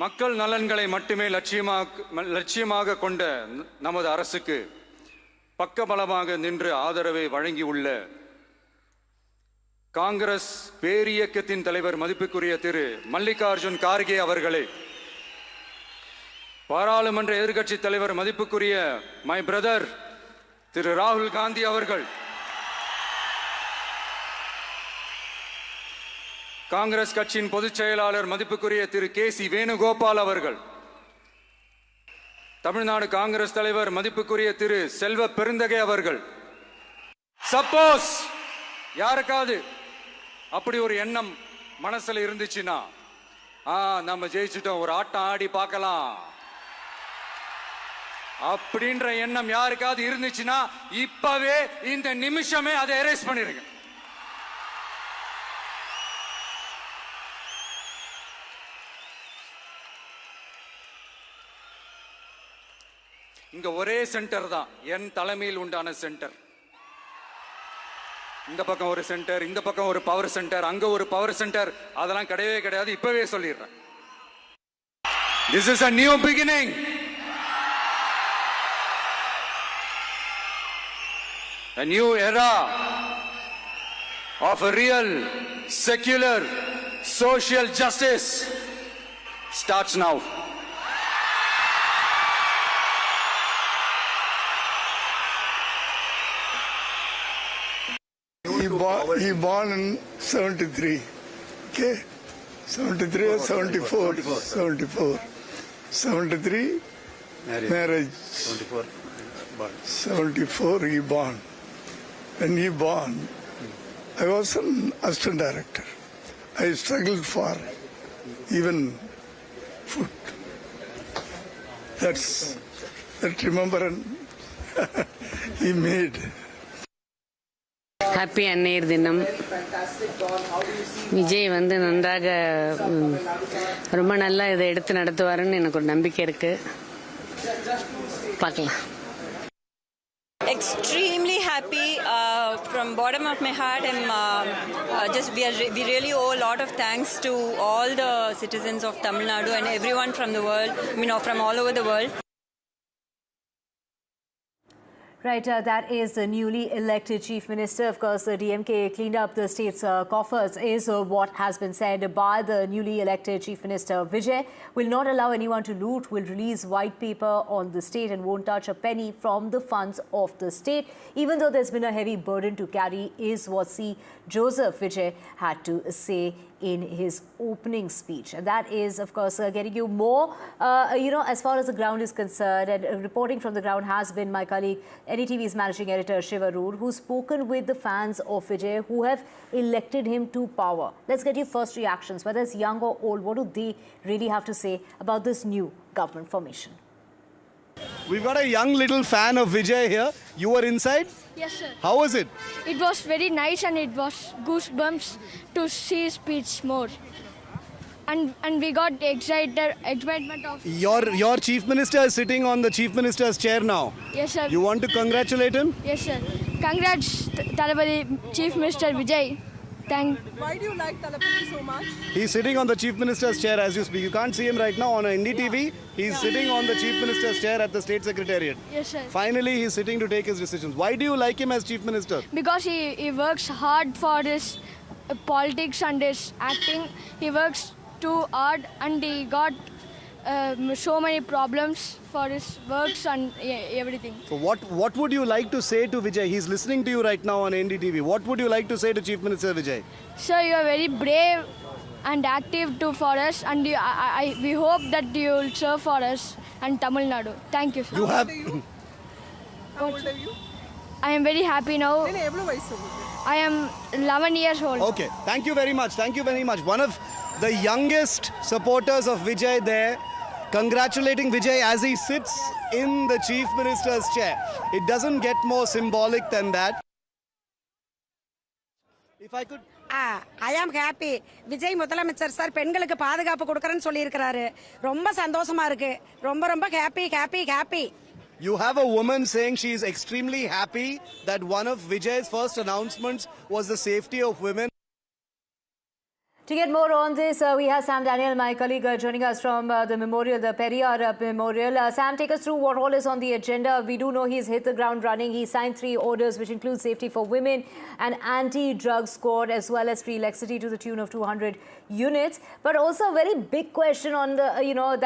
மக்கள் நலன்களை மட்டுமே லட்சியமாக கொண்ட நமது அரசுக்கு பக்கபலமாக நின்று ஆதரவை வழங்கியுள்ள காங்கிரஸ் பேரியக்கத்தின் தலைவர் மதிப்புக்குரிய திரு மல்லிகார்ஜுன் கார்கே அவர்களை, பாராளுமன்ற எதிர்க்கட்சி தலைவர் மதிப்புக்குரிய மை பிரதர் திரு ராகுல் காந்தி அவர்கள், காங்கிரஸ் கட்சியின் பொதுச் செயலாளர் மதிப்புக்குரிய திரு கேசி வேணுகோபால் அவர்கள், தமிழ்நாடு காங்கிரஸ் தலைவர் மதிப்புக்குரிய திரு செல்வ பெருந்தகை அவர்கள், சப்போஸ் யாருக்காவது அப்படி ஒரு எண்ணம் மனசுல இருந்துச்சுன்னா நம்ம ஜெயிச்சிட்டோம், ஒரு ஆட்டம் ஆடி பார்க்கலாம் அப்படின்ற எண்ணம் யாருக்காவது இருந்துச்சுன்னா இப்பவே இந்த நிமிஷமே அதை எரேஸ் பண்ணிருங்க. இங்க ஒரே சென்டர் தான், என் தலைமையில் உண்டான சென்டர். இந்த பக்கம் ஒரு சென்டர், இந்த பக்கம் ஒரு பவர் சென்டர், அங்க ஒரு பவர் சென்டர், அதெல்லாம் கிடையவே கிடையாது. இப்பவே சொல்லிடுறேன். This is a new beginning. A new era of a real, secular, social justice starts now. He born in 73, okay? 73 or 74? 74. 73, marriage. 74 he born. When he born, I was an assistant director. I struggled for even food. That remembrance he made. Happy அன்னையர் தினம். விஜய் வந்து நன்றாக ரொம்ப நல்லா இதை எடுத்து நடத்துவாருன்னு எனக்கு ஒரு நம்பிக்கை இருக்கு. பார்க்கலாம். Extremely happy from bottom of my heart. I'm we really owe a lot of thanks to all the citizens of Tamil Nadu and everyone from the world. From all over the world. Right, that is the newly elected Chief Minister. Of course, the DMK cleaned up the state's coffers is what has been said by the newly elected Chief Minister. Vijay will not allow anyone to loot, will release white paper on the state and won't touch a penny from the funds of the state, even though there's been a heavy burden to carry, is what C. Joseph Vijay had to say in his opening speech. And that is, of course, getting you more, as far as the ground is concerned. And reporting from the ground has been my colleague, NDTV's managing editor, Shiva Rood, who's spoken with the fans of Vijay who have elected him to power. Let's get your first reactions. Whether it's young or old, what do they really have to say about this new government formation? We've got a young little fan of Vijay here. You were inside? Yes, sir. How was it? It was very nice and it was goosebumps to see his speech more. And we got excitement of... Your Chief Minister is sitting on the Chief Minister's chair now. Yes, sir. You want to congratulate him? Yes, sir. Congrats, Talapati Chief Minister Vijay. Why do you like Talapati so much? He's sitting on the Chief Minister's chair as you speak. You can't see him right now on NDTV. He's sitting on the Chief Minister's chair at the State Secretariat. Yes, sir. Finally, he's sitting to take his decisions. Why do you like him as Chief Minister? Because he works hard for his politics and his acting. He works too hard and he got so many problems for his works and everything. So what would you like to say to Vijay? He's listening to you right now on NDTV. What would you like to say to Chief Minister Vijay? Sir, you are very brave and active too for us, and we hope that you will serve for us and Tamil Nadu. Thank you, sir. You have... How old are you? I am very happy now. I am 11 years old. Okay, thank you very much. Thank you very much. One of the youngest supporters of Vijay there, congratulating Vijay as he sits in the Chief Minister's chair. It doesn't get more symbolic than that. If I could... I am happy. Vijay முதலமைச்சர் sir பெண்களுக்கு பாதுகாப்பு கொடுக்கறேன்னு சொல்லி இருக்காரு. ரொம்ப சந்தோஷமா இருக்கு. ரொம்ப happy. You have a woman saying she is extremely happy that one of Vijay's first announcements was the safety of women. To get more on this, we have Sam Daniel, my colleague, joining us from the memorial, the Periyar Memorial. Sam, take us through what all is on the agenda. We do know he's hit the ground running. He signed 3 orders, which include safety for women, an anti-drug squad, as well as free electricity to the tune of 200 units. But also a very big question on the,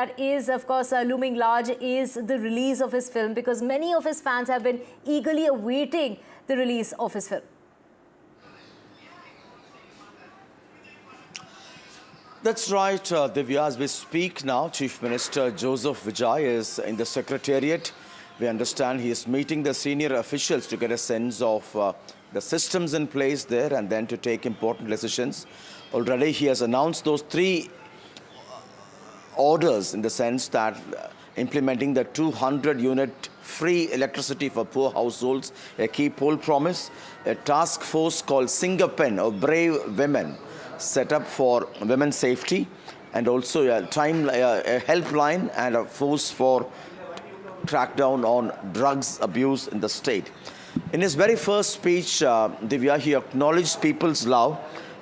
that is, of course, looming large, is the release of his film, because many of his fans have been eagerly awaiting the release of his film. That's right, Divya. As we speak now, Chief Minister Joseph Vijay is in the Secretariat. We understand he is meeting the senior officials to get a sense of the systems in place there and then to take important decisions. Already he has announced those 3 orders in the sense that implementing the 200-unit free electricity for poor households, a key poll promise, a task force called Singapen, or Brave Women, set up for women's safety, and also a helpline and a force for crackdown on drugs abuse in the state. In his very first speech, Divya, he acknowledged people's love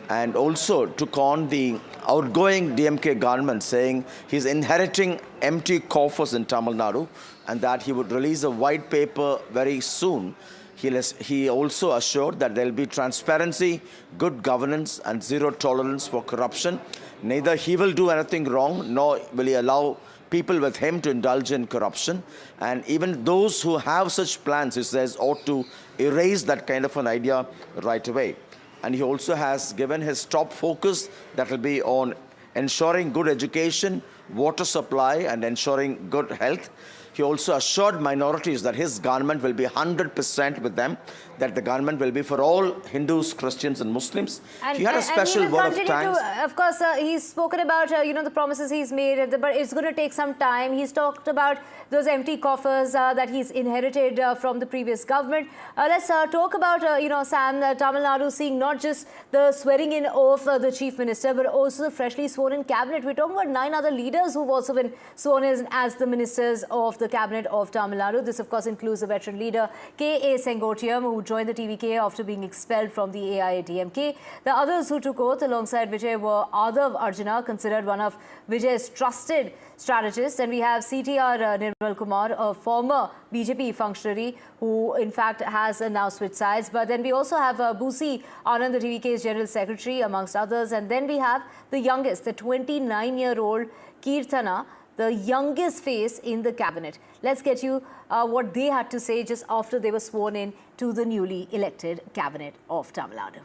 and also took on the outgoing DMK government, saying he's inheriting empty coffers in Tamil Nadu and that he would release a white paper very soon. He also assured that there will be transparency, good governance and zero tolerance for corruption. Neither he will do anything wrong, nor will he allow people with him to indulge in corruption. And even those who have such plans, he says, ought to erase that kind of an idea right away. And he also has given his top focus that will be on ensuring good education, water supply and ensuring good health. He also assured minorities that his government will be 100% with them, that the government will be for all Hindus, Christians and Muslims. He had a special word of thanks. Of course, he's spoken about, the promises he's made, but it's going to take some time. He's talked about those empty coffers that he's inherited from the previous government. Let's talk about, Sam, Tamil Nadu seeing not just the swearing in of the Chief Minister, but also the freshly sworn in cabinet. We're talking about 9 other leaders who've also been sworn in as the ministers of the cabinet of Tamil Nadu. This, of course, includes the veteran leader K.A. Sengotiam, who joined the TVK after being expelled from the AIADMK. The others who took oath alongside Vijay were Adhav Arjuna, considered one of Vijay's trusted strategists. And we have CTR Nirmal Kumar, a former BJP functionary who in fact has now switched sides. But then we also have Busi Anand, the TVK's General Secretary, amongst others. And then we have the youngest, the 29-year-old Kirtana, the youngest face in the cabinet. Let's get you what they had to say just after they were sworn in to the newly elected cabinet of Tamil Nadu.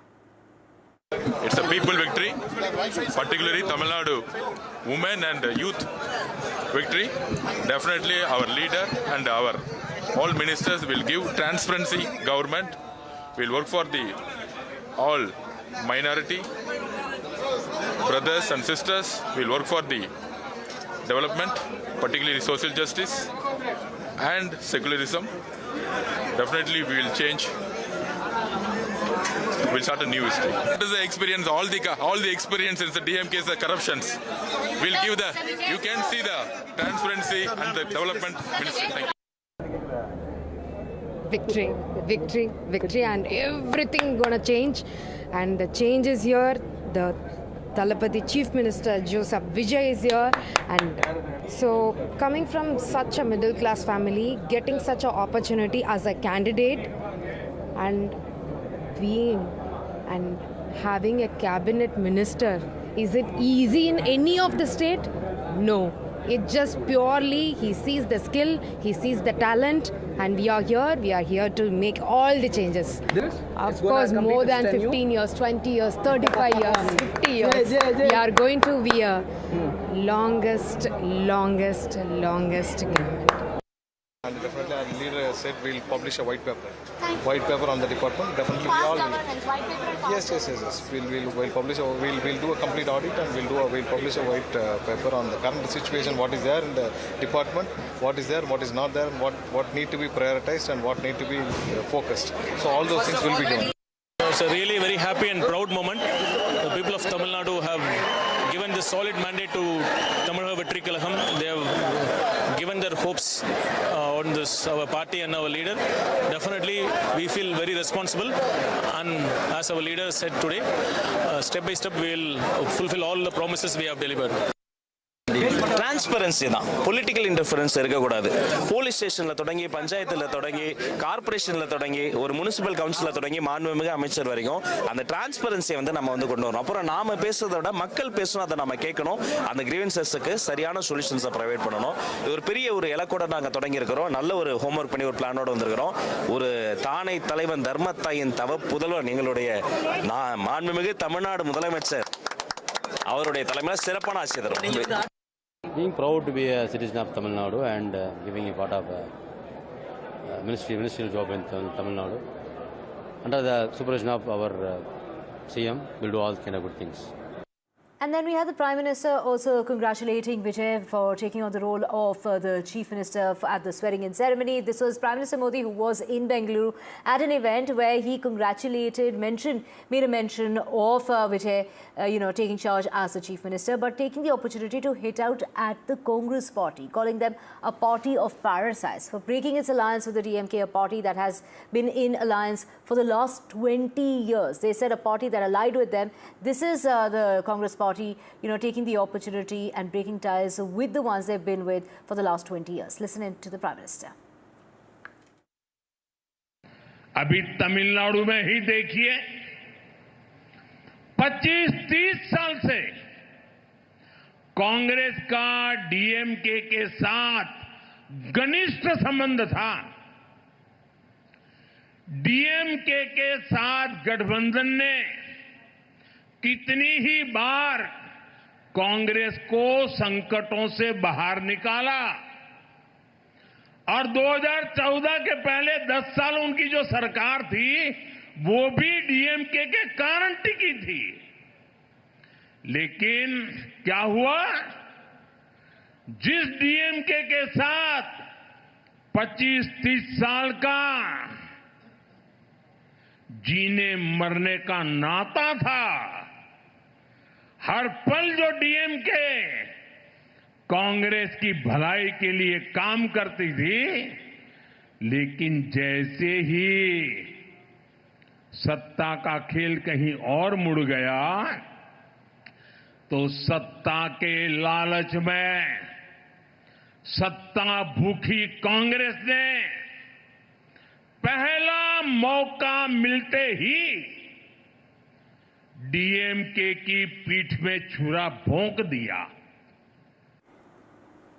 It's a people victory, particularly Tamil Nadu women and youth victory. Definitely our leader and our all ministers will give transparency government. We'll work for the all minority brothers and sisters. We'll work for the development, particularly social justice and secularism. Definitely we will change. We'll start a new history. That is the experience, all the experience in the DMK's corruptions. We'll give you can see the transparency and the development ministry. Thank you. Victory, victory, victory, and everything gonna change. And the change is here. The Talapati Chief Minister Joseph Vijay is here, and so coming from such a middle class family, getting such an opportunity as a candidate and being and having a cabinet minister, is it easy in any of the state? No. It just purely, he sees the skill, he sees the talent, and we are here to make all the changes. Of course, more than 15 years, 20 years, 35 years, 50 years. We are going to be a longest government. And definitely our leader said we'll publish a white paper. White paper on the department. Definitely we all will. Yes. We'll publish we'll do a complete audit and we'll publish a white paper on the current situation, what is there in the department, what is there, what is not there, what need to be prioritized and what need to be focused. So all those things will be done. It's a really very happy and proud moment. The people of Tamil Nadu have given this solid mandate to Tamil Nadu Vetri Kalagam. They have given their hopes on this, our party and our leader. Definitely, we feel very responsible. And as our leader said today, step by step, we will fulfill all the promises we have delivered. Transparency தான், political interference இருக்கக்கூடாது. Police ஸ்டேஷனில் தொடங்கி, பஞ்சாயத்தில் தொடங்கி, கார்பரேஷனில் தொடங்கி, ஒரு municipal கவுன்சிலில் தொடங்கி, மாண்புமிகு அமைச்சர் வரைக்கும் அந்த டிரான்ஸ்பரன்சியை நம்ம கொண்டு வரணும். அப்புறம் நாம பேசுறதை விட மக்கள் பேசணும், அதை நம்ம கேட்கணும். அந்த கிரீவன்சஸ்க்கு சரியான சொல்யூஷன்ஸை ப்ரொவைட் பண்ணணும். இது ஒரு பெரிய ஒரு இலக்கோட நாங்கள் தொடங்கி இருக்கிறோம். நல்ல ஒரு ஹோம்ஒர்க் பண்ணி ஒரு பிளானோட வந்திருக்கிறோம். ஒரு தானை தலைவன் தர்மத்தாயின் தவ புதல்வன் எங்களுடைய மாண்புமிகு தமிழ்நாடு முதலமைச்சர் அவருடைய தலைமையில் சிறப்பான ஆட்சி தரும். Being proud to be a citizen of Tamil Nadu and giving a part of ministerial job in Tamil Nadu. Under the supervision of our CM, we'll do all kind of good things. And then we had the Prime Minister also congratulating Vijay for taking on the role of the Chief Minister at the swearing-in ceremony. This was Prime Minister Modi, who was in Bengaluru at an event where he made a mention of Vijay, taking charge as the Chief Minister, but taking the opportunity to hit out at the Congress party, calling them a party of parasites for breaking its alliance with the DMK, a party that has been in alliance for the last 20 years. They said a party that allied with them. This is the Congress party, taking the opportunity and breaking ties with the ones they've been with for the last 20 years. Listen in to the Prime Minister. अभी तमिलनाडु में ही देखिए 25-30 साल से कांग्रेस का DMK के साथ घनिष्ठ संबंध था। डीएमके के साथ गठबंधन ने कितनी ही बार कांग्रेस को संकटों से बाहर निकाला और 2014 के पहले 10 साल उनकी जो सरकार थी वो भी डीएमके के कारण टिकी थी। लेकिन क्या हुआ? जिस डीएमके के साथ 25-30 साल का जीने मरने का नाता था, हर पल जो डीएमके कांग्रेस की भलाई के लिए काम करती थी, लेकिन जैसे ही सत्ता का खेल कहीं और मुड़ गया तो सत्ता के लालच में सत्ता भूखी कांग्रेस ने पहला मौका मिलते ही डीएमके की पीठ में छुरा भोंक दिया।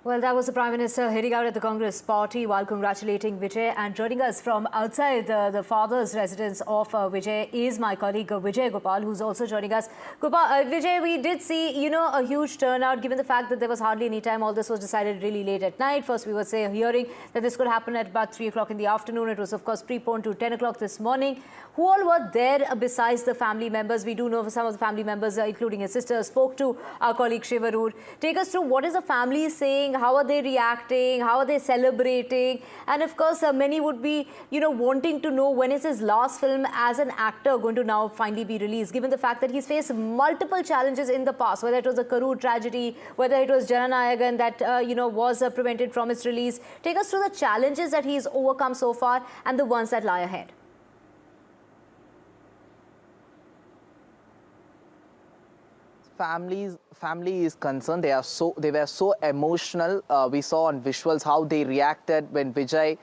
Well, that was the Prime Minister heading out at the Congress party while congratulating Vijay. And joining us from outside the father's residence of Vijay is my colleague Vijay Gopal, who's also joining us. Vijay, we did see, a huge turnout given the fact that there was hardly any time. All this was decided really late at night. First, we were hearing that this could happen at about 3 o'clock in the afternoon. It was, of course, preponed to 10 o'clock this morning. Who all were there besides the family members? We do know some of the family members, including his sister, spoke to our colleague Shivarur. Take us through what is the family saying? How are they reacting? How are they celebrating? And of course, many would be, wanting to know when is his last film as an actor going to now finally be released, given the fact that he's faced multiple challenges in the past, whether it was the Karur tragedy, whether it was Jananayagan that, was prevented from its release. Take us through the challenges that he's overcome so far and the ones that lie ahead. Family is concerned. They were so emotional. We saw on visuals how they reacted when Vijay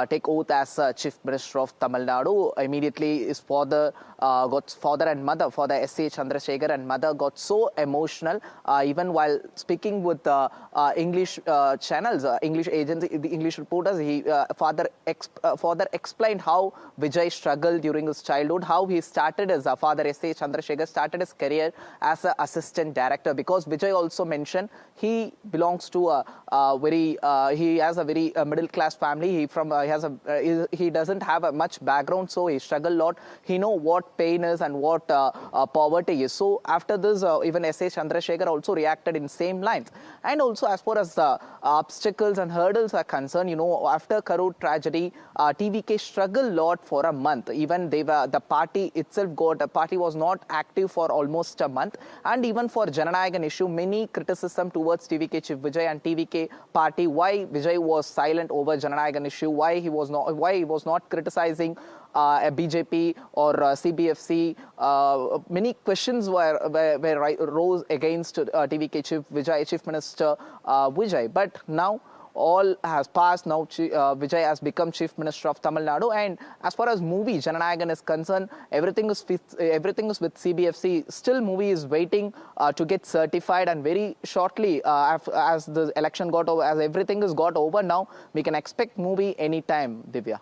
take oath as Chief Minister of Tamil Nadu. Immediately his father and mother, father S.A. Chandrasekhar and mother got so emotional. Even while speaking with English channels, English agents, the English reporters, father explained how Vijay struggled during his childhood, how he started as father S.A. Chandrasekhar started his career as an assistant director, because Vijay also mentioned he belongs to he has a very middle class family. He doesn't have a much background, so he struggled a lot. He know what pain is and what poverty is. So after this, even S.A. Chandrasekhar also reacted in same lines. And also as far as obstacles and hurdles are concerned, after Karur tragedy, TVK struggled a lot for a month. Even the party itself party was not active for almost a month. And even for Jananayagan issue, many criticism towards TVK Chief Vijay and TVK party, why Vijay was silent over Jananayagan issue, why he was not criticizing BJP or CBFC. Many questions rose against TVK Chief Vijay, Chief Minister Vijay. But now all has passed. Now Vijay has become Chief Minister of Tamil Nadu. And as far as movie Jananayagan is concerned, everything is with CBFC. Still movie is waiting to get certified, and very shortly as the election got over, as everything has got over, now we can expect movie anytime, Divya.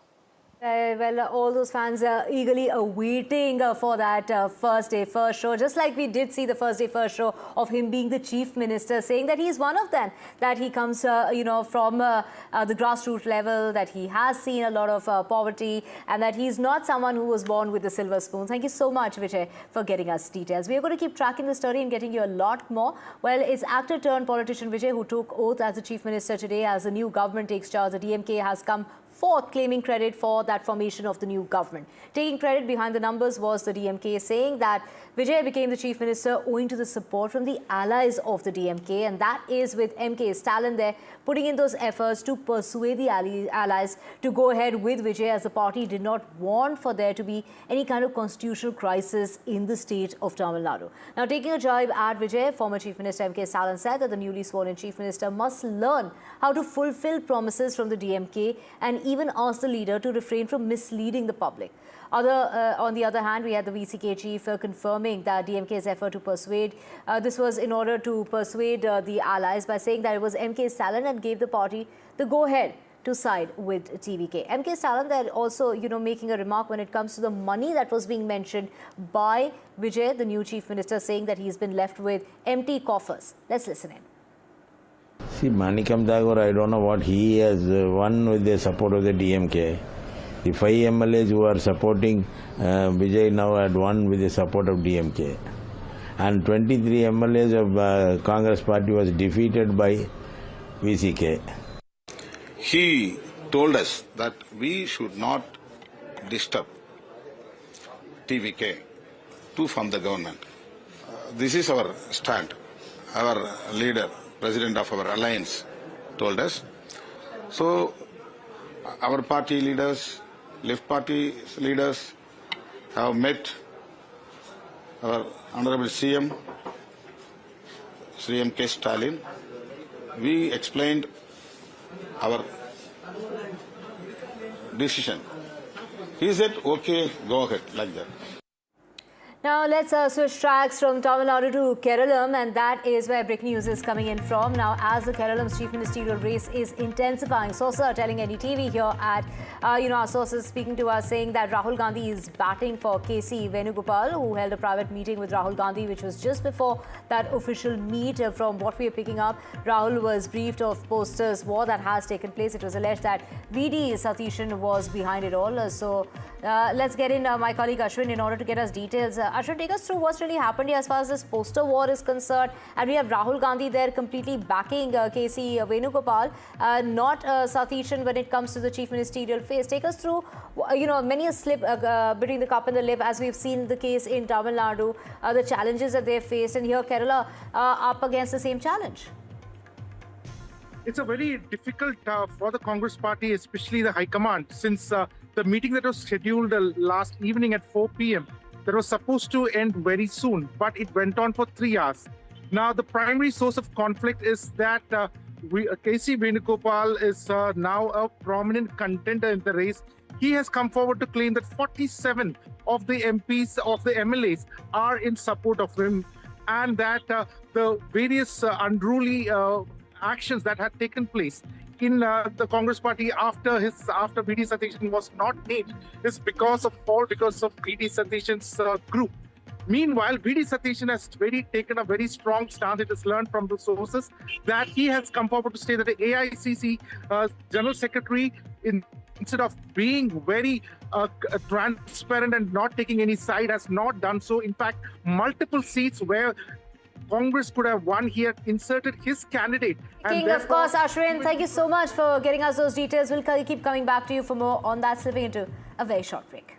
Well, all those fans are eagerly awaiting for that first day first show, just like we did see the first day first show of him being the chief minister, saying that he's one of them, that he comes from the grassroots level, that he has seen a lot of poverty, and that he's not someone who was born with a silver spoon. Thank you so much, Vijay, for getting us details. We are going to keep tracking the story and getting you a lot more. Well, it's actor turned politician Vijay who took oath as the chief minister today. As the new government takes charge, the DMK has come forth claiming credit for that formation of the new government. Taking credit behind the numbers was the DMK, saying that Vijay became the chief minister owing to the support from the allies of the DMK, and that is with MK Stalin there putting in those efforts to persuade the allies to go ahead with Vijay, as the party did not want for there to be any kind of constitutional crisis in the state of Tamil Nadu. Now, taking a jibe at Vijay, former Chief Minister MK Stalin said that the newly sworn-in Chief Minister must learn how to fulfill promises from the DMK and even asked the leader to refrain from misleading the public. On the other hand, we had the VCK chief confirming that DMK's effort to persuade, this was in order to persuade the allies by saying that it was MK Stalin and gave the party the go-ahead to side with TVK. MK Stalin there also, making a remark when it comes to the money that was being mentioned by Vijay, the new chief minister, saying that he's been left with empty coffers. Let's listen in. See, Manikam Tagore, I don't know what he has won with the support of the DMK. The 5 MLAs who are supporting Vijay now had won with the support of DMK. And 23 MLAs of Congress party was defeated by VCK. He told us that we should not disturb TVK to form the government. This is our stand. Our leader, president of our alliance, told us. So our party leaders, left party leaders have met our Honorable CM, Sri M.K. Stalin. We explained our decision. He said, okay, go ahead, like that. Now let's switch tracks from Tamil Nadu to Kerala, and that is where breaking news is coming in from. Now, as the Kerala's chief ministerial race is intensifying, sources are telling NDTV here at, our sources speaking to us saying that Rahul Gandhi is batting for KC Venugopal, who held a private meeting with Rahul Gandhi, which was just before that official meet. From what we are picking up, Rahul was briefed of posters war that has taken place. It was alleged that VD Satishan was behind it all. So let's get in my colleague Ashwin in order to get us details. Ashwin, take us through what's really happened here as far as this poster war is concerned. And we have Rahul Gandhi there completely backing KC Venugopal, not Satishan when it comes to the chief ministerial phase. Take us through, many a slip between the cup and the lip, as we've seen the case in Tamil Nadu, the challenges that they've faced, and here Kerala up against the same challenge. It's a very difficult for the Congress party, especially the High Command, since the meeting that was scheduled last evening at 4 p.m. that was supposed to end very soon, but it went on for 3 hours. Now, the primary source of conflict is that KC Venugopal is now a prominent contender in the race. He has come forward to claim that 47 of the MPs, of the MLAs, are in support of him, and that the various unruly actions that had taken place in the Congress party after VD Satishan was not named is because of VD Satishan's group. Meanwhile, VD Satishan has taken a very strong stance. It is learned from the sources that he has come forward to say that the AICC General Secretary, instead of being very transparent and not taking any side, has not done so. In fact, multiple seats where Congress could have won, he had inserted his candidate. King, of course, Ashwin, thank you so much for getting us those details. We'll keep coming back to you for more on that, slipping into a very short break.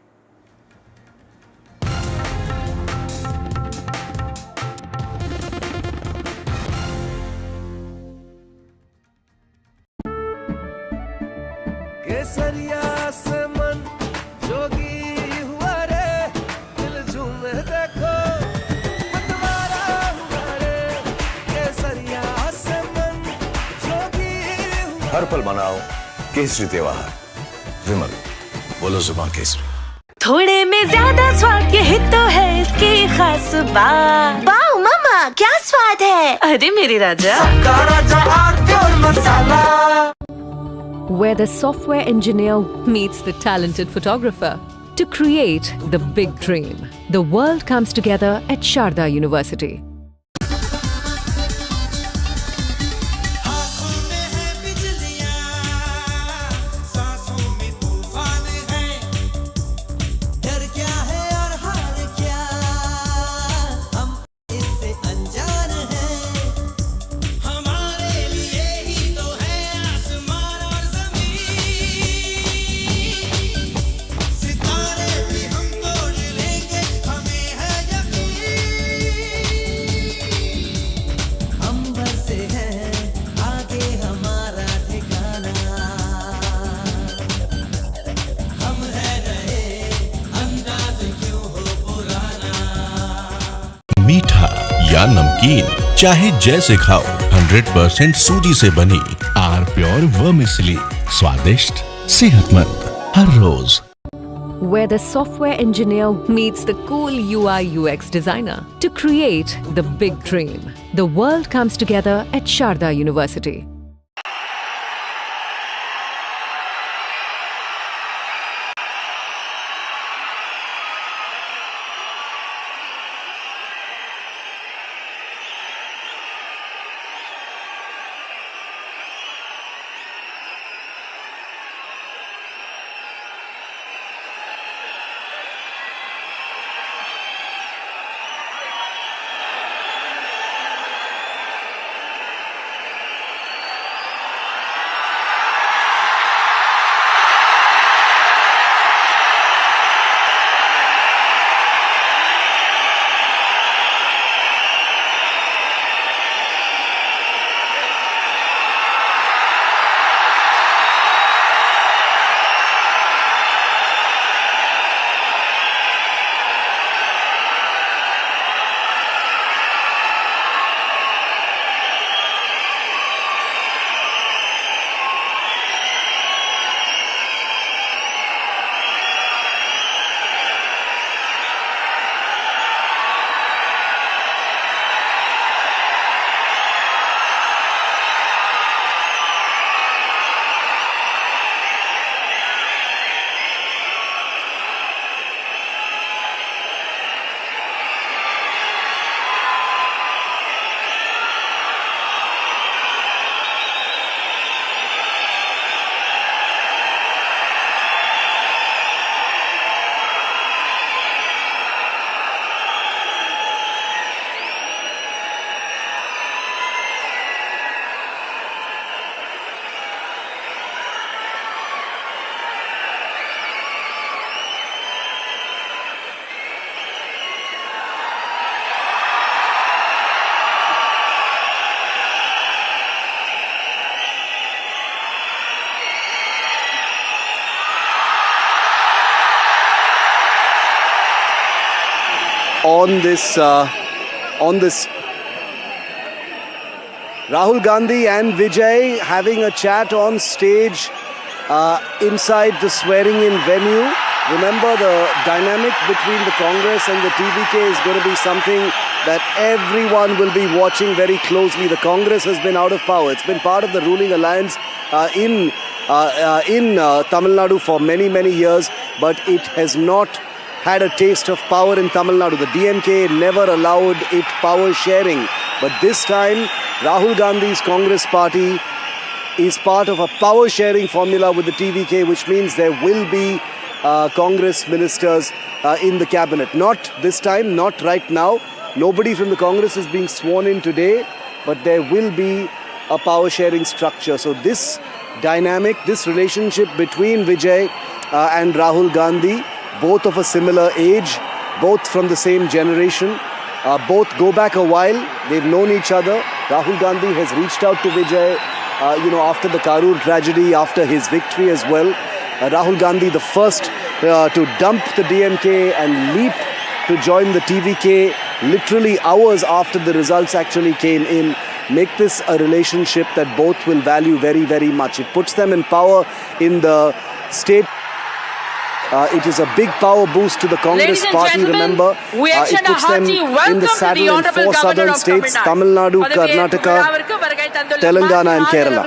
हर पल मनाओ केसरी त्योहार। विमल, बोलो जुबान केसरी। थोड़े में ज्यादा स्वाद, यही तो है इसकी खास बात। वाओ मम्मा, क्या स्वाद है। अरे मेरे राजा, सबका राजा आरती और मसाला। where the software engineer meets the talented photographer to create the big dream. The world comes together at Sharda University. मीठा या नमकीन, चाहे जैसे खाओ, 100% सूजी से बनी आर प्योर वर्मिसेली, स्वादिष्ट, सेहतमंद, हर रोज। Where the software engineer meets the cool UI UX designer to create the big dream. The world comes together at Sharda University. On this Rahul Gandhi and Vijay having a chat on stage inside the swearing-in venue. Remember, the dynamic between the Congress and the TVK is going to be something that everyone will be watching very closely. The Congress has been out of power. It's been part of the ruling alliance in Tamil Nadu for many, many years, but it has not had a taste of power in Tamil Nadu. The DMK never allowed it power sharing. But this time, Rahul Gandhi's Congress party is part of a power sharing formula with the TVK, which means there will be Congress ministers in the cabinet. Not this time, not right now. Nobody from the Congress is being sworn in today, but there will be a power sharing structure. So this dynamic, this relationship between Vijay and Rahul Gandhi, both of a similar age, both from the same generation, both go back a while. They've known each other. Rahul Gandhi has reached out to Vijay, after the Karur tragedy, after his victory as well. Rahul Gandhi, the first to dump the DMK and leap to join the TVK literally hours after the results actually came in, make this a relationship that both will value very, very much. It puts them in power in the state. It is a big power boost to the Congress party. Remember, it puts them in the saddle in 4 southern states: Tamil Nadu, Karnataka, Telangana and Kerala.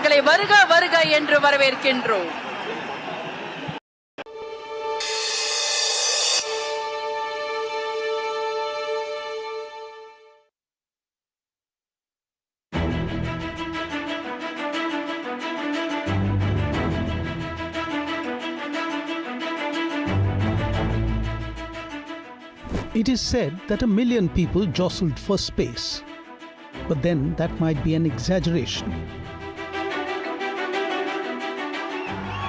It is said that 1 million people jostled for space, but then that might be an exaggeration.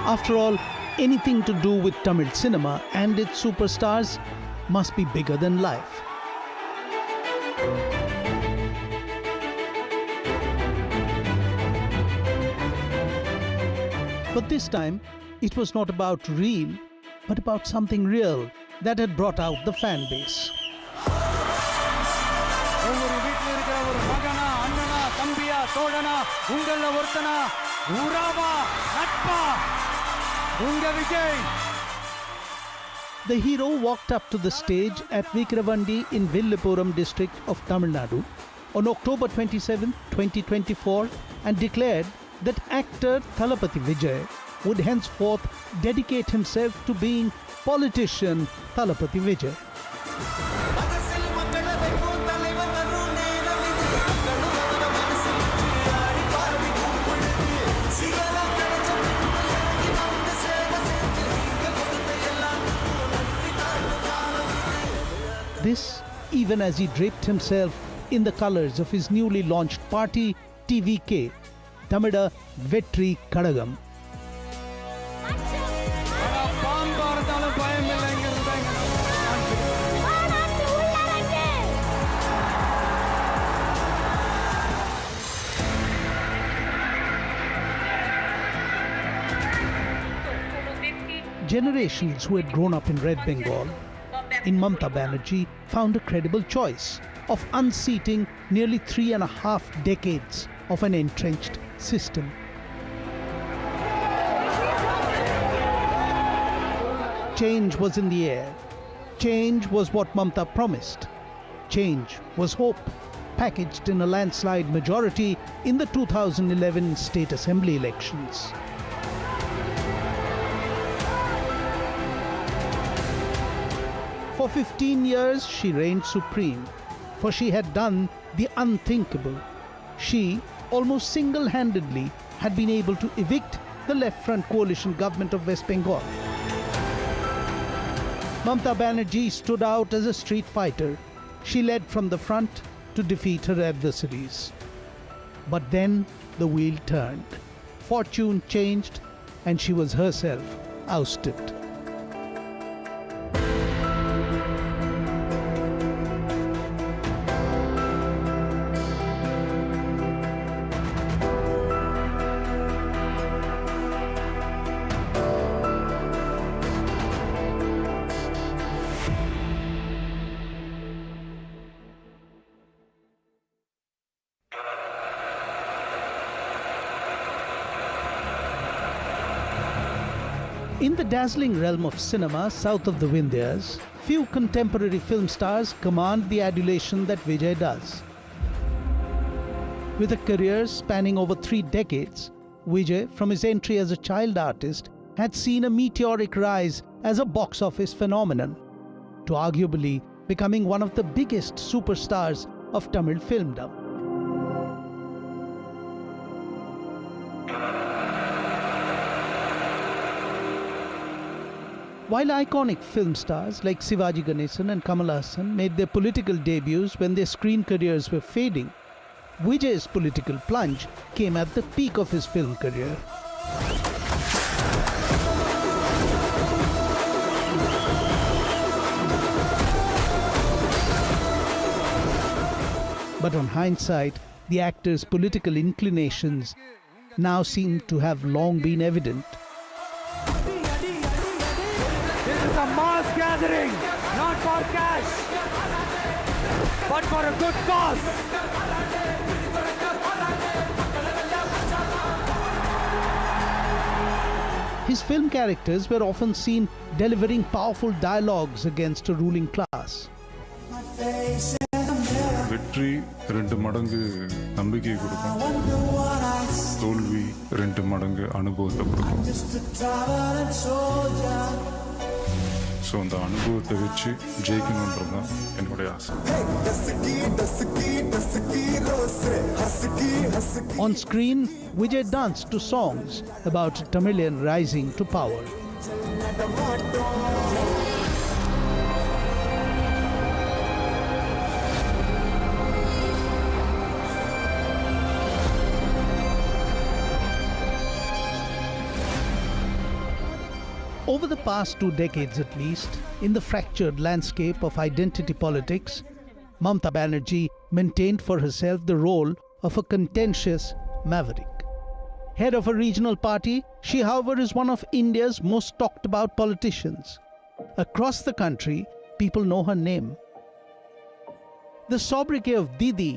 After all, anything to do with Tamil cinema and its superstars must be bigger than life. But this time, it was not about real, but about something real that had brought out the fan base. The hero walked up to the stage at Vikravandi in Villupuram district of Tamil Nadu on October 27, 2024 and declared that actor Thalapathy Vijay would henceforth dedicate himself to being politician Thalapathy Vijay. This, even as he draped himself in the colors of his newly launched party, TVK, Tamil Vetri Kadagam. Generations who had grown up in Red Bengal, in Mamata Banerjee, found a credible choice of unseating nearly 3.5 decades of an entrenched system. Change was in the air. Change was what Mamata promised. Change was hope, packaged in a landslide majority in the 2011 State Assembly elections. For 15 years, she reigned supreme, for she had done the unthinkable. She, almost single-handedly, had been able to evict the left-front coalition government of West Bengal. Mamata Banerjee stood out as a street fighter. She led from the front to defeat her adversaries. But then the wheel turned. Fortune changed, and she was herself ousted. In the dazzling realm of cinema south of the Vindhyas, few contemporary film stars command the adulation that Vijay does. With a career spanning over 3 decades, Vijay, from his entry as a child artist, had seen a meteoric rise as a box office phenomenon, to arguably becoming one of the biggest superstars of Tamil filmdom. While iconic film stars like Sivaji Ganesan and Kamal Haasan made their political debuts when their screen careers were fading, Vijay's political plunge came at the peak of his film career. But on hindsight, the actor's political inclinations now seem to have long been evident. A mass gathering, not for cash, but for a good cause. His film characters were often seen delivering powerful dialogues against a ruling class. வெற்றி 2 மடங்கு நம்பிக்கையை கொடுக்கும், தோல்வி 2 மடங்கு அனுபவத்தை கொடுக்கும். So அந்த அனுபவத்தை வச்சு ஜெயிக்கணுன்றது தான் என்னுடைய ஆசை. On screen, Vijay danced to songs about a Tamilian rising to power. Over the past 2 decades at least, in the fractured landscape of identity politics, Mamata Banerjee maintained for herself the role of a contentious maverick. Head of a regional party, she however is one of India's most talked about politicians. Across the country, people know her name. The sobriquet of Didi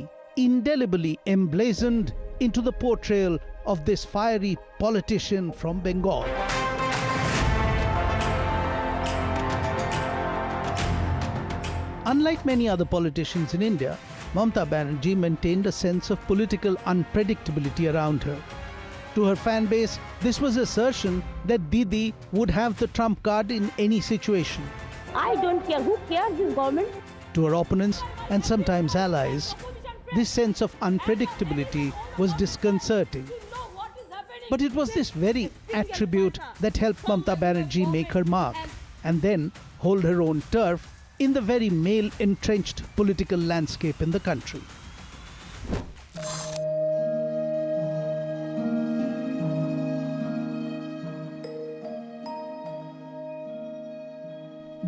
indelibly emblazoned into the portrayal of this fiery politician from Bengal. Unlike many other politicians in India, Mamata Banerjee maintained a sense of political unpredictability around her. To her fan base, this was assertion that Didi would have the trump card in any situation. I don't care. Who cares this government? To her opponents and sometimes allies, this sense of unpredictability was disconcerting. But it was this very attribute that helped Mamata Banerjee make her mark and then hold her own turf in the very male-entrenched political landscape in the country.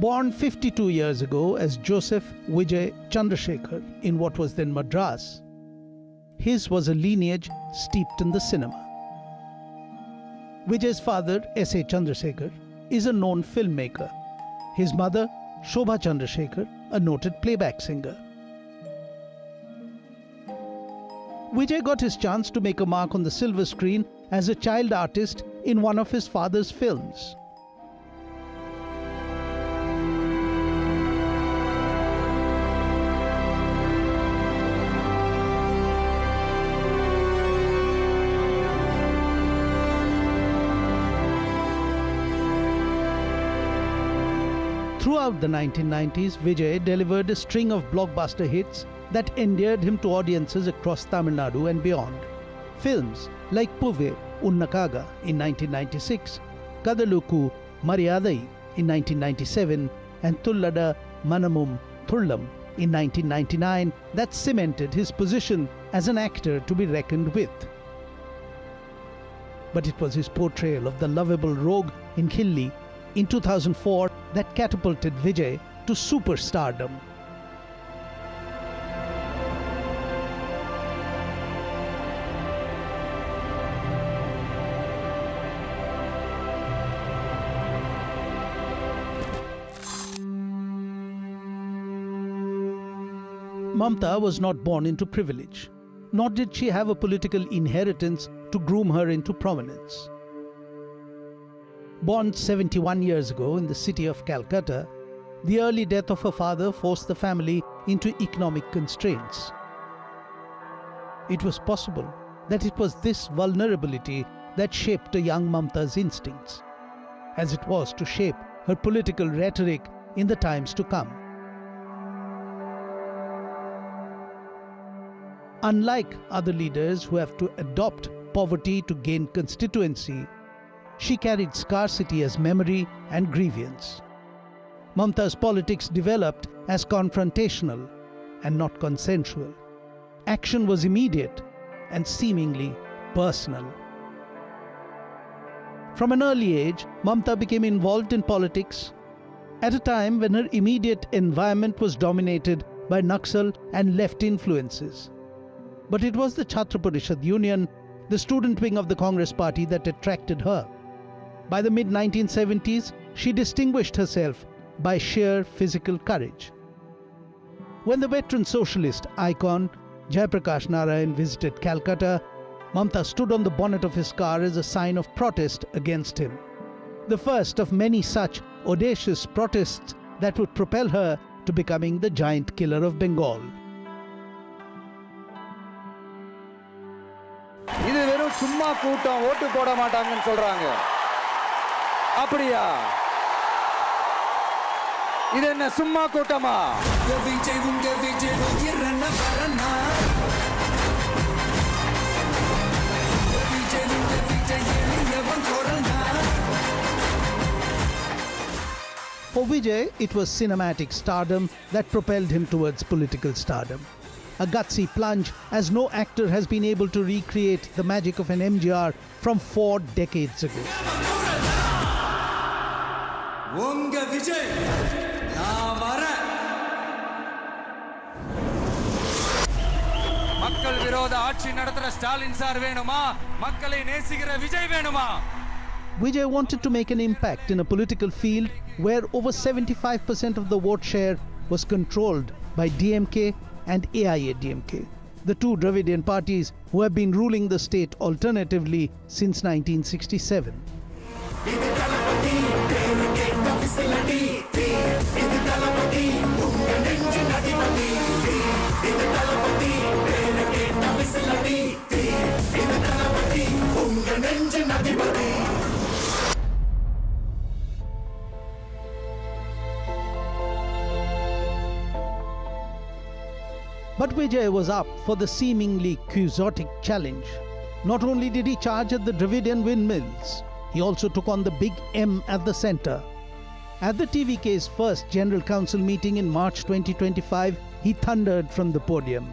Born 52 years ago as Joseph Vijay Chandrasekhar in what was then Madras, his was a lineage steeped in the cinema. Vijay's father, S.A. Chandrasekhar, is a known filmmaker. His mother, Shobha Chandrasekhar, a noted playback singer. Vijay got his chance to make a mark on the silver screen as a child artist in one of his father's films. Throughout the 1990s, Vijay delivered a string of blockbuster hits that endeared him to audiences across Tamil Nadu and beyond. Films like Puve Unnakaga in 1996, Kadaluku Mariyadai in 1997 and Tullada Manamum Thullam in 1999 that cemented his position as an actor to be reckoned with. But it was his portrayal of the lovable rogue in Khilli in 2004 that catapulted Vijay to superstardom. Mamata was not born into privilege, nor did she have a political inheritance to groom her into prominence. Born 71 years ago in the city of Calcutta, the early death of her father forced the family into economic constraints. It was possible that it was this vulnerability that shaped a young Mamata's instincts, as it was to shape her political rhetoric in the times to come. Unlike other leaders who have to adopt poverty to gain constituency, she carried scarcity as memory and grievance. Mamata's politics developed as confrontational and not consensual. Action was immediate and seemingly personal. From an early age, Mamata became involved in politics at a time when her immediate environment was dominated by Naxal and left influences. But it was the Chhatra Parishad Union, the student wing of the Congress party, that attracted her. By the mid-1970s, she distinguished herself by sheer physical courage. When the veteran socialist icon Jayaprakash Narayan visited Calcutta, Mamata stood on the bonnet of his car as a sign of protest against him. the first of many such audacious protests that would propel her to becoming the giant killer of Bengal. இது வெறும் சும்மா கூட்டம், ஓட்டு போட மாட்டாங்கன்னு சொல்றாங்க. அப்படியா? இது என்ன சும்மா கூட்டமா? For Vijay, it was cinematic stardom that propelled him towards political stardom. A gutsy plunge, as no actor has been able to recreate the magic of an MGR from 4 decades ago. Unga Vijay, நான் வரேன். மக்கள் விரோத ஆட்சி நடத்துற Stalin sir வேணுமா? மக்களை நேசிக்கிற விஜய் வேணுமா? Vijay wanted to make an impact in a political field where over 75% of the vote share was controlled by DMK and AIADMK, the two Dravidian parties who have been ruling the state alternatively since 1967. But Vijay was up for the seemingly quixotic challenge. Not only did he charge at the Dravidian windmills, he also took on the big M at the centre. At the TVK's first General Council meeting in March 2025, he thundered from the podium,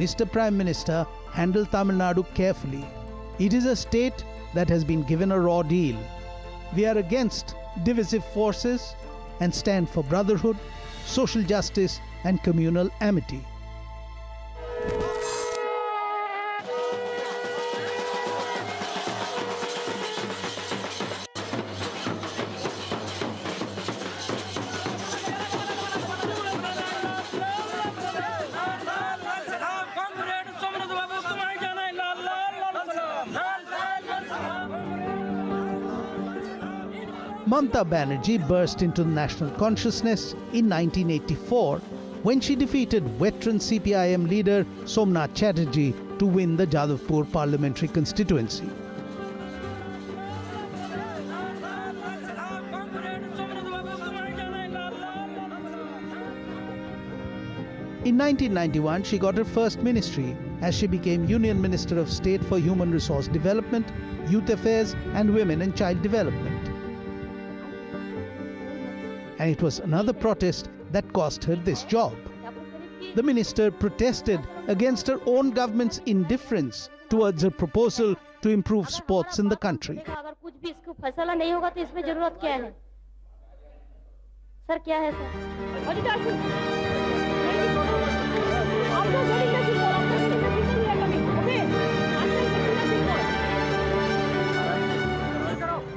"Mr. Prime Minister, handle Tamil Nadu carefully. It is a state that has been given a raw deal. We are against divisive forces and stand for brotherhood, social justice and communal amity." Mamata Banerjee burst into national consciousness in 1984 when she defeated veteran CPIM leader Somnath Chatterjee to win the Jadavpur parliamentary constituency. In 1991, she got her first ministry as she became Union Minister of State for Human Resource Development, Youth Affairs and Women and Child Development. And it was another protest that cost her this job. The minister protested against her own government's indifference towards her proposal to improve sports in the country. अगर कुछ भी इसको फैसला नहीं होगा तो इसमें जरूरत क्या है? सर क्या है sir?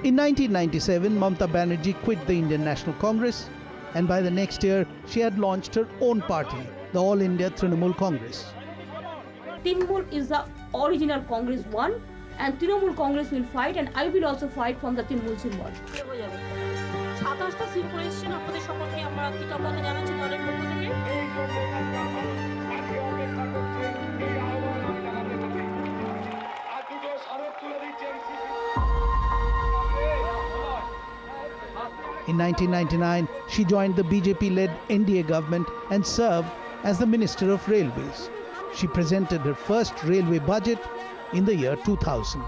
In 1997, Mamata Banerjee quit the Indian National Congress, and by the next year, she had launched her own party, the All India Trinamool Congress. Trinamool is the original Congress one, and Trinamool Congress will fight, and I will also fight from the Trinamool symbol. 27টা seat করে এসেছেন, আপনাদের সকলকে আমরা কৃতজ্ঞতা জানাচ্ছি দলের পক্ষ থেকে। In 1999, she joined the BJP-led NDA government and served as the Minister of Railways. She presented her first railway budget in the year 2000.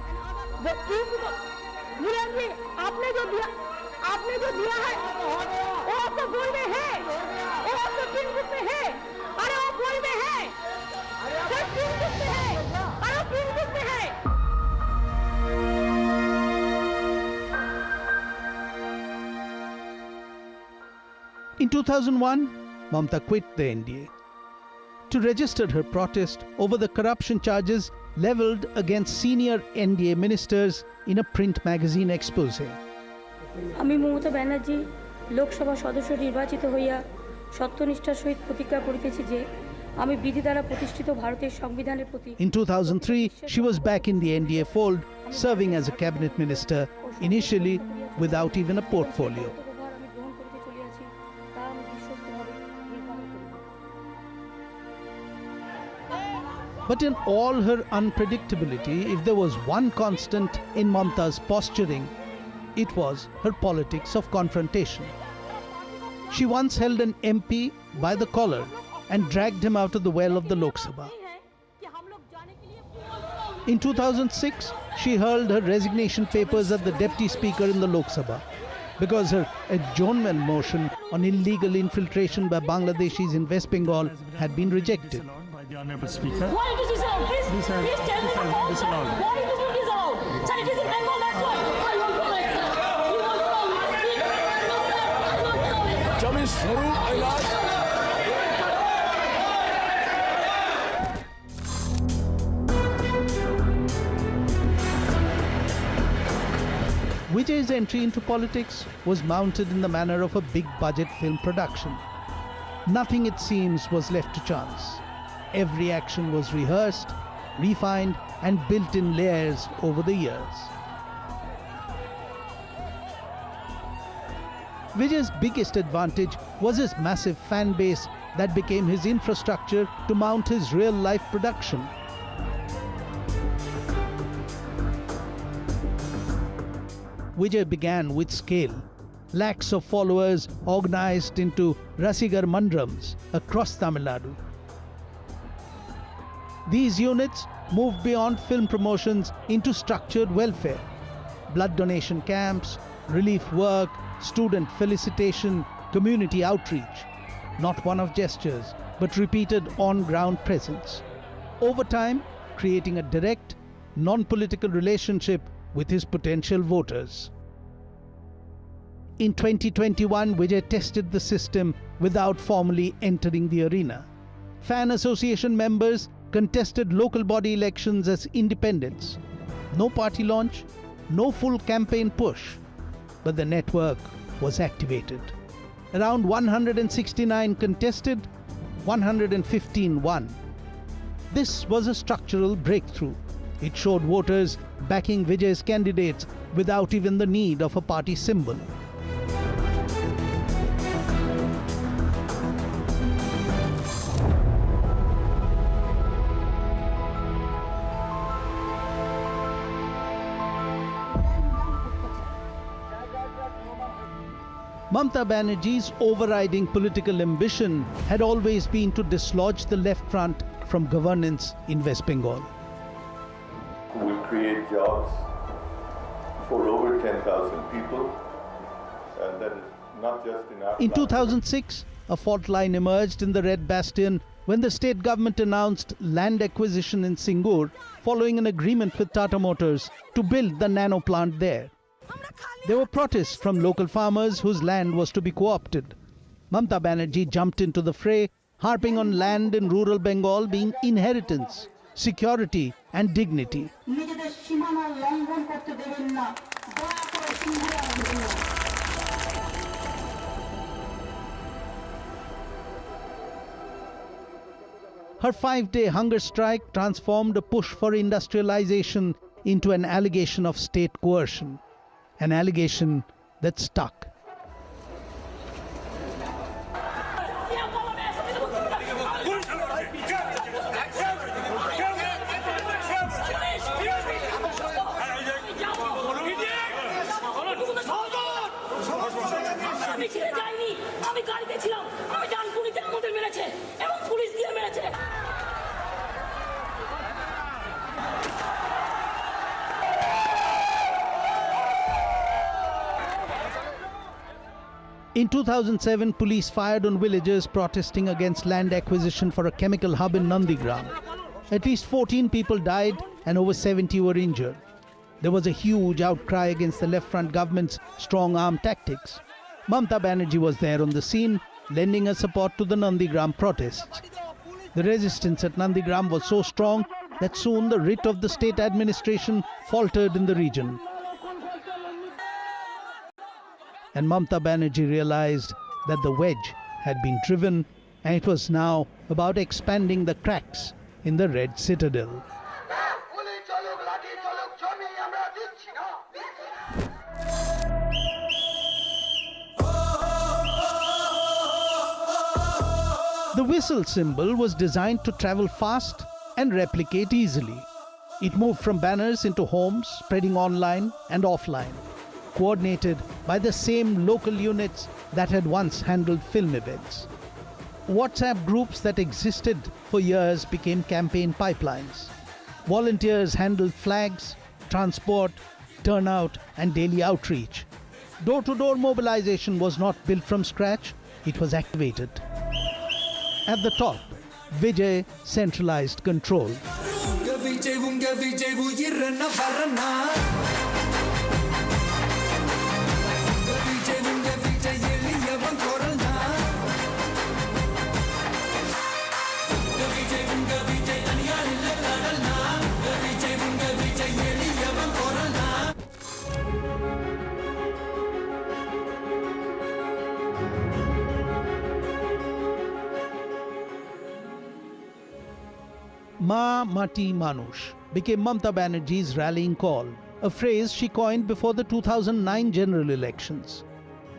In 2001, Mamata quit the NDA to register her protest over the corruption charges levelled against senior NDA ministers in a print magazine expose. আমি মমতা ব্যানার্জি লোকসভা সদস্য নির্বাচিত হইয়া সত্যনিষ্ঠার সহিত প্রতিজ্ঞা করিতেছি যে আমি বিধি দ্বারা প্রতিষ্ঠিত ভারতের সংবিধানের প্রতি। In 2003, she was back in the NDA fold, serving as a cabinet minister initially without even a portfolio. But in all her unpredictability, if there was one constant in Mamta's posturing, it was her politics of confrontation. She once held an MP by the collar and dragged him out of the well of the Lok Sabha. In 2006, she hurled her resignation papers at the Deputy Speaker in the Lok Sabha because her adjournment motion on illegal infiltration by Bangladeshis in West Bengal had been rejected. The Honorable Speaker. Why it is disallowed? Please tell me the cause. Disallowed. Why it is not disallowed? Sir, it is in Bengal, that's why. I want to know it, sir. You want to know it? No, sir. I want to know it. Jami Saru Ailas. Vijay's entry into politics was mounted in the manner of a big budget film production. Nothing, it seems, was left to chance. Every action was rehearsed, refined, and built in layers over the years. Vijay's biggest advantage was his massive fan base that became his infrastructure to mount his real-life production. Vijay began with scale. Lakhs of followers organized into Rasigar Mandrams across Tamil Nadu. These units moved beyond film promotions into structured welfare. Blood donation camps, relief work, student felicitation, community outreach. Not one-off gestures, but repeated on-ground presence. Over time, creating a direct, non-political relationship with his potential voters. In 2021, Vijay tested the system without formally entering the arena. Fan association members contested local body elections as independents. No party launch, no full campaign push, but the network was activated. Around 169 contested, 115 won. This was a structural breakthrough. It showed voters backing Vijay's candidates without even the need of a party symbol. Mamata Banerjee's overriding political ambition had always been to dislodge the left front from governance in West Bengal. Will create jobs for over 10,000 people, and that is not just in our... In 2006, a fault line emerged in the Red Bastion when the state government announced land acquisition in Singur following an agreement with Tata Motors to build the nano plant there. There were protests from local farmers whose land was to be co-opted. Mamata Banerjee jumped into the fray, harping on land in rural Bengal being inheritance, security and dignity. Her 5-day hunger strike transformed a push for industrialization into an allegation of state coercion, an allegation that stuck. In 2007, police fired on villagers protesting against land acquisition for a chemical hub in Nandigram. At least 14 people died and over 70 were injured. There was a huge outcry against the left front government's strong-arm tactics. Mamata Banerjee was there on the scene, lending her support to the Nandigram protests. The resistance at Nandigram was so strong that soon the writ of the state administration faltered in the region. And Mamata Banerjee realized that the wedge had been driven and it was now about expanding the cracks in the Red Citadel. The whistle symbol was designed to travel fast and replicate easily. It moved from banners into homes, spreading online and offline, coordinated by the same local units that had once handled film events. WhatsApp groups that existed for years became campaign pipelines. Volunteers handled flags, transport, turnout, and daily outreach. Door-to-door mobilization was not built from scratch, it was activated. At the top, Vijay centralized control. Ma Mati Manush became Mamata Banerjee's rallying call, a phrase she coined before the 2009 general elections.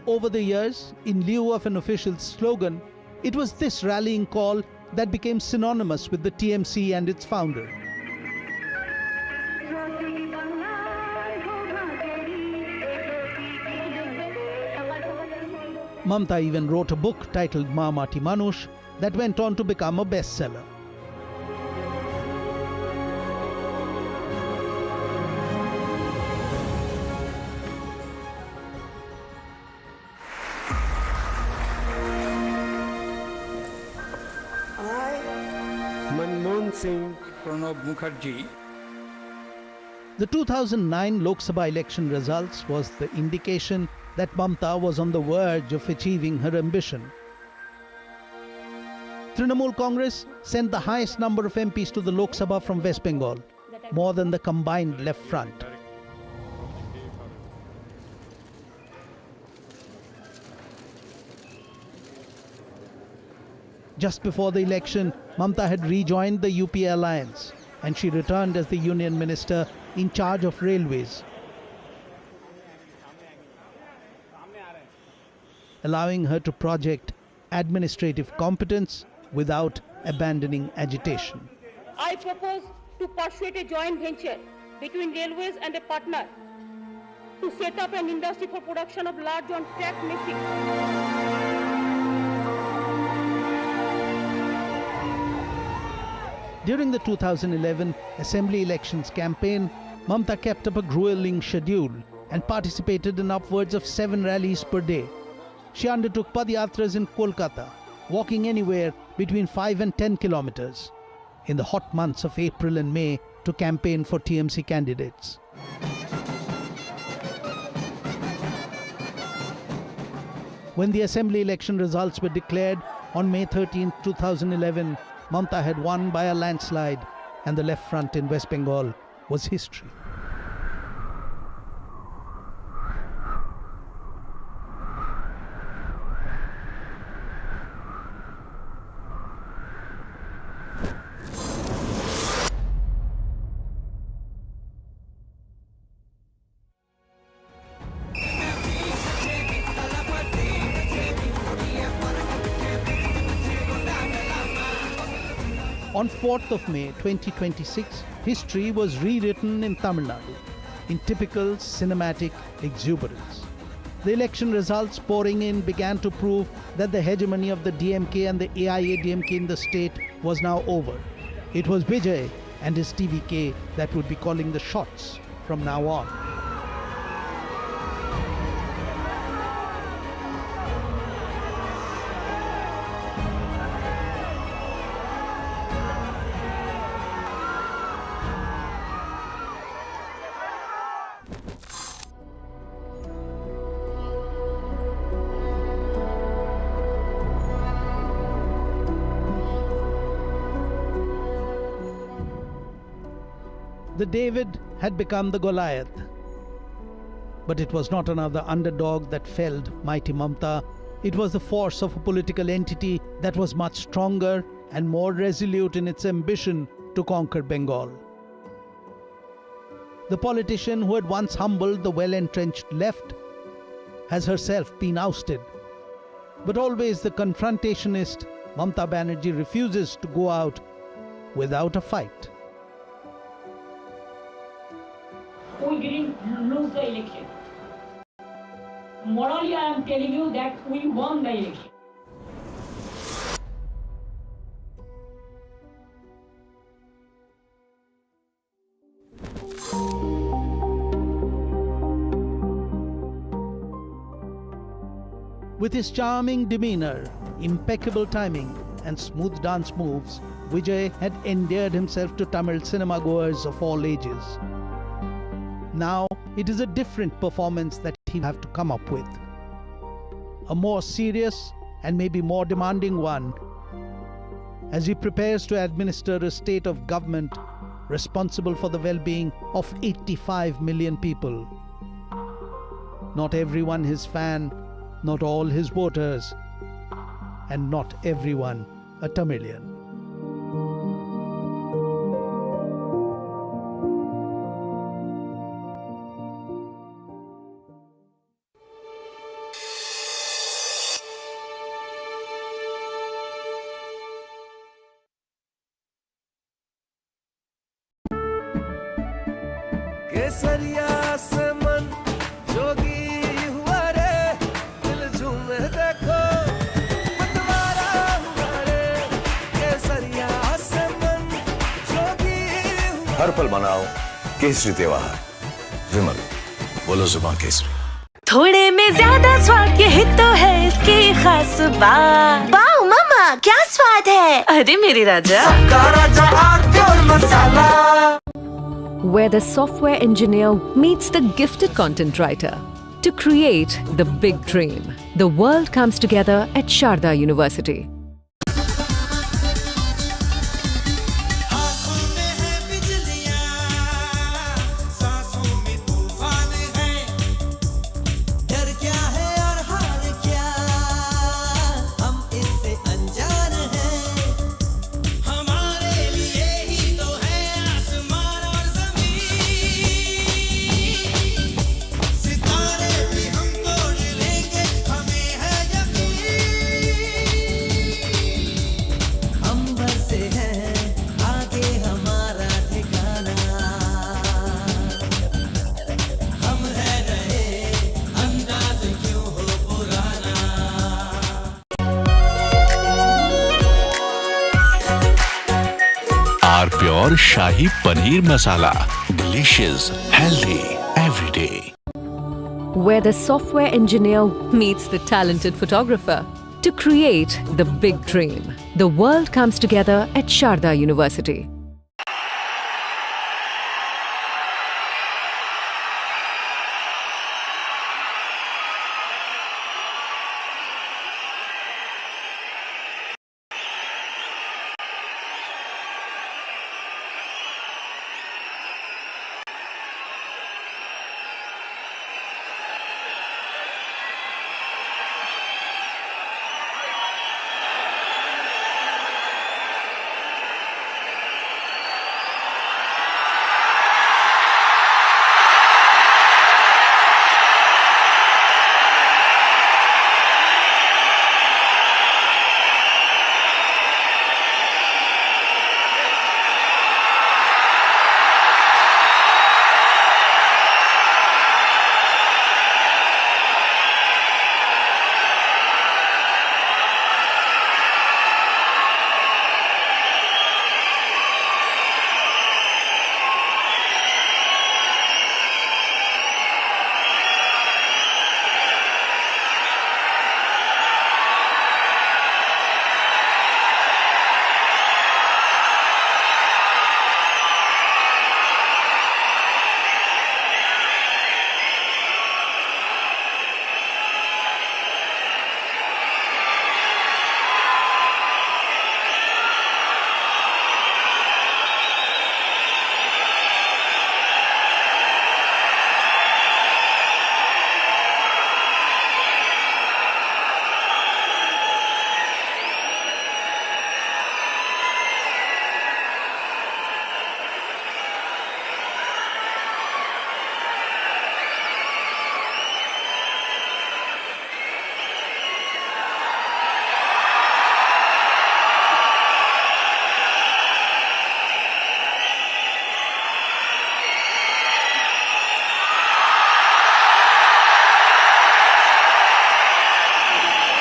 Over the years, in lieu of an official slogan, it was this rallying call that became synonymous with the TMC and its founder. Mamata even wrote a book titled Ma Mati Manush that went on to become a bestseller. Singh Pranab Mukherjee. The 2009 Lok Sabha election results was the indication that Mamata was on the verge of achieving her ambition. Trinamool Congress sent the highest number of MPs to the Lok Sabha from West Bengal, more than the combined left front. Just before the election, Mamata had rejoined the UP alliance and she returned as the union minister in charge of railways, allowing her to project administrative competence without abandoning agitation. I propose to persuade a joint venture between railways and a partner to set up an industry for production of large on-track machines. During the 2011 Assembly elections campaign, Mamata kept up a grueling schedule and participated in upwards of 7 rallies per day. She undertook padayatras in Kolkata, walking anywhere between 5 and 10 kilometers in the hot months of April and May to campaign for TMC candidates. When the Assembly election results were declared on May 13, 2011, Mamata had won by a landslide and the left front in West Bengal was history. On 4th of May 2026, history was rewritten in Tamil Nadu in typical cinematic exuberance. The election results pouring in began to prove that the hegemony of the DMK and the AIADMK in the state was now over. It was Vijay and his TVK that would be calling the shots from now on. The David had become the Goliath. But it was not another underdog that felled mighty Mamata. It was the force of a political entity that was much stronger and more resolute in its ambition to conquer Bengal. The politician who had once humbled the well-entrenched left has herself been ousted. But always the confrontationist Mamata Banerjee refuses to go out without a fight. We didn't lose the election. Morally, I am telling you that we won the election. With his charming demeanor, impeccable timing, and smooth dance moves, Vijay had endeared himself to Tamil cinema goers of all ages. Now, it is a different performance that he will have to come up with. A more serious and maybe more demanding one, as he prepares to administer a state of government responsible for the well-being of 85 million people. Not everyone his fan, not all his voters, and not everyone a Tamilian. केसरिया से मन जोगी हुआ रे, दिल झूमे देखो मतवारा हुआ रे, केसरिया से मन जोगी हुआ। हर पल मनाओ केसरी त्योहार, विमल बोलो जुबान केसरी। थोड़े में ज्यादा स्वाद, यही तो है इसकी खास बात। वाओ मामा, क्या स्वाद है। अरे मेरे राजा, सबका राजा आरती और मसाला। Where the software engineer meets the gifted content writer to create the big dream. The world comes together at Sharda University. डर क्या है और हार क्या, हम इससे अनजान हैं। हमारे लिए ही तो है आसमान और ज़मीन, सितारे भी हम तोड़ लेंगे, हमें है यकीन। हम बरसे हैं, आगे हमारा ठिकाना, हम है रहे अंदाज क्यों हो पुराना। Are pure shahi paneer masala, delicious, healthy every day. Where the software engineer meets the talented photographer to create the big dream. The world comes together at Sharda University.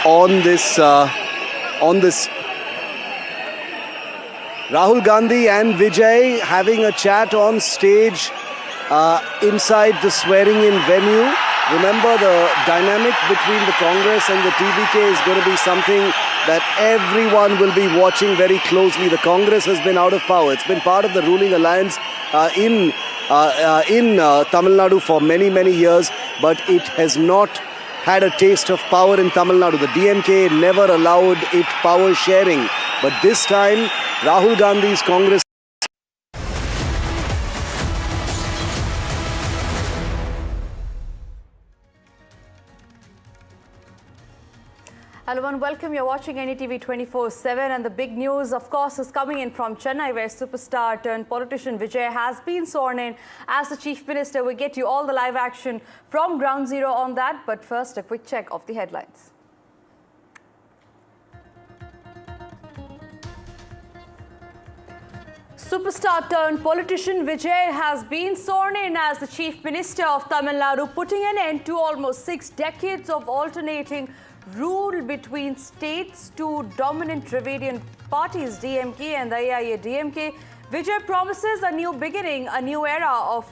on this Rahul Gandhi and Vijay having a chat on stage inside the swearing-in venue. Remember, the dynamic between the Congress and the TVK is going to be something that everyone will be watching very closely. The Congress has been out of power. It's been part of the ruling alliance in Tamil Nadu for many, many years, but it has not had a taste of power in Tamil Nadu. The DMK never allowed it power sharing. But this time, Rahul Gandhi's Congress Hello and welcome. You're watching NDTV 24/7, and the big news, of course, is coming in from Chennai, where superstar turned politician Vijay has been sworn in as the Chief Minister. We get you all the live action from ground zero on that, but first a quick check of the headlines. Superstar turned politician Vijay has been sworn in as the Chief Minister of Tamil Nadu, putting an end to almost 6 decades of alternating rule between states' two dominant Dravidian parties, DMK and the AIA-DMK. Vijay promises a new beginning, a new era of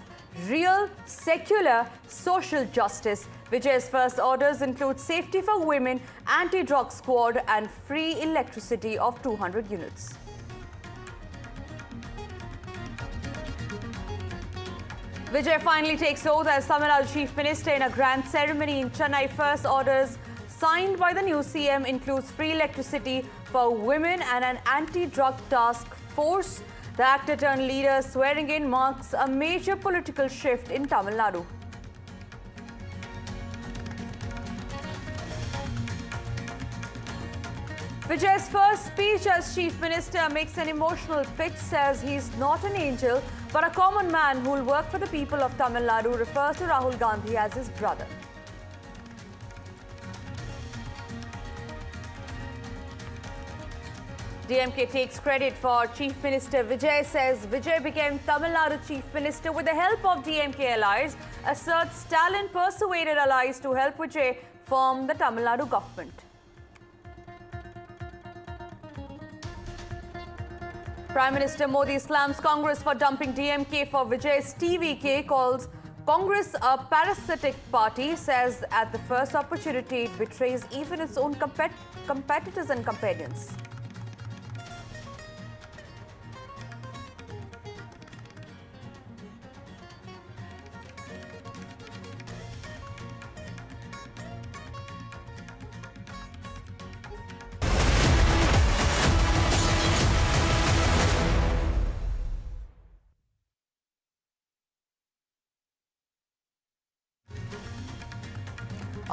real, secular social justice. Vijay's first orders include safety for women, anti-drug squad and free electricity of 200 units. Vijay finally takes oath as Tamil Nadu Chief Minister in a grand ceremony in Chennai. First orders signed by the new CM includes free electricity for women and an anti-drug task force. The actor-turned-leader swearing in marks a major political shift in Tamil Nadu. Vijay's first speech as Chief Minister makes an emotional pitch, says he's not an angel, but a common man who will work for the people of Tamil Nadu, refers to Rahul Gandhi as his brother. DMK takes credit for Chief Minister Vijay, says Vijay became Tamil Nadu Chief Minister with the help of DMK allies, asserts Stalin persuaded allies to help Vijay form the Tamil Nadu government. Prime Minister Modi slams Congress for dumping DMK for Vijay's TVK, calls Congress a parasitic party, says at the first opportunity it betrays even its own competitors and companions.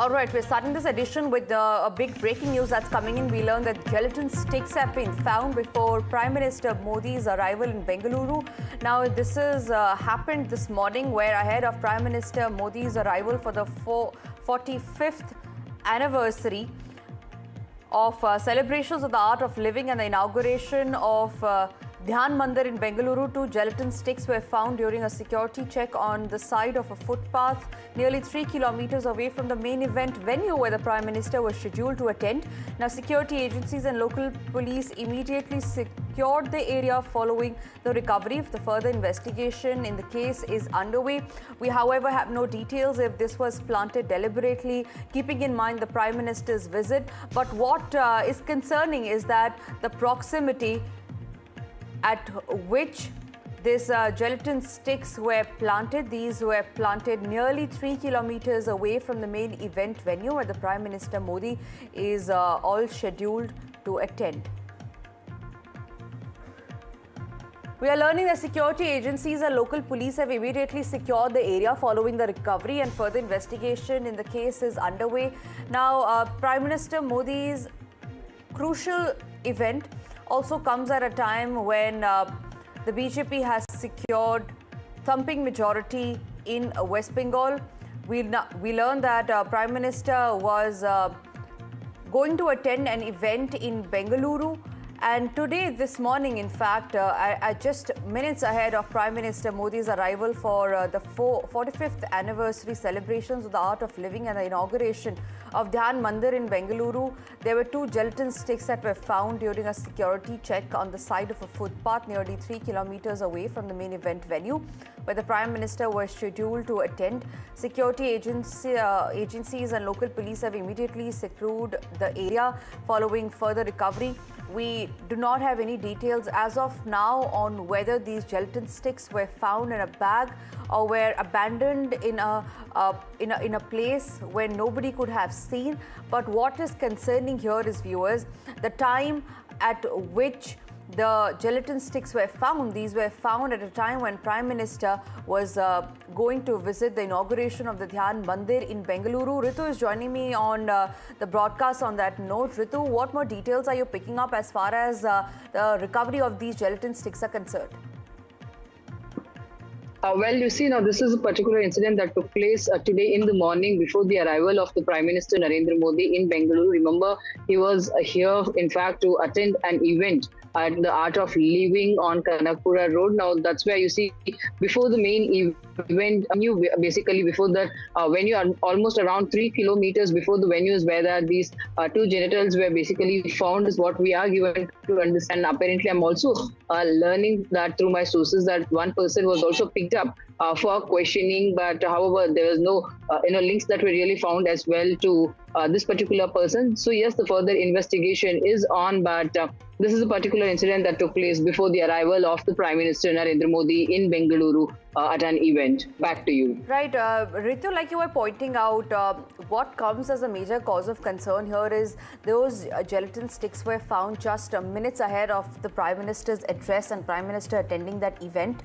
All right, we're starting this edition with a big breaking news that's coming in. We learned that gelatin sticks have been found before Prime Minister Modi's arrival in Bengaluru. Now, this has happened this morning, where ahead of Prime Minister Modi's arrival for the 45th anniversary of celebrations of the art of living and the inauguration of Dhyan Mandir in Bengaluru, 2 gelatin sticks were found during a security check on the side of a footpath nearly 3 kilometers away from the main event venue where the Prime Minister was scheduled to attend. Now, security agencies and local police immediately secured the area following the recovery. The further investigation in the case is underway. We, however, have no details if this was planted deliberately, keeping in mind the Prime Minister's visit. But what is concerning is that the proximity at which these gelatin sticks were planted. These were planted nearly 3 kilometers away from the main event venue where the Prime Minister Modi is all scheduled to attend. We are learning that security agencies and local police have immediately secured the area following the recovery, and further investigation in the case is underway. Now, Prime Minister Modi's crucial event also comes at a time when the BJP has secured thumping majority in West Bengal. We learned that Prime Minister was going to attend an event in Bengaluru, and today, this morning, in fact, just minutes ahead of Prime Minister Modi's arrival for the 45th anniversary celebrations of the art of living and the inauguration of Dhyan Mandir in Bengaluru, there were 2 gelatin sticks that were found during a security check on the side of a footpath nearly 3 kilometers away from the main event venue, where the Prime Minister was scheduled to attend. Security agencies and local police have immediately secured the area following further recovery. We do not have any details as of now on whether these gelatin sticks were found in a bag or were abandoned in a place where nobody could have seen. But what is concerning here is, viewers, the time at which the gelatin sticks were found. These were found at a time when Prime Minister was going to visit the inauguration of the Dhyan Mandir in Bengaluru. Ritu is joining me on the broadcast on that note. Ritu, what more details are you picking up as far as the recovery of these gelatin sticks are concerned? Well, you see, now this is a particular incident that took place today in the morning before the arrival of the Prime Minister Narendra Modi in Bengaluru. Remember, he was here, in fact, to attend an event at the Art of Living on Kanakpura Road. Now, that's where you see, before the main event, basically before that venue, almost around 3 kilometers before the venue is where there these 2 genitals were basically found, is what we are given to understand. Apparently, I'm also learning that through my sources that one person was also picked up for questioning, but however, there was no links that were really found as well to this particular person. So yes, the further investigation is on, but this is a particular incident that took place before the arrival of the Prime Minister Narendra Modi in Bengaluru at an event. Back to you. Right, Ritu, like you were pointing out, what comes as a major cause of concern here is those gelatin sticks were found just minutes ahead of the Prime Minister's address and Prime Minister attending that event.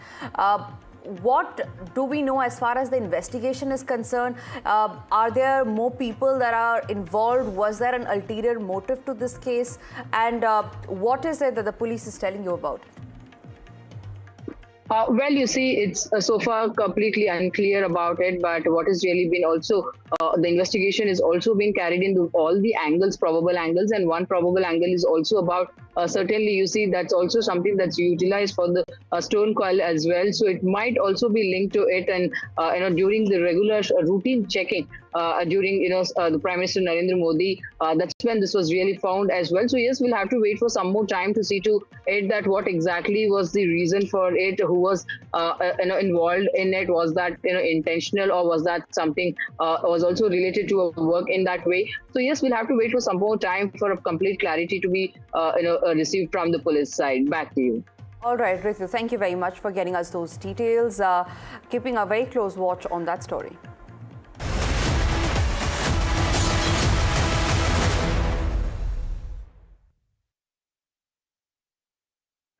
What do we know as far as the investigation is concerned? Are there more people that are involved? Was there an ulterior motive to this case? And what is it that the police is telling you about? Well, you see, it's so far completely unclear about it, but what has really been also, the investigation is also being carried into all the angles, probable angles, and one probable angle is also about, certainly you see, that's also something that's utilized for the stone coil as well. So it might also be linked to it, and during the regular routine checking, during the Prime Minister Narendra Modi, that's when this was really found as well. So yes, we'll have to wait for some more time to see to it that what exactly was the reason for it, who was involved in it. Was that intentional, or was that something was also related to a work in that way? So yes, we'll have to wait for some more time for a complete clarity to be received from the police side. Back to you. All right, Ritu, thank you very much for getting us those details. Keeping a very close watch on that story.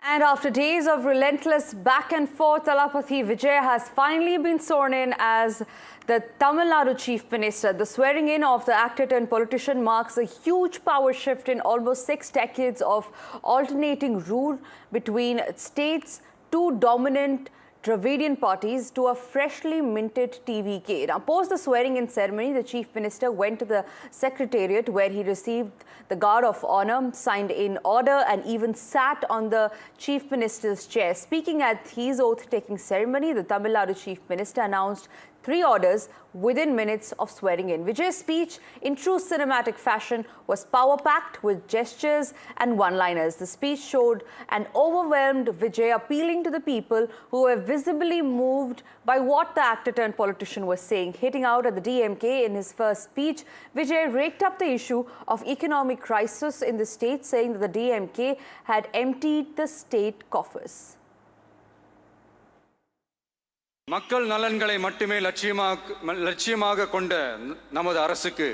And after days of relentless back and forth, Thalapathy Vijay has finally been sworn in as the Tamil Nadu Chief Minister. The swearing in of the actor turned politician marks a huge power shift in almost 6 decades of alternating rule between states, 2 dominant Dravidian parties to a freshly minted TVK. Now, post the swearing-in ceremony, the Chief Minister went to the Secretariat where he received the Guard of Honour, signed in order and even sat on the Chief Minister's chair. Speaking at his oath-taking ceremony, the Tamil Nadu Chief Minister announced 3 orders within minutes of swearing in. Vijay's speech, in true cinematic fashion, was power-packed with gestures and one-liners. The speech showed an overwhelmed Vijay appealing to the people who were visibly moved by what the actor-turned-politician was saying. Hitting out at the DMK in his first speech, Vijay raked up the issue of economic crisis in the state, saying that the DMK had emptied the state coffers. மக்கள் நலன்களை மட்டுமே லட்சியமாக கொண்ட நமது அரசுக்கு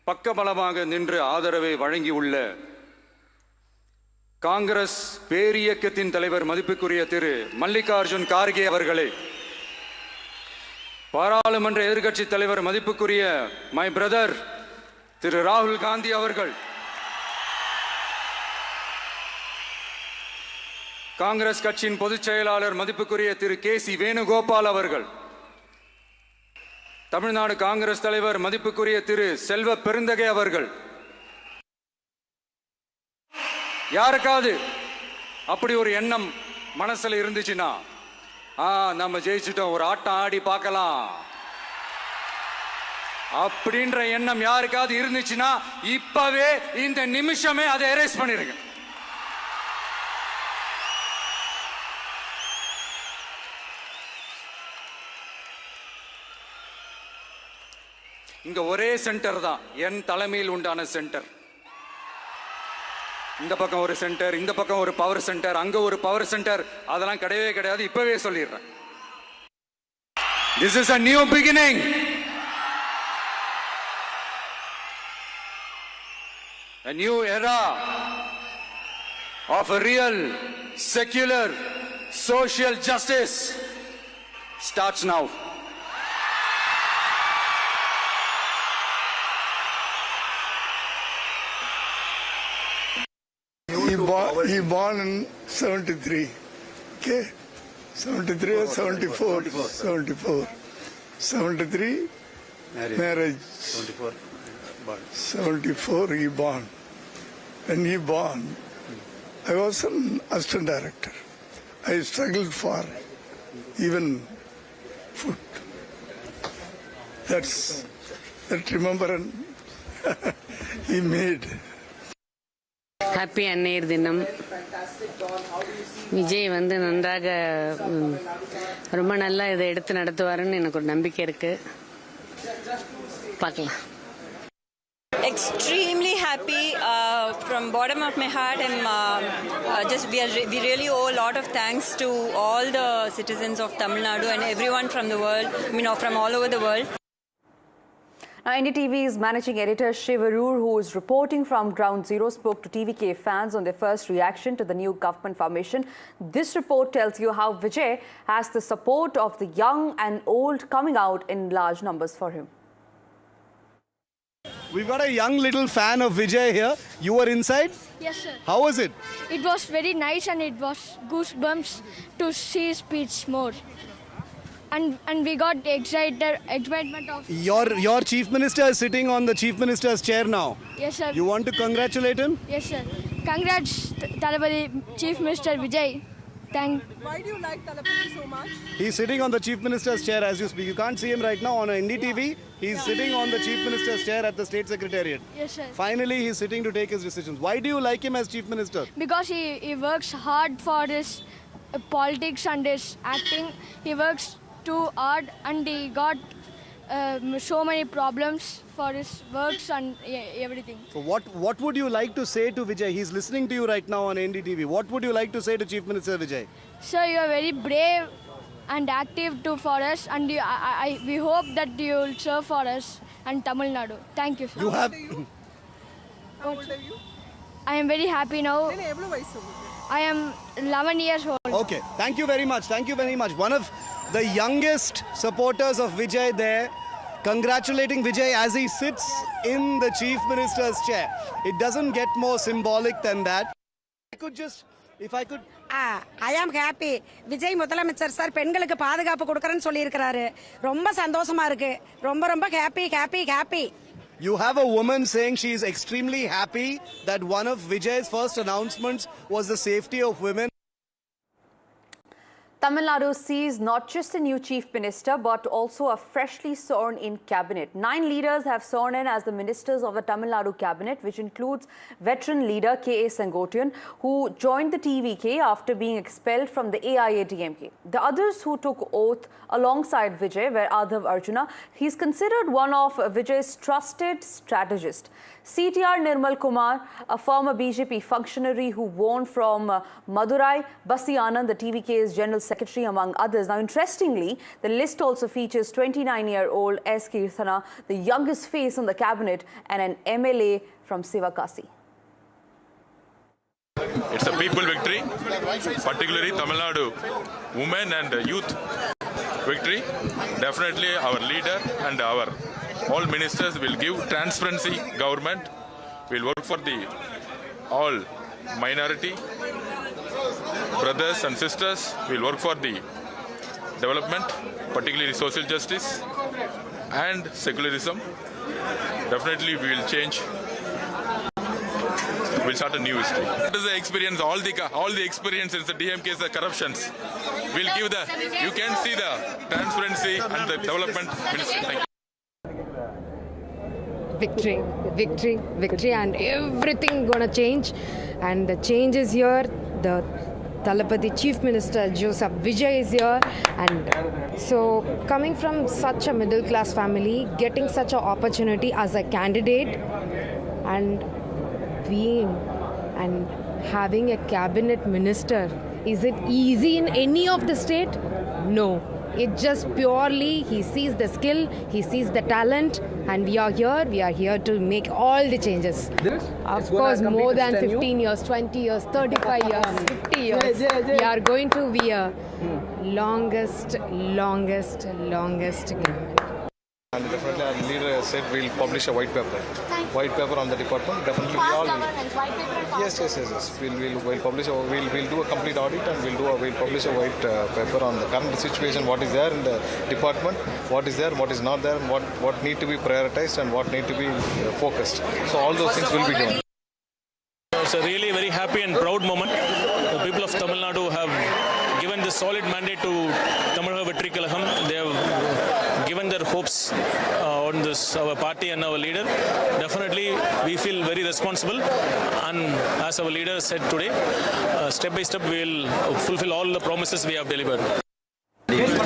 பக்கபலமாக நின்று ஆதரவை வழங்கியுள்ள காங்கிரஸ் பேரியக்கத்தின் தலைவர் மதிப்புக்குரிய திரு மல்லிகார்ஜுன் கார்கே அவர்களே, பாராளுமன்ற எதிர்க்கட்சி தலைவர் மதிப்புக்குரிய மை பிரதர் திரு ராகுல் காந்தி அவர்கள், காங்கிரஸ் கட்சியின் பொதுச் செயலாளர் மதிப்புக்குரிய திரு கே.சி. வேணுகோபால் அவர்கள், தமிழ்நாடு காங்கிரஸ் தலைவர் மதிப்புக்குரிய திரு செல்வ பெருந்தகை அவர்கள், யாருக்காவது அப்படி ஒரு எண்ணம் மனசுல இருந்துச்சுன்னா, நம்ம ஜெயிச்சிட்டோம், ஒரு ஆட்டம் ஆடி பார்க்கலாம் அப்படின்ற எண்ணம் யாருக்காவது இருந்துச்சுன்னா இப்பவே இந்த நிமிஷமே அதை எரேஸ் பண்ணிருங்க. இங்க ஒரே சென்டர் தான், என் தலைமையில் உண்டான சென்டர். இந்த பக்கம் ஒரு சென்டர், இந்த பக்கம் ஒரு பவர் சென்டர், அங்க ஒரு பவர் சென்டர், அதெல்லாம் கிடையவே கிடையாது. இப்பவே சொல்லிடுறேன். This is a new beginning. A new era of a real, secular, social justice starts now. He born in 73. Okay? 73 or 74? 74. 73, marriage. 74 he born. When he born, I was an assistant director. I struggled for even food. That remembrance he made. Happy அன்னையர் தினம். விஜய் வந்து நன்றாக ரொம்ப நல்லா இதை எடுத்து நடத்துவாருன்னு எனக்கு ஒரு நம்பிக்கை இருக்கு. பார்க்கலாம். Extremely happy from bottom of my heart, and we really owe a lot of thanks to all the citizens of Tamil Nadu and everyone from the world. I mean, from all over the world. Now, NDTV's managing editor Shivarur, who is reporting from Ground Zero, spoke to TVK fans on their first reaction to the new government formation. This report tells you how Vijay has the support of the young and old coming out in large numbers for him. We've got a young little fan of Vijay here. You were inside? Yes, sir. How was it? It was very nice, and it was goosebumps to see his speech more. And we got excitement of... Your chief minister is sitting on the chief minister's chair now. Yes, sir. You want to congratulate him? Yes, sir. Congrats, Talapati, Chief Minister Vijay. Why do you like Talapati so much? He's sitting on the chief minister's chair as you speak. You can't see him right now on NDTV. He's sitting on the chief minister's chair at the state secretariat. Yes, sir. Finally, he's sitting to take his decisions. Why do you like him as chief minister? Because he works hard for his politics and his acting. He works too hard, and he got so many problems for his works and everything. So what would you like to say to Vijay? He's listening to you right now on NDTV. What would you like to say to Chief Minister Vijay? Sir, you are very brave and active too for us, and we hope that you will serve for us and Tamil Nadu. Thank you, sir. You have... How old are you? I am very happy now. I am 11 years old. Okay, thank you very much. Thank you very much. One of the youngest supporters of Vijay there, congratulating Vijay as he sits in the chief minister's chair. It doesn't get more symbolic than that. I am happy. Vijay முதலமைச்சர் sir பெண்களுக்கு பாதுகாப்பு கொடுக்கறேன்னு சொல்லி இருக்காரு. ரொம்ப சந்தோஷமா இருக்கு. ரொம்ப happy. You have a woman saying she is extremely happy that one of Vijay's first announcements was the safety of women. Tamil Nadu sees not just a new chief minister but also a freshly sworn in cabinet. 9 leaders have sworn in as the ministers of the Tamil Nadu cabinet, which includes veteran leader K.A. Sengotian, who joined the TVK after being expelled from the AIADMK. The others who took oath alongside Vijay were Adhav Arjuna. He's considered one of Vijay's trusted strategists. CTR Nirmal Kumar, a former BJP functionary who won from Madurai, Basi Anand, the TVK's general secretary, among others. Now, interestingly, the list also features 29-year-old S. Kirthana, the youngest face on the cabinet, and an MLA from Sivakasi. It's a people victory, particularly Tamil Nadu women and youth victory. Definitely our leader and our all ministers will give transparency government. We'll work for the all minority brothers and sisters. We'll work for the development, particularly social justice and secularism. Definitely we will change. We'll start a new history. That is the experience, all the experience in the DMK's the corruptions. We'll give you can see the transparency and the development ministry. Thank you. victory, victory, victory, and everything gonna change. And the change is here. The Talapati Chief Minister Joseph Vijay is here, and so coming from such a middle class family, getting such an opportunity as a candidate, and being and having a cabinet minister, is it easy in any of the state? No. It just purely, he sees the skill, he sees the talent, and we are here to make all the changes. Of course, more than 15 years, 20 years, 35 years, 50 years. We are going to be a longest government. And definitely our leader said we'll publish a white paper. White paper on the department. Definitely we all. Yes. We'll publish. We'll do a complete audit and we'll publish a white paper on the current situation. What is there in the department? What is there? What is not there? And what need to be prioritized and what need to be focused. So all those things will be done. It's a really very happy and proud moment. The people of Tamil Nadu have given this solid mandate to Tamil Nadu Vetri Kalagam. They have given their hopes on this, our party and our leader. Definitely, we feel very responsible. And as our leader said today, step by step, we will fulfill all the promises we have delivered.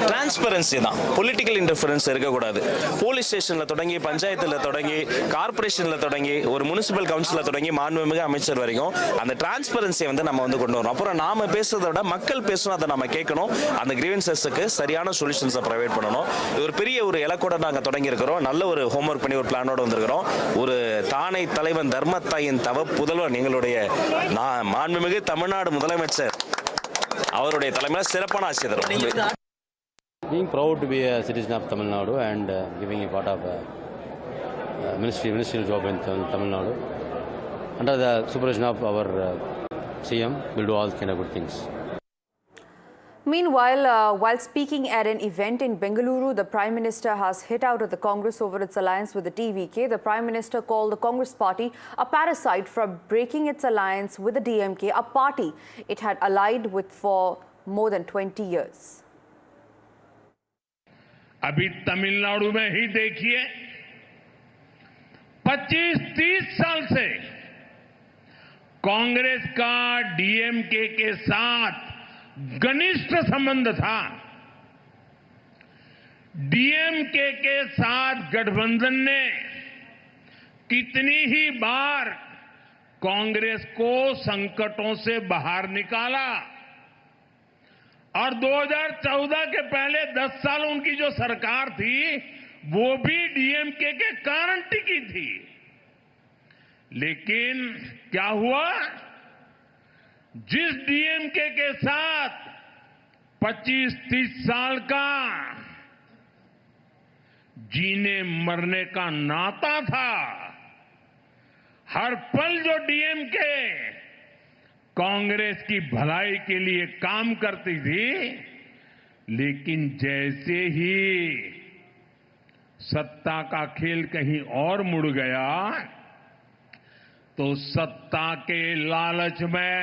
Transparency தான், political interference இருக்கக்கூடாது. Police ஸ்டேஷனில் தொடங்கி, பஞ்சாயத்தில் தொடங்கி, கார்பரேஷனில் தொடங்கி, ஒரு municipal கவுன்சிலில் தொடங்கி, மாண்புமிகு அமைச்சர் வரைக்கும் அந்த டிரான்ஸ்பரன்சியை நம்ம கொண்டு வரணும். அப்புறம் நாம பேசுறதை விட மக்கள் பேசணும், அதை நம்ம கேட்கணும். அந்த கிரீவன்சஸ்க்கு சரியான சொல்யூஷன்ஸை ப்ரொவைட் பண்ணணும். இது ஒரு பெரிய ஒரு இலக்கோட நாங்கள் தொடங்கி இருக்கிறோம். நல்ல ஒரு ஹோம்ஒர்க் பண்ணி ஒரு பிளானோட வந்திருக்கிறோம். ஒரு தானை தலைவன் தர்மத்தாயின் தவ புதல்வன் எங்களுடைய மாண்புமிகு தமிழ்நாடு முதலமைச்சர் அவருடைய தலைமையில் சிறப்பான ஆட்சி தரும். Being proud to be a citizen of Tamil Nadu and giving a part of ministerial job in Tamil Nadu. Under the supervision of our CM, we'll do all kind of good things. Meanwhile, while speaking at an event in Bengaluru, the Prime Minister has hit out at the Congress over its alliance with the TVK. The Prime Minister called the Congress party a parasite for breaking its alliance with the DMK, a party it had allied with for more than 20 years. अभी तमिलनाडु में ही देखिए 25-30 साल से कांग्रेस का DMK के साथ घनिष्ठ संबंध था. डीएमके के साथ गठबंधन ने कितनी ही बार कांग्रेस को संकटों से बाहर निकाला और 2014 के पहले 10 साल उनकी जो सरकार थी वो भी डीएमके के कारण टिकी थी. लेकिन क्या हुआ? जिस डीएमके के साथ 25-30 साल का जीने मरने का नाता था, हर पल जो डीएमके कांग्रेस की भलाई के लिए काम करती थी, लेकिन जैसे ही सत्ता का खेल कहीं और मुड़ गया तो सत्ता के लालच में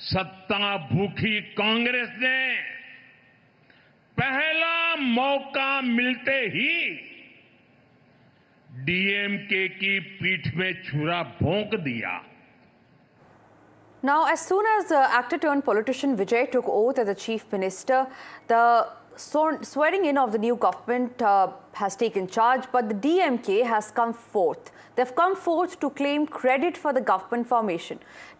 सत्ता भूखी कांग्रेस ने पहला मौका मिलते ही डीएमके की पीठ में छुरा भोंक दिया. Now, as soon as actor-turned politician Vijay took oath as the Chief Minister, the swearing in of the new government has taken charge, but the DMK has come forth. They've come forth to claim credit for the government formation.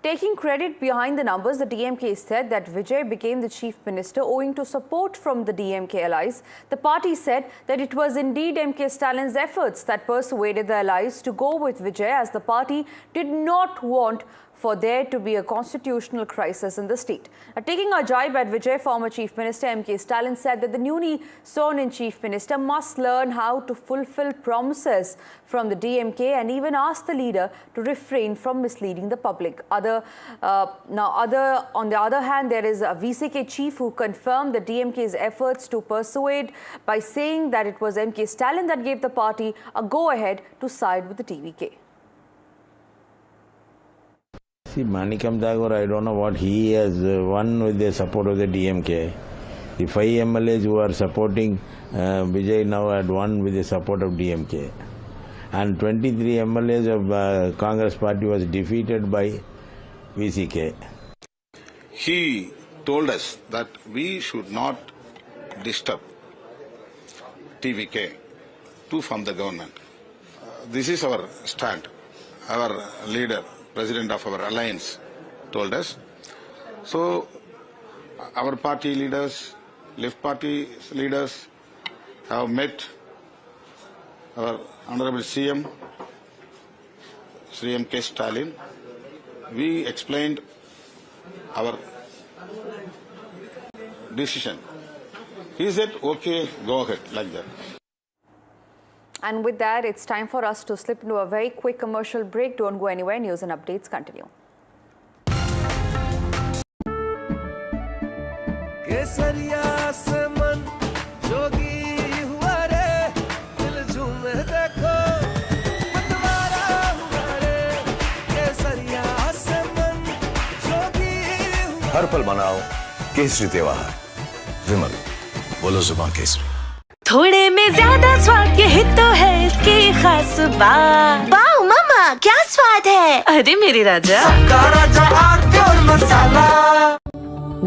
Taking credit behind the numbers, the DMK said that Vijay became the Chief Minister owing to support from the DMK allies. The party said that it was indeed MK Stalin's efforts that persuaded the allies to go with Vijay, as the party did not want for there to be a constitutional crisis in the state. Taking a jibe at Vijay, former Chief Minister MK Stalin said that the newly sworn-in Chief Minister must learn how to fulfill promises from the DMK and even asked the leader to refrain from misleading the public. On the other hand, there is a VCK chief who confirmed the DMK's efforts to persuade by saying that it was MK Stalin that gave the party a go-ahead to side with the TVK. See, Manikam Tagore, I don't know what he has won with the support of the DMK. The 5 MLAs who are supporting Vijay now had won with the support of DMK. and 23 MLAs of Congress party was defeated by VCK. He told us that we should not disturb TVK to form the government. This is our stand. Our leader, president of our alliance, told us. So our party leaders, left party leaders have met our Honorable CM, Sri M.K. Stalin. We explained our decision. He said, okay, go ahead, like that. And with that, it's time for us to slip into a very quick commercial break. Don't go anywhere. News and updates continue. हर पल मनाओ केसरी त्योहार। विमल, बोलो जुबान केसरी। थोड़े में ज्यादा स्वाद, यही तो है इसकी खास बात। वाओ मामा, क्या स्वाद है? अरे मेरे राजा, सबका राजा pure masala.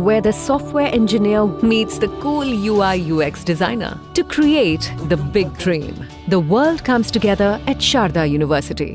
Where the software engineer meets the cool UI UX designer to create the big dream. The world comes together at Sharda University.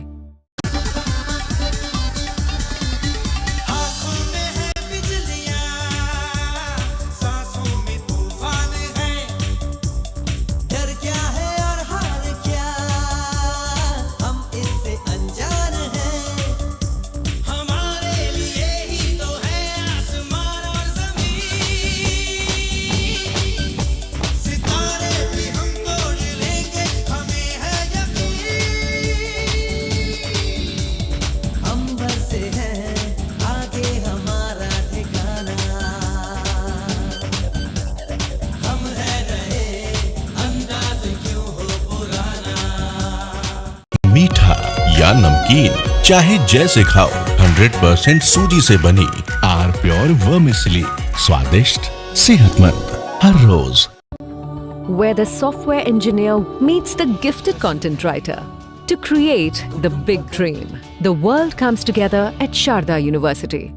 मीठा या नमकीन, चाहे जैसे खाओ, 100% सूजी से बनी आर प्योर वर्मिसली, स्वादिष्ट सेहतमंद हर रोज। Where the software engineer meets the gifted content writer to create the big dream. The world comes together at Sharda University.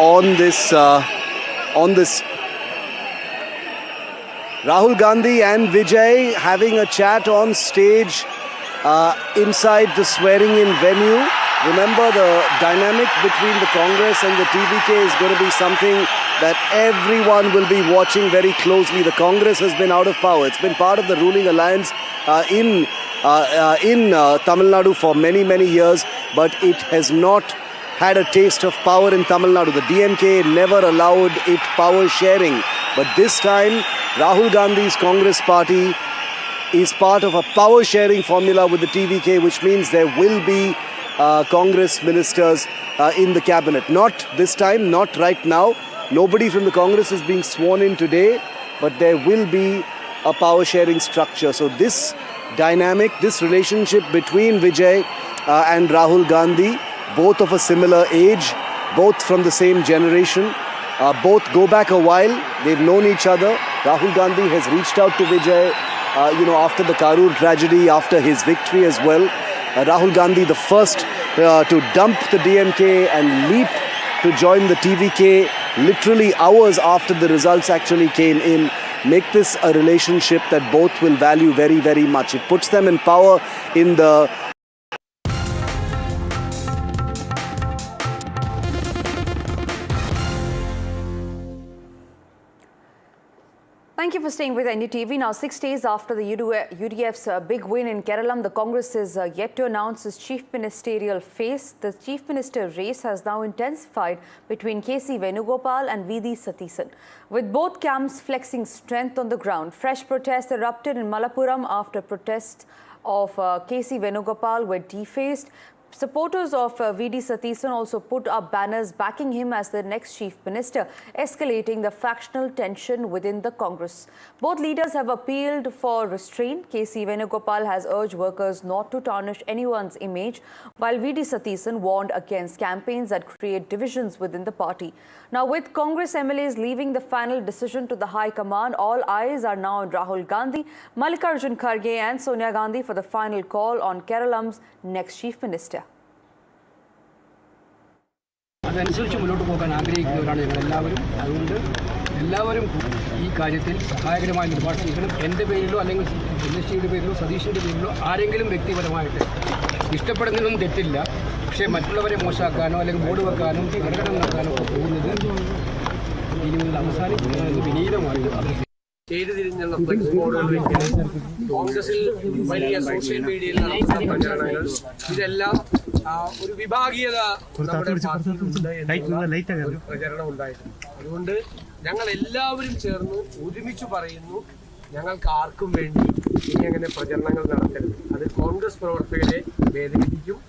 on this Rahul Gandhi and Vijay having a chat on stage inside the swearing-in venue. remember, the dynamic between the Congress and the TVK is going to be something that everyone will be watching very closely. The Congress has been out of power. It's been part of the ruling alliance in Tamil Nadu for many, many years, but it has not had a taste of power in Tamil Nadu. The DMK never allowed it power sharing. But this time, Rahul Gandhi's Congress party is part of a power sharing formula with the TVK, which means there will be Congress ministers in the cabinet. Not this time, not right now. Nobody from the Congress is being sworn in today, but there will be a power sharing structure. So this dynamic, this relationship between Vijay and Rahul Gandhi, both of a similar age, both from the same generation, both go back a while. They've known each other. Rahul Gandhi has reached out to Vijay, after the Karur tragedy, after his victory as well. Rahul Gandhi, the first to dump the DMK and leap to join the TVK literally hours after the results actually came in, make this a relationship that both will value very, very much. It puts them in power in the Thank you for staying with NDTV. Now, 6 days after the UDF's big win in Kerala, the Congress is yet to announce its chief ministerial face. The chief minister race has now intensified between KC Venugopal and Vijay CM, with both camps flexing strength on the ground. Fresh protests erupted in Malappuram after protests of KC Venugopal were defaced. Supporters of Vijay CM also put up banners backing him as the next chief minister, escalating the factional tension within the Congress. Both leaders have appealed for restraint. KC Venugopal has urged workers not to tarnish anyone's image, while Vijay CM warned against campaigns that create divisions within the party. Now, with Congress MLAs leaving the final decision to the High Command, all eyes are now on Rahul Gandhi, Mallikarjun Kharge and Sonia Gandhi for the final call on Keralam's next chief minister. അതനുസരിച്ച് മുന്നോട്ട് പോകാൻ ആഗ്രഹിക്കുന്നവരാണ് ഞങ്ങളെല്ലാവരും. അതുകൊണ്ട് എല്ലാവരും ഈ കാര്യത്തിൽ സഹായകരമായ നിലപാട് സ്വീകരിക്കണം. എൻ്റെ പേരിലോ അല്ലെങ്കിൽ എൻഎസ്ടിയുടെ പേരിലോ സതീഷിൻ്റെ പേരിലോ ആരെങ്കിലും വ്യക്തിപരമായിട്ട് ഇഷ്ടപ്പെടുന്നതിനൊന്നും തെറ്റില്ല. പക്ഷേ മറ്റുള്ളവരെ മോശമാക്കാനോ അല്ലെങ്കിൽ ബോർഡ് വെക്കാനോ പ്രകടനം നടത്താനോ ഒക്കെ പോകുന്നത് ഇനി മുതൽ അവസാനിപ്പിക്കണമെന്ന് വിനീതമായിട്ട് അഭ്യർത്ഥിക്കുന്നു. ചെയ്തുതിരിഞ്ഞുള്ള ഫ്ലെക്സ് ബോർഡുകൾ കോൺഗ്രസിൽ വലിയ സോഷ്യൽ മീഡിയയിൽ നടത്തുന്ന പ്രചരണങ്ങൾ ഇതെല്ലാം ഒരു വിഭാഗീയത നമ്മുടെ പാർട്ടിയിലുണ്ടായിരുന്നു പ്രചരണം ഉണ്ടായിട്ടുണ്ട്. അതുകൊണ്ട് ഞങ്ങൾ എല്ലാവരും ചേർന്ന് ഒരുമിച്ച് പറയുന്നു, ഞങ്ങൾക്ക് ആർക്കും വേണ്ടി ഇനി അങ്ങനെ പ്രചരണങ്ങൾ നടത്തരുത്. അത് കോൺഗ്രസ് പ്രവർത്തകരെ വേദനിപ്പിക്കും,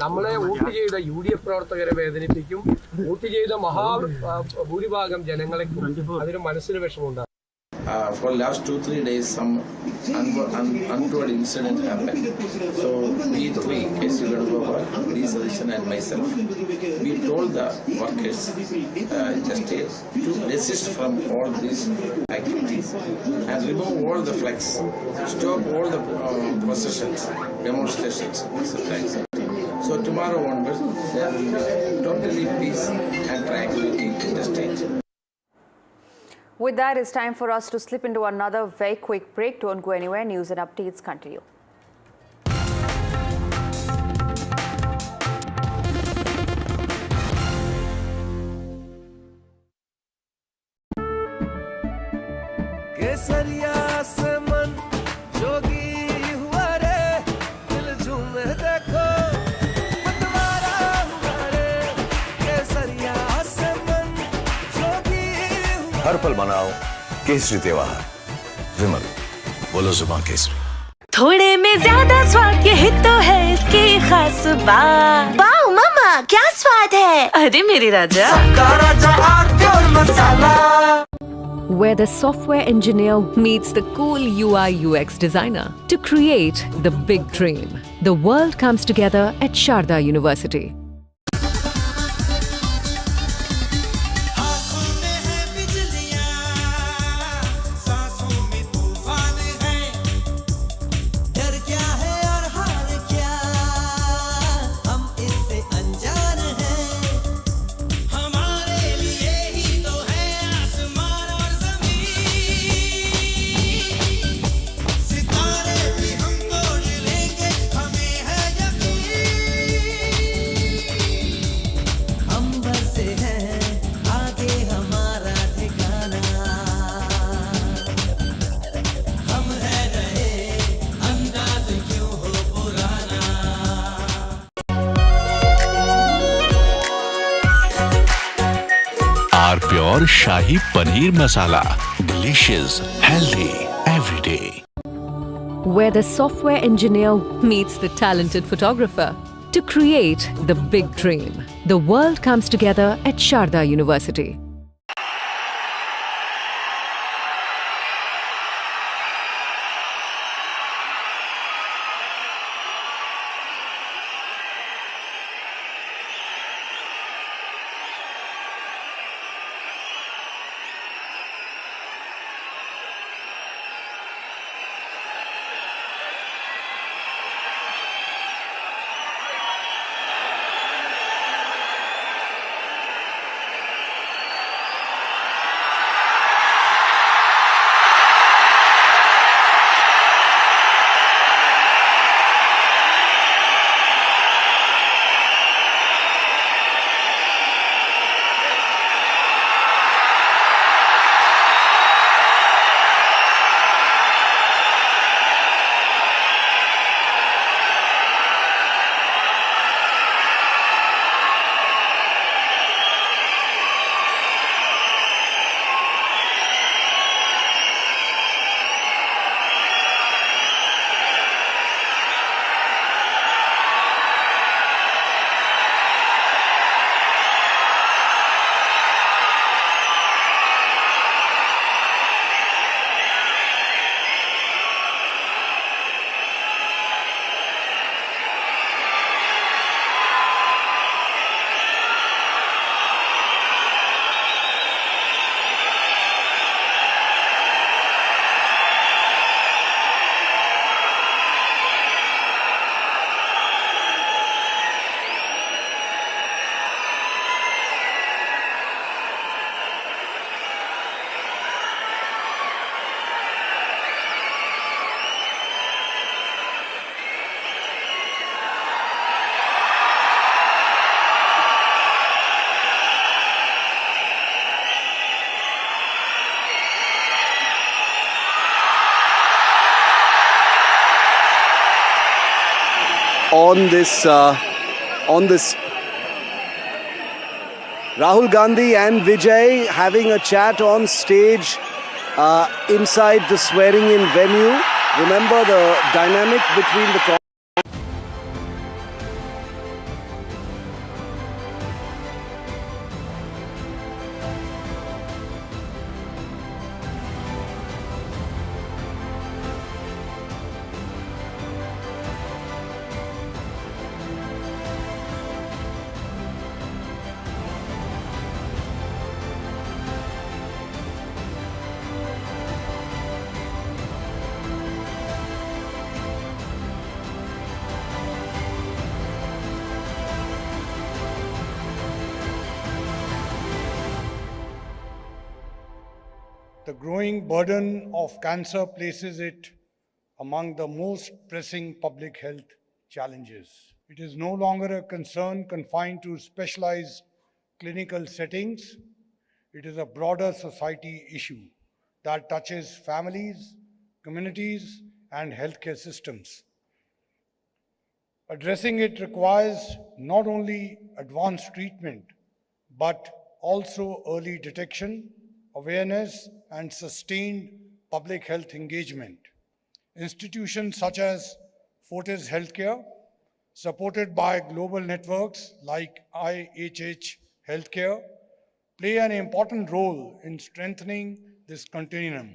നമ്മളെ വോട്ട് ചെയ്ത UDF പ്രവർത്തകരെ വേദനിപ്പിക്കും, വോട്ട് ചെയ്ത ഭൂരിഭാഗം ജനങ്ങളെക്കും അതിന് മനസ്സിന് വിഷമമുണ്ടാകും. For the last 2-3 days, some untoward incident happened. So we three, KC Venugopal, Vijay CM and myself, we told the workers just to desist from all these activities and remove all the flags, stop all the processions, demonstrations, etc. So tomorrow onwards, there will be totally peace and tranquility in the state. With that, it's time for us to slip into another very quick break. Don't go anywhere. News and updates continue. केसरिया से मन जोगी हुआ रे, दिल झूमे देखो मतवारा हुआ रे, केसरिया से मन जोगी हुआ। हर पल मनाओ केसरी त्योहार, विमल बोलो जुबान केसरी। थोड़े में ज्यादा स्वाद, यही तो है इसकी खास बात। वाओ मामा, क्या स्वाद है। अरे मेरे राजा, सबका राजा आरती और मसाला। Where the software engineer meets the cool UI UX designer to create the big dream. The world comes together at Sharda University. Pure shahi paneer masala, delicious, healthy everyday. Where the software engineer meets the talented photographer to create the big dream. The world comes together at Sharda University. on this Rahul Gandhi and Vijay having a chat on stage inside the swearing-in venue. Remember the dynamic between the The growing burden of cancer places it among the most pressing public health challenges. It is no longer a concern confined to specialized clinical settings. It is a broader society issue that touches families, communities, and healthcare systems. Addressing it requires not only advanced treatment, but also early detection, awareness, and sustained public health engagement. Institutions such as Fortis Healthcare, supported by global networks like IHH Healthcare, play an important role in strengthening this continuum.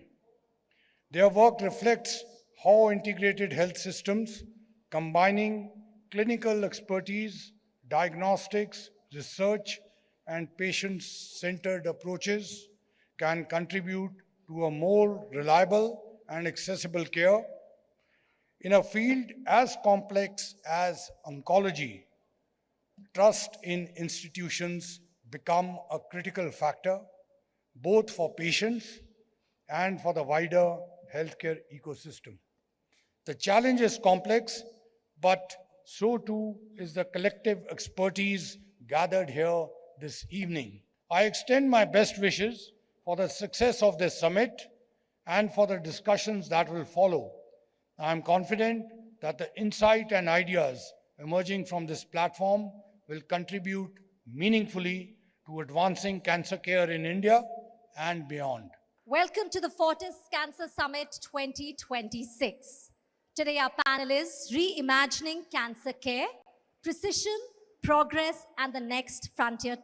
Their work reflects how integrated health systems, combining clinical expertise, diagnostics, research, and patient-centered approaches, can contribute to a more reliable and accessible care. In a field as complex as oncology, trust in institutions become a critical factor, both for patients and for the wider healthcare ecosystem. The challenge is complex, but so too is the collective expertise gathered here this evening. I extend my best wishes for the success of this summit and for the discussions that will follow. I am confident that the insight and ideas emerging from this platform will contribute meaningfully to advancing cancer care in India and beyond. Welcome to the Fortis Cancer Summit 2026. Today our panel is Reimagining Cancer Care, Precision, Progress and the Next Frontier.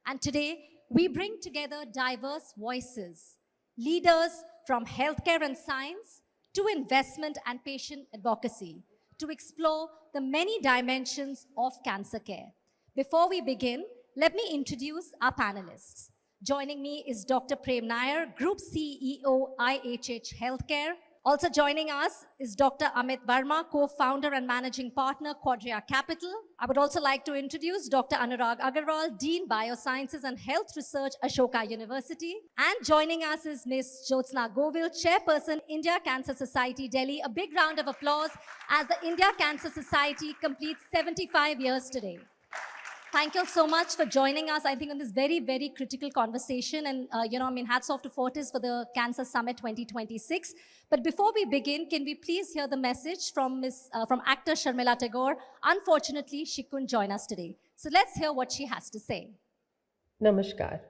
And today we bring together diverse voices, leaders from healthcare and science to investment and patient advocacy to explore the many dimensions of cancer care. Before we begin, let me introduce our panelists. Joining me is Dr. Prem Nair, Group CEO, IHH Healthcare. Also joining us is Dr. Amit Verma, co-founder and managing partner, Quadria Capital. I would also like to introduce Dr. Anurag Agarwal, Dean Biosciences and Health Research, Ashoka University. And joining us is Ms. Jyotsna Govil, Chairperson, India Cancer Society, Delhi. A big round of applause as the India Cancer Society completes 75 years today. Thank you so much for joining us, I think, on this very, very critical conversation. And, hats off to Fortis for the Cancer Summit 2026. But before we begin, can we please hear the message from actor Sharmila Tagore? Unfortunately, she couldn't join us today. So let's hear what she has to say. Namaskar.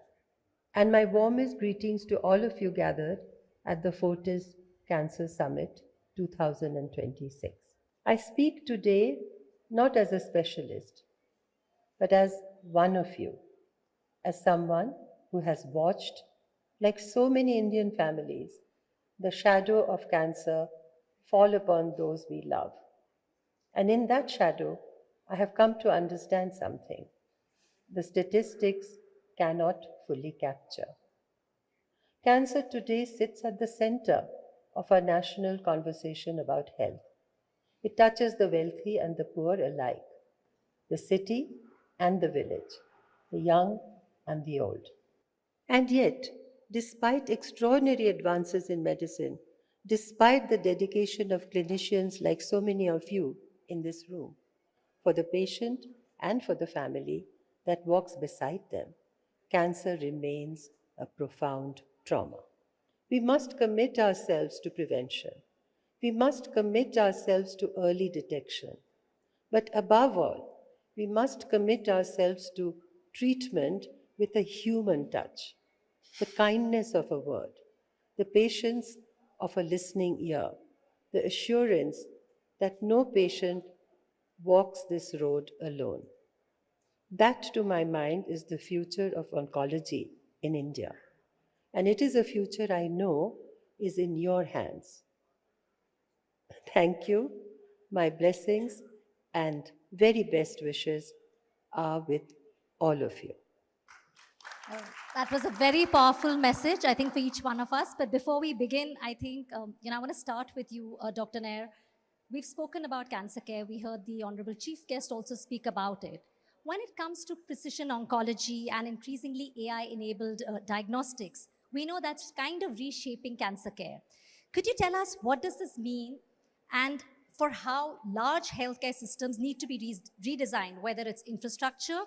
And my warmest greetings to all of you gathered at the Fortis Cancer Summit 2026. I speak today not as a specialist, but as one of you, as someone who has watched, like so many Indian families, the shadow of cancer fall upon those we love. And in that shadow, I have come to understand something the statistics cannot fully capture. Cancer today sits at the center of our national conversation about health. It touches the wealthy and the poor alike, the city and the village, the young and the old. And yet, despite extraordinary advances in medicine, despite the dedication of clinicians like so many of you in this room, for the patient and for the family that walks beside them, cancer remains a profound trauma. We must commit ourselves to prevention. We must commit ourselves to early detection. But above all, we must commit ourselves to treatment with a human touch, the kindness of a word, the patience of a listening ear, the assurance that no patient walks this road alone. That, to my mind, is the future of oncology in India. And it is a future I know is in your hands. Thank you. My blessings and very best wishes are with all of you. That was a very powerful message, I think, for each one of us. But before we begin, I think, I want to start with you, Dr. Nair. We've spoken about cancer care. We heard the Honorable Chief Guest also speak about it. When it comes to precision oncology and increasingly AI-enabled diagnostics, we know that's kind of reshaping cancer care. Could you tell us what does this mean and for how large healthcare systems need to be redesigned, whether it's infrastructure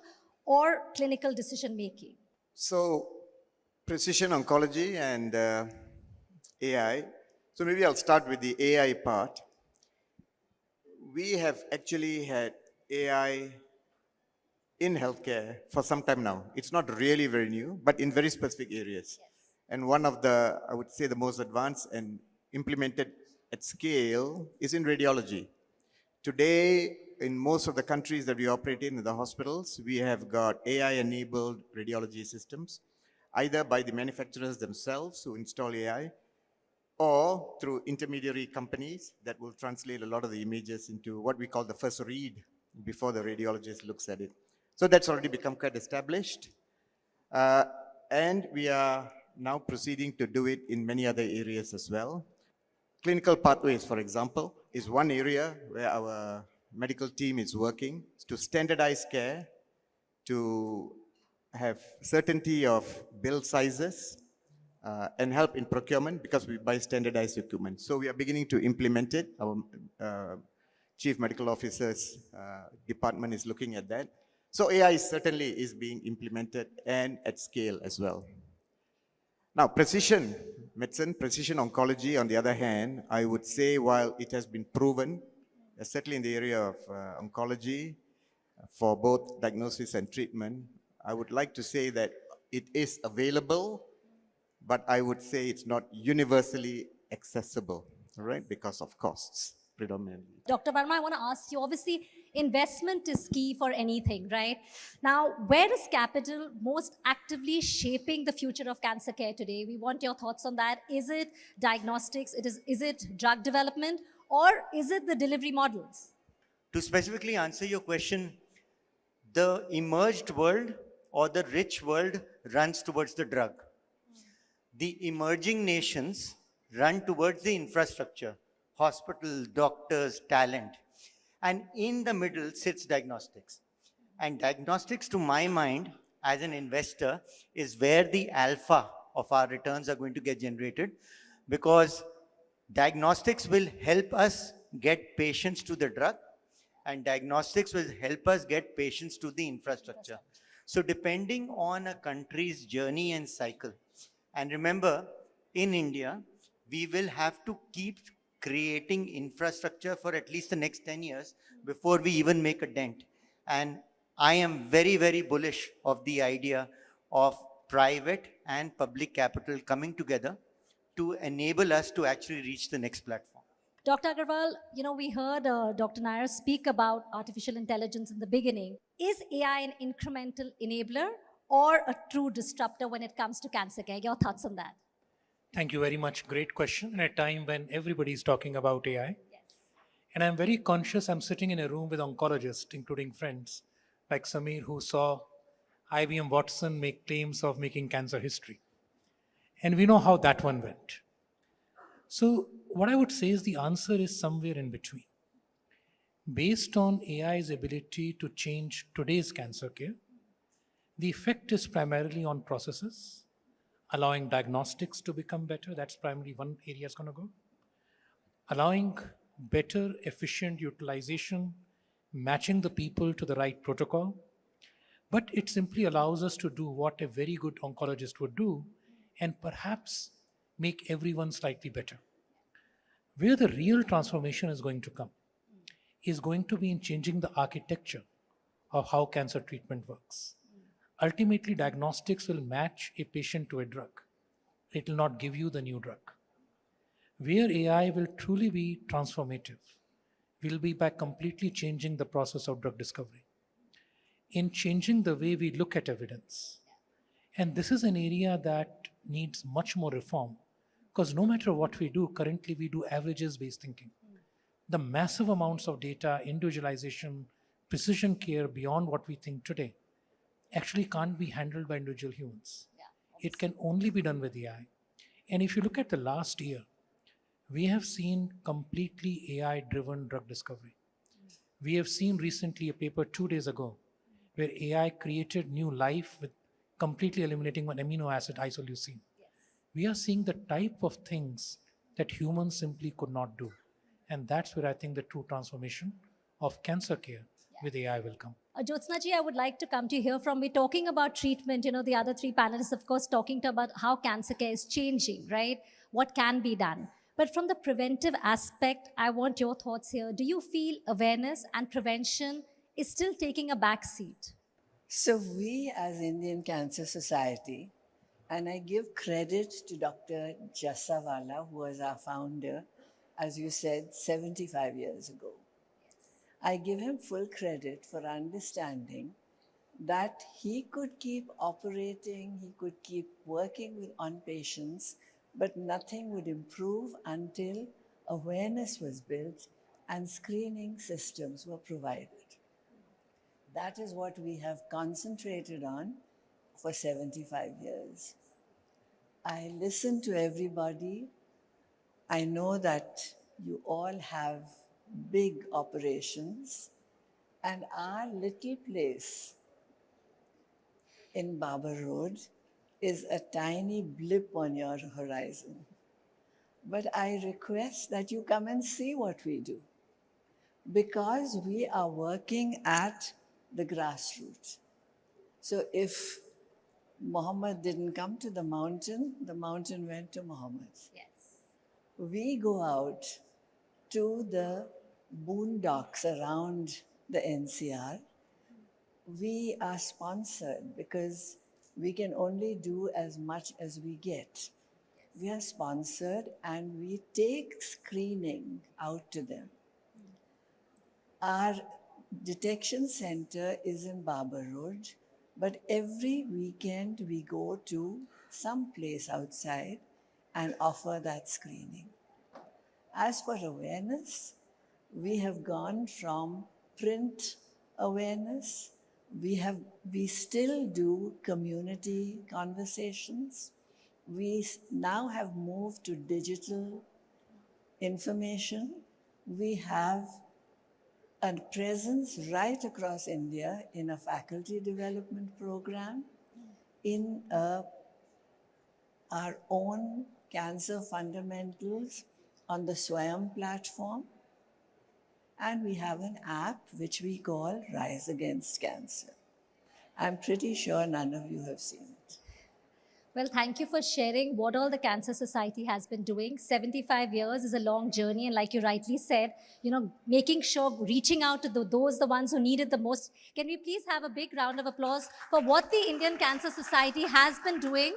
or clinical decision-making? So, precision oncology and AI. So maybe I'll start with the AI part. We have actually had AI in healthcare for some time now. It's not really very new, but in very specific areas. Yes. And one of the, I would say, the most advanced and implemented at scale is in radiology. Today, in most of the countries that we operate in the hospitals, we have got AI-enabled radiology systems, either by the manufacturers themselves who install AI, or through intermediary companies that will translate a lot of the images into what we call the first read before the radiologist looks at it. So that's already become quite established. And we are now proceeding to do it in many other areas as well. Clinical pathways, for example, is one area where our medical team is working to standardize care, to have certainty of bill sizes, and help in procurement because we buy standardized equipment. So we are beginning to implement it. Our Chief Medical Officer's department is looking at that. So AI certainly is being implemented and at scale as well. Now, precision medicine, precision oncology, on the other hand, I would say while it has been proven, certainly in the area of oncology, for both diagnosis and treatment, I would like to say that it is available, but I would say it's not universally accessible, right? Because of costs predominantly. Dr. Verma, I want to ask you, obviously, investment is key for anything, right? Now, where is capital most actively shaping the future of cancer care today? We want your thoughts on that. Is it diagnostics? Is it drug development? Or is it the delivery models? To specifically answer your question, the emerged world or the rich world runs towards the drug. The emerging nations run towards the infrastructure, hospitals, doctors, talent. And in the middle sits diagnostics. And diagnostics, to my mind, as an investor, is where the alpha of our returns are going to get generated, because diagnostics will help us get patients to the drug, and diagnostics will help us get patients to the infrastructure. So depending on a country's journey and cycle, and remember, in India, we will have to keep creating infrastructure for at least the next 10 years before we even make a dent. And I am very, very bullish of the idea of private and public capital coming together to enable us to actually reach the next platform. Dr. Agarwal, we heard Dr. Nair speak about artificial intelligence in the beginning. Is AI an incremental enabler or a true disruptor when it comes to cancer care? Your thoughts on that? Thank you very much. Great question. In a time when everybody is talking about AI. Yes. And I'm very conscious, I'm sitting in a room with oncologists, including friends like Samir, who saw IBM Watson make claims of making cancer history. And we know how that one went. So what I would say is the answer is somewhere in between. Based on AI's ability to change today's cancer care, the effect is primarily on processes, allowing diagnostics to become better. That's primarily one area it's going to go. Allowing better, efficient utilization, matching the people to the right protocol. But it simply allows us to do what a very good oncologist would do and perhaps make everyone slightly better. Where the real transformation is going to come is going to be in changing the architecture of how cancer treatment works. Ultimately, diagnostics will match a patient to a drug. It will not give you the new drug. Where AI will truly be transformative will be by completely changing the process of drug discovery, in changing the way we look at evidence. And this is an area that needs much more reform, because no matter what we do, currently we do averages-based thinking. The massive amounts of data, individualization, precision care beyond what we think today actually can't be handled by individual humans. It can only be done with AI. And if you look at the last year, we have seen completely AI-driven drug discovery. We have seen recently a paper 2 days ago where AI created new life with completely eliminating one amino acid, isoleucine. We are seeing the type of things that humans simply could not do. And that's where I think the true transformation of cancer care with AI will come. Jyotsna ji, I would like to come to hear from you. Talking about treatment, the other three panelists, of course, talking about how cancer care is changing, right? What can be done? But from the preventive aspect, I want your thoughts here. Do you feel awareness and prevention is still taking a back seat? So we as Indian Cancer Society, and I give credit to Dr. Jassawala, who was our founder, as you said, 75 years ago. I give him full credit for understanding that he could keep operating, he could keep working on patients, but nothing would improve until awareness was built and screening systems were provided. That is what we have concentrated on for 75 years. I listen to everybody. I know that you all have big operations, and our little place in Babar Road is a tiny blip on your horizon. But I request that you come and see what we do, because we are working at the grassroots. So if Muhammad didn't come to the mountain went to Muhammad. Yes. We go out to the boondocks around the NCR. we are sponsored because we can only do as much as we get. We are sponsored and we take screening out to them. Our detection center is in Barber Road, but every weekend we go to some place outside and offer that screening. As for awareness, we have gone from print awareness, we still do community conversations. We now have moved to digital information. We have a presence right across India in a faculty development program, in our own cancer fundamentals on the Swayam platform, and we have an app which we call Rise Against Cancer. I'm pretty sure none of you have seen it. Well, thank you for sharing what all the Cancer Society has been doing. 75 years is a long journey, and like you rightly said, making sure, reaching out to the ones who need it the most. Can we please have a big round of applause for what the Indian Cancer Society has been doing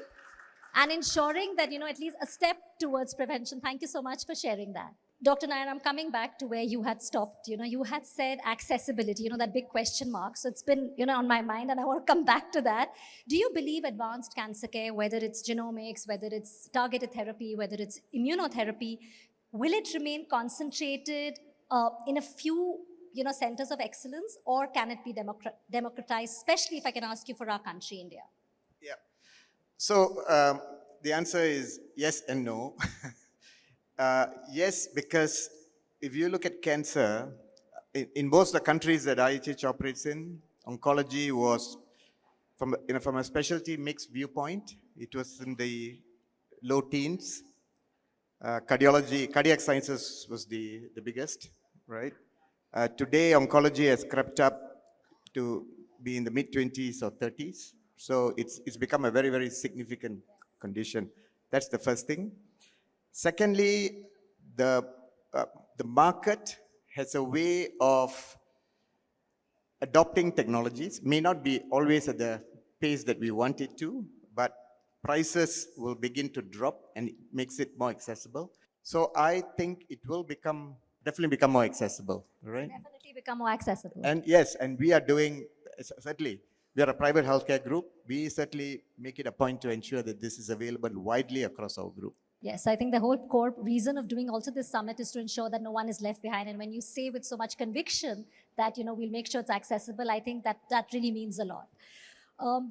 and ensuring that, at least a step towards prevention. Thank you so much for sharing that. Dr. Nair, I'm coming back to where you had stopped. You had said accessibility, that big question mark. So it's been, on my mind, and I want to come back to that. Do you believe advanced cancer care, whether it's genomics, whether it's targeted therapy, whether it's immunotherapy, will it remain concentrated in a few, centers of excellence, or can it be democratized, especially if I can ask you for our country, India? Yeah. So the answer is yes and no. Yes, because if you look at cancer, in most of the countries that IHH operates in, oncology was, from a specialty mix viewpoint, it was in the low teens. Cardiac sciences was the biggest, right? Today, oncology has crept up to be in the mid-20s or 30s. So it's become a very, very significant condition. That's the first thing. Secondly, the market has a way of adopting technologies. May not be always at the pace that we want it to, but prices will begin to drop and it makes it more accessible. So I think it will definitely become more accessible, right? Definitely become more accessible. And yes, and we are doing, certainly, we are a private healthcare group. We certainly make it a point to ensure that this is available widely across our group. Yes, I think the whole core reason of doing also this summit is to ensure that no one is left behind. And when you say with so much conviction that, we'll make sure it's accessible, I think that really means a lot.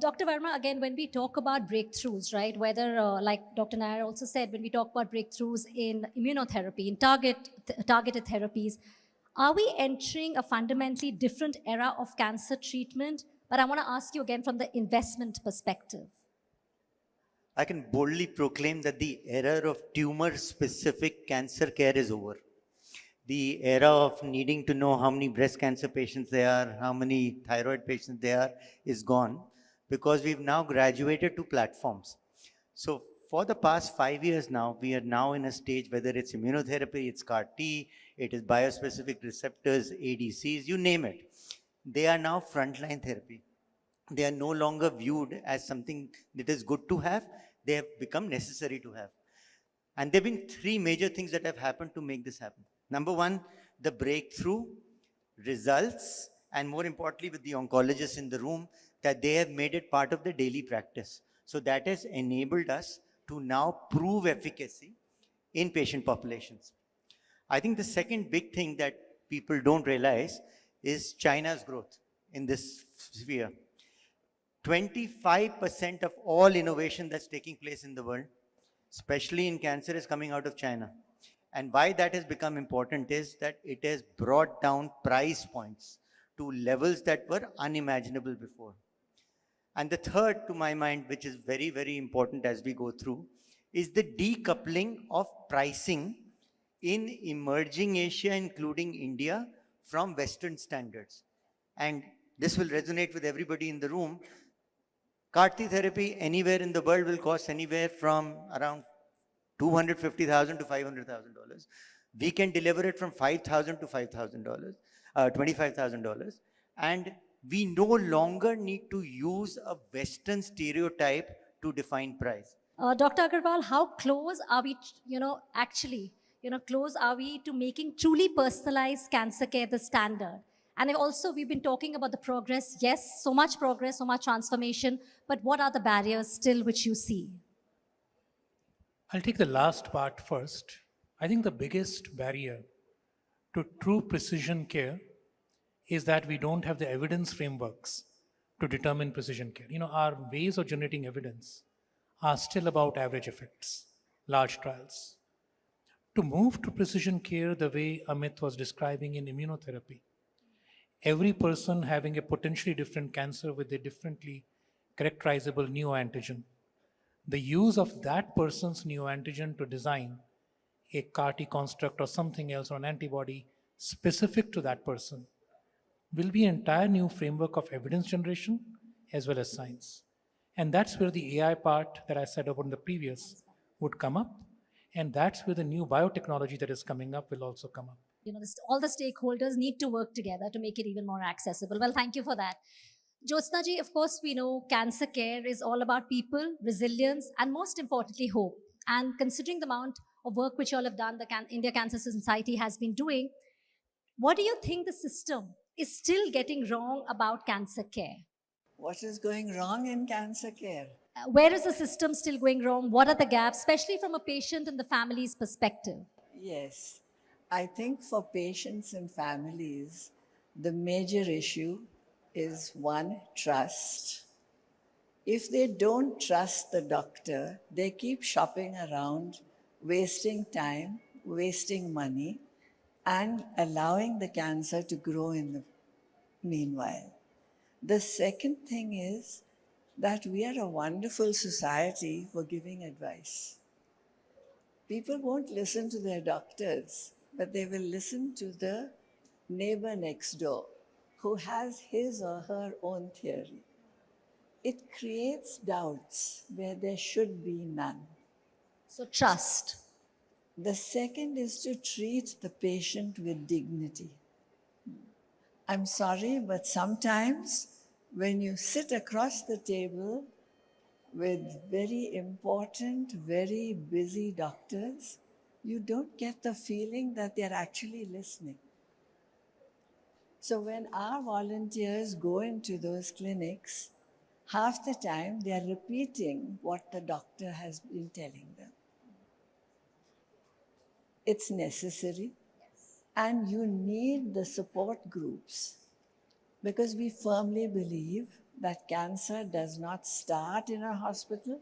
Dr. Verma, again, when we talk about breakthroughs, right, whether, like Dr. Nair also said, when we talk about breakthroughs in immunotherapy, in targeted therapies, are we entering a fundamentally different era of cancer treatment? But I want to ask you again from the investment perspective. I can boldly proclaim that the era of tumor-specific cancer care is over. The era of needing to know how many breast cancer patients there are, how many thyroid patients there are, is gone, because we've now graduated to platforms. So for the past 5 years now, we are now in a stage, whether it's immunotherapy, it's CAR-T, it is biospecific receptors, ADCs, you name it. They are now frontline therapy. They are no longer viewed as something that is good to have. They have become necessary to have. And there have been three major things that have happened to make this happen. Number one, the breakthrough results, and more importantly with the oncologists in the room, that they have made it part of the daily practice. So that has enabled us to now prove efficacy in patient populations. I think the second big thing that people don't realize is China's growth in this sphere. 25% of all innovation that's taking place in the world, especially in cancer, is coming out of China. And why that has become important is that it has brought down price points to levels that were unimaginable before. And the third, to my mind, which is very, very important as we go through, is the decoupling of pricing in emerging Asia, including India, from Western standards. And this will resonate with everybody in the room. CAR-T therapy anywhere in the world will cost anywhere from around $250,000 to $500,000. We can deliver it from $5,000 to $25,000. And We no longer need to use a Western stereotype to define price. Dr. Agarwal, how close are we, actually, close are we to making truly personalized cancer care the standard? And also, we've been talking about the progress. Yes, so much progress, so much transformation. But what are the barriers still which you see? I'll take the last part first. I think the biggest barrier to true precision care is that we don't have the evidence frameworks to determine precision care. Our ways of generating evidence are still about average effects, large trials. To move to precision care the way Amit was describing in immunotherapy, every person having a potentially different cancer with a differently characterizable neoantigen, the use of that person's neoantigen to design a CAR-T construct or something else or an antibody specific to that person will be an entire new framework of evidence generation as well as science. And that's where the AI part that I said about in the previous would come up. And that's where the new biotechnology that is coming up will also come up. All the stakeholders need to work together to make it even more accessible. Well, thank you for that. Jyotsna ji, of course, we know cancer care is all about people, resilience, and most importantly, hope. And considering the amount of work which you all have done, the India Cancer Society has been doing, what do you think the system is still getting wrong about cancer care? What is going wrong in cancer care? Where is the system still going wrong? What are the gaps, especially from a patient and the family's perspective? Yes, I think for patients and families, the major issue is one, trust. If they don't trust the doctor, they keep shopping around, wasting time, wasting money, and allowing the cancer to grow in the meanwhile. The second thing is that we are a wonderful society for giving advice. People won't listen to their doctors, but they will listen to the neighbor next door who has his or her own theory. It creates doubts where there should be none. So trust. The second is to treat the patient with dignity. I'm sorry, but sometimes when you sit across the table with very important, very busy doctors, you don't get the feeling that they're actually listening. So when our volunteers go into those clinics, half the time they're repeating what the doctor has been telling them. It's necessary. And you need the support groups because we firmly believe that cancer does not start in a hospital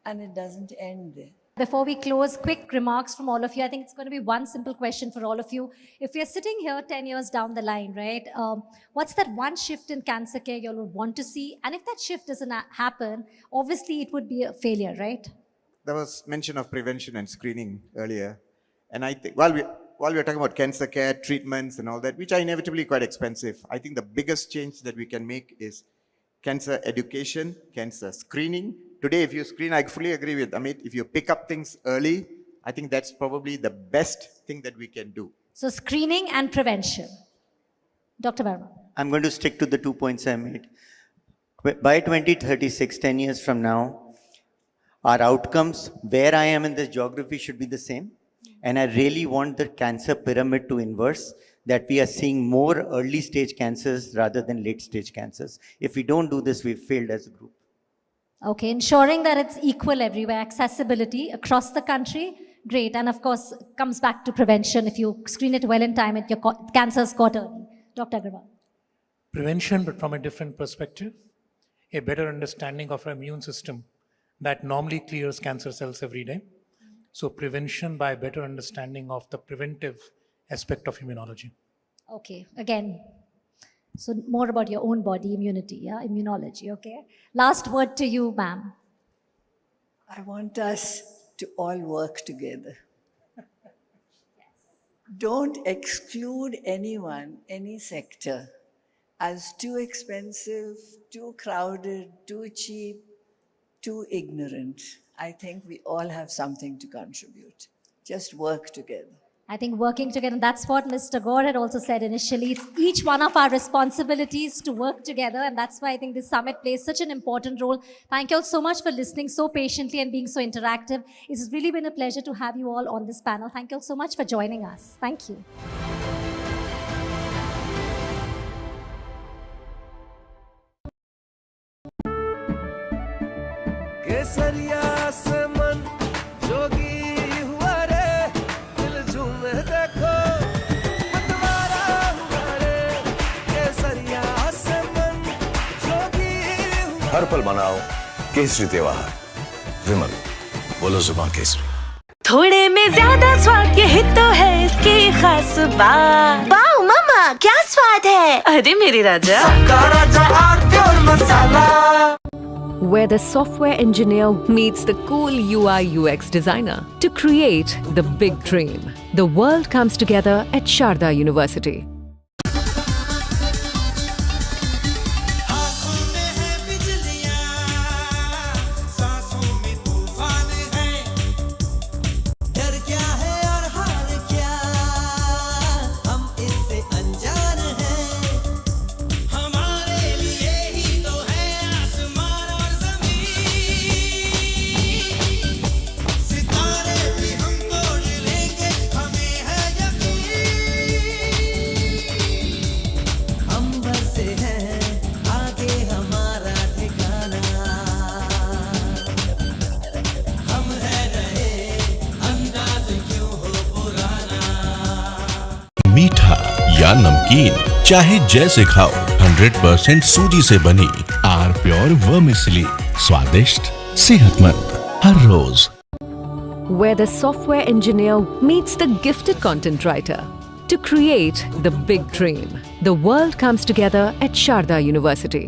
and it doesn't end there. Before we close, quick remarks from all of you. I think it's going to be one simple question for all of you. If you're sitting here 10 years down the line, right, what's that one shift in cancer care you all would want to see? And if that shift doesn't happen, obviously it would be a failure, right? There was mention of prevention and screening earlier. And I think while we are talking about cancer care, treatments and all that, which are inevitably quite expensive, I think the biggest change that we can make is cancer education, cancer screening. Today, if you screen, I fully agree with Amit, if you pick up things early, I think that's probably the best thing that we can do. So screening and prevention. Dr. Verma. I'm going to stick to the 2 points I made. By 2036, 10 years from now, our outcomes, where I am in this geography, should be the same. And I really want the cancer pyramid to inverse, that we are seeing more early stage cancers rather than late stage cancers. If we don't do this, we've failed as a group. Okay, ensuring that it's equal everywhere, accessibility across the country, great. And of course, comes back to prevention. If you screen it well in time, your cancer is caught early. Dr. Agarwal. Prevention, but from a different perspective, a better understanding of our immune system that normally clears cancer cells every day. So prevention by better understanding of the preventive aspect of immunology. Okay, again, so more about your own body immunity, yeah, immunology, okay? Last word to you, ma'am. I want us to all work together. Don't exclude anyone, any sector, as too expensive, too crowded, too cheap, too ignorant. I think we all have something to contribute. Just work together. I think working together, that's what Mr. Gore had also said initially. It's each one of our responsibilities to work together, and that's why I think this summit plays such an important role. Thank you all so much for listening so patiently and being so interactive. It's really been a pleasure to have you all on this panel. Thank you all so much for joining us. Thank you. केसरिया से मन जोगी हुआ रे दिल झूमे देखो मतवारा हुआ रे केसरिया से मन जोगी हुआ हर पल मनाओ केसरी त्योहार विमल बोलो जुबान केसरी थोड़े में ज्यादा स्वाद यही तो है इसकी खास बात। वाओ मामा क्या स्वाद है। अरे मेरे राजा सबका राजा आरती और मसाला। Where the software engineer meets the cool UI UX designer to create the big dream. The world comes together at Sharda University. मीठा या नमकीन, चाहे जैसे खाओ, 100% सूजी से बनी आर प्योर वर्मिसली, स्वादिष्ट सेहतमंद हर रोज। Where the software engineer meets the gifted content writer to create the big dream. The world comes together at Sharda University.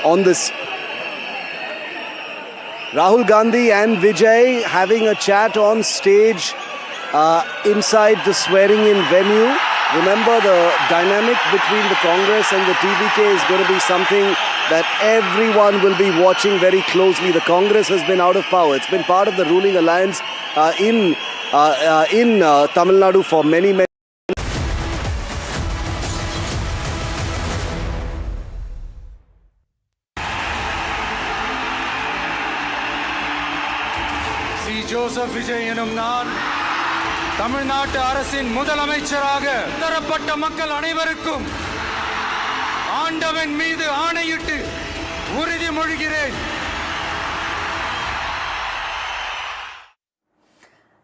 on this Rahul Gandhi and Vijay having a chat on stage inside the swearing-in venue. Remember, the dynamic between the Congress and the TVK is going to be something that everyone will be watching very closely. The Congress has been out of power. It's been part of the ruling alliance in Tamil Nadu for many Joseph Vijay எனும் நான் தமிழ்நாட்டு அரசின் முதலமைச்சராக தரப்பட்ட மக்கள் அனைவருக்கும் ஆண்டவன் மீது ஆணையிட்டு உறுதிமொழிகிறேன்.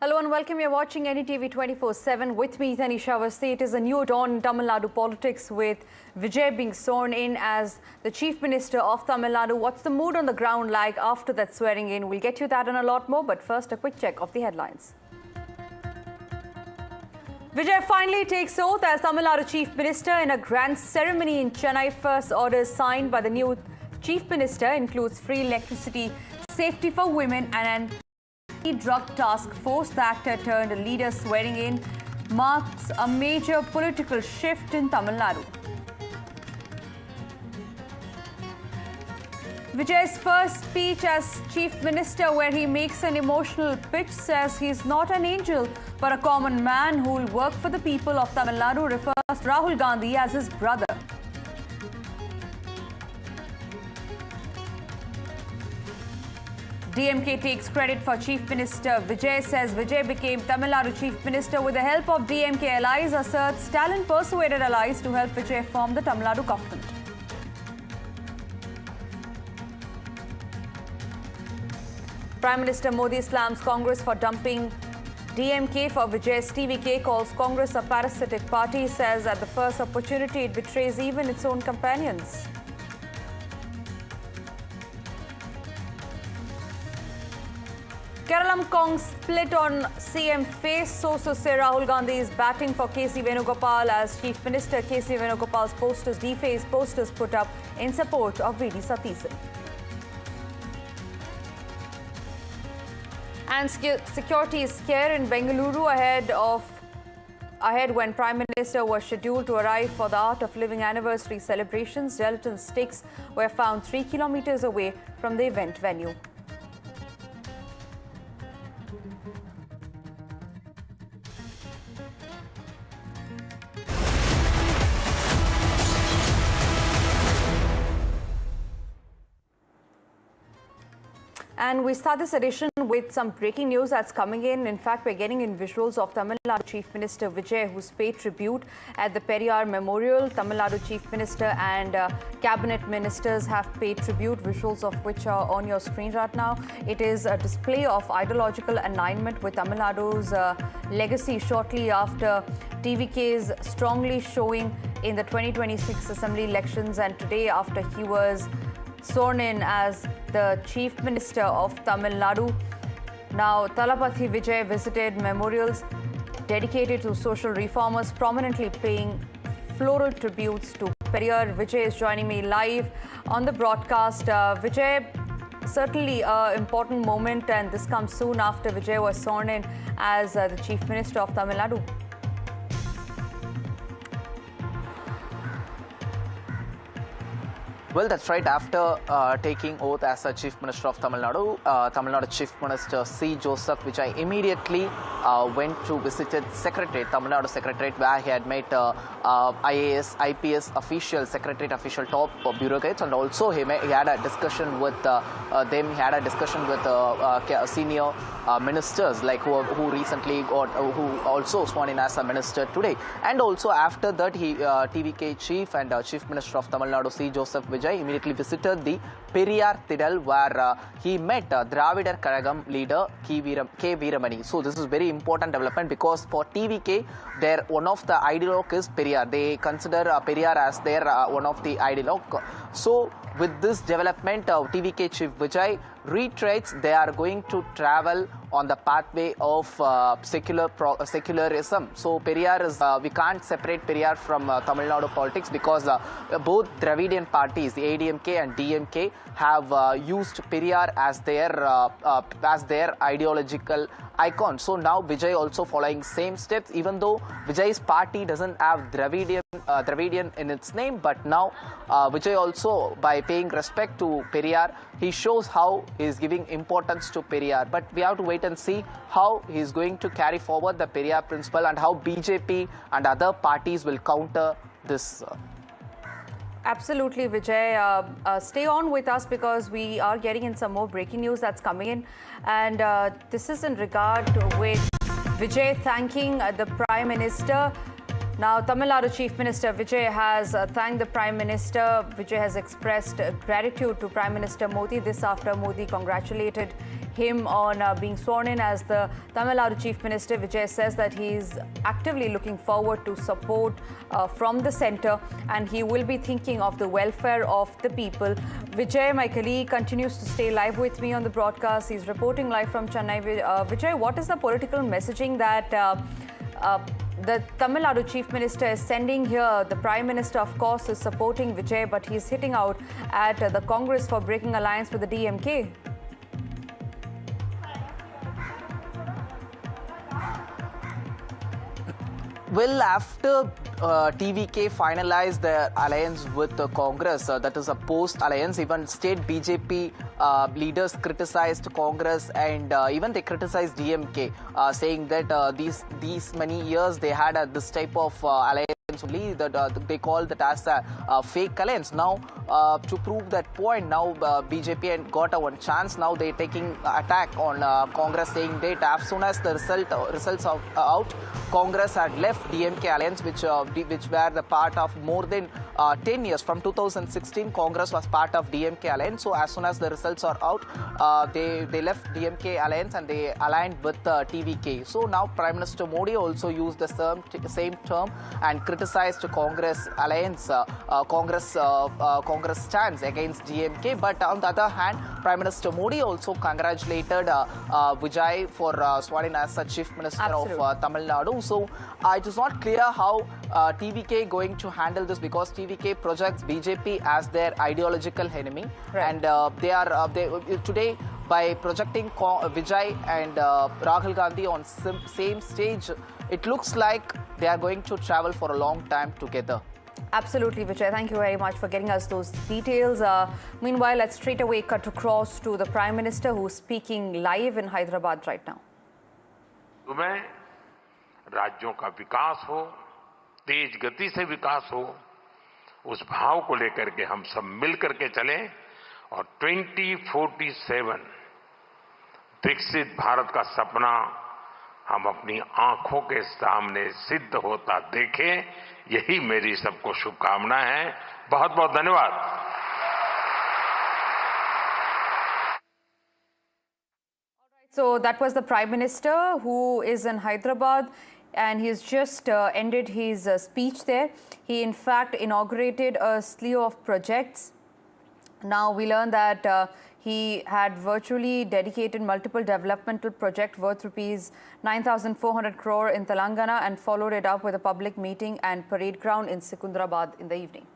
Hello and welcome. You're watching NDTV 24/7 with me, Tanisha Avasthi. It is a new dawn in Tamil Nadu politics with Vijay being sworn in as the Chief Minister of Tamil Nadu. What's the mood on the ground like after that swearing in? We'll get you that and a lot more, but first a quick check of the headlines. Vijay finally takes oath as Tamil Nadu Chief Minister in a grand ceremony in Chennai. First orders signed by the new Chief Minister includes free electricity, safety for women and an drug task force. The actor turned a leader swearing in marks a major political shift in Tamil Nadu. Vijay's first speech as Chief Minister, where he makes an emotional pitch, says he's not an angel but a common man who will work for the people of Tamil Nadu, refers to Rahul Gandhi as his brother. DMK takes credit for Chief Minister. Vijay says Vijay became Tamil Nadu Chief Minister with the help of DMK allies, asserts Stalin persuaded allies to help Vijay form the Tamil Nadu government. Prime Minister Modi slams Congress for dumping DMK for Vijay's TVK, calls Congress a parasitic party, says at the first opportunity it betrays even its own companions. Keralam Kong split on CM face. Sources say Rahul Gandhi is batting for KC Venugopal as Chief Minister. KC Venugopal's posters defaced, posters put up in support of VD Satheesan. And security is scare in Bengaluru ahead when Prime Minister was scheduled to arrive for the Art of Living anniversary celebrations. Gelatin sticks were found 3 kilometers away from the event venue. And we start this edition with some breaking news that's coming in. In fact, we're getting in visuals of Tamil Nadu Chief Minister Vijay, who's paid tribute at the Periyar Memorial. Tamil Nadu Chief Minister and cabinet ministers have paid tribute, visuals of which are on your screen right now. It is a display of ideological alignment with Tamil Nadu's legacy shortly after TVK's strongly showing in the 2026 Assembly elections, and today after he was sworn in as the Chief Minister of Tamil Nadu. Now, Thalapathy Vijay visited memorials dedicated to social reformers, prominently paying floral tributes to Periyar. Vijay is joining me live on the broadcast. Vijay, certainly an important moment, and this comes soon after Vijay was sworn in as the Chief Minister of Tamil Nadu. Well, that's right. After taking oath as a Chief Minister of Tamil Nadu Chief Minister C. Joseph Vijay immediately went to visited Secretariat, Tamil Nadu Secretariat, where he had met IAS, IPS officials, Secretariat official, top bureaucrats, and also he had a discussion with them. He had a discussion with senior ministers, like who recently got, who also sworn in as a minister today. And also after that, he TVK Chief and Chief Minister of Tamil Nadu C. Joseph Vijay immediately visited the Periyar Tidal, where he met Dravidar Kazhagam leader K. Veeramani. So this is very important development because for TVK, one of the ideologue is Periyar. They consider Periyar as their one of the ideologue. So with this development, TVK Chief Vijay reiterates they are going to travel on the pathway of secularism. So Periyar is, we can't separate Periyar from Tamil Nadu politics because both Dravidian parties, the ADMK and DMK, have used Periyar as their ideological icon. So now Vijay also following same steps, even though Vijay's party doesn't have Dravidian in its name, but now Vijay also, by paying respect to Periyar, he shows how he is giving importance to Periyar. But we have to wait and see how he is going to carry forward the Periyar principle and how BJP and other parties will counter this. Absolutely, Vijay. Stay on with us because we are getting in some more breaking news that's coming in. And this is in regard with Vijay thanking the Prime Minister Now, Tamil Nadu Chief Minister Vijay has thanked the Prime Minister. Vijay has expressed gratitude to Prime Minister Modi. This after Modi congratulated him on being sworn in as the Tamil Nadu Chief Minister. Vijay says that he is actively looking forward to support from the centre and he will be thinking of the welfare of the people. Vijay, my colleague, continues to stay live with me on the broadcast. He's reporting live from Chennai. Vijay, what is the political messaging that the Tamil Nadu Chief Minister is sending here? The Prime Minister, of course, is supporting Vijay, but he's hitting out at the Congress for breaking alliance with the DMK. Well, after TVK finalized their alliance with Congress, that is a post-alliance, even state BJP leaders criticized Congress and even they criticized DMK, saying that these many years they had this type of alliance only, that they call that as a fake alliance. Now, to prove that point, now BJP got one chance. Now they're taking attack on Congress, saying that as soon as the results are out, Congress had left DMK alliance, which were the part of more than 10 years. From 2016, Congress was part of DMK alliance. So as soon as the results are out, they left DMK alliance and they aligned with TVK. So now Prime Minister Modi also used the same term and criticized Congress alliance, Congress stance against DMK. But on the other hand, Prime Minister Modi also congratulated Vijay for sworn as a Chief Minister of Tamil Nadu. So it is not clear how TVK going to handle this, because TVK projects BJP as their ideological enemy, and they today by projecting Vijay and Rahul Gandhi on same stage, it looks like they are going to travel for a long time together. Absolutely, Vijay. Thank you very much for getting us those details. Meanwhile, let's straight away cut across to the Prime Minister, who's speaking live in Hyderabad right now. तुम्हें राज्यों का विकास हो, तेज गति से विकास हो, उस भाव को लेकर के हम सब मिल करके चलें और 2047 विकसित भारत का सपना हम अपनी आंखों के सामने सिद्ध होता देखें, यही मेरी सबको शुभकामना है। बहुत बहुत धन्यवाद। So that was the Prime Minister, who is in Hyderabad, and he's just ended his speech there. He in fact inaugurated a slew of projects. Now we learned that he had virtually dedicated multiple developmental projects worth rupees 9,400 crore in Telangana and followed it up with a public meeting and parade ground in Secunderabad in the evening.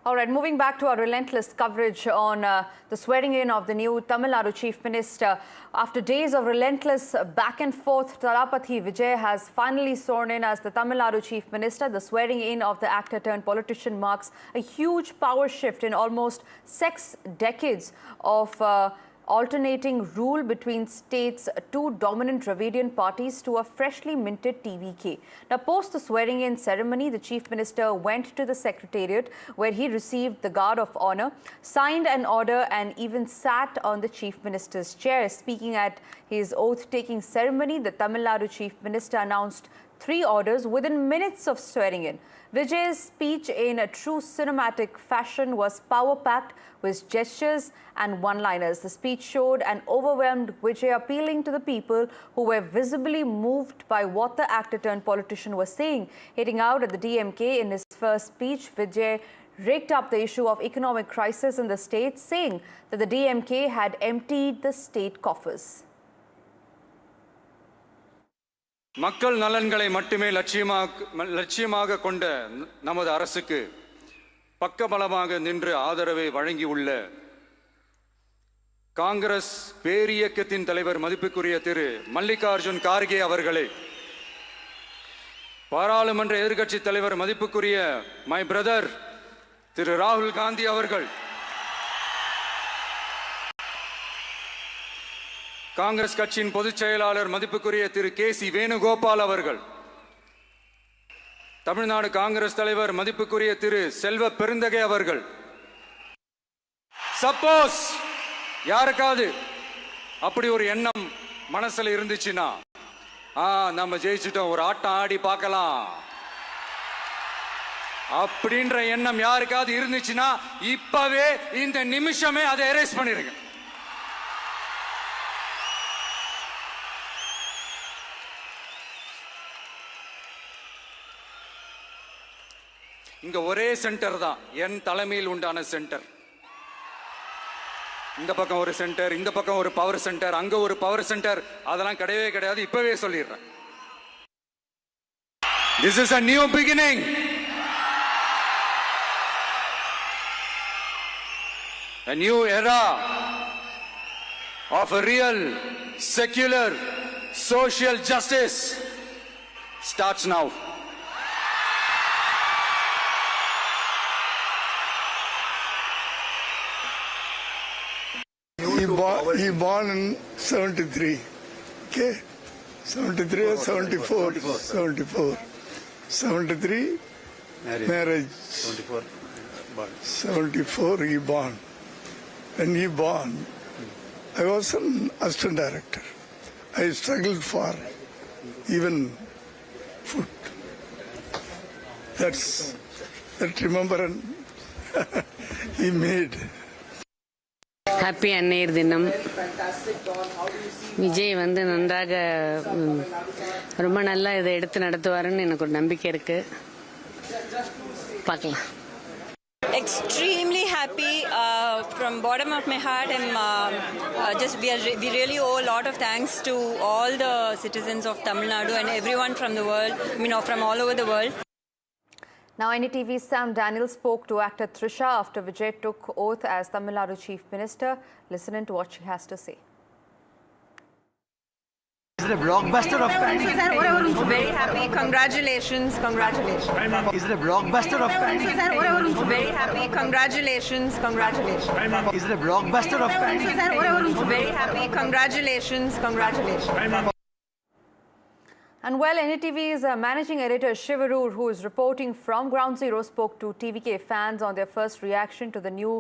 All right, moving back to our relentless coverage on the swearing in of the new Tamil Nadu Chief Minister. After days of relentless back and forth, Thalapathy Vijay has finally sworn in as the Tamil Nadu Chief Minister. The swearing in of the actor turned politician marks a huge power shift in almost 6 decades of alternating rule between states' two dominant Dravidian parties to a freshly minted TVK. Now, post the swearing-in ceremony, the Chief Minister went to the Secretariat where he received the Guard of Honour, signed an order and even sat on the Chief Minister's chair. Speaking at his oath-taking ceremony, the Tamil Nadu Chief Minister announced 3 orders within minutes of swearing in. Vijay's speech in a true cinematic fashion was power-packed with gestures and one-liners. The speech showed an overwhelmed Vijay appealing to the people who were visibly moved by what the actor-turned-politician was saying. Hitting out at the DMK in his first speech, Vijay raked up the issue of economic crisis in the state, saying that the DMK had emptied the state coffers. மக்கள் நலன்களை மட்டுமே லட்சியமாக கொண்ட நமது அரசுக்கு பக்கபலமாக நின்று ஆதரவை வழங்கியுள்ள காங்கிரஸ் பேரியக்கத்தின் தலைவர் மதிப்புக்குரிய திரு மல்லிகார்ஜுன் கார்கே அவர்களே, பாராளுமன்ற எதிர்க்கட்சி தலைவர் மதிப்புக்குரிய மை பிரதர் திரு ராகுல் காந்தி அவர்கள், காங்கிரஸ் கட்சியின் பொதுச் செயலாளர் மதிப்புக்குரிய திரு கே.சி. வேணுகோபால் அவர்கள், தமிழ்நாடு காங்கிரஸ் தலைவர் மதிப்புக்குரிய திரு செல்வ பெருந்தகை அவர்கள், சப்போஸ் யாருக்காவது அப்படி ஒரு எண்ணம் மனசுல இருந்துச்சுன்னா நம்ம ஜெயிச்சிட்டோம், ஒரு ஆட்டம் ஆடி பார்க்கலாம் அப்படின்ற எண்ணம் யாருக்காவது இருந்துச்சுன்னா இப்பவே இந்த நிமிஷமே அதை எரேஸ் பண்ணிருங்க. இங்க ஒரே சென்டர் தான், என் தலைமையில் உண்டான சென்டர். இந்த பக்கம் ஒரு சென்டர், இந்த பக்கம் ஒரு பவர் சென்டர், அங்க ஒரு பவர் சென்டர், அதெல்லாம் கிடையவே கிடையாது. இப்பவே சொல்லிடுறேன். This is a new beginning. A new era of a real secular social justice starts now. He born in 73, okay? 73 or 74? 74. 73, marriage. 74 he born. When he born, I was an assistant director. I struggled for even food. That remembrance he made. Happy அன்னையர் தினம். விஜய் வந்து நன்றாக ரொம்ப நல்லா இதை எடுத்து நடத்துவாருன்னு எனக்கு ஒரு நம்பிக்கை இருக்கு. பார்க்கலாம். Extremely happy from bottom of my heart, and we really owe a lot of thanks to all the citizens of Tamil Nadu and everyone from the world, from all over the world. Now, NDTV's Sam Daniel spoke to actor Trisha after Vijay took oath as Tamil Nadu Chief Minister. Listen in to what she has to say. Is it a blockbuster of kind? Very happy. Congratulations. Congratulations. Is it a blockbuster of kind? Very happy. Congratulations. Congratulations. Is it a blockbuster of kind? Very happy. Congratulations. Congratulations. And well, NDTV's managing editor Shivarur, who is reporting from Ground Zero, spoke to TVK fans on their first reaction to the new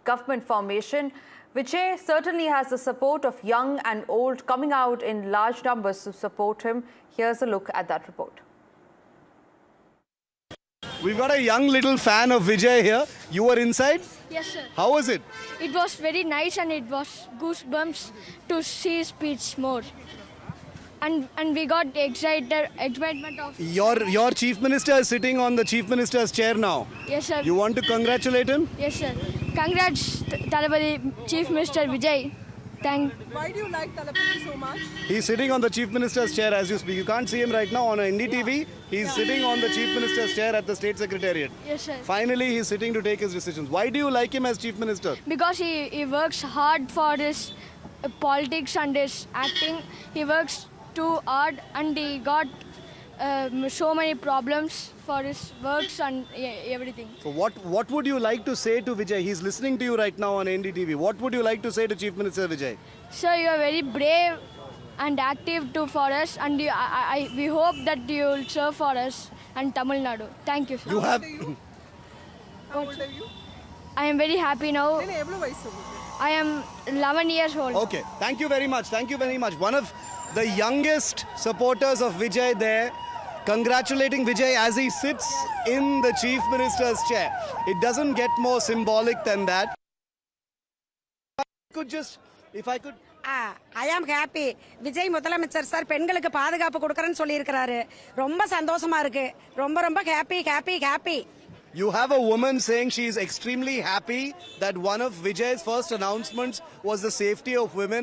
government formation. Vijay certainly has the support of young and old coming out in large numbers to support him. Here's a look at that report. We've got a young little fan of Vijay here. You were inside? Yes, sir. How was it? It was very nice, and it was goosebumps to see his speech more. And we got excitement of... Your Chief Minister is sitting on the Chief Minister's chair now. Yes, sir. You want to congratulate him? Yes, sir. Congrats, Talapati Chief Minister Vijay. Why do you like Talapati so much? He's sitting on the Chief Minister's chair as you speak. You can't see him right now on NDTV. He's sitting on the Chief Minister's chair at the State Secretariat. Yes, sir. Finally, he's sitting to take his decisions. Why do you like him as Chief Minister? Because he works hard for his politics and his acting. He works too hard, and he got so many problems for his works and everything. So what would you like to say to Vijay? He's listening to you right now on NDTV. What would you like to say to Chief Minister Vijay? Sir, you are very brave and active for us, and we hope that you will serve for us and Tamil Nadu. Thank you, sir. You have... How old are you? I am very happy now. I am 11 years old. Okay, thank you very much. Thank you very much. One of the youngest supporters of Vijay there, congratulating Vijay as he sits in the Chief Minister's chair. It doesn't get more symbolic than that. If I could... I am happy. Vijay முதலமைச்சர் sir பெண்களுக்கு பாதுகாப்பு கொடுக்கறேன்னு சொல்லி இருக்காரு. ரொம்ப சந்தோஷமா இருக்கு. ரொம்ப happy. You have a woman saying she is extremely happy that one of Vijay's first announcements was the safety of women.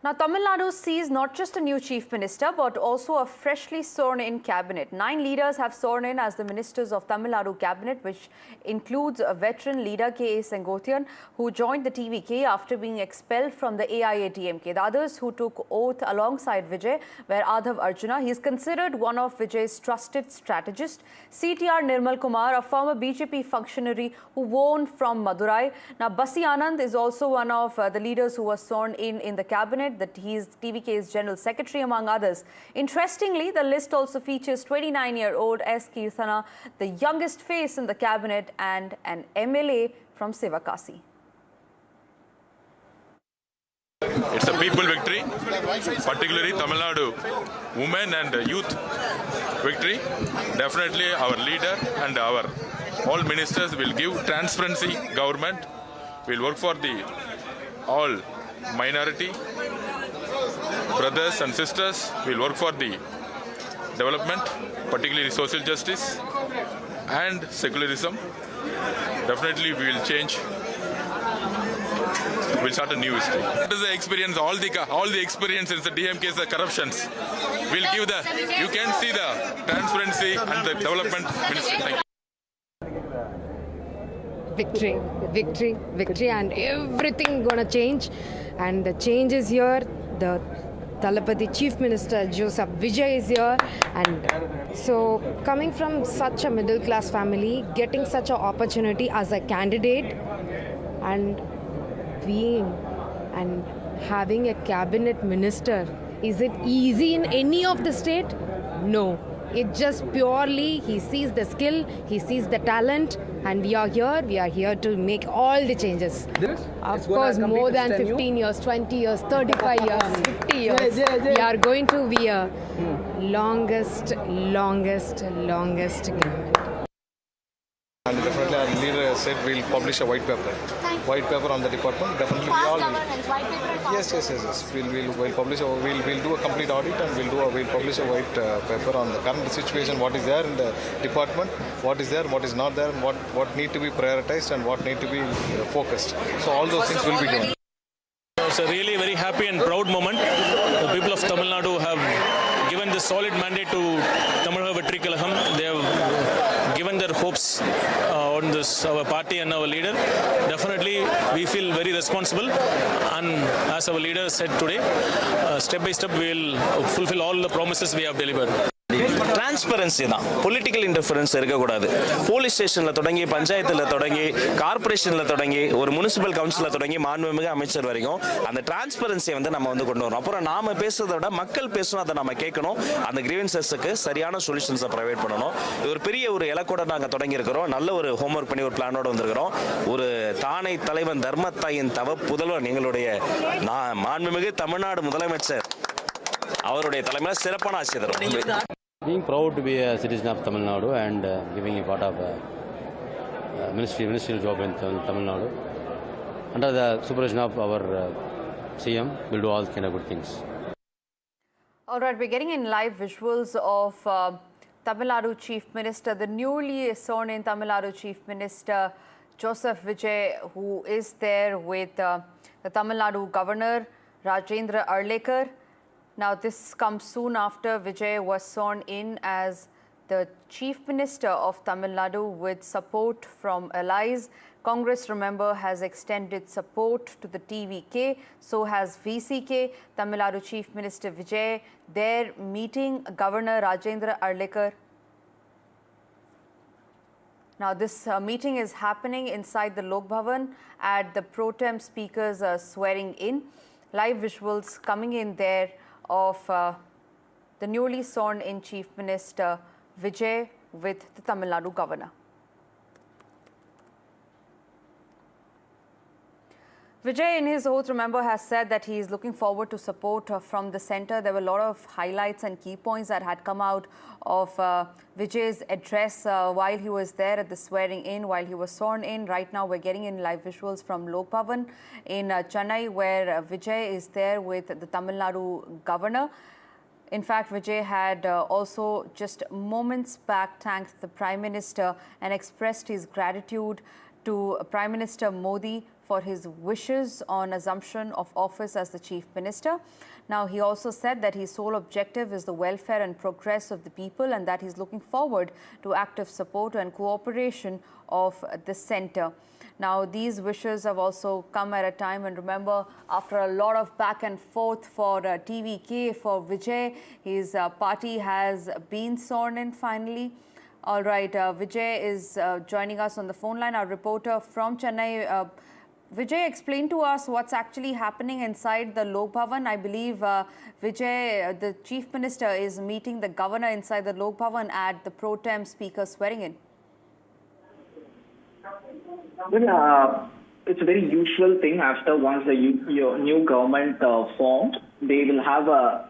Now, Tamil Nadu sees not just a new chief minister, but also a freshly sworn-in cabinet. 9 leaders have sworn in as the ministers of Tamil Nadu cabinet, which includes a veteran leader K.A. Sengotian, who joined the TVK after being expelled from the AIADMK. The others who took oath alongside Vijay were Adhav Arjuna. He is considered one of Vijay's trusted strategists. CTR Nirmal Kumar, a former BJP functionary who won from Madurai. Now, Basi Anand is also one of the leaders who was sworn in the cabinet. That he is TVK's General Secretary, among others. Interestingly, the list also features 29-year-old S. Kirthana, the youngest face in the cabinet, and an MLA from Sivakasi. It's a people victory, particularly Tamil Nadu women and youth victory. Definitely our leader and our all ministers will give transparency government. We'll work for the all minority brothers and sisters. We'll work for the development, particularly social justice and secularism. Definitely we will change. We'll start a new history. That is the experience, all the experience in the DMK's the corruptions. We'll give the, you can see the transparency and the development ministry. Thank you. Victory, victory, victory, and everything gonna change. And the change is here. The Talapati Chief Minister Joseph Vijay is here, and so coming from such a middle class family, getting such an opportunity as a candidate, and being and having a cabinet minister, is it easy in any of the state? No. It just purely, he sees the skill, he sees the talent, and we are here to make all the changes. Of course, more than 15 years, 20 years, 35 years, 50 years. We are going to be a longest government. And definitely our leader said we'll publish a white paper. White paper on the department. Definitely we all will. Yes. We'll publish. We'll do a complete audit and we'll publish a white paper on the current situation. What is there in the department? What is there? What is not there? And what need to be prioritized and what need to be focused. So all those things will be done. It's a really very happy and proud moment. The people of Tamil Nadu have given the solid mandate to Tamil Vetri Kalaham. They have given their hopes on this, our party and our leader. Definitely, we feel very responsible. And as our leader said today, step by step, we will fulfill all the promises we have delivered. Transparency தான், political interference இருக்கக்கூடாது. Police ஸ்டேஷனில் தொடங்கி, பஞ்சாயத்தில் தொடங்கி, கார்பரேஷனில் தொடங்கி, ஒரு municipal கவுன்சிலில் தொடங்கி, மாண்புமிகு அமைச்சர் வரைக்கும் அந்த டிரான்ஸ்பரன்சியை வந்து நம்ம வந்து கொண்டு வரணும். அப்புறம் நாம பேசுறதை விட மக்கள் பேசணும், அதை நம்ம கேட்கணும். அந்த கிரீவன்சஸ்க்கு சரியான சொல்யூஷன்ஸை ப்ரொவைட் பண்ணணும். இது ஒரு பெரிய ஒரு இலக்கோட நாங்கள் தொடங்கி இருக்கிறோம். நல்ல ஒரு ஹோம்ஒர்க் பண்ணி ஒரு பிளானோட வந்திருக்கிறோம். ஒரு தானை தலைவன் தர்மத்தாயின் தவ புதல்வன் எங்களுடைய மாண்புமிகு தமிழ்நாடு முதலமைச்சர் அவருடைய தலைமையில் சிறப்பான ஆட்சி தரும். Being proud to be a citizen of Tamil Nadu and giving a part of ministerial job in Tamil Nadu. Under the supervision of our CM, we'll do all kind of good things. All right, we're getting in live visuals of Tamil Nadu Chief Minister, the newly sworn in Tamil Nadu Chief Minister Joseph Vijay, who is there with the Tamil Nadu Governor Rajendra Arlekar. Now, this comes soon after Vijay was sworn in as the Chief Minister of Tamil Nadu with support from allies. Congress, remember, has extended support to the TVK. So has VCK. Tamil Nadu Chief Minister Vijay there meeting Governor Rajendra Arlekar. Now, this meeting is happening inside the Lok Bhavan at the pro tem speaker's swearing in. Live visuals coming in there of the newly sworn in Chief Minister Vijay with the Tamil Nadu Governor. Vijay, in his oath, remember, has said that he is looking forward to support from the centre. There were a lot of highlights and key points that had come out of Vijay's address while he was there at the swearing in, while he was sworn in. Right now, we're getting in live visuals from Lok Bhavan in Chennai, where Vijay is there with the Tamil Nadu Governor. In fact, Vijay had also just moments back thanked the Prime Minister and expressed his gratitude to Prime Minister Modi for his wishes on assumption of office as the Chief Minister. Now, he also said that his sole objective is the welfare and progress of the people and that he's looking forward to active support and cooperation of the centre. Now, these wishes have also come at a time, and remember, after a lot of back and forth for TVK, for Vijay, his party has been sworn in finally. All right, Vijay is joining us on the phone line, our reporter from Chennai. Vijay, explain to us what's actually happening inside the Lok Bhavan. I believe Vijay, the Chief Minister, is meeting the Governor inside the Lok Bhavan at the pro tem speaker swearing in. it's a very usual thing after once the new government formed, they will have a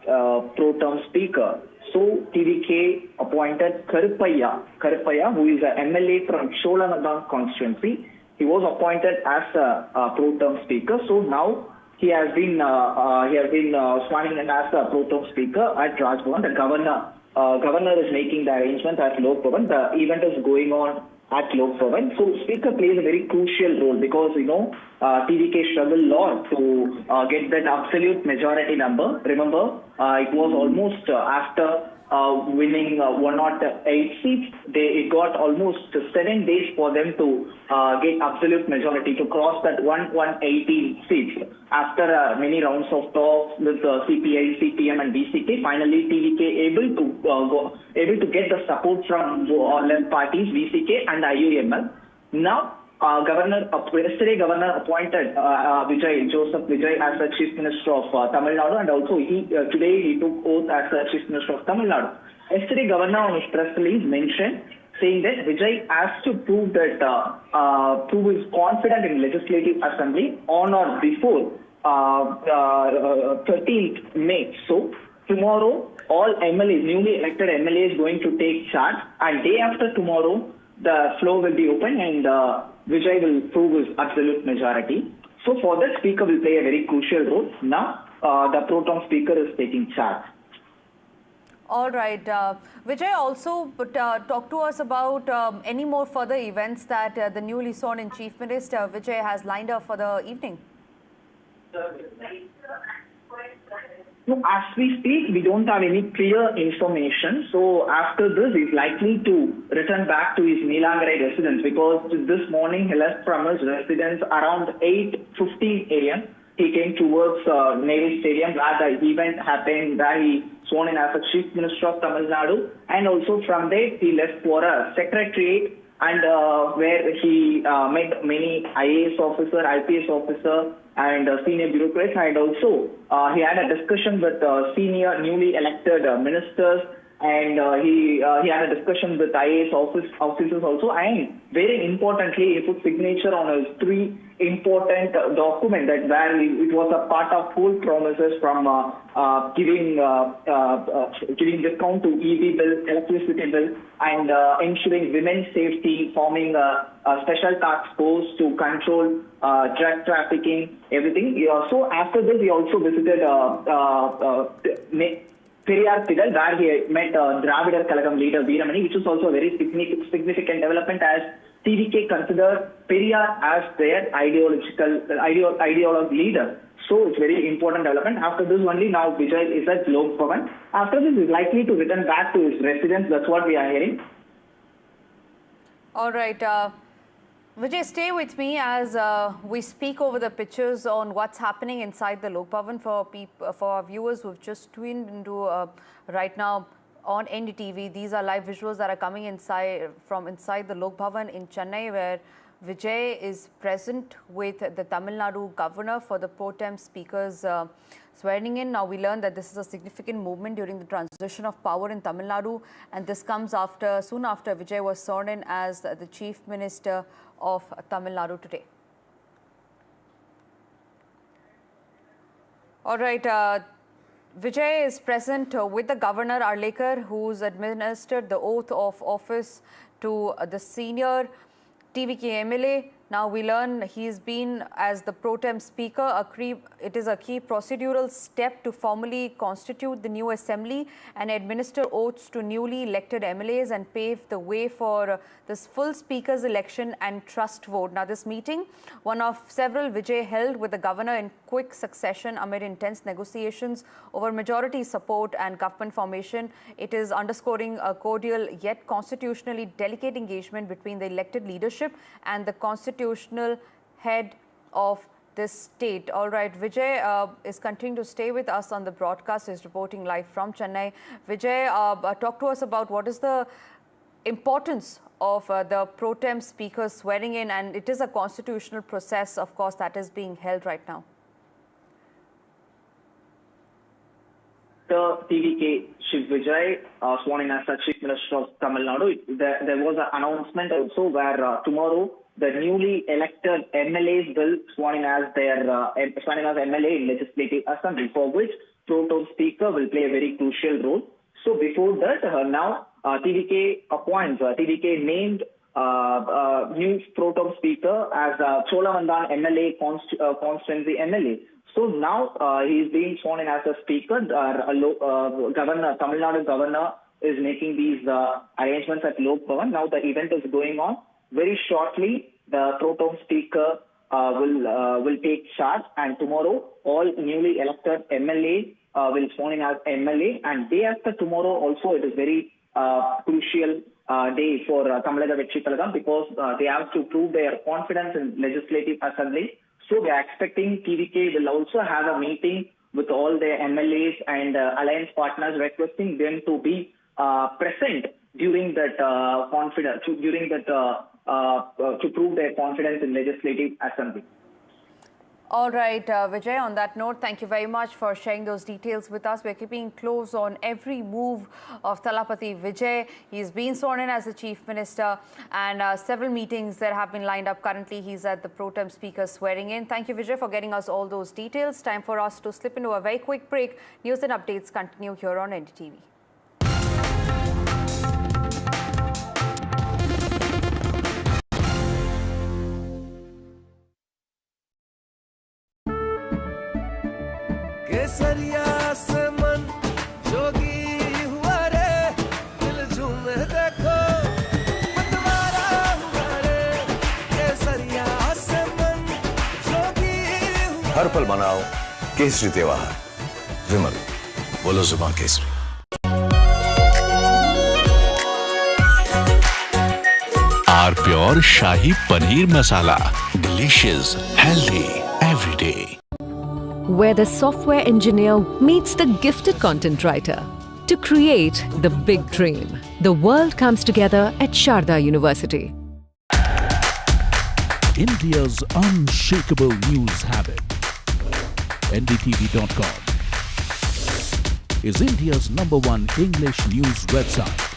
pro-term speaker. So TVK appointed Karupaiya, who is an MLA from Sholanadan constituency. He was appointed as a pro-term speaker. So now he has been sworn in as a pro-term speaker at Raj Bhavan. The governor is making the arrangements at Lok Bhavan. The event is going on at Lok Bhavan. So speaker plays a very crucial role because TVK struggled a lot to get that absolute majority number. Remember, it was almost after winning 108 seats, it got almost 7 days for them to get absolute majority, to cross that 118 seats. After many rounds of talks with CPI, CPM and VCK, finally TVK able to get the support from left parties, VCK and IUML. Now, yesterday governor appointed Vijay as the Chief Minister of Tamil Nadu, and also today he took oath as the Chief Minister of Tamil Nadu. Yesterday governor on his press release mentioned, saying that Vijay has to prove his confidence in Legislative Assembly on or before 13th May. So tomorrow all MLAs, newly elected MLAs, going to take charge, and day after tomorrow the floor will be open and Vijay will prove his absolute majority. So for that, speaker will play a very crucial role. Now the pro-tem speaker is taking charge. All right. Vijay, also talk to us about any more further events that the newly sworn in Chief Minister Vijay has lined up for the evening. No, as we speak, we don't have any clear information. So after this, he's likely to return back to his Neelangarai residence, because this morning he left from his residence around 8:15 a.m. He came towards Nehru Stadium, where the event happened, where he sworn in as a Chief Minister of Tamil Nadu, and also from there he left for a secretariat, and where he met many IAS officer, IPS officer, and senior bureaucrats, and also he had a discussion with senior newly elected ministers, and he had a discussion with IAS officers also, and very importantly, he put signature on his 3 important documents that where it was a part of full promises from giving discount to EV bill, electricity bill, and ensuring women's safety, forming a special task force to control drug trafficking, everything. So after this, he also visited Periyar Tidal, where he met Dravidar Kalagam leader Veeramani, which is also a very significant development, as TVK considered Periyar as their ideology leader. So it's very important development. After this only, now Vijay is at Lok Bhavan. After this, is likely to return back to his residence. That's what we are hearing. All right. Vijay, stay with me as we speak over the pictures on what's happening inside the Lok Bhavan for our viewers who've just tuned into right now on NDTV. These are live visuals that are coming from inside the Lok Bhavan in Chennai, where Vijay is present with the Tamil Nadu governor for the pro-tem speaker's swearing in. Now we learned that this is a significant movement during the transition of power in Tamil Nadu, and this comes soon after Vijay was sworn in as the Chief Minister of Tamil Nadu today. All right. Vijay is present with the Governor Arlekar, who's administered the oath of office to the senior TVK MLA. Now we learn he's been as the pro-tem speaker. It is a key procedural step to formally constitute the new assembly and administer oaths to newly elected MLAs and pave the way for this full speaker's election and trust vote. Now this meeting, one of several Vijay held with the governor in quick succession amid intense negotiations over majority support and government formation. It is underscoring a cordial yet constitutionally delicate engagement between the elected leadership and the constitutional head of this state. All right, Vijay is continuing to stay with us on the broadcast. He's reporting live from Chennai. Vijay, talk to us about what is the importance of the pro-tem speaker swearing in, and it is a constitutional process, of course, that is being held right now. The TVK Vijay sworn in as the Chief Minister of Tamil Nadu. There was an announcement also where tomorrow the newly elected MLAs will sworn in as MLA in Legislative Assembly, for which Pro Tem Speaker will play a very crucial role. So before that, now TVK named new Pro Tem Speaker as Cholamandan MLA constituency MLA. So now he is being sworn in as a Speaker. Governor, Tamil Nadu Governor is making these arrangements at Lok Bhavan. Now the event is going on. Very shortly, the Pro Tem Speaker will take charge, and tomorrow all newly elected MLA will sworn in as MLA, and day after tomorrow also it is very crucial day for Tamil Nadu because they have to prove their confidence in Legislative Assembly. So we are expecting TVK will also have a meeting with all their MLAs and alliance partners, requesting them to be present during that to prove their confidence in Legislative Assembly. All right, Vijay, on that note, thank you very much for sharing those details with us. We're keeping close on every move of Thalapathy Vijay. He's been sworn in as the Chief Minister, and several meetings that have been lined up. Currently, he's at the Pro Tem Speaker swearing in. Thank you, Vijay, for getting us all those details. Time for us to slip into a very quick break. News and updates continue here on NDTV. केसरिया से मन जोगी हुआ रे दिल झूमे देखो मतवारा हुआ रे केसरिया से मन जोगी हुआ हर पल मनाओ केसरी त्योहार विमल बोलो जुबान केसरी are pure shahi paneer masala delicious healthy everyday where the software engineer meets the gifted content writer to create the big dream. The world comes together at Sharda University. India's unshakable news habit. NDTV.com is India's #1 English news website.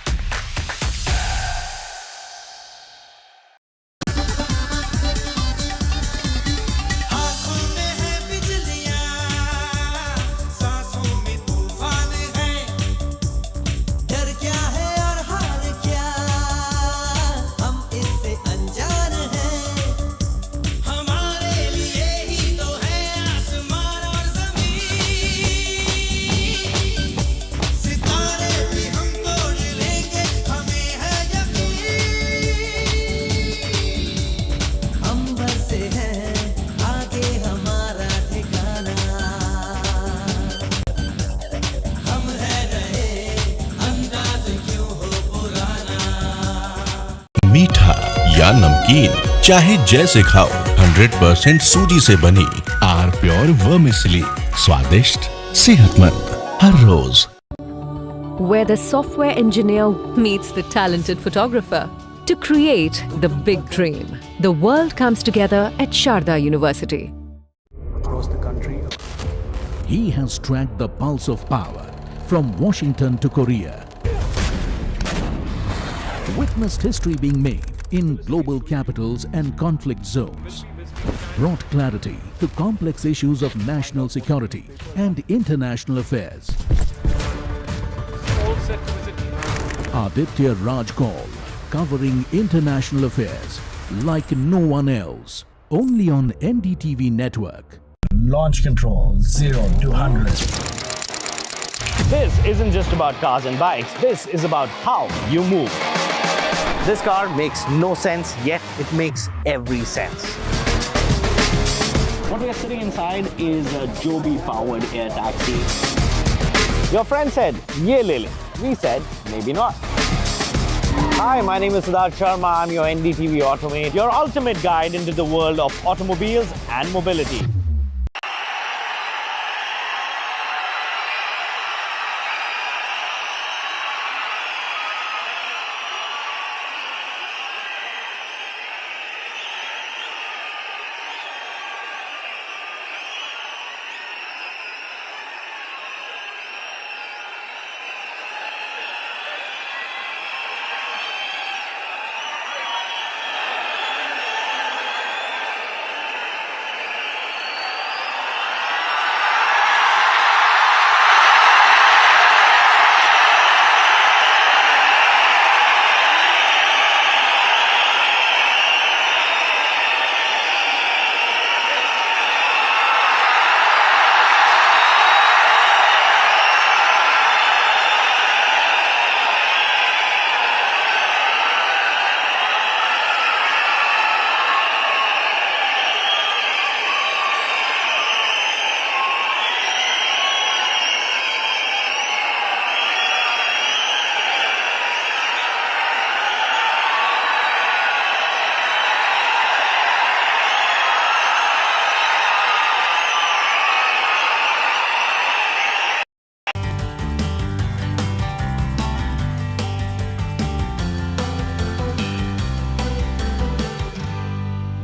मीठा या नमकीन चाहे जैसे खाओ 100% सूजी से बनी are pure vermicelli स्वादिष्ट सेहतमंद हर रोज Where the software engineer meets the talented photographer to create the big dream. The world comes together at Sharda University. Across the country, he has tracked the pulse of power from Washington to Korea. Witnessed history being made in global capitals and conflict zones. Brought clarity to complex issues of national security and international affairs. Aditya Raj Kaul, covering international affairs like no one else. Only on NDTV network. Launch control 0 to 100. This isn't just about cars and bikes. This is about how you move. This car makes no sense, yet it makes every sense. What we are sitting inside is a Joby-powered air taxi. Your friend said, "Ye le le." We said, maybe not. Hi, my name is Siddharth Sharma. I'm your NDTV Automate, your ultimate guide into the world of automobiles and mobility.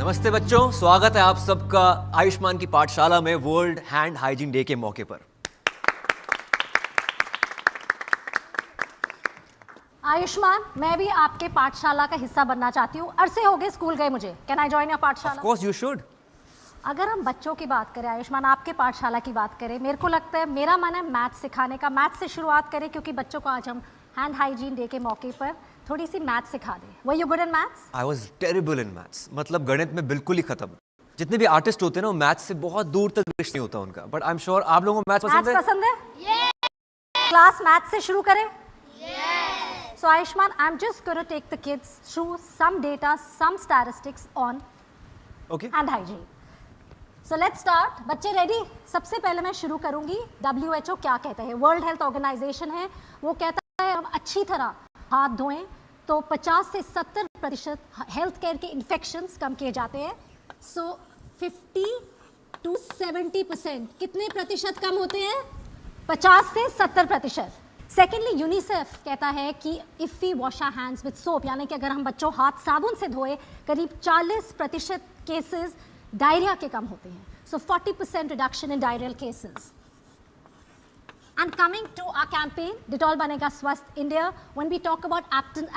नमस्ते बच्चों, स्वागत है आप सबका आयुष्मान की पाठशाला में world hand hygiene day के मौके पर। आयुष्मान, मैं भी आपके पाठशाला का हिस्सा बनना चाहती हूँ। अरसे हो गए स्कूल गए मुझे। कैन आई जॉइन योर पाठशाला? Of course you should. अगर हम बच्चों की बात करें आयुष्मान, आपके पाठशाला की बात करें, मेरे को लगता है, मेरा मन है मैथ्स सिखाने का। मैथ्स से शुरुआत करें क्योंकि बच्चों को आज हम हैंड हाइजीन डे के मौके पर थोड़ी सी मैथ्स सिखा दें। Were you good in maths? I was terrible in maths, मतलब गणित में बिल्कुल ही खत्म। जितने भी आर्टिस्ट होते हैं ना, वो मैथ्स से बहुत दूर तक रिश्ता नहीं होता उनका। बट आई एम श्योर आप लोगों को मैथ्स पसंद है? क्लास मैथ्स से शुरू करें? So Ayushman, I'm just going to take the kids through some data, some statistics on hand hygiene. So let's start. बच्चे रेडी? सबसे पहले मैं शुरू करूंगी। WHO क्या कहता है? वर्ल्ड हेल्थ ऑर्गेनाइजेशन है, वो कहता है हम अच्छी तरह हाथ धोएं तो 50 से 70% हेल्थ केयर के इन्फेक्शंस कम किए जाते हैं। So 50 to 70% कितने प्रतिशत कम होते हैं? 50 से 70%। सेकेंडली, यूनिसेफ कहता है कि if we wash our hands with soap, यानी कि अगर हम बच्चों हाथ साबुन से धोए, करीब 40% केसेस डायरिया के कम होते हैं। So 40% reduction in diarrhoeal cases. And coming to our campaign Dettol बनेगा स्वस्थ India, when we talk about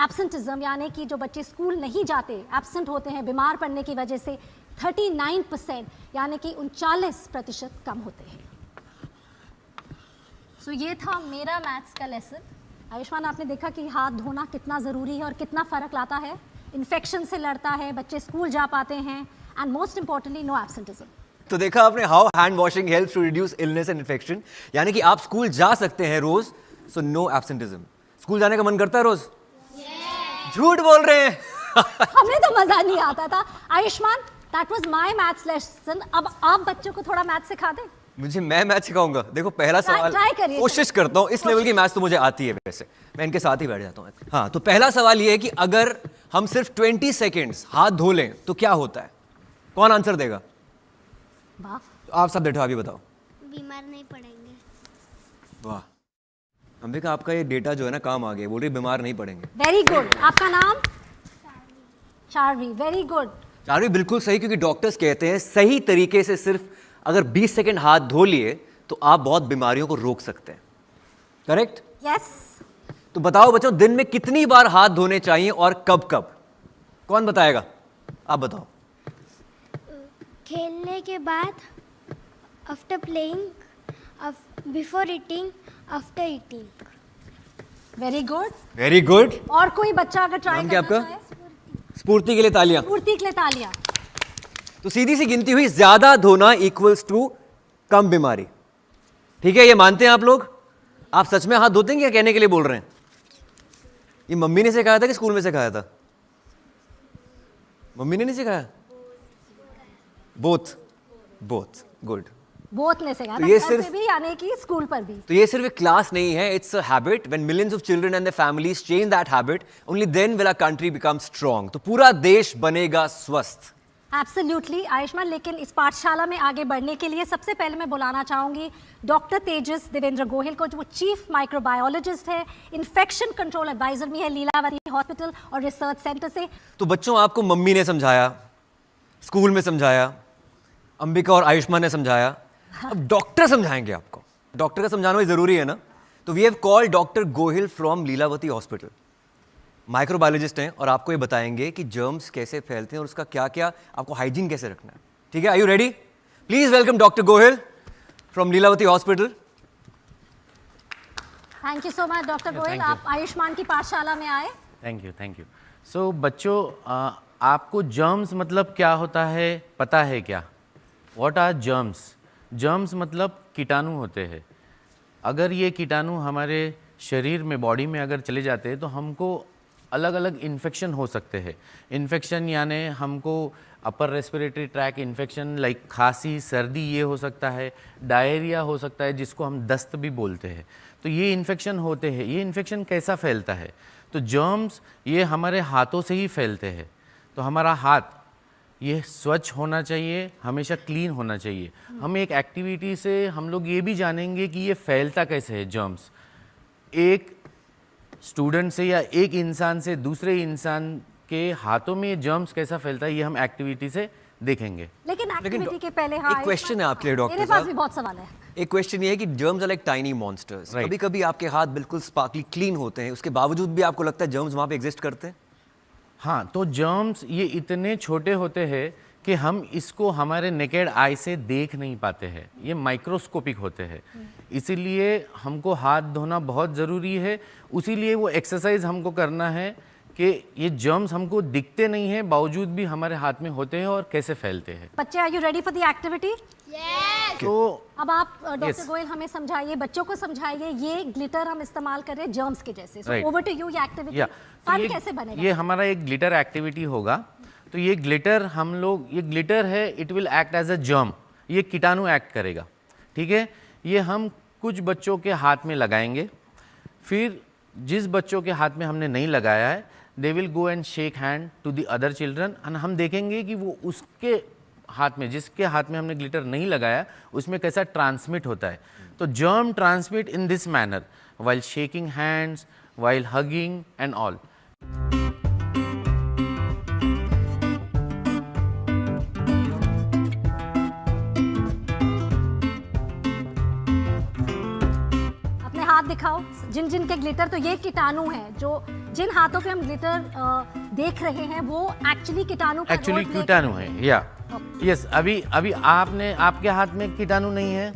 absenteeism, यानी कि जो बच्चे स्कूल नहीं जाते, एब्सेंट होते हैं बीमार पड़ने की वजह से, 39% यानी कि 39% कम होते हैं। सो ये था मेरा मैथ्स का लेसन। आयुष्मान, आपने देखा कि हाथ धोना कितना ज़रूरी है और कितना फ़र्क लाता है। इन्फेक्शन से लड़ता है, बच्चे स्कूल जा पाते हैं, and most importantly no absenteeism. तो देखा आपने, how hand washing helps to reduce illness and infection, यानी कि आप स्कूल जा सकते हैं रोज, सो नो एब्सेंटिज्म। स्कूल जाने का मन करता है रोज? झूठ बोल रहे हैं। हमें तो मज़ा नहीं आता था। Ayushman, that was my maths lesson. अब आप बच्चों को थोड़ा मैथ्स सिखा दें। मैं मैथ सिखाऊंगा। देखो पहला सवाल, कोशिश करता हूँ, इस लेवल की मैथ्स तो मुझे आती है वैसे, मैं इनके साथ ही बैठ जाता हूँ। हाँ, तो पहला सवाल ये है कि अगर हम सिर्फ 20 सेकेंड्स हाथ धो लें तो क्या होता है? कौन आंसर देगा? आप सब बैठो, अभी बताओ। बीमार नहीं पड़ेंगे। वाह अंबिका, आपका ये डेटा जो है ना काम आ गया। बोल रही बीमार नहीं पड़ेंगे। Very good. आपका नाम? चार्वी। वेरी गुड चार्वी, बिल्कुल सही, क्योंकि डॉक्टर्स कहते हैं सही तरीके से सिर्फ अगर 20 सेकंड हाथ धो लिए तो आप बहुत बीमारियों को रोक सकते हैं। करेक्ट? यस। तो बताओ बच्चों, दिन में कितनी बार हाथ धोने चाहिए और कब कब? कौन बताएगा? आप बताओ। खेलने के बाद, after playing, before eating, after eating. Very good. Very good. और कोई बच्चा अगर ट्राई करना आपका? चाहे? स्फूर्ति के लिए तालियां। स्फूर्ति के लिए तालियां। तो सीधी सी गिनती हुई, ज्यादा धोना इक्वल्स टू कम बीमारी। ठीक है, ये मानते हैं आप लोग? आप सच में हाथ धोते हैं क्या कहने के लिए बोल रहे हैं? ये मम्मी ने सिखाया था कि स्कूल में सिखाया था? मम्मी ने नहीं सिखाया? बोथ। बोथ। गुड। बोथ ने सिखाया। तो ये घर सिर्फ पे भी यानी कि स्कूल पर भी। तो ये सिर्फ एक क्लास नहीं है, it's a habit. When millions of children and their families change that habit, only then will our country become strong. तो पूरा देश बनेगा स्वस्थ। एब्सोल्युटली आयुष्मान, लेकिन इस पाठशाला में आगे बढ़ने के लिए सबसे पहले मैं बुलाना चाहूँगी डॉक्टर तेजस देवेंद्र गोहिल को, जो वो चीफ माइक्रोबायोलॉजिस्ट है, इन्फेक्शन कंट्रोल एडवाइजर भी है लीलावती हॉस्पिटल और रिसर्च सेंटर से। तो बच्चों, आपको मम्मी ने समझाया, स्कूल में समझाया, अंबिका और आयुष्मान ने समझाया, अब डॉक्टर समझाएंगे आपको। डॉक्टर का समझाना भी जरूरी है ना। तो we have called doctor Gohil from Lilavati hospital. Microbiologist हैं और आपको ये बताएंगे कि जर्म्स कैसे फैलते हैं और उसका क्या क्या आपको हाइजीन कैसे रखना है। ठीक है, are you ready? Please welcome doctor Gohil from Lilavati hospital. Thank you so much doctor Gohil, आप आयुष्मान की पाठशाला में आए। Thank you. सो बच्चों, आपको जर्म्स मतलब क्या होता है पता है क्या? What are germs? जर्म्स मतलब कीटाणु होते हैं। अगर ये कीटाणु हमारे शरीर में, बॉडी में अगर चले जाते हैं तो हमको अलग अलग इन्फेक्शन हो सकते हैं। इन्फेक्शन यानी हमको upper respiratory tract infection like खांसी, सर्दी, ये हो सकता है। डायरिया हो सकता है, जिसको हम दस्त भी बोलते हैं। तो ये इन्फेक्शन होते हैं। ये इन्फेक्शन कैसा फैलता है? तो जर्म्स ये हमारे हाथों से ही फैलते हैं। तो हमारा हाथ ये स्वच्छ होना चाहिए, हमेशा क्लीन होना चाहिए। हम एक एक्टिविटी से हम लोग ये भी जानेंगे कि ये फैलता कैसे है जर्म्स। एक स्टूडेंट से या एक इंसान से दूसरे इंसान कि हाथों में ये जर्म्स कैसा फैलता है, ये हम एक्टिविटी से देखेंगे। लेकिन एक्टिविटी के पहले हाँ, एक क्वेश्चन है आपके लिए डॉक्टर मेरे साहब। पास भी बहुत सवाल है। एक क्वेश्चन ये है कि germs are like tiny monsters. Right. कभी कभी आपके हाथ बिल्कुल स्पार्कली क्लीन होते हैं, उसके बावजूद भी आपको लगता है जर्म्स वहाँ पे एग्जिस्ट करते हैं? हाँ, तो जर्म्स ये इतने छोटे होते हैं कि हम इसको हमारे नेकेड आई से देख नहीं पाते हैं, ये माइक्रोस्कोपिक होते हैं। इसीलिए हमको हाथ धोना बहुत ज़रूरी है। उसीलिए वो एक्सरसाइज हमको करना है कि ये जर्म्स हमको दिखते नहीं हैं, बावजूद भी हमारे हाथ में होते हैं और कैसे फैलते हैं। बच्चे, are you ready for the activity? तो अब आप डॉक्टर गोयल हमें समझाइए, बच्चों को समझाइए, ये ग्लिटर हम इस्तेमाल कर रहे हैं जर्म्स के जैसे। सो ओवर टू यू, ये एक्टिविटी फन कैसे बनेगा? ये हमारा एक ग्लिटर एक्टिविटी होगा। तो ये ग्लिटर हम लोग, ये ग्लिटर है, it will act as a germ, ये कीटाणु एक्ट करेगा, ठीक है। ये हम कुछ बच्चों के हाथ में लगाएंगे, फिर जिस बच्चों के हाथ में हमने नहीं लगाया है they will go and shake hand to the other children, and हम देखेंगे कि वो उसके हाथ में, जिसके हाथ में हमने ग्लिटर नहीं लगाया, उसमें कैसा ट्रांसमिट होता है। तो germ transmit in this manner while shaking hands, while hugging and all. अपने हाथ दिखाओ, जिन जिन के ग्लिटर, तो ये कीटाणु है, जो जिन हाथों पे हम ग्लिटर देख रहे हैं वो एक्चुअली कीटाणु का एक्चुअली रोल प्ले कीटाणु है, या यस। अभी आपने, आपके हाथ में कीटाणु नहीं है,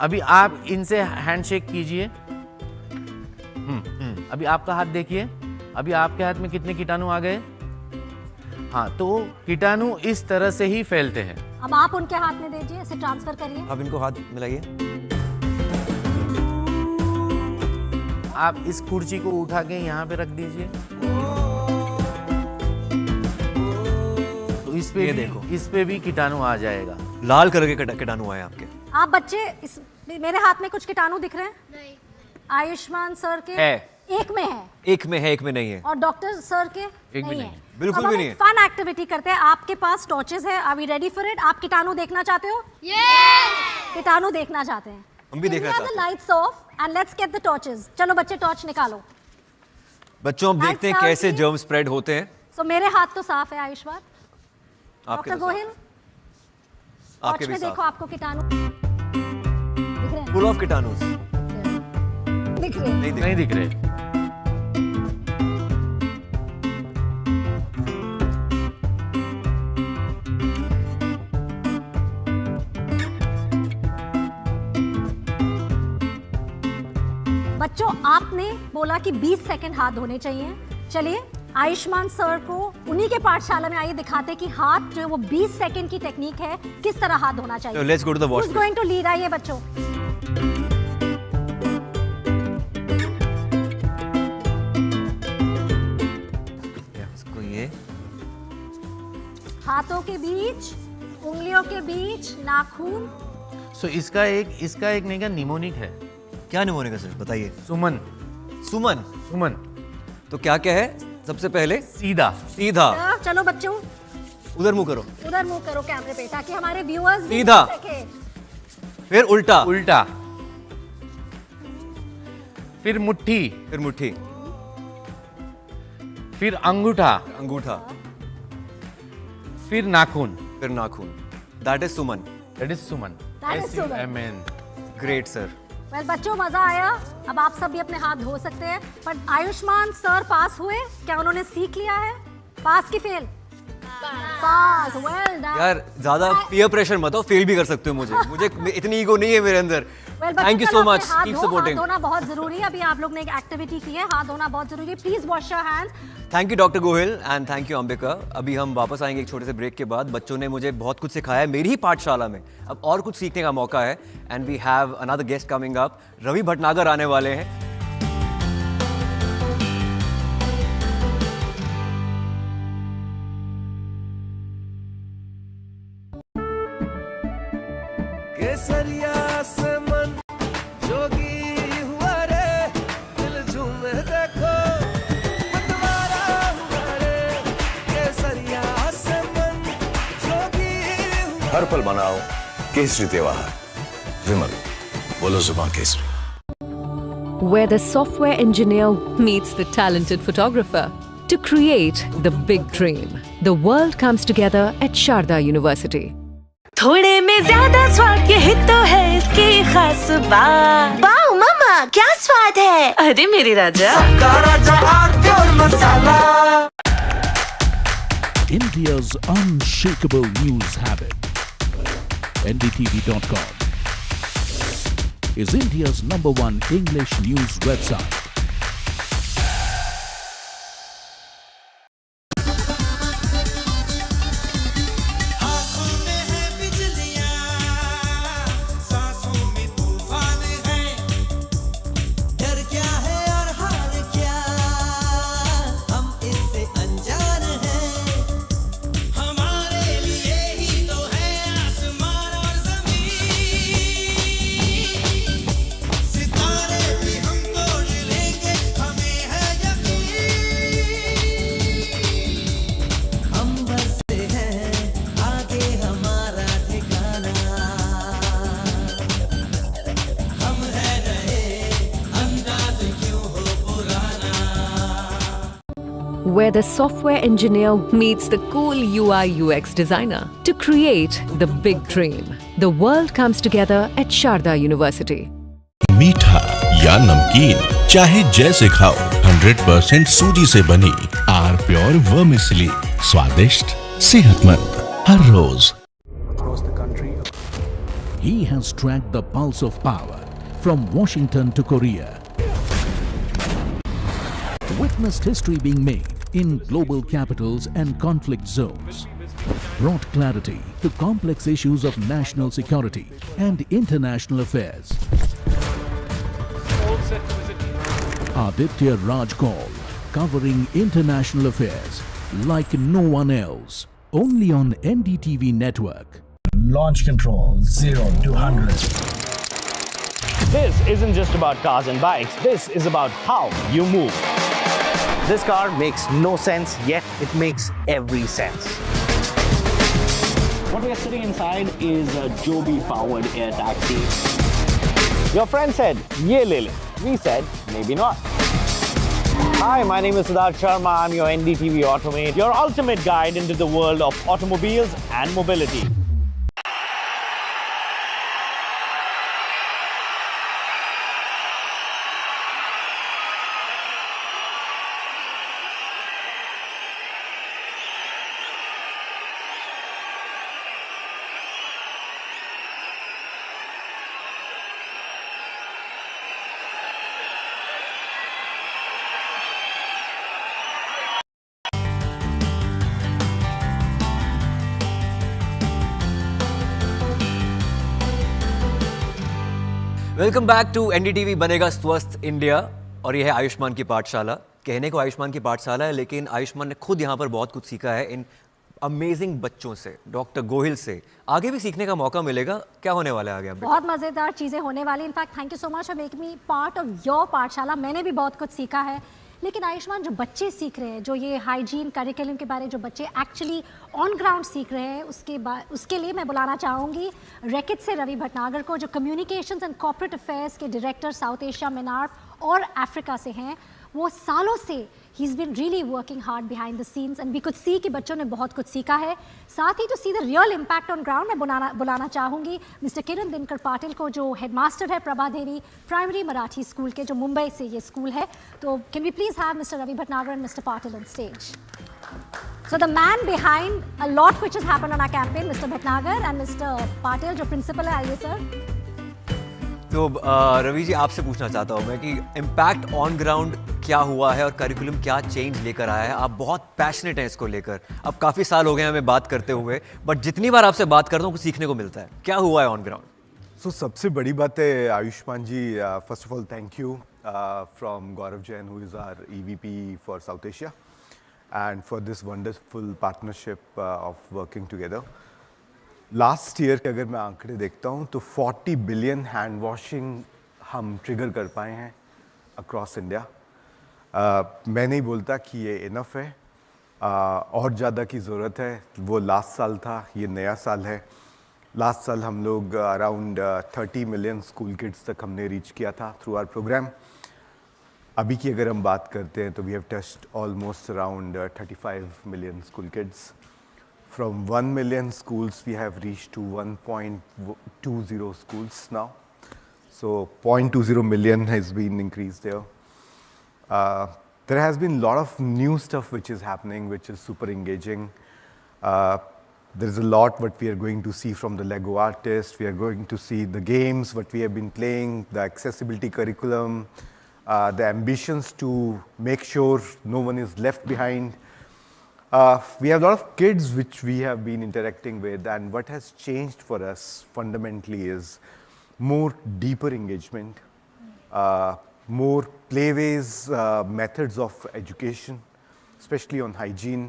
अभी आप इनसे हैंडशेक कीजिए। अभी आपका हाथ देखिए, अभी आपके हाथ में कितने कीटाणु आ गए? हाँ, तो कीटाणु इस तरह से ही फैलते हैं। अब आप उनके हाथ में दीजिए, इसे ट्रांसफर करिए। अब इनको हाथ मिलाइए। आप इस कुर्सी को उठा के यहाँ पे रख दीजिए। तो इस पे ये भी, देखो, इस पे भी कीटाणु आ जाएगा। लाल कलर के कीटाणु आए आपके। आप बच्चे, इस मेरे हाथ में कुछ कीटाणु दिख रहे हैं? नहीं। आयुष्मान सर के है। एक में है, एक में है, एक में नहीं है। और डॉक्टर सर के एक भी नहीं है। बिल्कुल भी नहीं है। फन एक्टिविटी करते हैं। आपके पास टॉर्चेस है, are we ready for it? आप कीटाणु देखना चाहते हो? कीटाणु देखना चाहते हैं? हम भी देखना चाहते हैं। Lights off and let's get the torches. चलो बच्चे, टॉर्च निकालो। बच्चों, हम देखते हैं कैसे जर्म स्प्रेड होते हैं। सो मेरे हाथ तो साफ है आयुष्मान। डॉक्टर गोहिल, आपके भी में देखो, साफ। आपको कीटाणु दिख रहे हैं? फुल ऑफ कीटाणुस। दिख रहे हैं? नहीं दिख रहे। बच्चों, आपने बोला कि 20 सेकंड हाथ धोने चाहिए। चलिए आयुष्मान सर को उन्हीं के पाठशाला में आइए, दिखाते कि हाथ जो है वो 20 सेकंड की टेक्निक है, किस तरह हाथ धोना चाहिए। So let's go to the wash. Who's going to lead? आइए बच्चों। इसको ये हाथों के बीच, उंगलियों के बीच, नाखून। सो इसका एक नहीं का निमोनिक है। क्या निमोनिक है सर, बताइए। सुमन। सुमन। सुमन। तो क्या क्या है? सबसे पहले सीधा। सीधा। चलो बच्चों, उधर मुंह करो। उधर मुंह करो कैमरे पे, ताकि हमारे व्यूअर्स भी सीधा। देख सकें। फिर उल्टा। उल्टा। फिर मुट्ठी। फिर मुट्ठी। फिर अंगूठा। अंगूठा। फिर नाखून। फिर नाखून। That is Suman. That is Suman. That is Suman. SUMN। Great sir. Well बच्चों, मजा आया। अब आप सब भी अपने हाथ धो सकते हैं। पर आयुष्मान सर पास हुए क्या? उन्होंने सीख लिया है? पास की फेल? पास। Well done. यार ज्यादा पीयर प्रेशर मत हो, फेल भी कर सकते हो मुझे इतनी ईगो नहीं है मेरे अंदर। Thank you so much, keep supporting. हाथ धोना बहुत जरूरी है। अभी आप लोग ने एक एक्टिविटी की है, हाथ धोना बहुत जरूरी है। Please wash your hands. Thank you doctor Gohil and thank you Ambika. अभी हम वापस आएंगे एक छोटे से ब्रेक के बाद। बच्चों ने मुझे बहुत कुछ सिखाया है मेरी ही पाठशाला में, अब और कुछ सीखने का मौका है। And we have another guest coming up. Ravi Bhatnagar आने वाले हैं। केसरिया से मन जोगी हुआ रे, दिल झूमे देखो मतवारा हुआ रे। केसरिया से मन जोगी हुआ। हर पल मनाओ केसरी त्योहार। विमल, बोलो जुबान Kesari. Where the software engineer meets the talented photographer to to create the big dream. The world comes together at Sharda University. थोड़े में ज्यादा स्वाद यही तो है इसकी खास बात। वाओ मामा क्या स्वाद है। अरे मेरे राजा सबका राजा आग और मसाला। India's unshakable news habit. NDTV.com is India's #1 English news website. Where the software engineer meets the cool UI UX designer to create the big dream. The world comes together at Sharda University. मीठा या नमकीन चाहे जैसे खाओ 100% सूजी से बनी are pure vermicelli स्वादिष्ट सेहतमंद हर रोज। He has tracked the pulse of power from Washington to Korea. Witnessed history being made in global capitals and conflict zones. Brought clarity to complex issues of national security and international affairs. Aditya Raj Kaul, covering international affairs like no one else. Only on NDTV network. Launch control 0 to 100. This isn't just about cars and bikes. This is about how you move. This car makes no sense, yet it makes every sense. What we are sitting inside is a Joby-powered air taxi. Your friend said, "Ye le le." We said, maybe not. Hi, my name is Siddharth Sharma. I'm your NDTV Automate, your ultimate guide into the world of automobiles and mobility. Welcome back to NDTV बनेगा स्वस्थ India. और यह है आयुष्मान की पाठशाला। कहने को आयुष्मान की पाठशाला है, लेकिन आयुष्मान ने खुद यहाँ पर बहुत कुछ सीखा है इन अमेजिंग बच्चों से, डॉक्टर गोहिल से। आगे भी सीखने का मौका मिलेगा। क्या होने वाला है आगे? बहुत मज़ेदार चीज़ें होने वाली। In fact thank you so much for making me part of your पाठशाला। मैंने भी बहुत कुछ सीखा है। लेकिन आयुष्मान, जो बच्चे सीख रहे हैं, जो ये हाइजीन करिकुलम के बारे में जो बच्चे एक्चुअली ऑन ग्राउंड सीख रहे हैं, उसके लिए मैं बुलाना चाहूँगी रैकेट से रवि भटनागर को, जो कम्युनिकेशंस एंड कॉर्पोरेट अफेयर्स के डायरेक्टर साउथ एशिया, MENARP और अफ्रीका से हैं। वो सालों से he is been really working hard behind the scenes and we could see कि बच्चों ने बहुत कुछ सीखा है। साथ ही to see the real impact on ground मैं बुलाना चाहूँगी मिस्टर किरण दिनकर पाटिल को, जो हेडमास्टर है प्रभादेवी प्राइमरी मराठी स्कूल के, जो मुंबई से ये स्कूल है। तो can we please have mister Ravi Bhatnagar and mister Patil on stage. So the man behind a lot which has happened on our campaign, Mr. Bhatnagar and Mr. Patil, जो प्रिंसिपल है, आइए सर। तो रवि जी, आपसे पूछना चाहता हूँ मैं कि इम्पैक्ट ऑन ग्राउंड क्या हुआ है और करिकुलम क्या चेंज लेकर आया है। आप बहुत पैशनेट हैं इसको लेकर। अब काफ़ी साल हो गए हमें बात करते हुए, बट जितनी बार आपसे बात करता हूँ कुछ सीखने को मिलता है। क्या हुआ है ऑन ग्राउंड? सो सबसे बड़ी बात है Ayushman ji, first of all thank you from Gaurav Jain, who is our EVP for south Asia, and for this wonderful partnership of working together. Last year के अगर मैं आंकड़े देखता हूँ तो 40 बिलियन हैंड वॉशिंग हम ट्रिगर कर पाए हैं अक्रॉस इंडिया। मैं नहीं बोलता कि ये इनफ है, और ज़्यादा की ज़रूरत है। वो लास्ट साल था, ये नया साल है। लास्ट साल हम लोग अराउंड 30 मिलियन स्कूल किड्स तक हमने रीच किया था थ्रू आवर प्रोग्राम। अभी की अगर हम बात करते हैं तो we have touched almost around 35 million school kids. From 1 million schools, we have reached to 1.20 schools now. So 0.20 million has been increased there. There has been a lot of new stuff which is happening, which is super engaging. There is a lot what we are going to see from the Lego artists. We are going to see the games, what we have been playing, the accessibility curriculum, the ambitions to make sure no one is left behind. We have a lot of kids which we have been interacting with, and what has changed for us fundamentally is more deeper engagement, more playways, methods of education, especially on hygiene.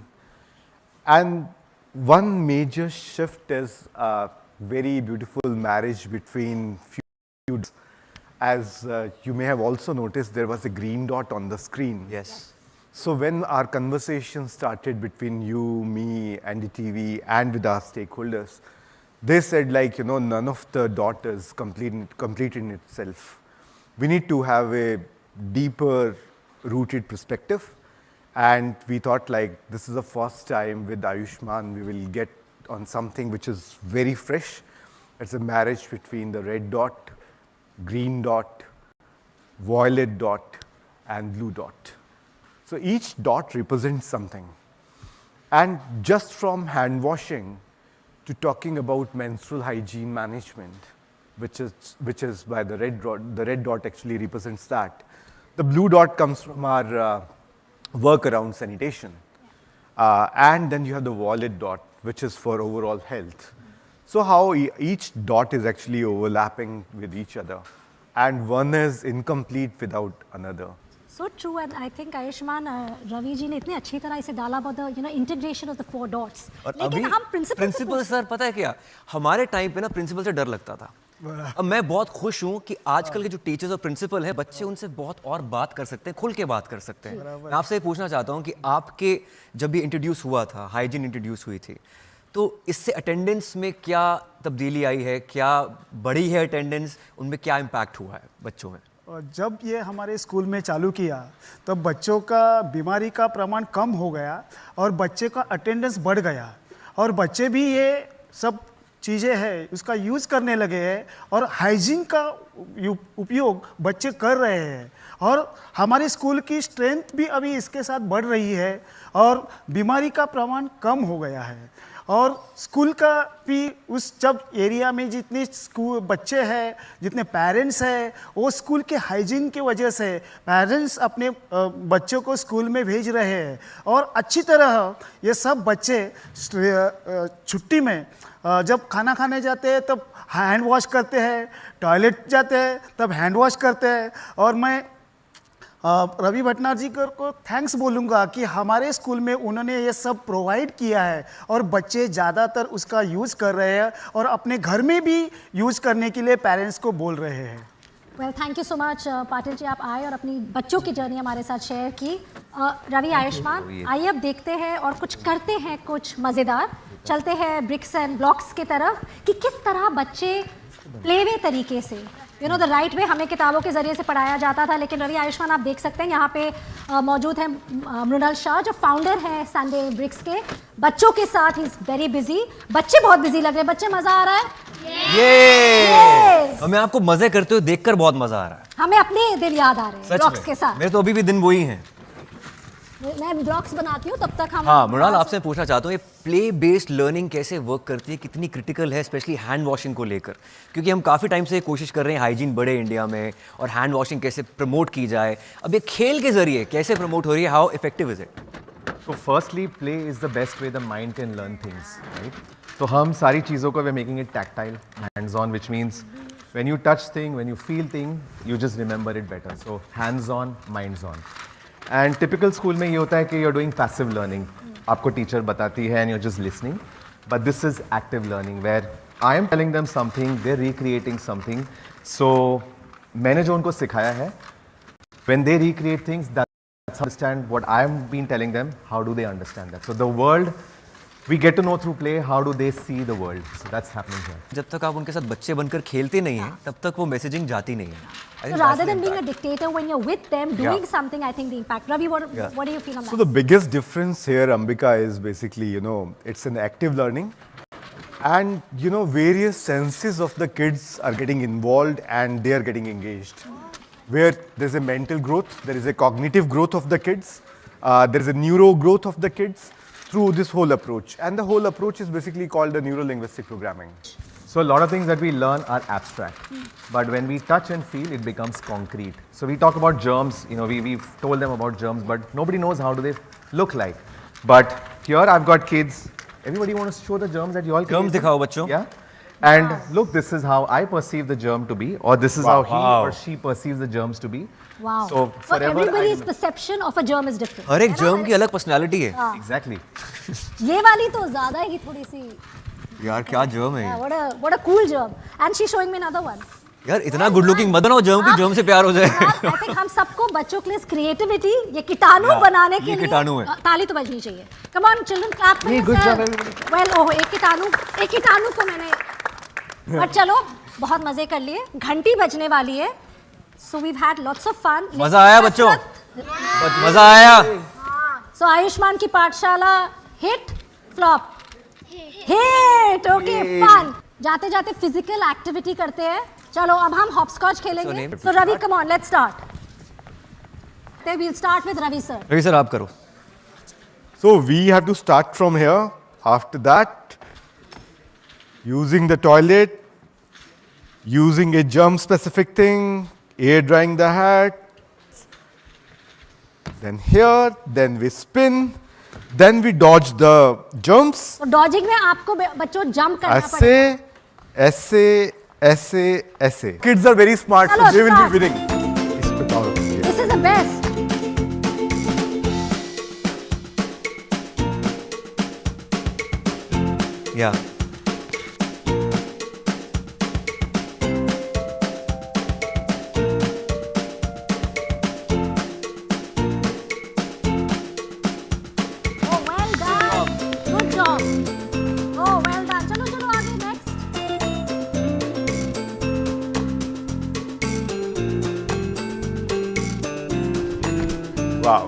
And one major shift is a very beautiful marriage between few. As you may have also noticed, there was a green dot on the screen. Yes. So when our conversation started between you, me, NDTV, and with our stakeholders, they said, like, you know, none of the dot is complete in itself. We need to have a deeper rooted perspective. And we thought, like, this is the first time with Ayushman we will get on something which is very fresh. It's a marriage between the red dot, green dot, violet dot, and blue dot. So each dot represents something. And just from hand washing to talking about menstrual hygiene management, which is by the red dot actually represents that. The blue dot comes from our work around sanitation. And then you have the violet dot, which is for overall health. So how each dot is actually overlapping with each other. And one is incomplete without another. So true, and I think Ayushman, Ravi ji ने इतनी अच्छी तरह इसे डाला about the integration of the 4 dots. लेकिन हम principal sir पता है क्या, हमारे टाइम पे ना प्रिंसिपल से डर लगता था. अब मैं बहुत खुश हूँ कि आजकल के जो टीचर्स और प्रिंसिपल हैं, बच्चे उनसे बहुत और बात कर सकते हैं, खुल के बात कर सकते हैं. मैं आपसे पूछना चाहता हूँ कि आपके जब ये इंट्रोड्यूस हुआ था, हाइजीन इंट्रोड्यूस हुई थी, तो इससे अटेंडेंस में क्या तब्दीली आई है, क्या बढ़ी है अटेंडेंस, उनमें क्या इम्पैक्ट हुआ है बच्चों में? जब ये हमारे स्कूल में चालू किया तब बच्चों का बीमारी का प्रमाण कम हो गया और बच्चे का अटेंडेंस बढ़ गया और बच्चे भी ये सब चीज़ें हैं उसका यूज़ करने लगे हैं और हाइजीन का उपयोग बच्चे कर रहे हैं और हमारे स्कूल की स्ट्रेंथ भी अभी इसके साथ बढ़ रही है और बीमारी का प्रमाण कम हो गया है और स्कूल का भी उस जब एरिया में जितने स्कूल बच्चे हैं, जितने पेरेंट्स हैं, वो स्कूल के हाइजीन की वजह से पेरेंट्स अपने बच्चों को स्कूल में भेज रहे हैं और अच्छी तरह ये सब बच्चे छुट्टी में जब खाना खाने जाते हैं तब हैंड वॉश करते हैं, टॉयलेट जाते हैं तब हैंड वॉश करते हैं और मैं रवि भटनागर जी को थैंक्स बोलूँगा कि हमारे स्कूल में उन्होंने ये सब प्रोवाइड किया है और बच्चे ज़्यादातर उसका यूज़ कर रहे हैं और अपने घर में भी यूज़ करने के लिए पेरेंट्स को बोल रहे हैं. Well thank you so much Patil ji, आप आए और अपनी बच्चों की जर्नी हमारे साथ शेयर की. रवि, आयुष्मान, आइए अब देखते हैं और कुछ करते हैं कुछ मज़ेदार. चलते हैं ब्रिक्स एंड ब्लॉक्स की तरफ कि किस तरह बच्चे प्लेवे तरीके से द राइट वे हमें किताबों के ज़रिए से पढ़ाया जाता था. लेकिन रवि, आयुष्मान, आप देख सकते हैं यहाँ पे मौजूद हैं मृणाल शाह जो फाउंडर हैं संडे ब्रिक्स के. बच्चों के साथ ही इज वेरी बिजी. बच्चे बहुत बिजी लग रहे हैं. बच्चे मज़ा आ रहा है? ये हमें आपको मजे करते हुए देखकर बहुत मजा आ रहा है. हमें अपने दिन याद आ रहे हैं ब्लॉक्स के साथ. मेरे तो अभी भी दिन वही हैं. मैं ब्लॉग्स बनाती हूँ तब तक हम. हाँ मृणाल, आपसे पूछना चाहता हूँ ये प्ले बेस्ड लर्निंग कैसे वर्क करती है, कितनी क्रिटिकल है स्पेशली हैंड वॉशिंग को लेकर, क्योंकि हम काफ़ी टाइम से कोशिश कर रहे हैं हाइजीन बढ़े इंडिया में और हैंड वॉशिंग कैसे प्रमोट की जाए. अब ये खेल के जरिए कैसे प्रमोट हो रही है, how effective is it? So firstly, play is the best way the mind can learn things, right? So हम सारी चीज़ों को we're making it tactile, hands-on, which means when you touch thing, when you feel thing, you just remember it better. So hands-on, minds-on. And typical school में ये होता है कि you're doing passive learning. आपको teacher बताती है and you're just listening. But this is active learning where I am telling them something, they're recreating something. So मैंने जो उनको सिखाया है, when they recreate things, that's understand what I'm been telling them, how do they understand that? So the world We get to know through play how do they see the world. So that's happening here. जब तक आप उनके साथ बच्चे बनकर खेलते नहीं हैं, तब तक वो मैसेजिंग जाती नहीं है. I So think rather that's the than being a impact. dictator, when you're with them doing Yeah. something, I think the impact. Ravi, what do you feel on So that? the biggest difference here, Ambika, is basically, it's an active learning. And, various senses of the kids are getting involved and they are getting engaged. Where there's a mental growth, there is a cognitive growth of the kids, there is a neuro growth of the kids through this whole approach. And the whole approach is basically called the neuro-linguistic programming. So a lot of things that we learn are abstract, but when we touch and feel, it becomes concrete. So we talk about germs, we've told them about germs, but nobody knows how do they look like. But here I've got kids. Everybody wants to show the germs that you all Germs दिखाओ बच्चों. Yeah. And look, this is how I perceive the germ to be, or this is how he or she perceives the germs to be. Wow. So forever everybody's perception of a germ is different. हर एक germ की अलग personality है. हाँ. Exactly. ये वाली तो ज़्यादा ही थोड़ी सी. यार क्या germ है ये? What a cool germ. And she's showing me another one. यार इतना good looking मत बनाओ germ की germ से प्यार हो जाए. I think हम सबको बच्चों के लिए creativity ये कीटाणु बनाने के ये लिए कीटाणु है. ताली तो बजनी चाहिए. Come on children, clap for Good yourself. job, everybody. Well, एक कीटाणु को मैंने. But चलो बहुत मजे कर लिए. घंटी बजने वाली है. So we've had lots of fun. मजा आया बच्चों. मजा आया. So आयुष्मान की पाठशाला hit, flop. Hit, okay, fun. जाते जाते physical activity करते हैं. चलो अब हम hopscotch खेलेंगे. So Ravi, come on, let's start. Then we'll start with Ravi sir. Ravi sir आप करो. So we have to start from here. After that, using the toilet, using a germ-specific thing, air drying the hat. Then here, then we spin. Then we dodge the germs. तो dodging में आपको बच्चों jump करना ऐसे, पड़ेगा. ऐसे, ऐसे, ऐसे. Kids are very smart, so चलो, they will start. be winning. इस पे power होती है. This is the best. Yeah. Oh, well done. Good job. Oh, well done. चलो चलो आगे next. Wow.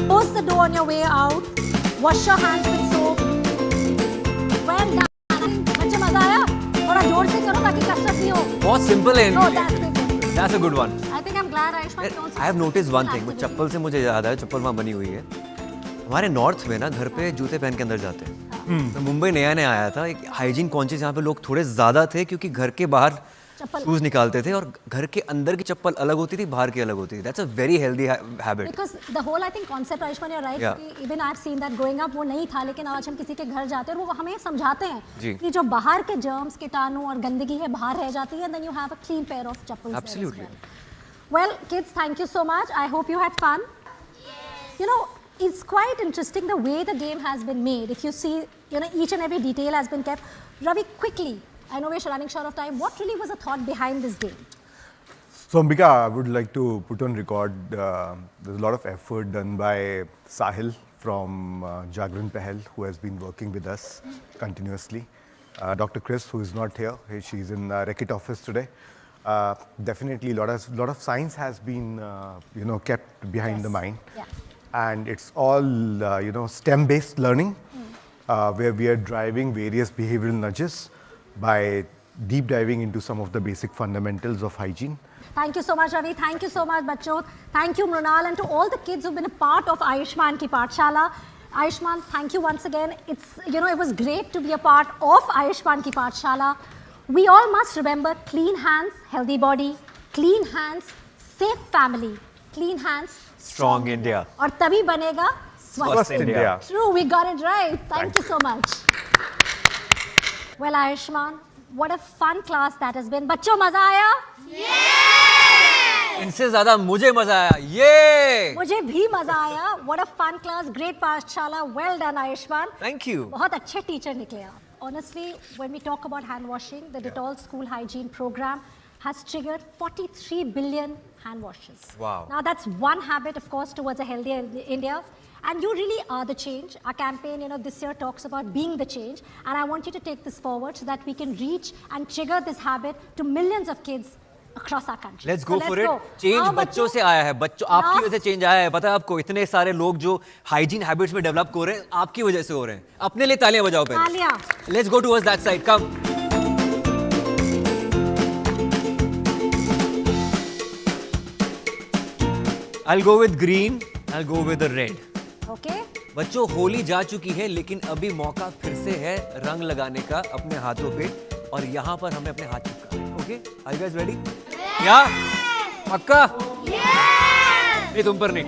Close the door on your way out. Wash your hands with soap. Well done. बच्चे मजा आया? थोड़ा जोर से करो ताकि कसरत भी हो. बहुत simple है. Oh, that's a good one. I think I'm glad Aishma can also. I have noticed one thing. वो चप्पल से मुझे याद आया, चप्पल वहाँ बनी हुई है. हमारे नॉर्थ में ना घर पे जूते पहन के अंदर जाते हैं. मैं मुंबई नया नया आया था. एक हाइजीन कॉन्शियस यहाँ पे लोग थोड़े ज्यादा थे क्योंकि घर के बाहर शूज निकालते थे और घर के अंदर की चप्पल अलग होती थी, बाहर की अलग होती थी. That's a very healthy habit. Because the whole I think concept Aishma, you're right. Yeah. कि even I've seen that growing up वो नहीं था, लेकिन आज हम किसी के घर जाते हैं और वो हमें समझाते जी. हैं कि जो बाहर के germs, कीटाणु और गंदगी है बाहर रह जाती है. Then you have a clean pair of chappals. Absolutely. Well, kids, thank you so much. I hope you had fun. You know, it's quite interesting the way the game has been made. If you see, each and every detail has been kept. Ravi, quickly, I know we're running short of time. What really was the thought behind this game? So Ambika, I would like to put on record, there's a lot of effort done by Sahil from Jagran Pahel, who has been working with us continuously. Dr. Chris, who is not here, she's in Reckitt office today. Definitely a lot of science has been kept behind the mind. Yeah. And it's all STEM-based learning, where we are driving various behavioral nudges by deep diving into some of the basic fundamentals of hygiene. Thank you so much, Ravi. Thank you so much, Bachcho. Thank you, Mrunal, and to all the kids who've been a part of Ayushman Ki Pathshala. Ayushman, thank you once again. It was great to be a part of Ayushman Ki Pathshala. We all must remember clean hands, healthy body, clean hands, safe family, clean hands, Strong India. और तभी बनेगा स्वस्थ India. True, we got it right. Thank you so much. Well, Ayushman, what a fun class that has been. बच्चों मजा आया? इनसे ज्यादा मुझे मजा आया. ये मुझे भी मजा आया. What a fun class, great पाठशाला. Well done, Ayushman. Thank you. बहुत अच्छे टीचर निकले आप. Honestly, when we talk about hand washing, the Dettol School Hygiene Program has triggered 43 billion hand washes. Wow. Now that's one habit, of course, towards a healthier India. And you really are the change. Our campaign, this year talks about being the change. And I want you to take this forward so that we can reach and trigger this habit to millions of kids across our country. Let's go for it. Go. Change बच्चों से आया है. बच्चों आपकी वजह से change आया है. पता है आपको इतने सारे लोग जो हाइजीन हैबिट्स में डेवलप हो रहे हैं आपकी वजह से हो रहे हैं. अपने लिए तालियां बजाओ पहले. तालियां. Let's go towards that side. Come. I'll go with green. I'll go with the red. Okay. बच्चों होली जा चुकी है लेकिन अभी मौका फिर से है रंग लगाने का अपने हाथों पे और यहाँ पर हमें अपने हाथ चिपकाने हैं. Okay? Are you guys ready? क्या? पक्का? नहीं तुम पर नहीं.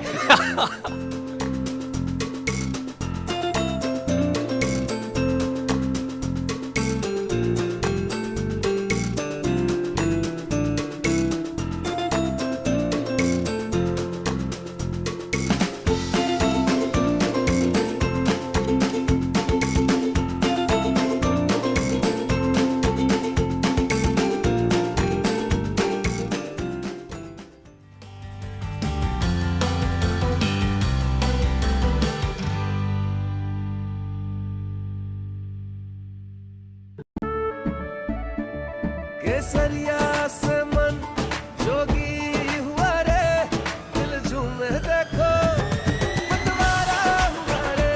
केसरिया से मन जोगी हुआ रे दिल झूमे देखो मतवारा हुआ रे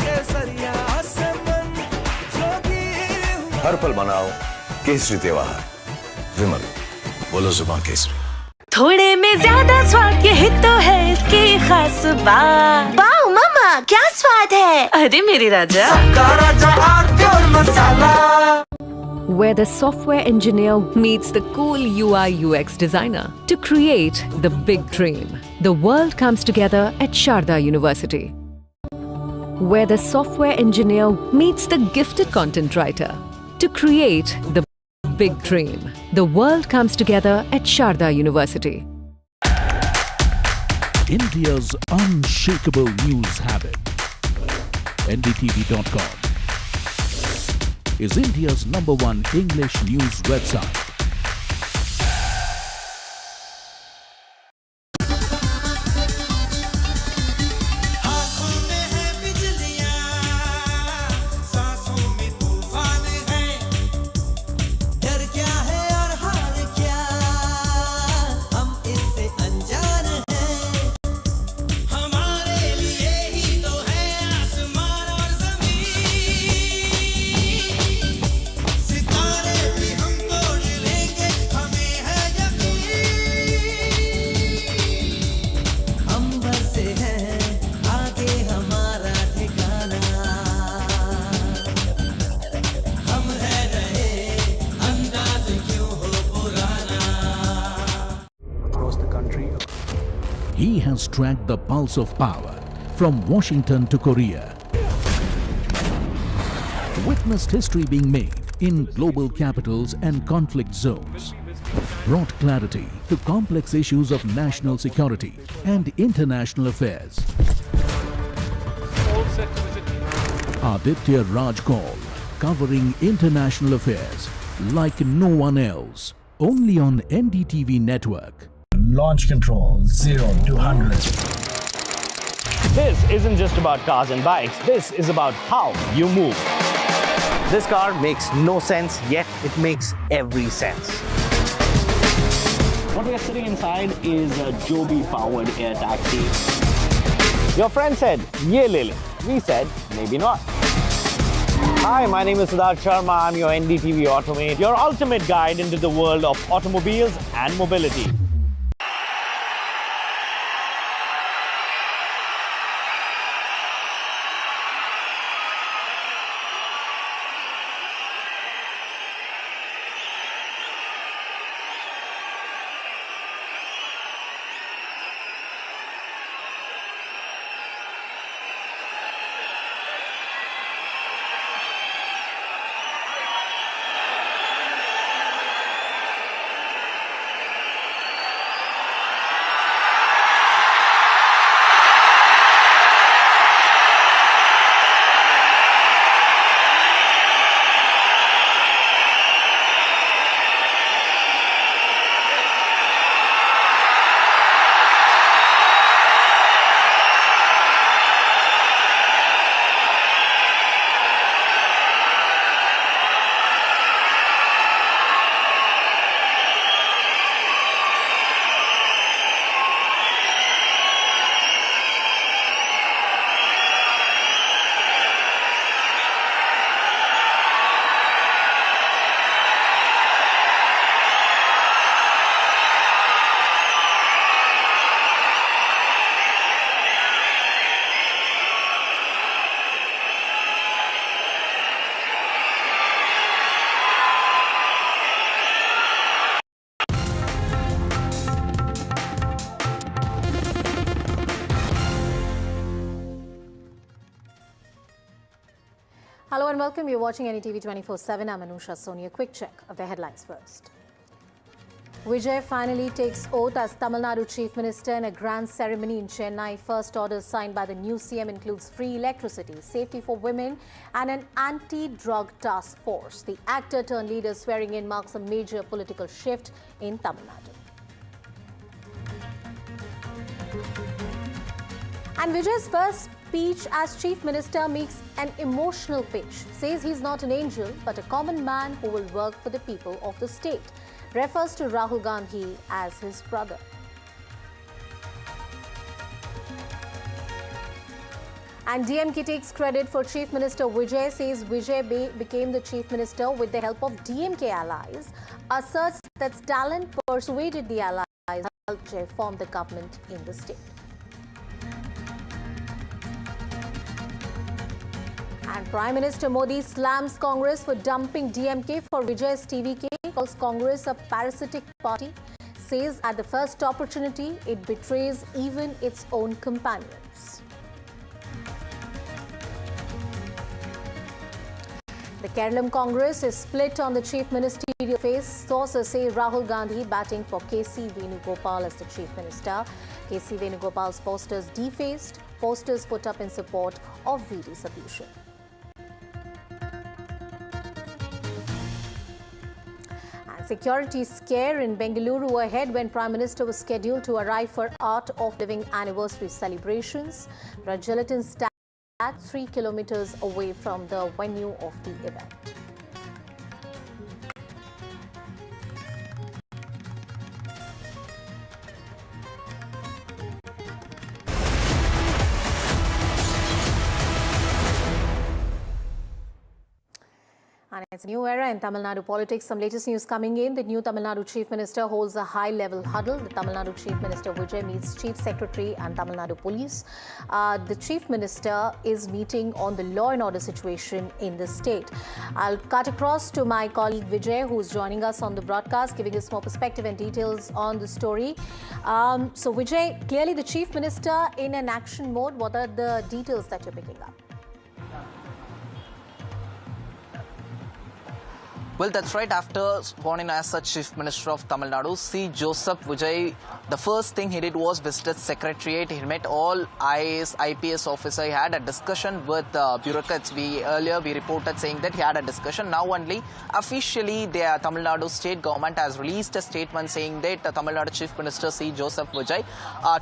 केसरिया से मन जोगी हुआ हर पल मनाओ केसरी त्योहार विमल बोलो जुबान केसरी. थोड़े में ज्यादा स्वाद यही तो है इसकी खास बात. वाओ मामा क्या स्वाद है. अरे मेरी राजा सबका राजा आरती और मसाला. Where the software engineer meets the cool UI UX designer to create the big dream. The world comes together at Sharda University. Where the software engineer meets the gifted content writer to create the big dream. The world comes together at Sharda University. India's unshakable news habit. NDTV.com is India's #1 English news website. He has tracked the pulse of power from Washington to Korea. Witnessed history being made in global capitals and conflict zones. Brought clarity to complex issues of national security and international affairs. Aditya Raj Kaul, covering international affairs like no one else. Only on NDTV network. Launch control 0 to 100. This isn't just about cars and bikes. This is about how you move. This car makes no sense, yet it makes every sense. What we are sitting inside is a Joby-powered air taxi. Your friend said, "Ye le le." We said, maybe not. Hi, my name is Siddharth Sharma. I'm your NDTV Automate, your ultimate guide into the world of automobiles and mobility. Hello and welcome. You're watching NDTV 24/7. I'm Anusha Soni. A quick check of the headlines first. Vijay finally takes oath as Tamil Nadu Chief Minister in a grand ceremony in Chennai. First order signed by the new CM includes free electricity, safety for women and an anti-drug task force. The actor turned leader swearing in marks a major political shift in Tamil Nadu. And Vijay's first speech as Chief Minister makes an emotional pitch. Says he's not an angel but a common man who will work for the people of the state. Refers to Rahul Gandhi as his brother. And DMK takes credit for Chief Minister Vijay, says Vijay became the Chief Minister with the help of DMK allies, asserts that Stalin persuaded the allies to help Vijay form the government in the state. And Prime Minister Modi slams Congress for dumping DMK for Vijay's TVK, calls Congress a parasitic party, says at the first opportunity it betrays even its own companions. The Kerala Congress is split on the Chief Ministerial phase. Sources say Rahul Gandhi batting for KC Venugopal as the Chief Minister. KC Venugopal's posters defaced, posters put up in support of VD Satishan. Security scare in Bengaluru ahead when Prime Minister was scheduled to arrive for Art of Living anniversary celebrations. The gelatin stand 3 kilometers away from the venue of the event. And it's a new era in Tamil Nadu politics. Some latest news coming in. The new Tamil Nadu Chief Minister holds a high-level huddle. The Tamil Nadu Chief Minister Vijay meets Chief Secretary and Tamil Nadu Police. The Chief Minister is meeting on the law and order situation in the state. I'll cut across to my colleague Vijay, who's joining us on the broadcast, giving us more perspective and details on the story. So Vijay, clearly the Chief Minister in an action mode. What are the details that you're picking up? Well, that's right. After sworn in as the Chief Minister of Tamil Nadu, C. Joseph Vijay, the first thing he did was visited Secretariat. He met all IAS, IPS officers. He had a discussion with bureaucrats. Earlier we reported saying that he had a discussion. Now only officially the Tamil Nadu state government has released a statement saying that Tamil Nadu Chief Minister C. Joseph Vijay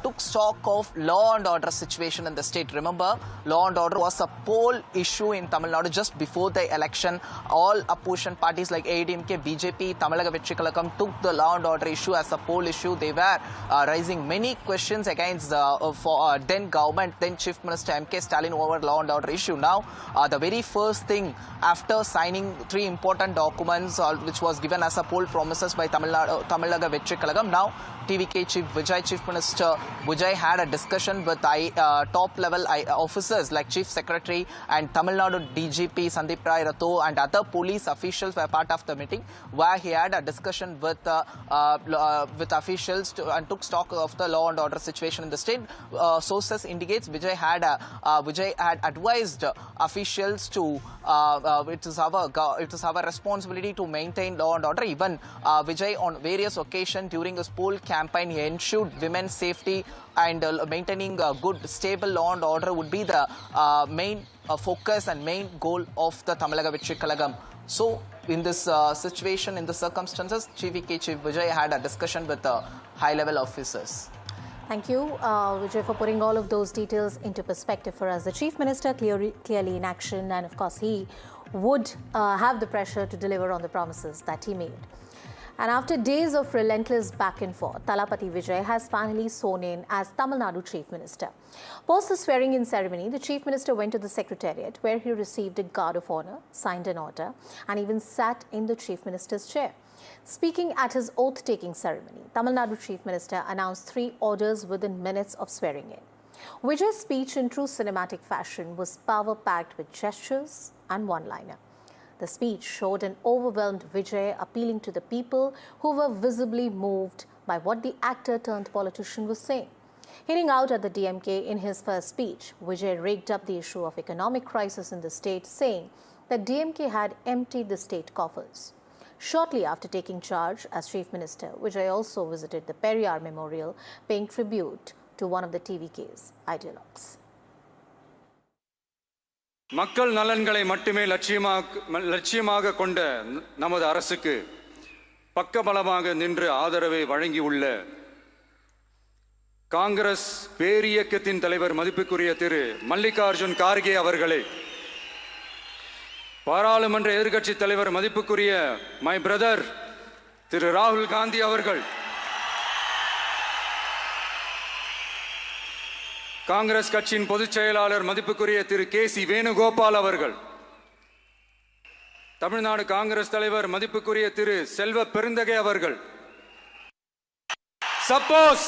took stock of law and order situation in the state. Remember, law and order was a poll issue in Tamil Nadu just before the election. All opposition parties like ADMK, BJP, Tamil Nadu Vijay CM took the law and order issue as a poll issue. They were raising many questions against the then government, then Chief Minister M.K. Stalin over law and order issue. Now, the very first thing after signing 3 important documents which was given as a poll promises by Tamil Nadu Vijay CM, now TVK Chief Vijay, Chief Minister Vijay had a discussion with top level officers like Chief Secretary and Tamil Nadu DGP Sandeep Rai Ratho and other police officials were part of the meeting, where he had a discussion with officials and took stock of the law and order situation in the state. Sources indicates Vijay had advised officials to it is our responsibility to maintain law and order. Even Vijay on various occasions during his poll campaign, he ensured women's safety and maintaining a good stable law and order would be the main focus and main goal of the Tamil Nadu Vijay CM. So in this situation, in the circumstances, TVK Chief Vijay had a discussion with high-level officers. Thank you, Vijay, for putting all of those details into perspective for us. The Chief Minister clearly in action, and of course he would have the pressure to deliver on the promises that he made. And after days of relentless back and forth, Thalapathy Vijay has finally sworn in as Tamil Nadu Chief Minister. Post the swearing-in ceremony, the Chief Minister went to the Secretariat where he received a guard of honor, signed an order, and even sat in the Chief Minister's chair. Speaking at his oath-taking ceremony, Tamil Nadu Chief Minister announced 3 orders within minutes of swearing in. Vijay's speech in true cinematic fashion was power-packed with gestures and one-liner. The speech showed an overwhelmed Vijay appealing to the people who were visibly moved by what the actor-turned-politician was saying. Hitting out at the DMK in his first speech, Vijay rigged up the issue of economic crisis in the state, saying that DMK had emptied the state coffers. Shortly after taking charge as Chief Minister, Vijay also visited the Periyar Memorial, paying tribute to one of the TVK's ideologues. மக்கள் நலன்களை மட்டுமே லட்சியமாக கொண்ட நமது அரசுக்கு பக்கபலமாக நின்று ஆதரவை வழங்கியுள்ள காங்கிரஸ் பேரியக்கத்தின் தலைவர் மதிப்புக்குரிய திரு மல்லிகார்ஜுன் கார்கே அவர்களே, பாராளுமன்ற எதிர்க்கட்சி தலைவர் மதிப்புக்குரிய மை பிரதர் திரு ராகுல் காந்தி அவர்கள், காங்கிரஸ் கட்சியின் பொதுச் செயலாளர் மதிப்புக்குரிய திரு KC வேணுகோபால் அவர்கள், தமிழ்நாடு காங்கிரஸ் தலைவர் மதிப்புக்குரிய திரு செல்வ பெருந்தகை அவர்கள், சப்போஸ்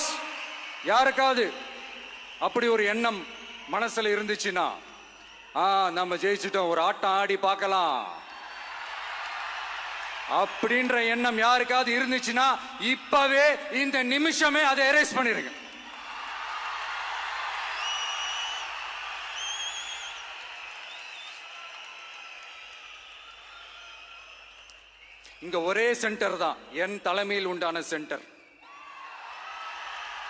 யாருக்காவது அப்படி ஒரு எண்ணம் மனசுல இருந்துச்சுன்னா, நம்ம ஜெயிச்சிட்டோம், ஒரு ஆட்டம் ஆடி பார்க்கலாம் அப்படின்ற எண்ணம் யாருக்காவது இருந்துச்சுன்னா இப்பவே இந்த நிமிஷமே அதை எரேஸ் பண்ணிருங்க. இங்க ஒரே சென்டர் தான், என் தலைமையில் உண்டான சென்டர்.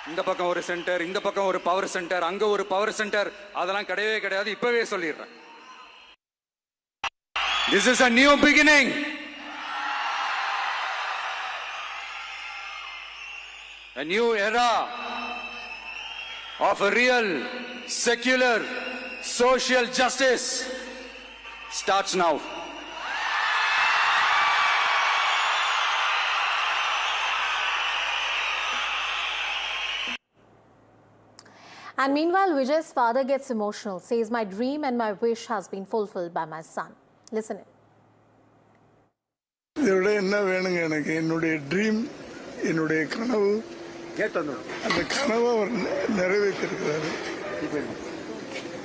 இந்த பக்கம் ஒரு சென்டர், இந்த பக்கம் ஒரு பவர் சென்டர், அங்க ஒரு பவர் சென்டர், அதெல்லாம் கிடையவே கிடையாது. இப்பவே சொல்லிடுறேன். This is a new beginning. A new era of a real secular social justice starts now. And meanwhile, Vijay's father gets emotional, says, "My dream and my wish has been fulfilled by my son." Listen in. இதோட என்ன வேணுங்க எனக்கு? என்னுடைய dream, என்னுடைய கனவு, அந்த கனவை அவர் நிறைவேற்றிருக்கிறாரு.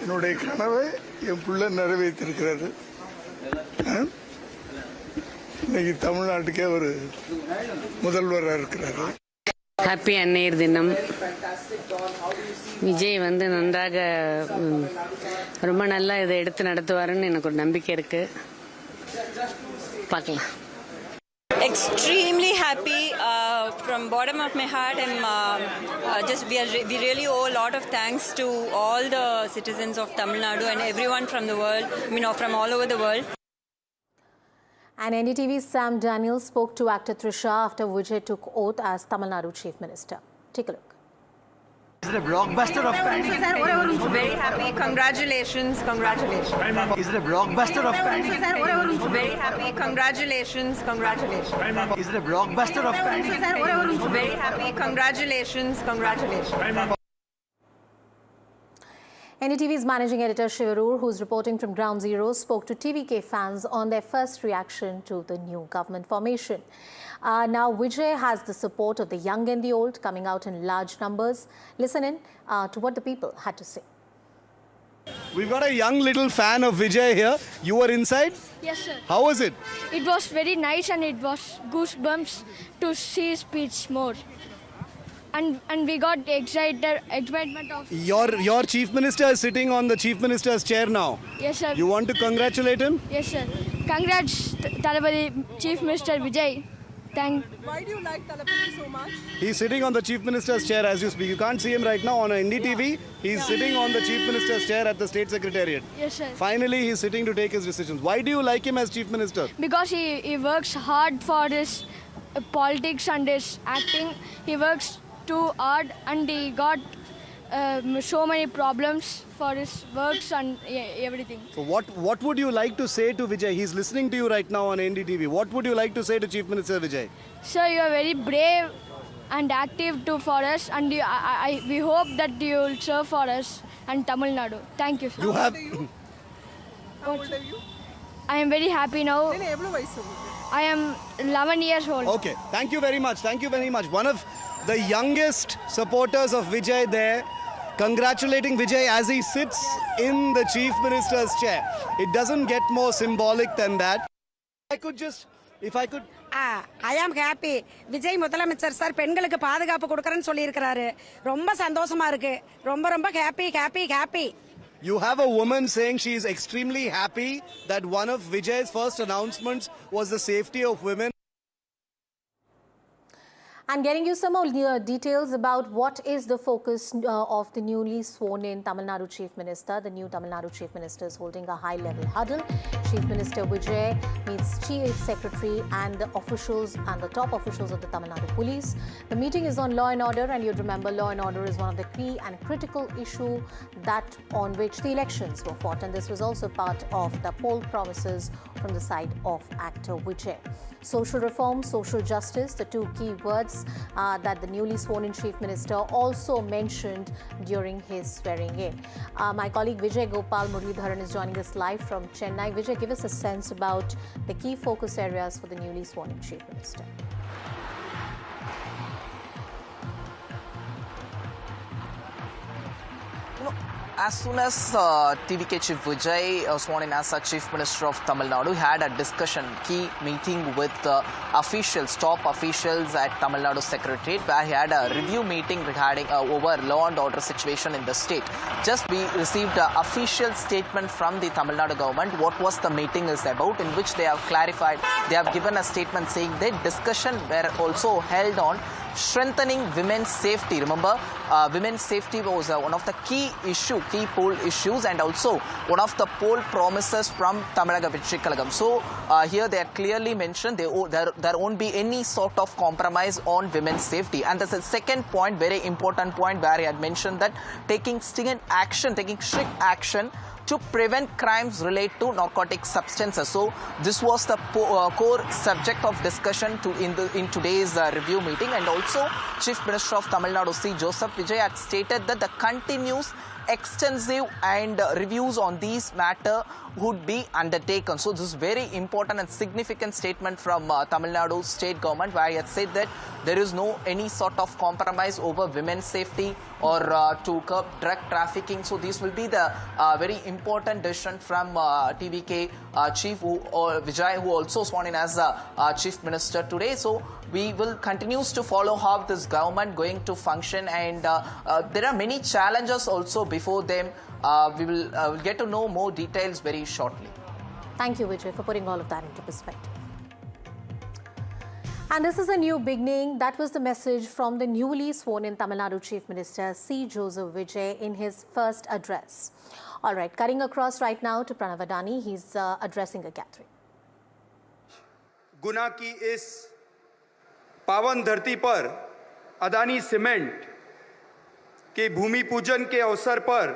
என்னுடைய கனவை என் பிள்ளை நிறைவேற்றிருக்கிறாரு. இன்னைக்கு தமிழ்நாட்டுக்கே ஒரு முதல்வராக இருக்கிறாரு. ஹாப்பி அன்னையர் தினம். விஜய் வந்து நன்றாக ரொம்ப நல்லா இதை எடுத்து நடத்துவாருன்னு எனக்கு ஒரு நம்பிக்கை இருக்கு. பார்க்கலாம். Extremely happy from bottom of my heart, and we really owe a lot of thanks to all the citizens of Tamil Nadu and everyone from the world, from all over the world. And NDTV's Sam Daniel spoke to actor Trisha after Vijay took oath as Tamil Nadu Chief Minister. Take a look. Is it a blockbuster of Panic? Very happy. Congratulations. Is it a blockbuster of Panic? Very happy. Congratulations. Is it a blockbuster of Panic? Very happy. Congratulations. NDTV's managing editor Shivarur, who's reporting from Ground Zero, spoke to TVK fans on their first reaction to the new government formation. Now, Vijay has the support of the young and the old coming out in large numbers. Listen in to what the people had to say. We've got a young little fan of Vijay here. You were inside? Yes, sir. How was it? It was very nice, and it was goosebumps to see his speech more. And we got excitement of... Your Chief Minister is sitting on the Chief Minister's chair now. Yes, sir. You want to congratulate him? Yes, sir. Congrats, Talapati, Chief Minister Vijay. Why do you like Talapati so much? He's sitting on the Chief Minister's chair as you speak. You can't see him right now on NDTV. He's sitting on the Chief Minister's chair at the State Secretariat. Yes, sir. Finally, he's sitting to take his decisions. Why do you like him as Chief Minister? Because he works hard for his politics and his acting. He works too hard, and he got so many problems for his works and everything. So what would you like to say to Vijay? He's listening to you right now on NDTV. What would you like to say to Chief Minister Vijay? Sir, you are very brave and active for us, and we hope that you will serve for us and Tamil Nadu. Thank you, sir. You have... How old are you? I am very happy now. I am 11 years old. Okay, thank you very much. Thank you very much. One of the youngest supporters of Vijay there, congratulating Vijay as he sits in the Chief Minister's chair. It doesn't get more symbolic than that. If I could... I am happy. Vijay முதலமைச்சர் sir பெண்களுக்கு பாதுகாப்பு கொடுக்கறேன்னு சொல்லி இருக்காரு. ரொம்ப சந்தோஷமா இருக்கு. ரொம்ப happy. You have a woman saying she is extremely happy that one of Vijay's first announcements was the safety of women. And getting you some more details about what is the focus of the newly sworn-in Tamil Nadu Chief Minister. The new Tamil Nadu Chief Minister is holding a high-level huddle. Chief Minister Vijay meets Chief Secretary and the officials and the top officials of the Tamil Nadu Police. The meeting is on law and order, and you'd remember law and order is one of the key and critical issue that on which the elections were fought, and this was also part of the poll promises from the side of actor Vijay. Social reform, social justice, the two key words that the newly sworn-in Chief Minister also mentioned during his swearing-in. My colleague Vijay Gopal Muralidharan is joining us live from Chennai. Vijay, give us a sense about the key focus areas for the newly sworn-in Chief Minister. As soon as TVK Chief Vijay was sworn in as a Chief Minister of Tamil Nadu, he had a discussion, key meeting with officials, top officials at Tamil Nadu Secretariat, where he had a review meeting regarding over law and order situation in the state. Just we received an official statement from the Tamil Nadu government what was the meeting is about, in which they have clarified, they have given a statement saying that discussion were also held on strengthening women's safety. Remember, women's safety was one of the key poll issues, and also one of the poll promises from Tamil Nadu. So here they are clearly mentioned there won't be any sort of compromise on women's safety. And there's a second point, very important point, where he had mentioned that taking strict action to prevent crimes related to narcotic substances. So this was the core subject of discussion in today's review meeting. And also Chief Minister of Tamil Nadu, C. Joseph Vijay, had stated that the continuous extensive and reviews on these matter would be undertaken. So this is very important and significant statement from Tamil Nadu state government, where he had said that there is no any sort of compromise over women's safety or to curb drug trafficking. So this will be the very important decision from TVK Chief Vijay, who also sworn in as Chief Minister today. So we will continue to follow how this government going to function, and there are many challenges also before them. We will get to know more details very shortly. Thank you, Vijay, for putting all of that into perspective. And this is a new beginning. That was the message from the newly sworn-in Tamil Nadu Chief Minister C. Joseph Vijay in his first address. All right, cutting across right now to Pranav Adani. He's addressing a gathering. गुना की इस पावन धरती पर Adani cement के भूमि पूजन के अवसर पर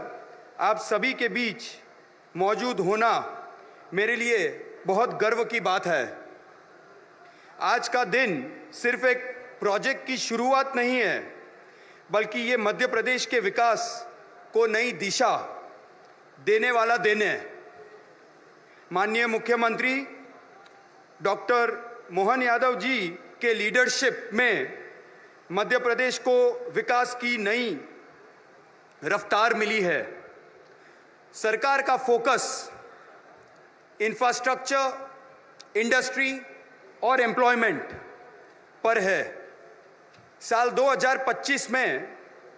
आप सभी के बीच मौजूद होना मेरे लिए बहुत गर्व की बात है। आज का दिन सिर्फ एक प्रोजेक्ट की शुरुआत नहीं है, बल्कि ये मध्य प्रदेश के विकास को नई दिशा देने वाला दिन है। माननीय मुख्यमंत्री डॉक्टर मोहन यादव जी के लीडरशिप में मध्य प्रदेश को विकास की नई रफ्तार मिली है। सरकार का फोकस इंफ्रास्ट्रक्चर, इंडस्ट्री और एम्प्लॉयमेंट पर है। साल 2025 में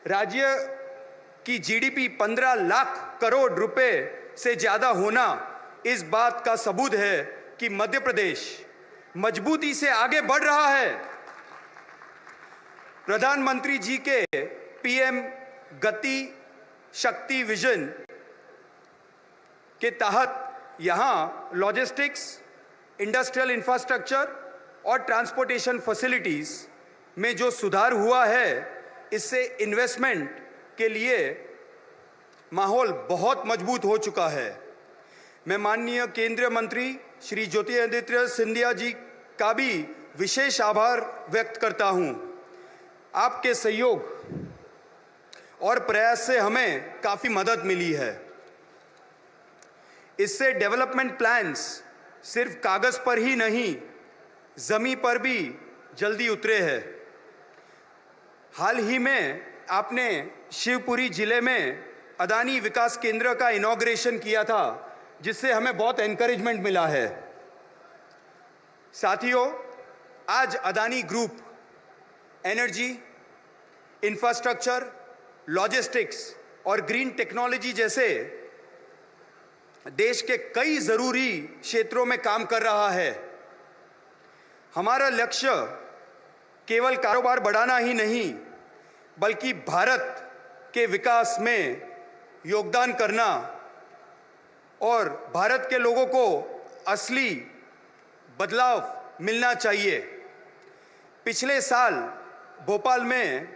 राज्य की जीडीपी 15 लाख करोड़ रुपए से ज़्यादा होना इस बात का सबूत है कि मध्य प्रदेश मजबूती से आगे बढ़ रहा है। प्रधानमंत्री जी के पीएम गति शक्ति विजन के तहत यहाँ लॉजिस्टिक्स, इंडस्ट्रियल इंफ्रास्ट्रक्चर और ट्रांसपोर्टेशन फैसिलिटीज़ में जो सुधार हुआ है, इससे इन्वेस्टमेंट के लिए माहौल बहुत मजबूत हो चुका है। मैं माननीय केंद्रीय मंत्री श्री ज्योतिरादित्य सिंधिया जी का भी विशेष आभार व्यक्त करता हूं। आपके सहयोग और प्रयास से हमें काफ़ी मदद मिली है। इससे डेवलपमेंट प्लान्स सिर्फ कागज़ पर ही नहीं, ज़मीन पर भी जल्दी उतरे हैं। हाल ही में आपने शिवपुरी जिले में अदानी विकास केंद्र का इनॉग्रेशन किया था, जिससे हमें बहुत एनकरेजमेंट मिला है। साथियों, आज Adani group energy, infrastructure, logistics और ग्रीन टेक्नोलॉजी जैसे देश के कई जरूरी क्षेत्रों में काम कर रहा है। हमारा लक्ष्य केवल कारोबार बढ़ाना ही नहीं, बल्कि भारत के विकास में योगदान करना और भारत के लोगों को असली बदलाव मिलना चाहिए। पिछले साल भोपाल में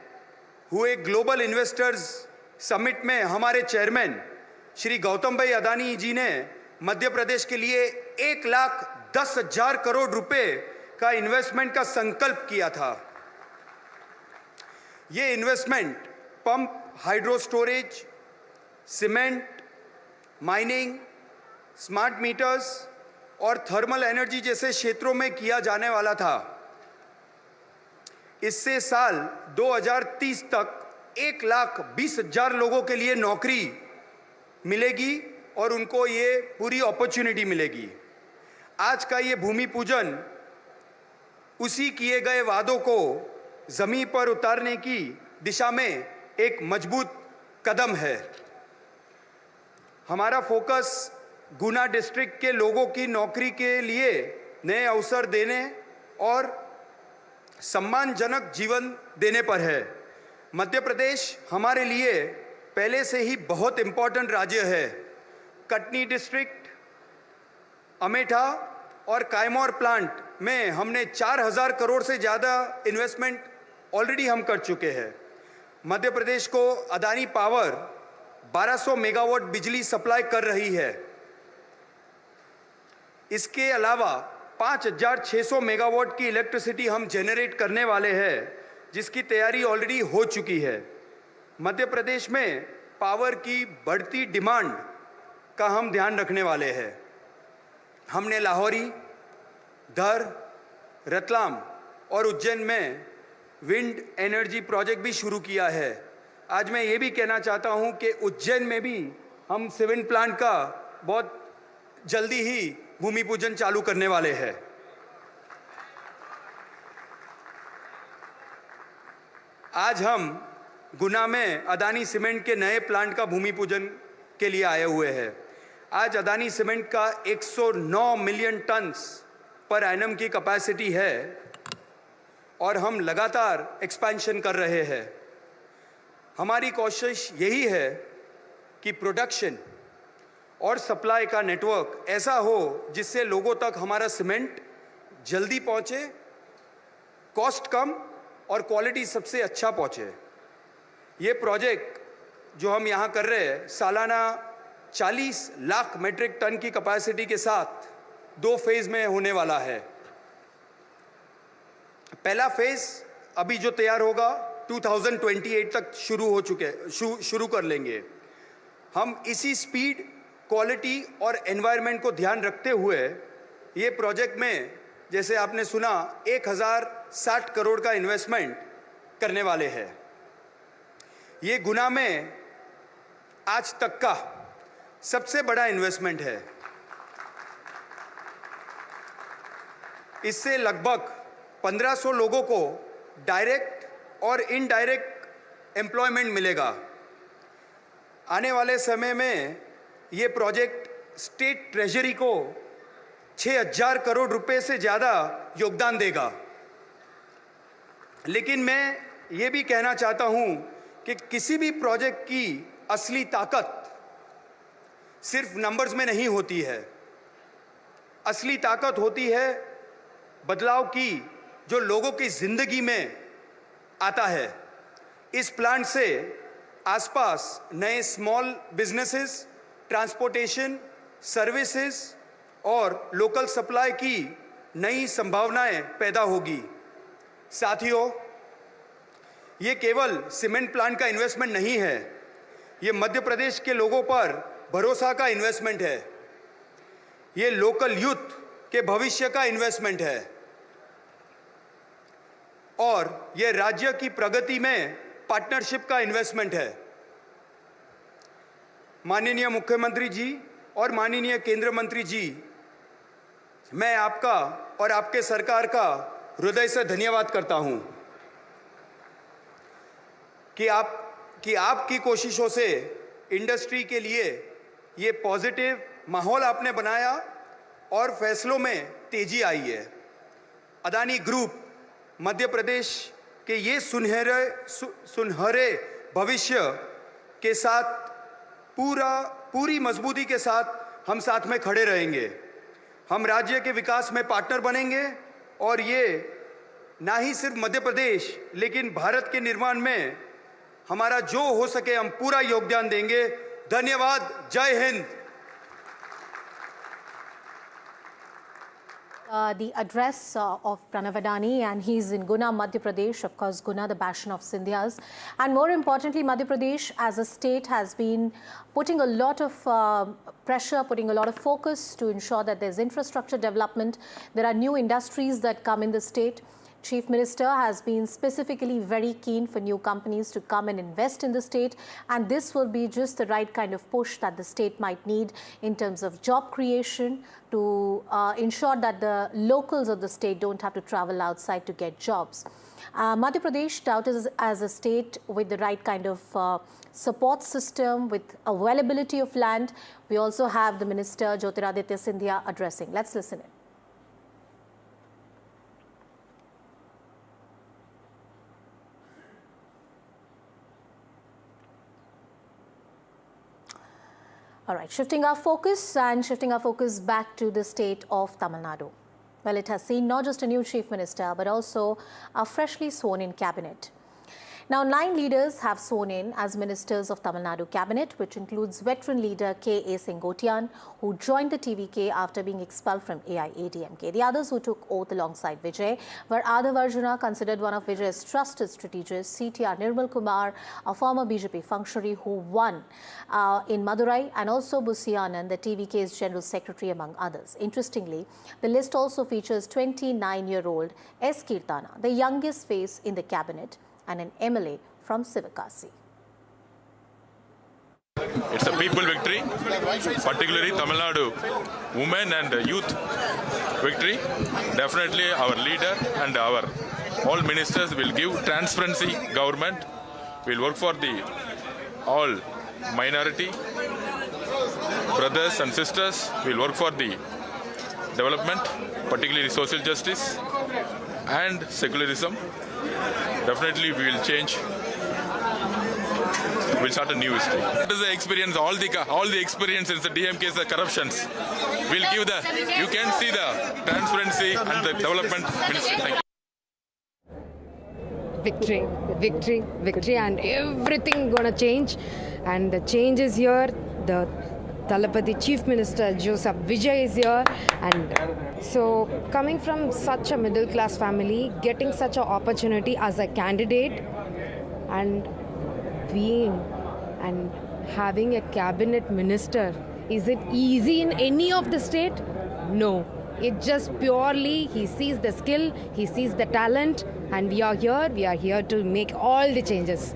हुए ग्लोबल इन्वेस्टर्स समिट में हमारे चेयरमैन श्री गौतम भाई अदानी जी ने मध्य प्रदेश के लिए 1,10,000 करोड़ रुपए का इन्वेस्टमेंट का संकल्प किया था। ये investment pump, hydro storage, cement, mining, smart meters और थर्मल एनर्जी जैसे क्षेत्रों में किया जाने वाला था। इससे साल 2030 तक 1,20,000 लोगों के लिए नौकरी मिलेगी और उनको ये पूरी अपॉर्चुनिटी मिलेगी। आज का ये भूमि पूजन उसी किए गए वादों को जमीन पर उतारने की दिशा में एक मजबूत कदम है। हमारा फोकस गुना डिस्ट्रिक्ट के लोगों की नौकरी के लिए नए अवसर देने और सम्मानजनक जीवन देने पर है। मध्य प्रदेश हमारे लिए पहले से ही बहुत इंपॉर्टेंट राज्य है। कटनी डिस्ट्रिक्ट, अमेठा और कायमोर प्लांट में हमने 4,000 करोड़ से ज़्यादा इन्वेस्टमेंट ऑलरेडी हम कर चुके हैं। मध्य प्रदेश को अदानी पावर 1200 मेगावाट बिजली सप्लाई कर रही है। इसके अलावा 5,600 मेगावाट की इलेक्ट्रिसिटी हम जनरेट करने वाले हैं, जिसकी तैयारी ऑलरेडी हो चुकी है। मध्य प्रदेश में पावर की बढ़ती डिमांड का हम ध्यान रखने वाले हैं। हमने लाहौरी, धर, रतलाम और उज्जैन में विंड एनर्जी प्रोजेक्ट भी शुरू किया है। आज मैं ये भी कहना चाहता हूँ कि उज्जैन में भी हम सीमेंट प्लांट का बहुत जल्दी ही भूमि पूजन चालू करने वाले हैं। आज हम गुना में अदानी सीमेंट के नए प्लांट का भूमि पूजन के लिए आए हुए हैं। आज अदानी सीमेंट का 109 मिलियन टन्स पर एनम की कैपेसिटी है और हम लगातार एक्सपेंशन कर रहे हैं। हमारी कोशिश यही है कि प्रोडक्शन और सप्लाई का नेटवर्क ऐसा हो जिससे लोगों तक हमारा सीमेंट जल्दी पहुंचे, कॉस्ट कम और क्वालिटी सबसे अच्छा पहुंचे। ये प्रोजेक्ट जो हम यहाँ कर रहे हैं सालाना 40 लाख मेट्रिक टन की कैपेसिटी के साथ 2 फेज में होने वाला है। पहला फेज अभी जो तैयार होगा 2028 तक शुरू कर लेंगे। हम इसी स्पीड, क्वालिटी और एनवायरनमेंट को ध्यान रखते हुए ये प्रोजेक्ट में, जैसे आपने सुना, 1,060 करोड़ का इन्वेस्टमेंट करने वाले हैं। ये गुना में आज तक का सबसे बड़ा इन्वेस्टमेंट है। इससे लगभग 1500 लोगों को डायरेक्ट और इनडायरेक्ट एम्प्लॉयमेंट मिलेगा। आने वाले समय में ये प्रोजेक्ट स्टेट ट्रेजरी को 6,000 करोड़ रुपए से ज़्यादा योगदान देगा। लेकिन मैं ये भी कहना चाहता हूँ कि किसी भी प्रोजेक्ट की असली ताकत सिर्फ नंबर्स में नहीं होती है। असली ताकत होती है बदलाव की जो लोगों की जिंदगी में आता है। इस प्लांट से आसपास नए स्मॉल बिजनेसेस, ट्रांसपोर्टेशन, सर्विसेज और लोकल सप्लाई की नई संभावनाएं पैदा होगी। साथियों, ये केवल सीमेंट प्लांट का इन्वेस्टमेंट नहीं है, ये मध्य प्रदेश के लोगों पर भरोसा का इन्वेस्टमेंट है। ये लोकल यूथ के भविष्य का इन्वेस्टमेंट है और ये राज्य की प्रगति में पार्टनरशिप का इन्वेस्टमेंट है। माननीय मुख्यमंत्री जी और माननीय केंद्र मंत्री जी, मैं आपका और आपके सरकार का हृदय से धन्यवाद करता हूं कि आपकी कोशिशों से इंडस्ट्री के लिए ये पॉजिटिव माहौल आपने बनाया और फैसलों में तेजी आई है। अदानी ग्रुप मध्य प्रदेश के ये सुनहरे भविष्य के साथ पूरी मजबूती के साथ हम साथ में खड़े रहेंगे। हम राज्य के विकास में पार्टनर बनेंगे और ये ना ही सिर्फ मध्य प्रदेश लेकिन भारत के निर्माण में हमारा जो हो सके हम पूरा योगदान देंगे। धन्यवाद। जय Hind. The address of Pranav Adani, and he's in Guna, Madhya Pradesh. Of course, Guna, the bastion of Scindias. And more importantly, Madhya Pradesh as a state has been putting a lot of pressure, putting a lot of focus to ensure that there's infrastructure development. There are new industries that come in the state. Chief Minister has been specifically very keen for new companies to come and invest in the state, and this will be just the right kind of push that the state might need in terms of job creation to ensure that the locals of the state don't have to travel outside to get jobs. Madhya Pradesh touted as a state with the right kind of support system, with availability of land. We also have the Minister Jyotiraditya Scindia addressing. Let's listen in. All right, shifting our focus back to the state of Tamil Nadu. Well, it has seen not just a new chief minister, but also a freshly sworn in cabinet. Now, 9 leaders have sworn in as ministers of Tamil Nadu cabinet, which includes veteran leader K.A. Sengotian, who joined the TVK after being expelled from AIADMK. The others who took oath alongside Vijay were Adhav Arjuna, considered one of Vijay's trusted strategists, CTR Nirmal Kumar, a former BJP functionary who won in Madurai, and also Busi Anand, the TVK's general secretary, among others. Interestingly, the list also features 29-year-old S. Kirtana, the youngest face in the cabinet, and an MLA from Sivakasi. It's a people victory, particularly Tamil Nadu women and youth victory. Definitely our leader and our all ministers will give transparency government. We'll work for the all minority brothers and sisters. We'll work for the development, particularly social justice and secularism. Definitely we will change. We'll start a new history. That is the experience, all the experience in the DMK is the corruptions. We'll give the, you can see the transparency and the development ministry. Thank you. Victory, victory, victory, and everything gonna change. And the change is here. The Talapati Chief Minister Joseph Vijay is here, and so coming from such a middle class family, getting such an opportunity as a candidate and being and having a cabinet minister, is it easy in any of the state? No. It just purely, he sees the skill, he sees the talent, and we are here to make all the changes.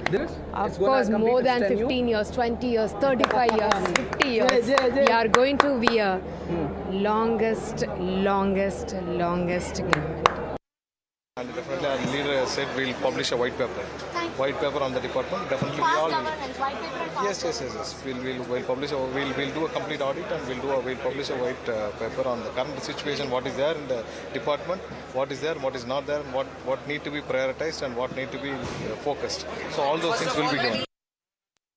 Of course, more than 15 years, 20 years, 35 years, 50 years. We are going to be a longest And definitely our leader said we'll publish a white paper. White paper on the department. Definitely we all will. Yes. We'll publish. We'll do a complete audit and we'll publish a white paper on the current situation, what is there in the department, what is there, what is not there, what need to be prioritized and what need to be focused. So all those things will be done.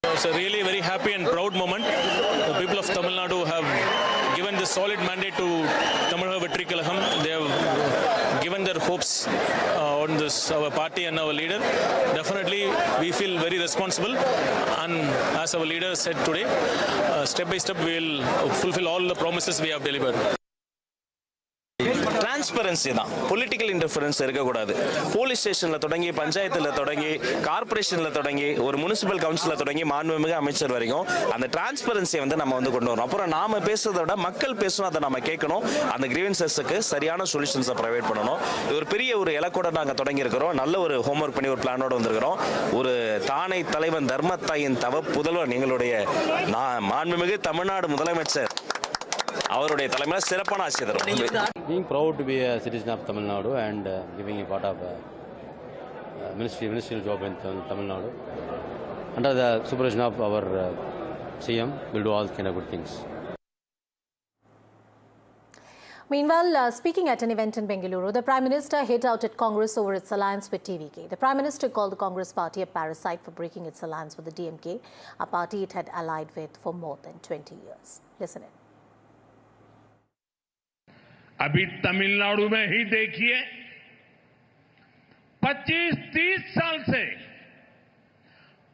It's a really very happy and proud moment. The people of Tamil Nadu have given this solid mandate to Tamil Nadu Vetri Kalagam. They have given their hopes on this, our party and our leader. Definitely, we feel very responsible. And as our leader said today, step by step, we will fulfill all the promises we have delivered. Transparency தான், political interference இருக்கக்கூடாது. Police ஸ்டேஷன்ல தொடங்கி, பஞ்சாயத்துல தொடங்கி, கார்ப்பரேஷன்ல தொடங்கி, ஒரு municipal கவுன்சில்ல தொடங்கி, மாண்புமிகு அமைச்சர் வரைக்கும் அந்த டிரான்ஸ்பரன்சியை நம்ம கொண்டு வரணும். அப்புறம் நாம பேசுறதை விட மக்கள் பேசணும், அதை நம்ம கேட்கணும். அந்த கிரீவன்சஸ்க்கு சரியான சொல்யூஷன்ஸை ப்ரொவைட் பண்ணணும். இது ஒரு பெரிய ஒரு இலக்கோட நாங்க தொடங்கி இருக்கிறோம். நல்ல ஒரு ஹோம்வொர்க் பண்ணி ஒரு பிளானோட வந்திருக்கிறோம். ஒரு தானை தலைவன் தர்மத்தாயின் தவ புதல்வன் எங்களுடைய மாண்புமிகு தமிழ்நாடு முதலமைச்சர் அவருடைய தலைமையில் சிறப்பான ஆட்சி தரும். Being proud to be a citizen of Tamil Nadu and giving a part of ministerial job in Tamil Nadu. Under the supervision of our CM, we'll do all kind of good things. Meanwhile, speaking at an event in Bengaluru, the Prime Minister hit out at Congress over its alliance with TVK. The Prime Minister called the Congress party a parasite for breaking its alliance with the DMK, a party it had allied with for more than 20 years. Listen in. अभी तमिलनाडु में ही देखिए 25-30 साल से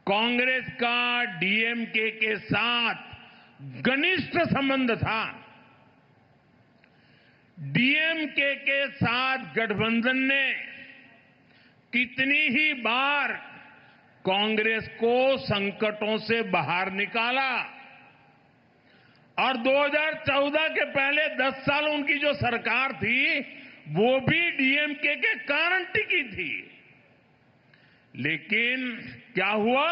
कांग्रेस का DMK के साथ घनिष्ठ संबंध था। डीएमके के साथ गठबंधन ने कितनी ही बार कांग्रेस को संकटों से बाहर निकाला और 2014 के पहले 10 साल उनकी जो सरकार थी वो भी डीएमके के कारण टिकी थी। लेकिन क्या हुआ?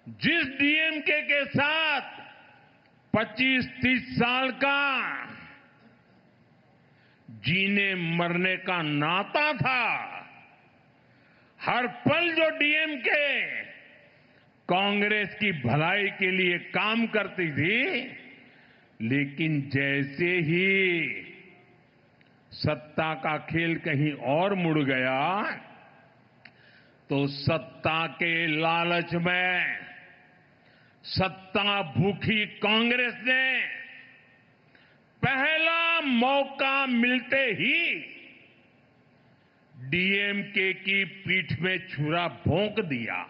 जिस डीएमके के साथ 25-30 साल का जीने मरने का नाता था, हर पल जो डीएमके कांग्रेस की भलाई के लिए काम करती थी, लेकिन जैसे ही सत्ता का खेल कहीं और मुड़ गया तो सत्ता के लालच में सत्ता भूखी कांग्रेस ने पहला मौका मिलते ही डीएमके की पीठ में छुरा भोंक दिया।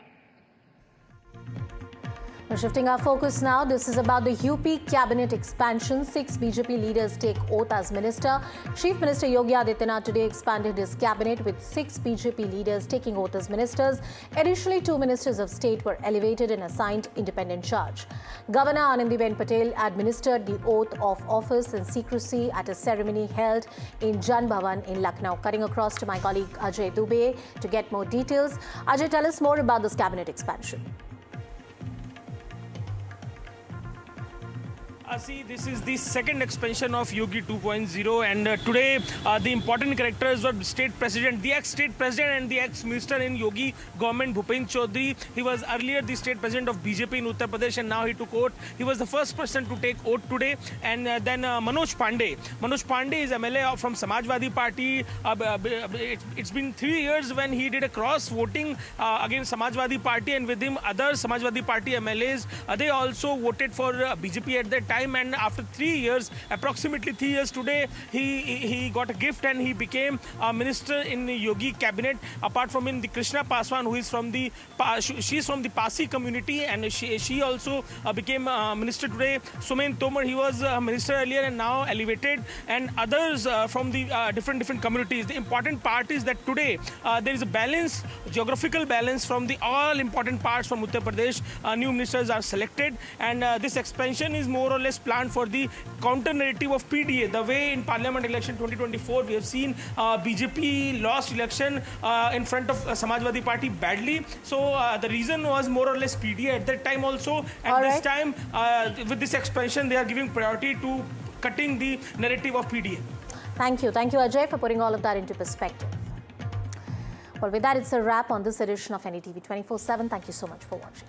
Now shifting our focus now, this is about the UP cabinet expansion. 6 BJP leaders take oath as minister. Chief Minister Yogi Adityanath today expanded his cabinet with 6 BJP leaders taking oath as ministers. Additionally, 2 ministers of state were elevated and assigned independent charge. Governor Anandiben Patel administered the oath of office in secrecy at a ceremony held in Jan Bhavan in Lucknow. Cutting across to my colleague Ajay Dubey to get more details. Ajay, tell us more about this cabinet expansion. See, this is the second expansion of Yogi 2.0, and today the important characters were State President, the ex-State President and the ex-Minister in Yogi government, Bhupendra Chaudhary. He was earlier the State President of BJP in Uttar Pradesh and now he took oath. He was the first person to take oath today. And then Manoj Pandey. Manoj Pandey is MLA from Samajwadi Party. It's been 3 years when he did a cross-voting against Samajwadi Party, and with him other Samajwadi Party MLAs. They also voted for BJP at that time, and after 3 years, approximately 3 years today, he got a gift and he became a minister in the Yogi cabinet. Apart from him, the Krishna Paswan, who is from the she's from the Pasi community, and she also became minister today. Sumen Tomar, he was minister earlier and now elevated, and others from the different communities. The important part is that today there is a balance, geographical balance from the all important parts from Uttar Pradesh. New ministers are selected, and this expansion is more or less planned for the counter narrative of PDA. The way in Parliament election 2024 we have seen BJP lost election in front of Samajwadi Party badly. So the reason was more or less PDA at that time also. At this time, with this expansion, they are giving priority to cutting the narrative of PDA. Thank you. Thank you, Ajay, for putting all of that into perspective. Well, with that, it's a wrap on this edition of NDTV 24/7. Thank you so much for watching.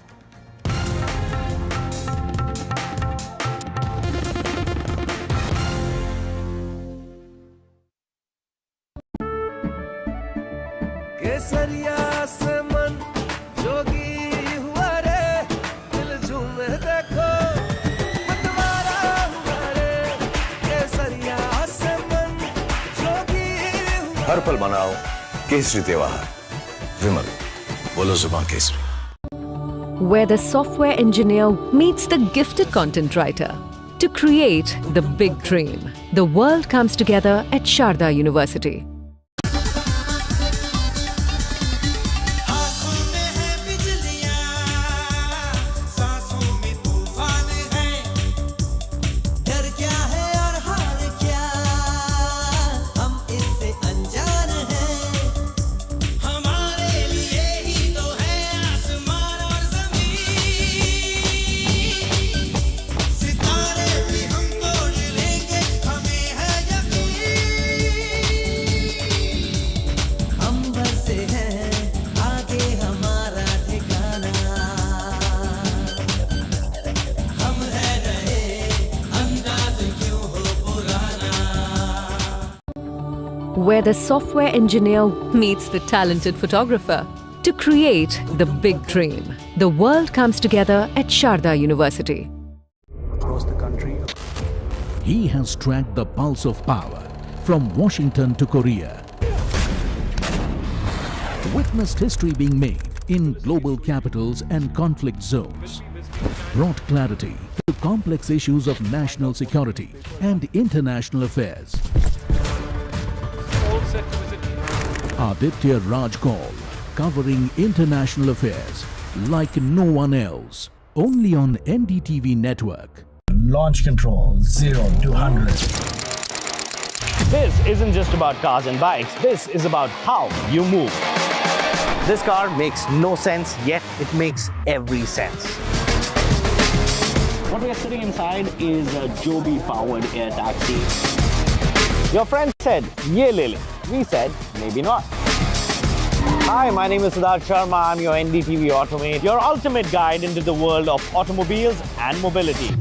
केसरिया से मन जोगी हुआ रे, दिल झूमे देखो मतवारा हुआ रे। केसरिया से मन जोगी हुआ। हर पल मनाओ केसरी त्योहार। विमल, बोलो जुबान Kesari. Where the software engineer meets the gifted content writer to create the big dream. The world comes together at Sharda University. where the software engineer meets the talented photographer to create the big dream. The world comes together at Sharda University. Across the country, he has tracked the pulse of power from Washington to Korea. Witnessed history being made in global capitals and conflict zones. Brought clarity to complex issues of national security and international affairs. Aditya Raj Kaul, covering international affairs like no one else. Only on NDTV network. Launch control 0 to 100. This isn't just about cars and bikes. This is about how you move. This car makes no sense, yet it makes every sense. What we are sitting inside is a Joby-powered air taxi. Your friend said, "Ye le le." We said, maybe not. Hi, my name is Siddharth Sharma. I'm your NDTV Automate, your ultimate guide into the world of automobiles and mobility.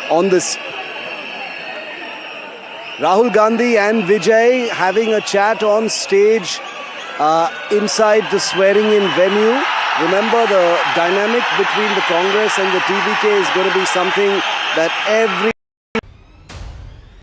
On this Rahul Gandhi and Vijay having a chat on stage inside the swearing-in venue. Remember, the dynamic between the Congress and the TVK is going to be something that every